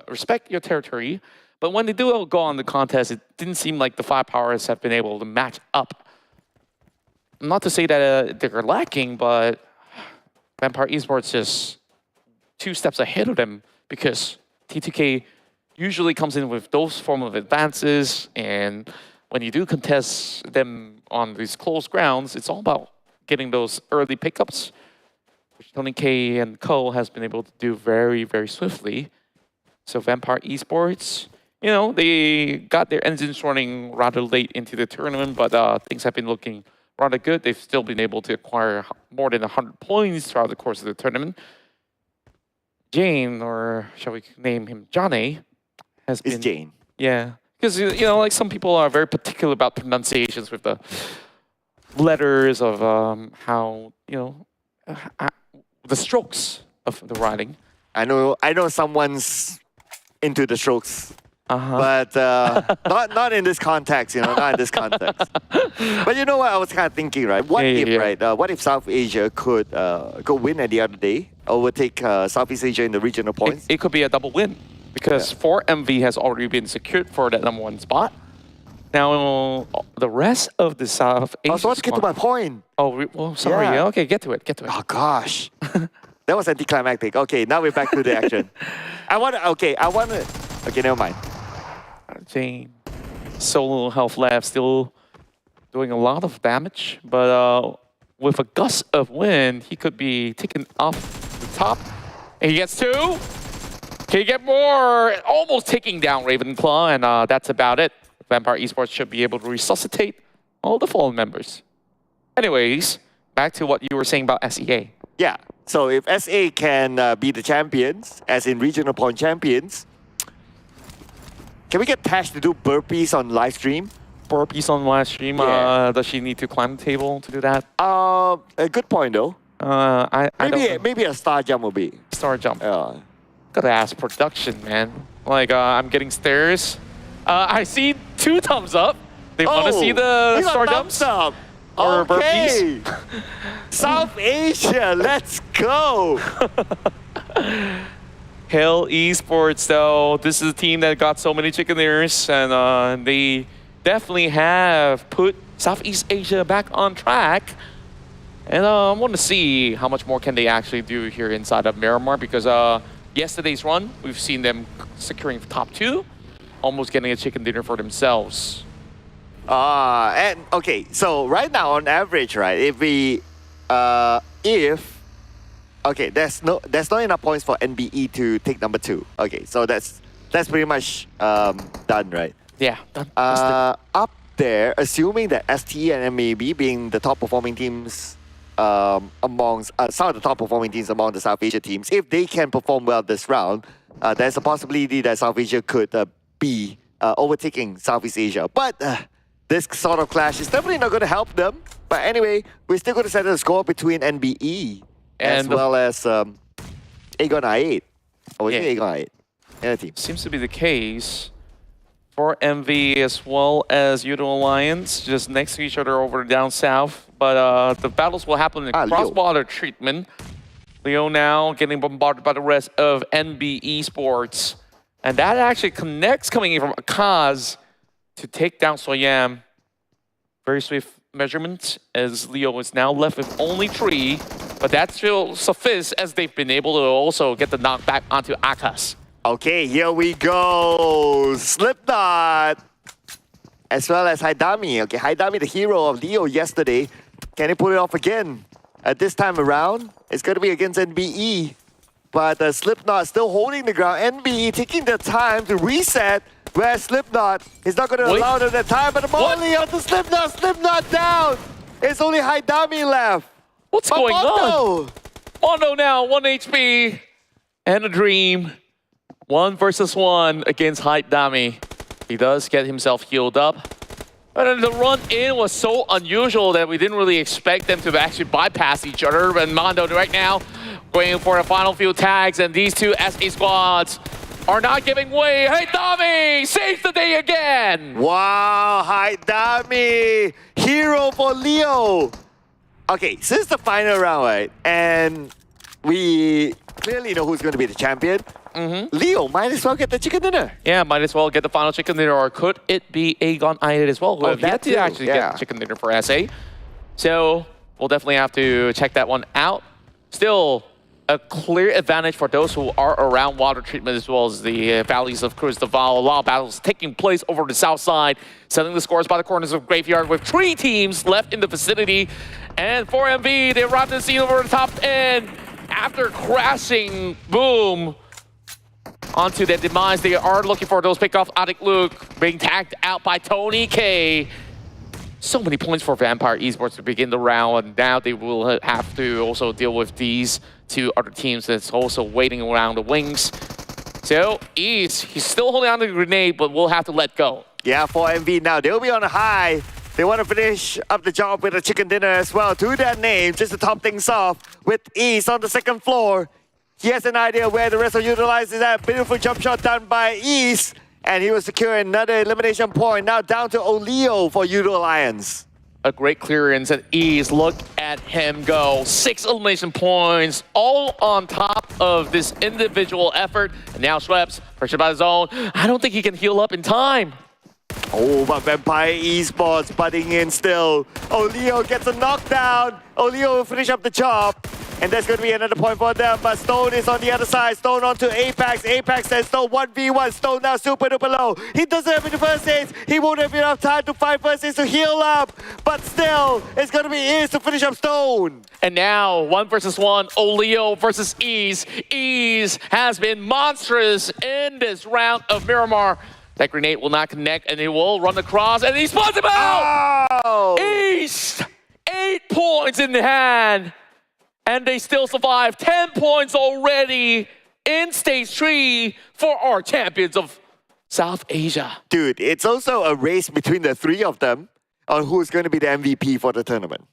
respect your territory. But when they do go on the contest, it didn't seem like the 5 powers have been able to match up. Not to say that they're lacking, but Vampire Esports is 2 steps ahead of them because T2K usually comes in with those form of advances, and when you do contest them on these close grounds, it's all about getting those early pickups, which Tony K and Co has been able to do very, very swiftly. So Vampire Esports, you know, they got their engines running rather late into the tournament, but things have been looking rather good. They've still been able to acquire more than 100 points throughout the course of the tournament. Jane, or shall we name him Johnny, has been... It's Jane. Yeah. Because, you know, like some people are very particular about pronunciations with the letters of how, you know, the strokes of the writing. I know someone's into the strokes. But not in this context, you know, not in this context. But you know what, I was kind of thinking, right? What if South Asia could go win at the other day, overtake Southeast Asia in the regional points? It could be a double win because 4MV has already been secured for that #1 spot. Now, the rest of the South Asia so let's get to my point. Oh, well, sorry. Yeah. Okay, get to it. Oh, gosh. That was anticlimactic. Okay, now we're back to the action. Okay, never mind. Jane, solo health left, still doing a lot of damage, but with a gust of wind, he could be taken off the top. And he gets 2. Can he get more? Almost taking down Ravenclaw, and that's about it. Vampire Esports should be able to resuscitate all the fallen members. Anyways, back to what you were saying about SEA. Yeah, so if SA can be the champions, as in regional point champions, can we get Tash to do burpees on live stream? Burpees on live stream? Yeah. Does she need to climb the table to do that? A good point though. I don't know. Maybe a star jump will be. Star jump. Gotta ask production, man. Like, I'm getting stares. I see 2 thumbs up. They want to see the star jumps. Up. Or okay. burpees. South Asia, let's go. Hell Esports, though. This is a team that got so many chicken ears, and they definitely have put Southeast Asia back on track. And I want to see how much more can they actually do here inside of Miramar, because yesterday's run, we've seen them securing the top 2, almost getting a chicken dinner for themselves. And okay, so right now on average, right, okay, there's not enough points for NBE to take number 2. Okay, so that's pretty much done, right? Yeah, done. Up there, assuming that ST and MAB being the top performing teams amongst some of the top performing teams among the South Asia teams, if they can perform well this round, there's a possibility that South Asia could be overtaking Southeast Asia. But this sort of clash is definitely not going to help them. But anyway, we're still going to settle the score between NBE as well as Aegon I8. Oh, yeah. Aegon I8. Another team. Seems to be the case for MV as well as YOODO Alliance, just next to each other over down south. But the battles will happen in cross-border treatment. Leo now getting bombarded by the rest of NBeSports. And that actually connects coming in from Akaz to take down Soyam. Very swift measurement as Leo is now left with only 3. But that still suffices as they've been able to also get the knockback onto Akaz. Okay, here we go. Slipknot. As well as Haidami. Okay, Haidami, the hero of Leo yesterday. Can he pull it off again? This time around, it's going to be against NBE. But Slipknot still holding the ground. NBE taking the time to reset. Where Slipknot is not going to allow them that time. But the volley onto Slipknot. Slipknot down. It's only Haidami left. What's going on? Mondo now, 1 HP. And a dream. 1 versus 1 against Haidami. He does get himself healed up. But then the run in was so unusual that we didn't really expect them to actually bypass each other. And Mondo right now going for the final few tags, and these 2 SA squads are not giving way. Haidami saves the day again. Wow, Haidami, hero for Leo. Okay, so this is the final round, right? And we clearly know who's going to be the champion. Leo might as well get the chicken dinner. Yeah, might as well get the final chicken dinner, or could it be Aegon I8 as well, who have yet to actually get the chicken dinner for SA. So we'll definitely have to check that one out. Still, a clear advantage for those who are around water treatment as well as the valleys of Cruz de Val. A lot of battles taking place over the south side, setting the scores by the corners of Graveyard with 3 teams left in the vicinity. And for MV, they arrived at the scene over the top end. After crashing, boom, onto their demise, they are looking for those pickoffs. Adik Luke being tagged out by Tony K. so many points for Vampire Esports to begin the round, and now they will have to also deal with these two other teams that's also waiting around the wings. So he's still holding on to the grenade, but will have to let go. Yeah, for MV now, they'll be on a high. They want to finish up the job with a chicken dinner as well to their name, just to top things off with East on the second floor. He has an idea where the rest of Utilize is at. Beautiful jump shot done by East. And he will secure another elimination point. Now down to Oleo for YOODO Alliance. A great clearance at East. Look at him go. 6 elimination points, all on top of this individual effort. And now Schweppes, pressured by his own. I don't think he can heal up in time. Oh, but Vampire Esports butting in still. Oleo gets a knockdown. Oleo will finish up the job. And there's going to be another point for them. But Stone is on the other side. Stone onto Apex. Apex says Stone 1v1. Stone now super duper low. He doesn't have any first aids. He won't have enough time to find first aids to heal up. But still, it's going to be Ease to finish up Stone. And now, 1 versus 1, Oleo versus Ease. Ease has been monstrous in this round of Miramar. That grenade will not connect, and he will run across, and he spots him out! Oh! East, 8 points in the hand, and they still survive. 10 points already in stage 3 for our champions of South Asia. Dude, it's also a race between the 3 of them on who's going to be the MVP for the tournament.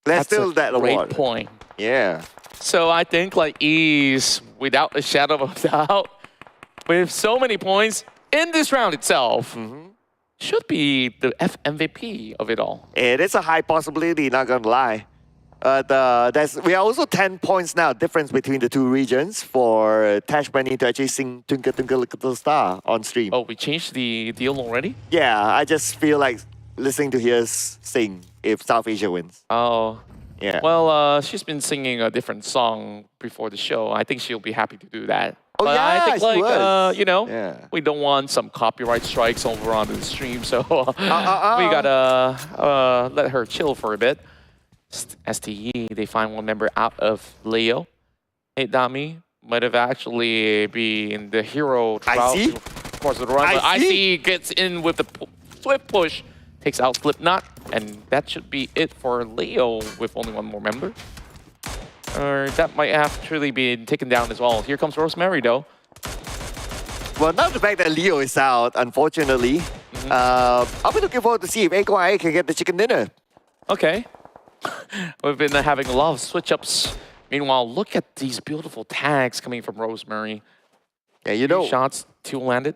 That's still that award. Great point. Yeah. So I think like Ease, without a shadow of a doubt, with so many points in this round itself, should be the MVP of it all. It is a high possibility, not gonna lie. We are also 10 points now difference between the 2 regions for Tash Bunny to actually sing Twinkle Twinkle Little Star on stream. Oh, we changed the deal already? Yeah, I just feel like listening to her sing if South Asia wins. Oh. Yeah. Well, she's been singing a different song before the show. I think she'll be happy to do that. Oh, But yeah, I think, she like, was. you know, Yeah. we don't want some copyright strikes over on the stream, so we gotta let her chill for a bit. STE, they find one member out of Leo. Hey, Dami might have actually been the hero throughout IC? the course of the run, but IC? IC gets in with the swift push, takes out Slipknot, and that should be it for Leo with only one more member. Or that might have truly been taken down as well. Here comes Rosemary, though. Well, not the fact that Leo is out, unfortunately. I'll be looking forward to see if Eiko can get the chicken dinner. Okay. We've been having a lot of switch-ups. Meanwhile, look at these beautiful tags coming from Rosemary. Yeah, you know, 2 shots, 2 landed.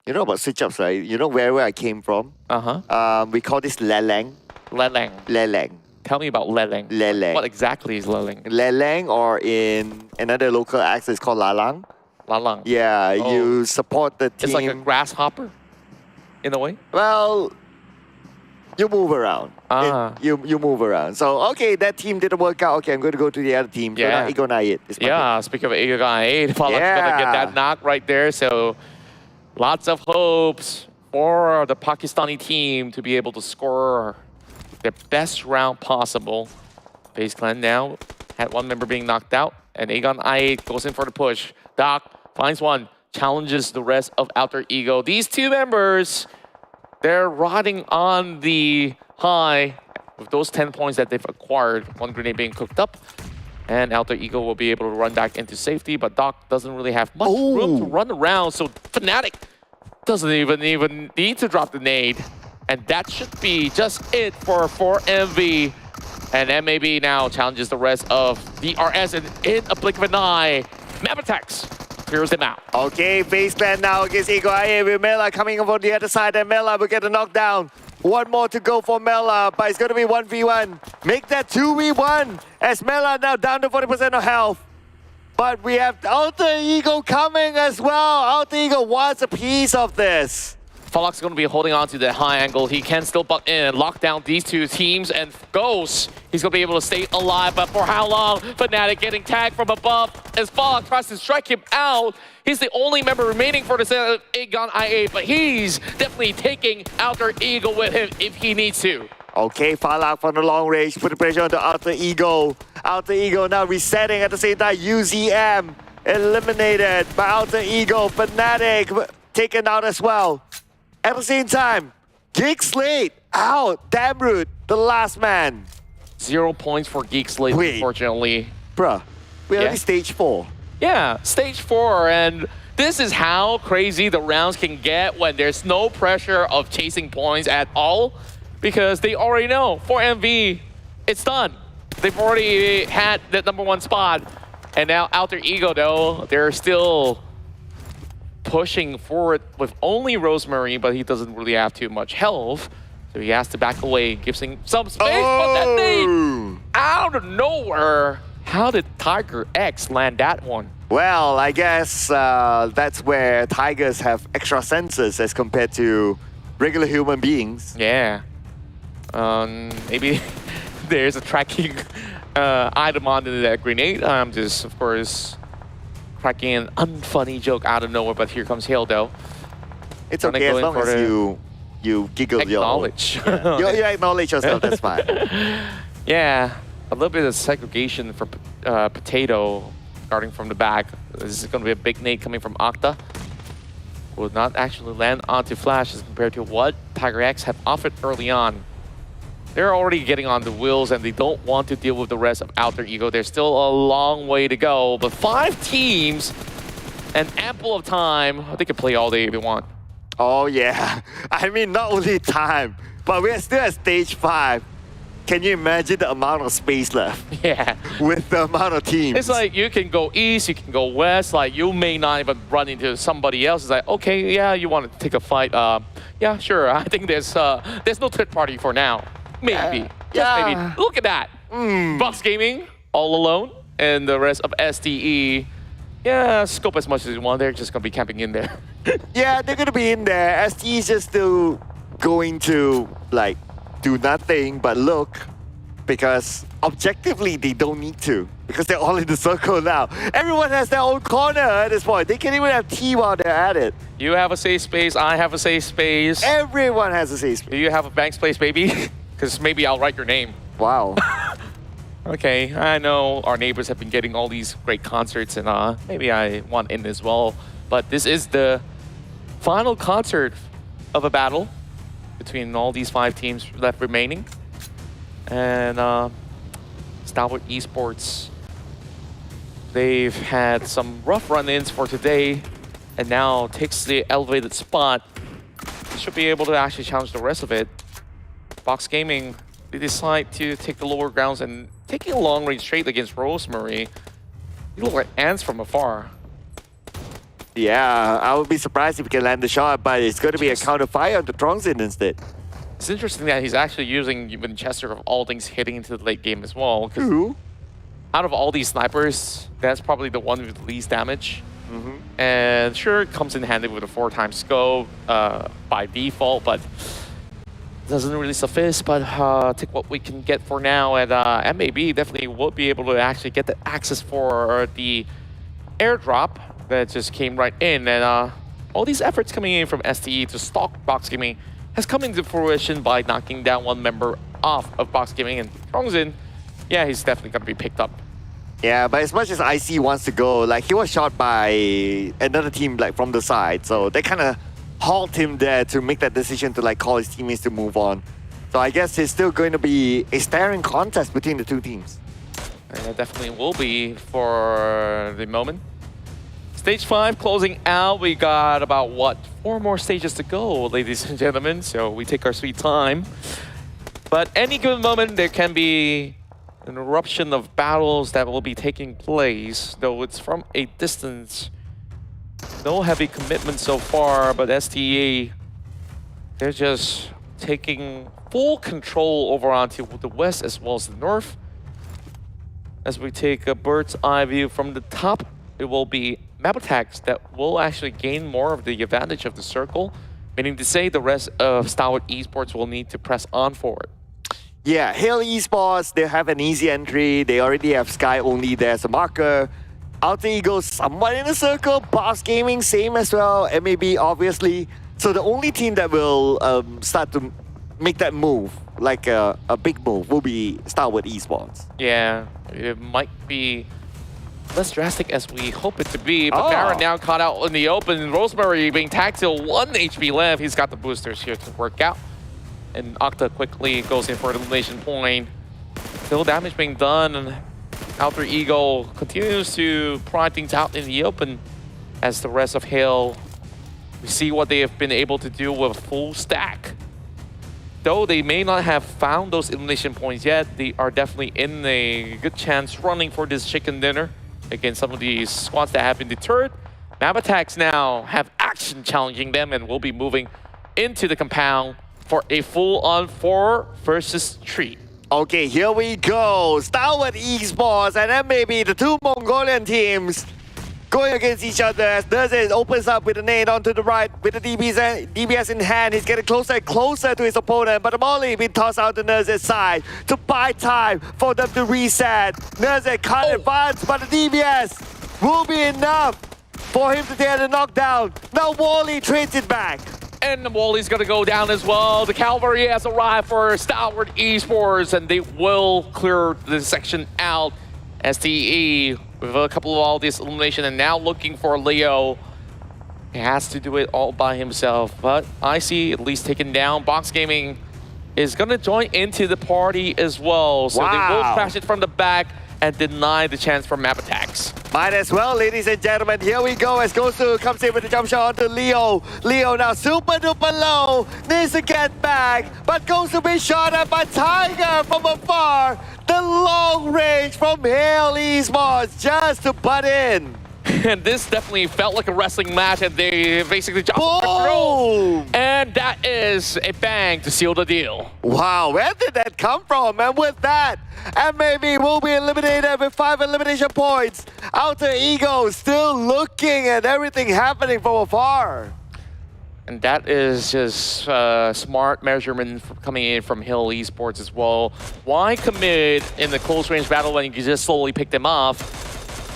you know about switch-ups, right? You know where I came from? Uh-huh. We call this Lelang. Lelang. Lelang. Tell me about Lelang. Lelang. What exactly is Lelang? Lelang, or in another local accent, it's called Lalang. Lalang. Yeah, Oh. you support the team. It's like a grasshopper, in a way? Well, you move around. Ah. You move around. So, okay, that team didn't work out. Okay, I'm going to go to the other team. So Yeah. now Igonayit is my team. Yeah, speaking of Eagle-Eye, Falak's gonna get that knock right there. So lots of hopes for the Pakistani team to be able to score their best round possible. FaZe Clan now had one member being knocked out, and Aegon I8 goes in for the push. Doc finds one, challenges the rest of Alter Ego. These 2 members, they're riding on the high with those 10 points that they've acquired. 1 grenade being cooked up, and Alter Ego will be able to run back into safety, but Doc doesn't really have much room to run around, so Fnatic doesn't even need to drop the nade. And that should be just it for 4MV. And MAB now challenges the rest of DRS, and in a blink of an eye, Mabetex clears him out. Okay, FaZe Clan now against Eagle Eye with Mela coming over the other side, and Mela will get a knockdown. 1 more to go for Mela, but it's going to be 1v1. Make that 2v1 as Mela now down to 40% of health. But we have Alter Ego coming as well. Alter Ego wants a piece of this. Falak's going to be holding on to the high angle. He can still butt in and lock down these 2 teams, and Ghost, he's going to be able to stay alive, but for how long? Fnatic getting tagged from above as Falak tries to strike him out. He's the only member remaining for the Aegon I8, but he's definitely taking Alter Ego with him if he needs to. Okay, Falak from the long range, put the pressure on the Alter Ego. Alter Ego now resetting at the same time. UZM eliminated by Alter Ego. Fnatic taken out as well. At the same time, GEEK SLATE out. Damn rude. The last man. 0 points for GEEK SLATE, Wait. unfortunately. Bruh, we're Yeah. only stage 4. Yeah, stage 4, and this is how crazy the rounds can get when there's no pressure of chasing points at all, because they already know for MV, it's done. They've already had that #1 spot, and now Alter Ego, though, they're still pushing forward with only Rosemary, but he doesn't really have too much health, so he has to back away, gives him some space, but then they, out of nowhere, how did Tiger X land that one? Well, I guess that's where tigers have extra senses as compared to regular human beings. Yeah. Maybe there's a tracking item under that grenade. I'm just, of course, cracking an unfunny joke out of nowhere, but here comes Hale, though. It's Gonna okay as go in long for as the you giggle your own. Acknowledge. You acknowledge yourself, that's fine. Yeah, a little bit of segregation for Potato starting from the back. This is going to be a big nade coming from Octa. Will not actually land onto Flash as compared to what Tiger X had offered early on. They're already getting on the wheels and they don't want to deal with the rest of Alter Ego. There's still a long way to go, but 5 teams and ample of time. They can play all day if they want. Oh yeah, I mean not only time, but we're still at stage 5. Can you imagine the amount of space left Yeah. with the amount of teams? It's like you can go east, you can go west, like you may not even run into somebody else. It's like, okay, yeah, you want to take a fight. Yeah, sure. I think there's no third party for now. Maybe. Just maybe. Look at that. Box Gaming all alone and the rest of STE. Yeah, scope as much as you want. They're just going to be camping in there. Yeah, they're gonna be in there. ST is just still going to like do nothing but look, because objectively they don't need to, because they're all in the circle now. Everyone has their own corner at this point. They can't even have tea while they're at it. You have a safe space. I have a safe space. Everyone has a safe space. Do you have a Banks place, baby? Because maybe I'll write your name. Wow. Okay, I know our neighbors have been getting all these great concerts, and maybe I want in as well. But this is the final concert of a battle between all these 5 teams left remaining. And STALWART Esports, they've had some rough run-ins for today, and now takes the elevated spot. Should be able to actually challenge the rest of it. Box Gaming, they decide to take the lower grounds and taking a long range straight against Rosemary. They look like ants from afar. Yeah, I would be surprised if he can land the shot, but it's going to be a counter fire on the Trongzin instead. It's interesting that he's actually using Winchester of all things hitting into the late game as well. 'Cause Ooh. out of all these snipers, that's probably the one with the least damage. And sure, it comes in handy with a 4x scope by default, but doesn't really suffice. But take what we can get for now, and MAB definitely will be able to actually get the access for the airdrop that just came right in. And all these efforts coming in from STE to stalk Box Gaming has come into fruition by knocking down one member off of Box Gaming. And Trongzin, yeah, he's definitely going to be picked up. Yeah, but as much as IC wants to go, like he was shot by another team like from the side, so they kind of halt him there to make that decision to like call his teammates to move on. So I guess it's still going to be a staring contest between the 2 teams. And it definitely will be for the moment. Stage 5 closing out. We got about, what, 4 more stages to go, ladies and gentlemen. So we take our sweet time. But any given moment, there can be an eruption of battles that will be taking place, though it's from a distance. No heavy commitment so far, but STE, they're just taking full control over onto the west as well as the north. As we take a bird's eye view from the top, it will be Mabetex that will actually gain more of the advantage of the circle, meaning to say the rest of STALWART Esports will need to press on forward. Yeah, Hail Esports, they have an easy entry. They already have Sky only there as a marker. Alter Ego somewhat in a circle. Box Gaming, same as well. MAB, obviously. So the only team that will start to make that move, like a big move, will be STALWART Esports. Yeah, it might be less drastic as we hope it to be, but Baron now caught out in the open. Rosemary being tagged till 1 HP left. He's got the boosters here to work out. And Octa quickly goes in for an elimination point. Still damage being done, and Alter Ego continues to pry things out in the open as the rest of Hale. We see what they have been able to do with a full stack. Though they may not have found those elimination points yet, they are definitely in a good chance running for this chicken dinner against some of these squads that have been deterred. Mabetex now have action challenging them and will be moving into the compound for a full-on 4 versus 3. Okay, here we go. STALWART Esports and then maybe the two Mongolian teams going against each other as NBeSports opens up with a nade onto the right with the DBS in hand. He's getting closer and closer to his opponent, but the molly being tossed out to NBeSports side to buy time for them to reset. NBeSports can't advance, but the DBS will be enough for him to take the knockdown. Now Wally trades it back. And the Wally's gonna go down as well. The cavalry has arrived for STALWART Esports, and they will clear the section out. STE with a couple of all this elimination, and now looking for Leo. He has to do it all by himself, but I see at least taken down. Box Gaming is gonna join into the party as well, so they will crash it from the back and deny the chance for Mabetex. Might as well, ladies and gentlemen. Here we go as Gosu comes in with the jump shot onto Leo. Leo now super duper low. Needs to get back, but Gosu being shot at by Tiger from afar. The long range from Hale Esports just to butt in. And this definitely felt like a wrestling match, and they basically jumped Boom! through. And that is a bang to seal the deal. Wow, where did that come from? And with that, and maybe we'll be eliminated with 5 elimination points. Alter Ego still looking at everything happening from afar. And that is just smart measurement coming in from Hill Esports as well. Why commit in the close range battle when you can just slowly pick them off?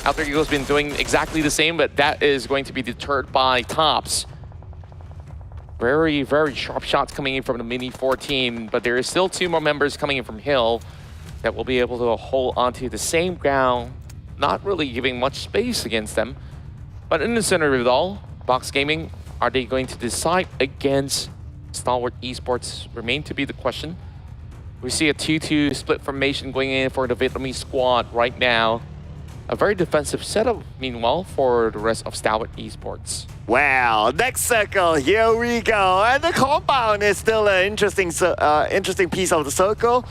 Alter Ego's been doing exactly the same, but that is going to be deterred by Tops. Very, very sharp shots coming in from the Mini 4 team, but there is still 2 more members coming in from Hill that will be able to hold onto the same ground, not really giving much space against them. But in the center of it all, Box Gaming, are they going to decide against STALWART Esports? Remain to be the question. We see a 2-2 split formation going in for the Vietnamese squad right now. A very defensive setup, meanwhile, for the rest of STALWART Esports. Wow, next circle, here we go. And the compound is still an interesting piece of the circle.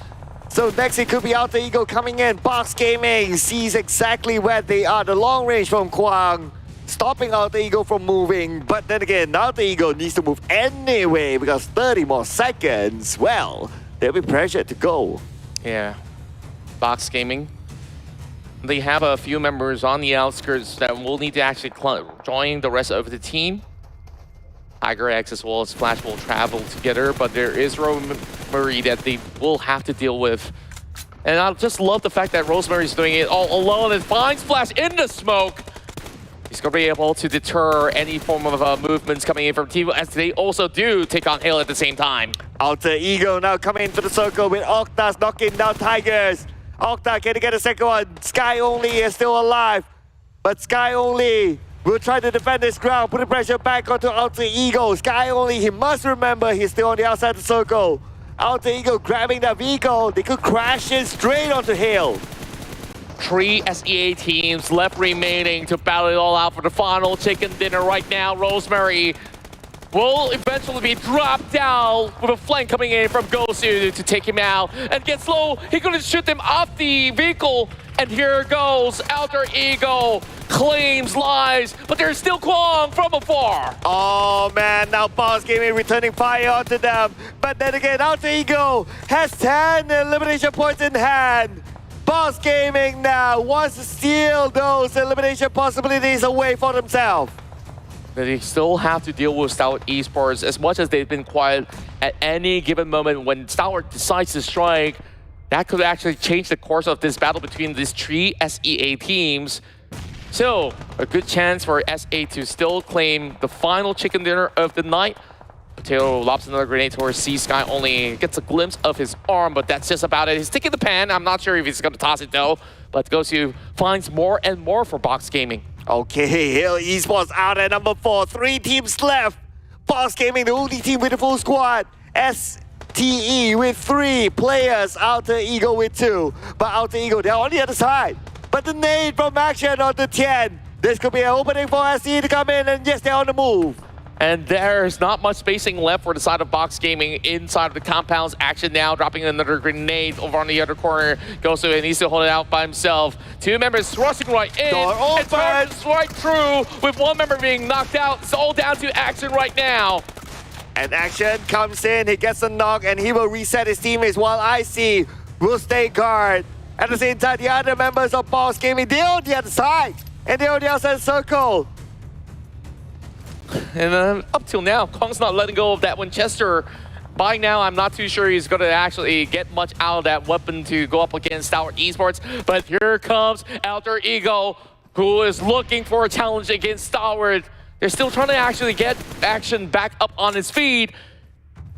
So next it could be Alter Ego coming in. Box Gaming sees exactly where they are. The long range from Kwang, stopping Alter Ego from moving. But then again, Alter Ego needs to move anyway because 30 more seconds. Well, they'll be pressured to go. Yeah, Box Gaming. They have a few members on the outskirts that will need to actually join the rest of the team. Tiger X as well as Flash will travel together, but there is Rosemary that they will have to deal with. And I just love the fact that Rosemary's doing it all alone and finds Flash in the smoke. He's going to be able to deter any form of movements coming in from Tivo, as they also do take on Hale at the same time. Alter Ego now coming into the circle with Octas knocking down Tigers. Octa, can he get a second one? Sky Only is still alive, but Sky Only will try to defend his ground, put the pressure back onto Alter Ego. Sky Only, he must remember he's still on the outside of the circle. Alter Ego grabbing that vehicle, they could crash it straight onto Hale. 3 SEA teams left remaining to battle it all out for the final chicken dinner right now. Rosemary will eventually be dropped down with a flank coming in from Gosu to take him out. And gets low, he's gonna shoot them off the vehicle. And here goes Alter Ego, claims lives, but there's still Kwang from afar. Oh man, now Boss Gaming returning fire onto them. But then again, Alter Ego has 10 elimination points in hand. Boss Gaming now wants to steal those elimination possibilities away for themselves. They still have to deal with STALWART Esports as much as they've been quiet at any given moment. When STALWART decides to strike, that could actually change the course of this battle between these 3 SEA teams. So, a good chance for SA to still claim the final chicken dinner of the night. Potato lobs another grenade towards C. Sky Only gets a glimpse of his arm, but that's just about it. He's taking the pan. I'm not sure if he's going to toss it though, but Gosu finds more and more for Box Gaming. Okay, Hill Esports out at number 4. 3 teams left. Boss Gaming, the only team with a full squad. STE with 3 players, Alter Ego with 2. But Alter Ego, they're on the other side. But the nade from Action on the 10. This could be an opening for STE to come in, and yes, they're on the move. And there's not much spacing left for the side of Box Gaming inside of the compounds. Action now dropping another grenade over on the other corner. Goes to it, needs to hold it out by himself. 2 members rushing right in. Door open. And turns right through with 1 member being knocked out. It's all down to Action right now. And Action comes in, he gets a knock, and he will reset his teammates while IC will stay guard. At the same time, the other members of Box Gaming, they're on the other side. And they're on the outside circle. And up till now, Kong's not letting go of that Winchester. By now, I'm not too sure he's going to actually get much out of that weapon to go up against STALWART Esports. But here comes Alter Ego, who is looking for a challenge against STALWART. They're still trying to actually get Action back up on his feet.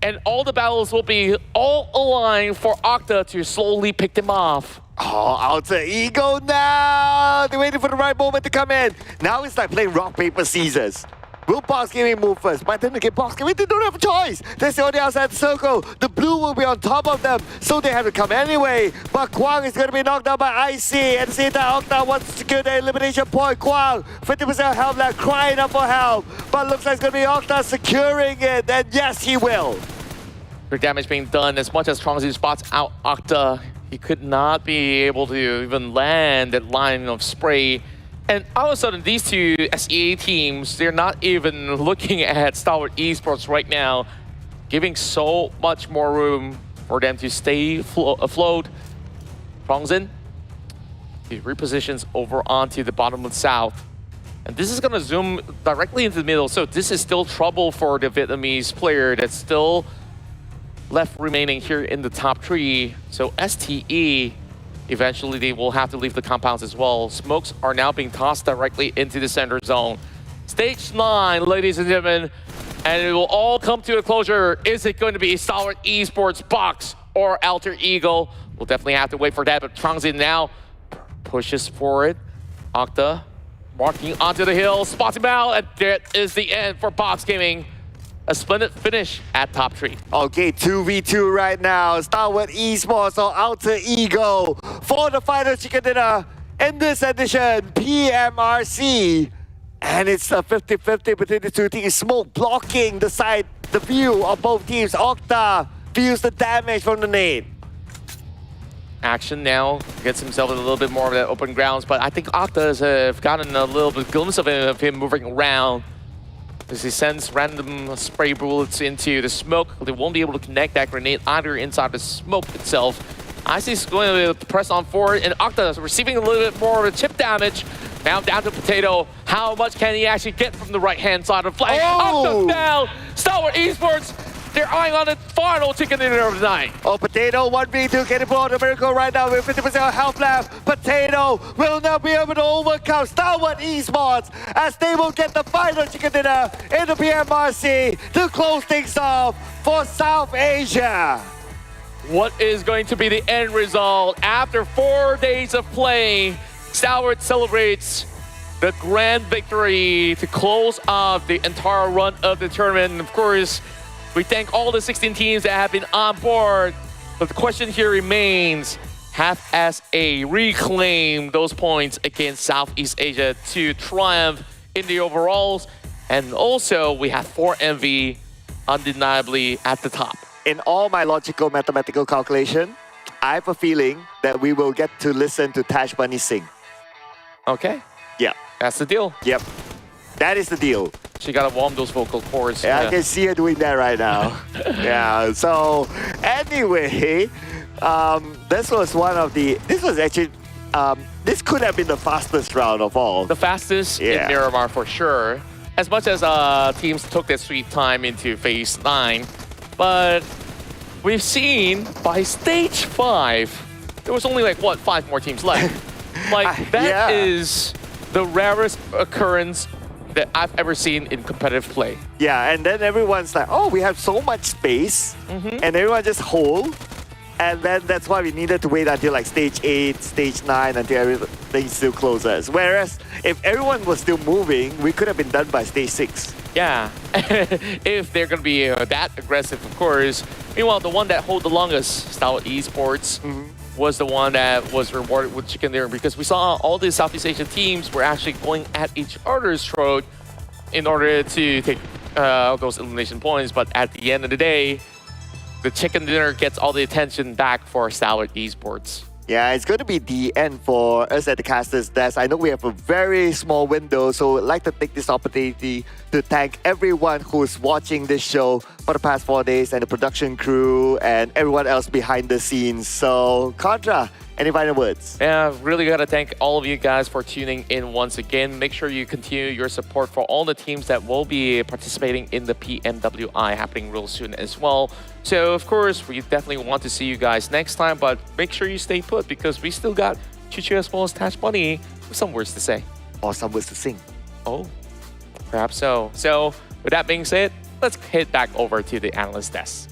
And all the battles will be all aligned for Octa to slowly pick them off. Oh, Alter Ego now! They're waiting for the right moment to come in. Now it's like playing rock, paper, scissors. Will Box Gaming move first? But then again, Box Gaming, they don't have a choice. They're on the outside circle. The blue will be on top of them, so they have to come anyway. But Kwang is going to be knocked down by IC. At the same time, Octa wants to secure the elimination point. Kwang, 50% health left, crying up for help. But looks like it's going to be Octa securing it. And yes, he will. For damage being done, as much as Trongzi spots out Octa, he could not be able to even land that line of spray. And all of a sudden, these 2 SEA teams, they're not even looking at STALWART Esports right now, giving so much more room for them to stay afloat. Trongzin, he repositions over onto the bottom of the south. And this is going to zoom directly into the middle, so this is still trouble for the Vietnamese player that's still left remaining here in the top 3. So STE, eventually they will have to leave the compounds as well. Smokes are now being tossed directly into the center zone. Stage 9, ladies and gentlemen, and it will all come to a closure. Is it going to be STALWART Esports, Box, or Alter Ego? We'll definitely have to wait for that, but Trongzin now pushes for it. Octa walking onto the hill, spots him out, and that is the end for Box Gaming. A splendid finish at top 3. Okay, 2v2 right now. STALWART Esports or Alter Ego for the final chicken dinner in this edition, PMRC. And it's a 50-50 between the 2 teams. Smoke blocking the view of both teams. Octa feels the damage from the nade. Action now gets himself in a little bit more of that open grounds, but I think Octa has gotten a little bit glimpse of him moving around. As he sends random spray bullets into the smoke, they won't be able to connect that grenade either inside the smoke itself. Icy's going to press on forward, and Octa is receiving a little bit more of the chip damage. Now down to Potato. How much can he actually get from the right-hand side of the flag? Oh! Octa down! STALWART Esports, they're eyeing on the final chicken dinner of the night. Oh, Potato 1v2 getting pulled the miracle right now with 50% health left. Potato will not be able to overcome STALWART Esports as they will get the final chicken dinner in the PMRC to close things off for South Asia. What is going to be the end result? After 4 days of play, STALWART celebrates the grand victory to close off the entire run of the tournament. And of course, we thank all the 16 teams that have been on board. But the question here remains, have SA reclaimed those points against Southeast Asia to triumph in the overalls? And also, we have 4MV undeniably at the top. In all my logical mathematical calculation, I have a feeling that we will get to listen to Tash Bunny sing. Okay, Yeah. that's the deal. Yep. That is the deal. She gotta warm those vocal cords. Yeah, I can see her doing that right now. Yeah, so anyway, this was one of the, this was actually, this could have been the fastest round of all. The fastest in Miramar for sure. As much as teams took their sweet time into phase 9, but we've seen by stage 5, there was only like, what, 5 more teams left. Like, that is the rarest occurrence that I've ever seen in competitive play. Yeah, and then everyone's like, oh, we have so much space, and everyone just hold. And then that's why we needed to wait until like stage 8, stage 9, until everything still closes. Whereas if everyone was still moving, we could have been done by stage 6. Yeah, if they're going to be that aggressive, of course. Meanwhile, the one that hold the longest, STALWART Esports, was the one that was rewarded with chicken dinner, because we saw all the Southeast Asian teams were actually going at each other's throat in order to take those elimination points. But at the end of the day, the chicken dinner gets all the attention back for STALWART Esports. Yeah, it's going to be the end for us at the Caster's Desk. I know we have a very small window, so I'd like to take this opportunity to thank everyone who's watching this show for the past 4 days, and the production crew and everyone else behind the scenes. So, Contra, any final words? Yeah, really got to thank all of you guys for tuning in once again. Make sure you continue your support for all the teams that will be participating in the PMWI happening real soon as well. So, of course, we definitely want to see you guys next time, but make sure you stay put, because we still got Chuchu as well as Tash Bunny with some words to say. Or some words to sing. Oh, perhaps so. So, with that being said, let's head back over to the analyst desk.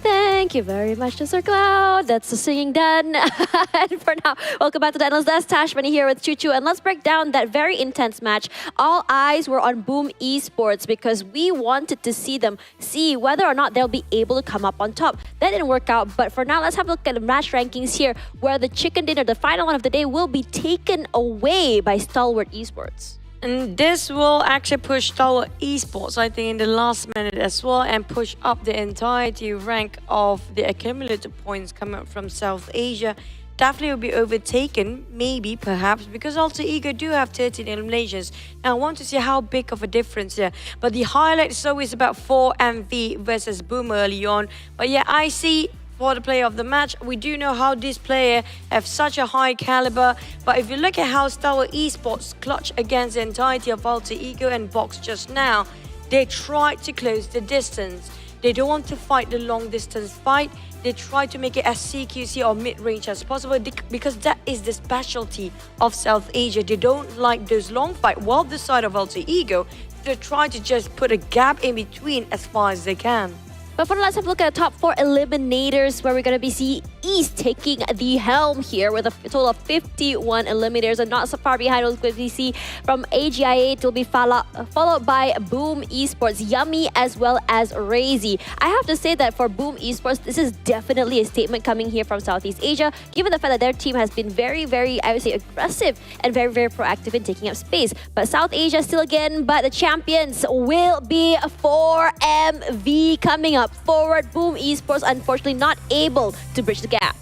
Thank you very much, Mr. Cloud. That's the singing done. And for now, welcome back to the Analyst Desk. Tash Bunny here with Chuchu, and let's break down that very intense match. All eyes were on Boom Esports because we wanted to see whether or not they'll be able to come up on top. That didn't work out, but for now, let's have a look at the match rankings here, where the chicken dinner, the final one of the day, will be taken away by STALWART Esports. And this will actually push STALWART Esports, I think, in the last minute as well, and push up the entirety rank of the accumulated points coming from South Asia. Definitely will be overtaken, maybe, perhaps, because Alter Ego do have 13 eliminations. Now, I want to see how big of a difference here. But the highlight is always about 4MV versus Boom early on. But yeah, I see for the player of the match. We do know how this player have such a high caliber, but if you look at how STALWART Esports clutch against the entirety of Alter Ego and Box just now, they try to close the distance. They don't want to fight the long distance fight. They try to make it as CQC or mid-range as possible, because that is the specialty of South Asia. They don't like those long fights, while the side of Alter Ego, they try to just put a gap in between as far as they can. But for now, let's have a look at the top 4 eliminators, where we're going to be seeing East taking the helm here with a total of 51 eliminators, and not so far behind what we see from AGIA. It will be followed by Boom Esports, Yummy, as well as Razy. I have to say that for Boom Esports, this is definitely a statement coming here from Southeast Asia, given the fact that their team has been very, very, I would say, aggressive and very, very proactive in taking up space. But South Asia still again, but the champions will be 4MV coming up. Forward, Boom Esports unfortunately not able to bridge the gap.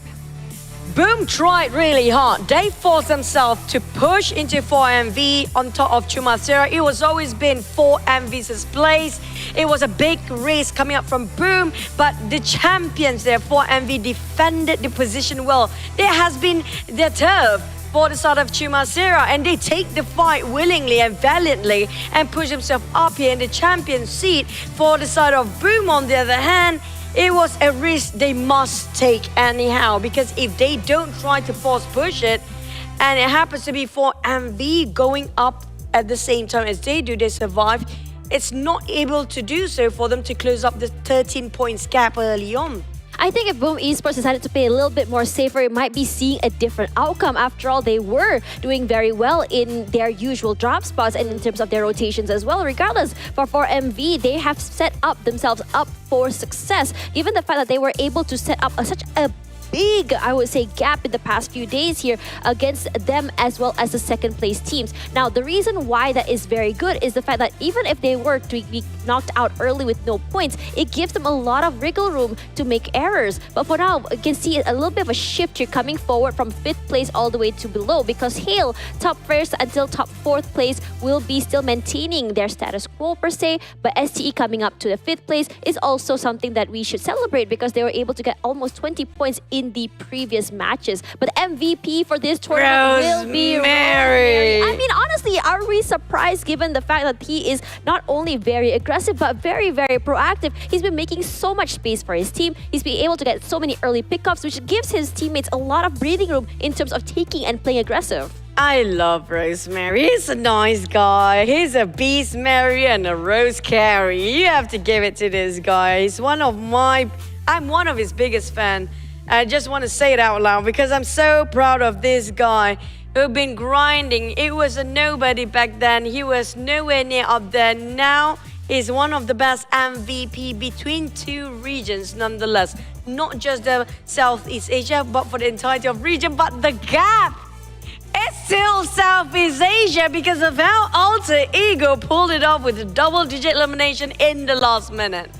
Boom tried really hard. They forced themselves to push into 4MV on top of Chumacera. It was always been 4MV's place. It was a big race coming up from Boom, but the champions there, 4MV, defended the position well. There has been their turf for the side of Chumacera, and they take the fight willingly and valiantly and push themselves up here in the champion seat. For the side of Boom, on the other hand, it was a risk they must take anyhow, because if they don't try to force push it, and it happens to be 4MV going up at the same time as they do, they survive, it's not able to do so for them to close up the 13 points gap early on. I think if Boom Esports decided to play a little bit more safer, it might be seeing a different outcome. After all, they were doing very well in their usual drop spots and in terms of their rotations as well. Regardless, for 4MV, they have set up themselves up for success, given the fact that they were able to set up such a big, I would say, gap in the past few days here against them as well as the second place teams. Now, the reason why that is very good is the fact that even if they were to be knocked out early with no points, it gives them a lot of wriggle room to make errors. But for now, you can see a little bit of a shift here coming forward from 5th place all the way to below, because Hale, top 1st until top 4th place, will be still maintaining their status quo per se, but STE coming up to the 5th place is also something that we should celebrate, because they were able to get almost 20 points in the previous matches. But MVP for this tournament will be Rosemary. I mean, honestly, are we surprised given the fact that he is not only very aggressive but very, very proactive? He's been making so much space for his team. He's been able to get so many early pickups, which gives his teammates a lot of breathing room in terms of taking and playing aggressive. I love Rosemary. He's a nice guy. He's a beast Mary and a rose carry. You have to give it to this guy. He's I'm one of his biggest fans. I just want to say it out loud because I'm so proud of this guy. who've been grinding. It was a nobody back then. He was nowhere near up there. Now he's one of the best MVP between two regions nonetheless. Not just the Southeast Asia, but for the entirety of region. But the gap, it's still Southeast Asia because of how Alter Ego pulled it off with a double-digit elimination in the last minute.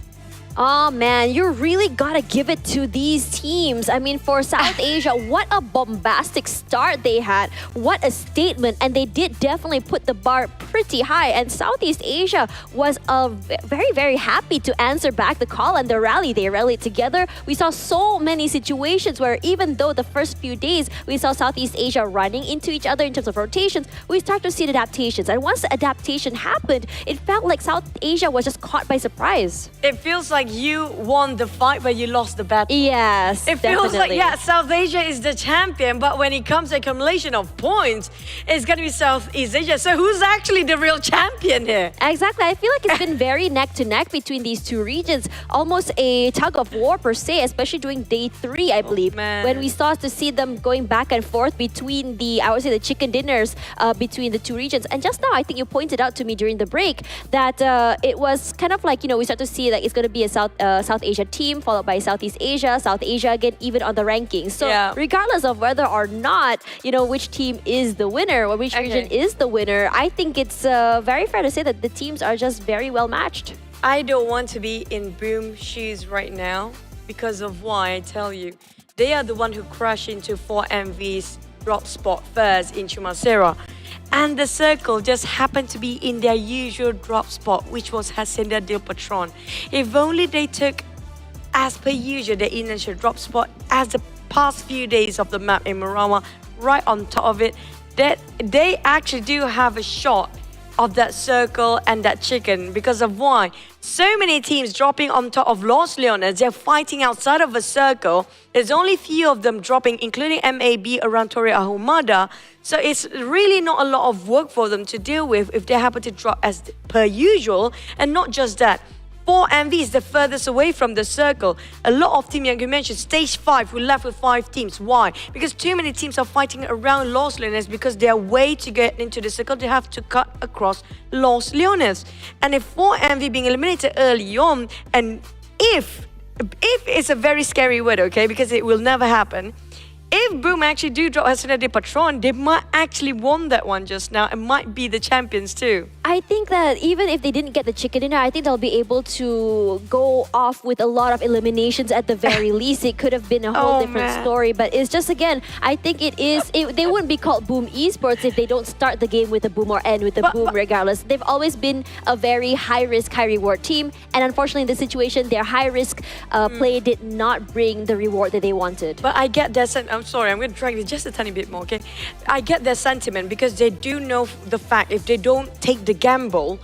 Oh man, you really gotta give it to these teams. I mean, for South Asia, what a bombastic start they had. What a statement. And they did definitely put the bar pretty high. And Southeast Asia was very, very happy to answer back the call and the rally. They rallied together. We saw so many situations where even though the first few days we saw Southeast Asia running into each other in terms of rotations, we start to see the adaptations. And once the adaptation happened, it felt like South Asia was just caught by surprise. It feels like you won the fight, but you lost the battle. Yes, It feels like, definitely. yeah, South Asia is the champion, but when it comes to accumulation of points, it's going to be Southeast Asia. So who's actually the real champion here? Exactly. I feel like it's been very neck to neck between these two regions. Almost a tug of war per se, especially during day 3, I believe. man. When we start to see them going back and forth between I would say the chicken dinners between the two regions. And just now, I think you pointed out to me during the break that it was kind of like, we start to see that it's going to be a South Asia team, followed by Southeast Asia, South Asia again, even on the rankings. So Yeah. regardless of whether or not, which team is the winner or which region is the winner, I think it's very fair to say that the teams are just very well matched. I don't want to be in Boom shoes right now because of why I tell you. They are the one who crashed into 4MV's drop spot first in Chumasera. And the circle just happened to be in their usual drop spot, which was Hacienda del Patron. If only they took, as per usual, the initial drop spot as the past few days of the map in Miramar, right on top of it, that they actually do have a shot of that circle and that chicken. Because of why? So many teams dropping on top of Los Leones, they're fighting outside of a circle. There's only few of them dropping, including MAB around Torre Ahumada. So it's really not a lot of work for them to deal with if they happen to drop as per usual. And not just that, 4MV is the furthest away from the circle. A lot of teams, like you mentioned, stage 5, we're left with 5 teams. Why? Because too many teams are fighting around Los Leones because their way to get into the circle, they have to cut across Los Leones. And if 4MV being eliminated early on, and if it's a very scary word, okay, because it will never happen. If Boom actually do drop Hacienda de Patron, they might actually won that one just now and might be the champions too. I think that even if they didn't get the chicken dinner, I think they'll be able to go off with a lot of eliminations at the very least. It could have been a whole different story, but it's just, again, I think they wouldn't be called Boom Esports if they don't start the game with a boom or end with a boom regardless. They've always been a very high-risk, high-reward team, and unfortunately in this situation, their high-risk play did not bring the reward that they wanted. But I get that I'm sorry, I'm going to drag this just a tiny bit more, okay? I get their sentiment because they do know the fact if they don't take the gamble,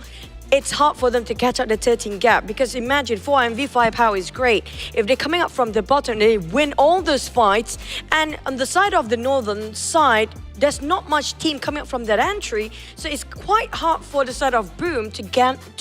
it's hard for them to catch up the 13 gap. Because imagine 4MV firepower is great. If they're coming up from the bottom, they win all those fights. And on the side of the northern side, there's not much team coming up from that entry, so it's quite hard for the side of Boom to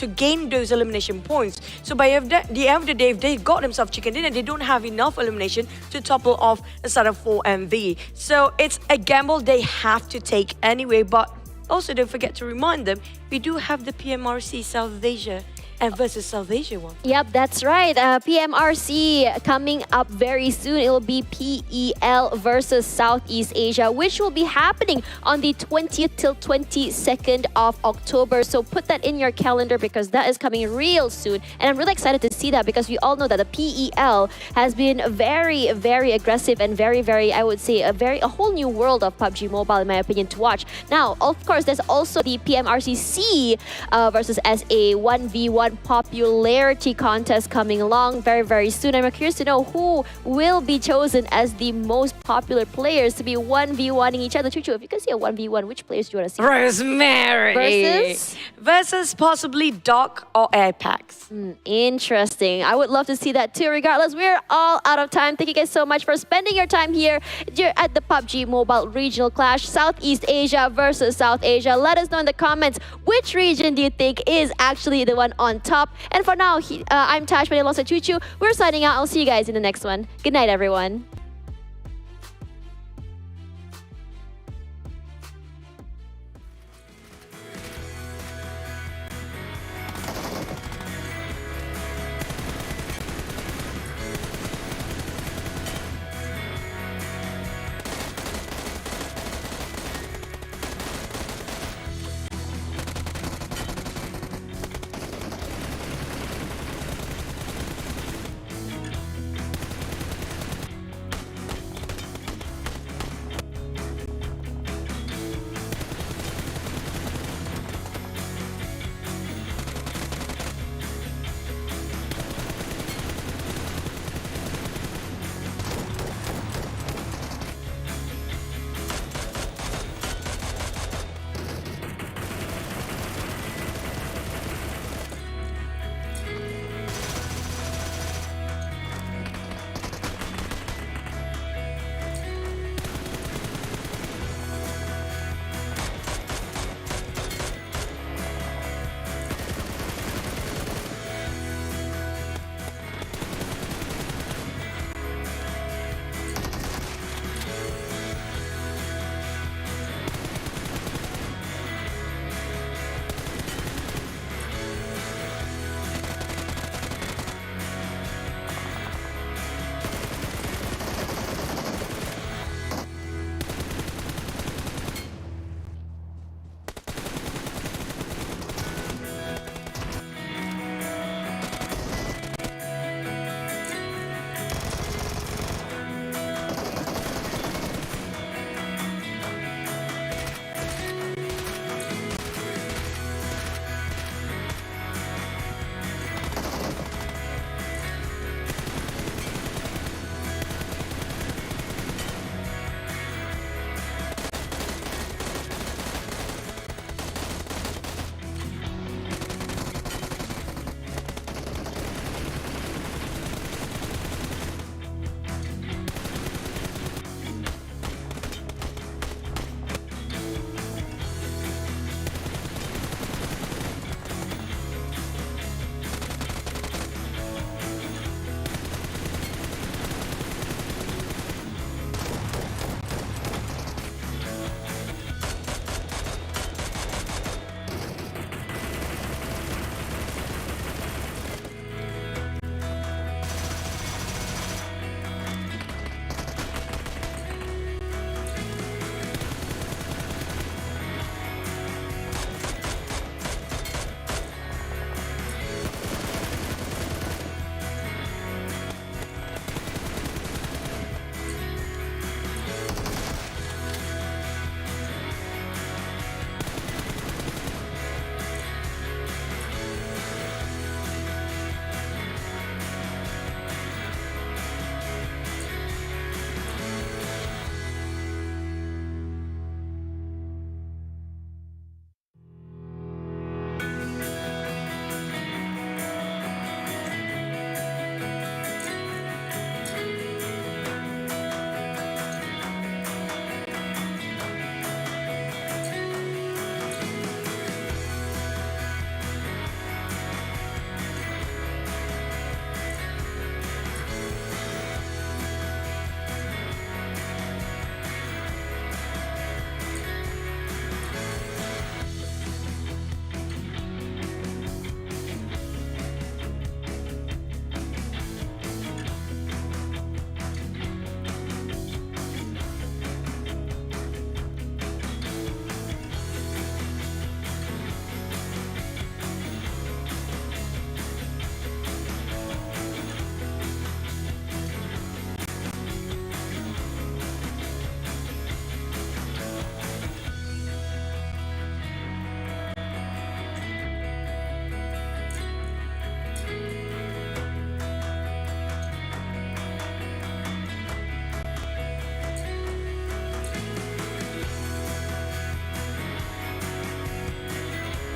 gain those elimination points. So by the end of the day, if they got themselves chicken dinner, they don't have enough elimination to topple off the side of 4MV. So it's a gamble they have to take anyway, but also don't forget to remind them, we do have the PMRC South Asia and versus South Asia one. Yep, that's right. PMRC coming up very soon. It will be PEL versus Southeast Asia, which will be happening on the 20th till 22nd of October. So put that in your calendar because that is coming real soon. And I'm really excited to see that because we all know that the PEL has been very, very aggressive and very, very, I would say, a whole new world of PUBG Mobile, in my opinion, to watch. Now, of course, there's also the PMRC versus SA 1v1 popularity contest coming along very, very soon. I'm curious to know who will be chosen as the most popular players to be 1v1ing each other. Chuchu, if you can see a 1v1, which players do you want to see? Rosemary! Versus possibly Doc or Apex. Interesting. I would love to see that too. Regardless, we're all out of time. Thank you guys so much for spending your time here at the PUBG Mobile Regional Clash, Southeast Asia versus South Asia. Let us know in the comments which region do you think is actually the one on top. And for now, I'm Tash, alongside Chuchu. We're signing out. I'll see you guys in the next one. Good night, everyone.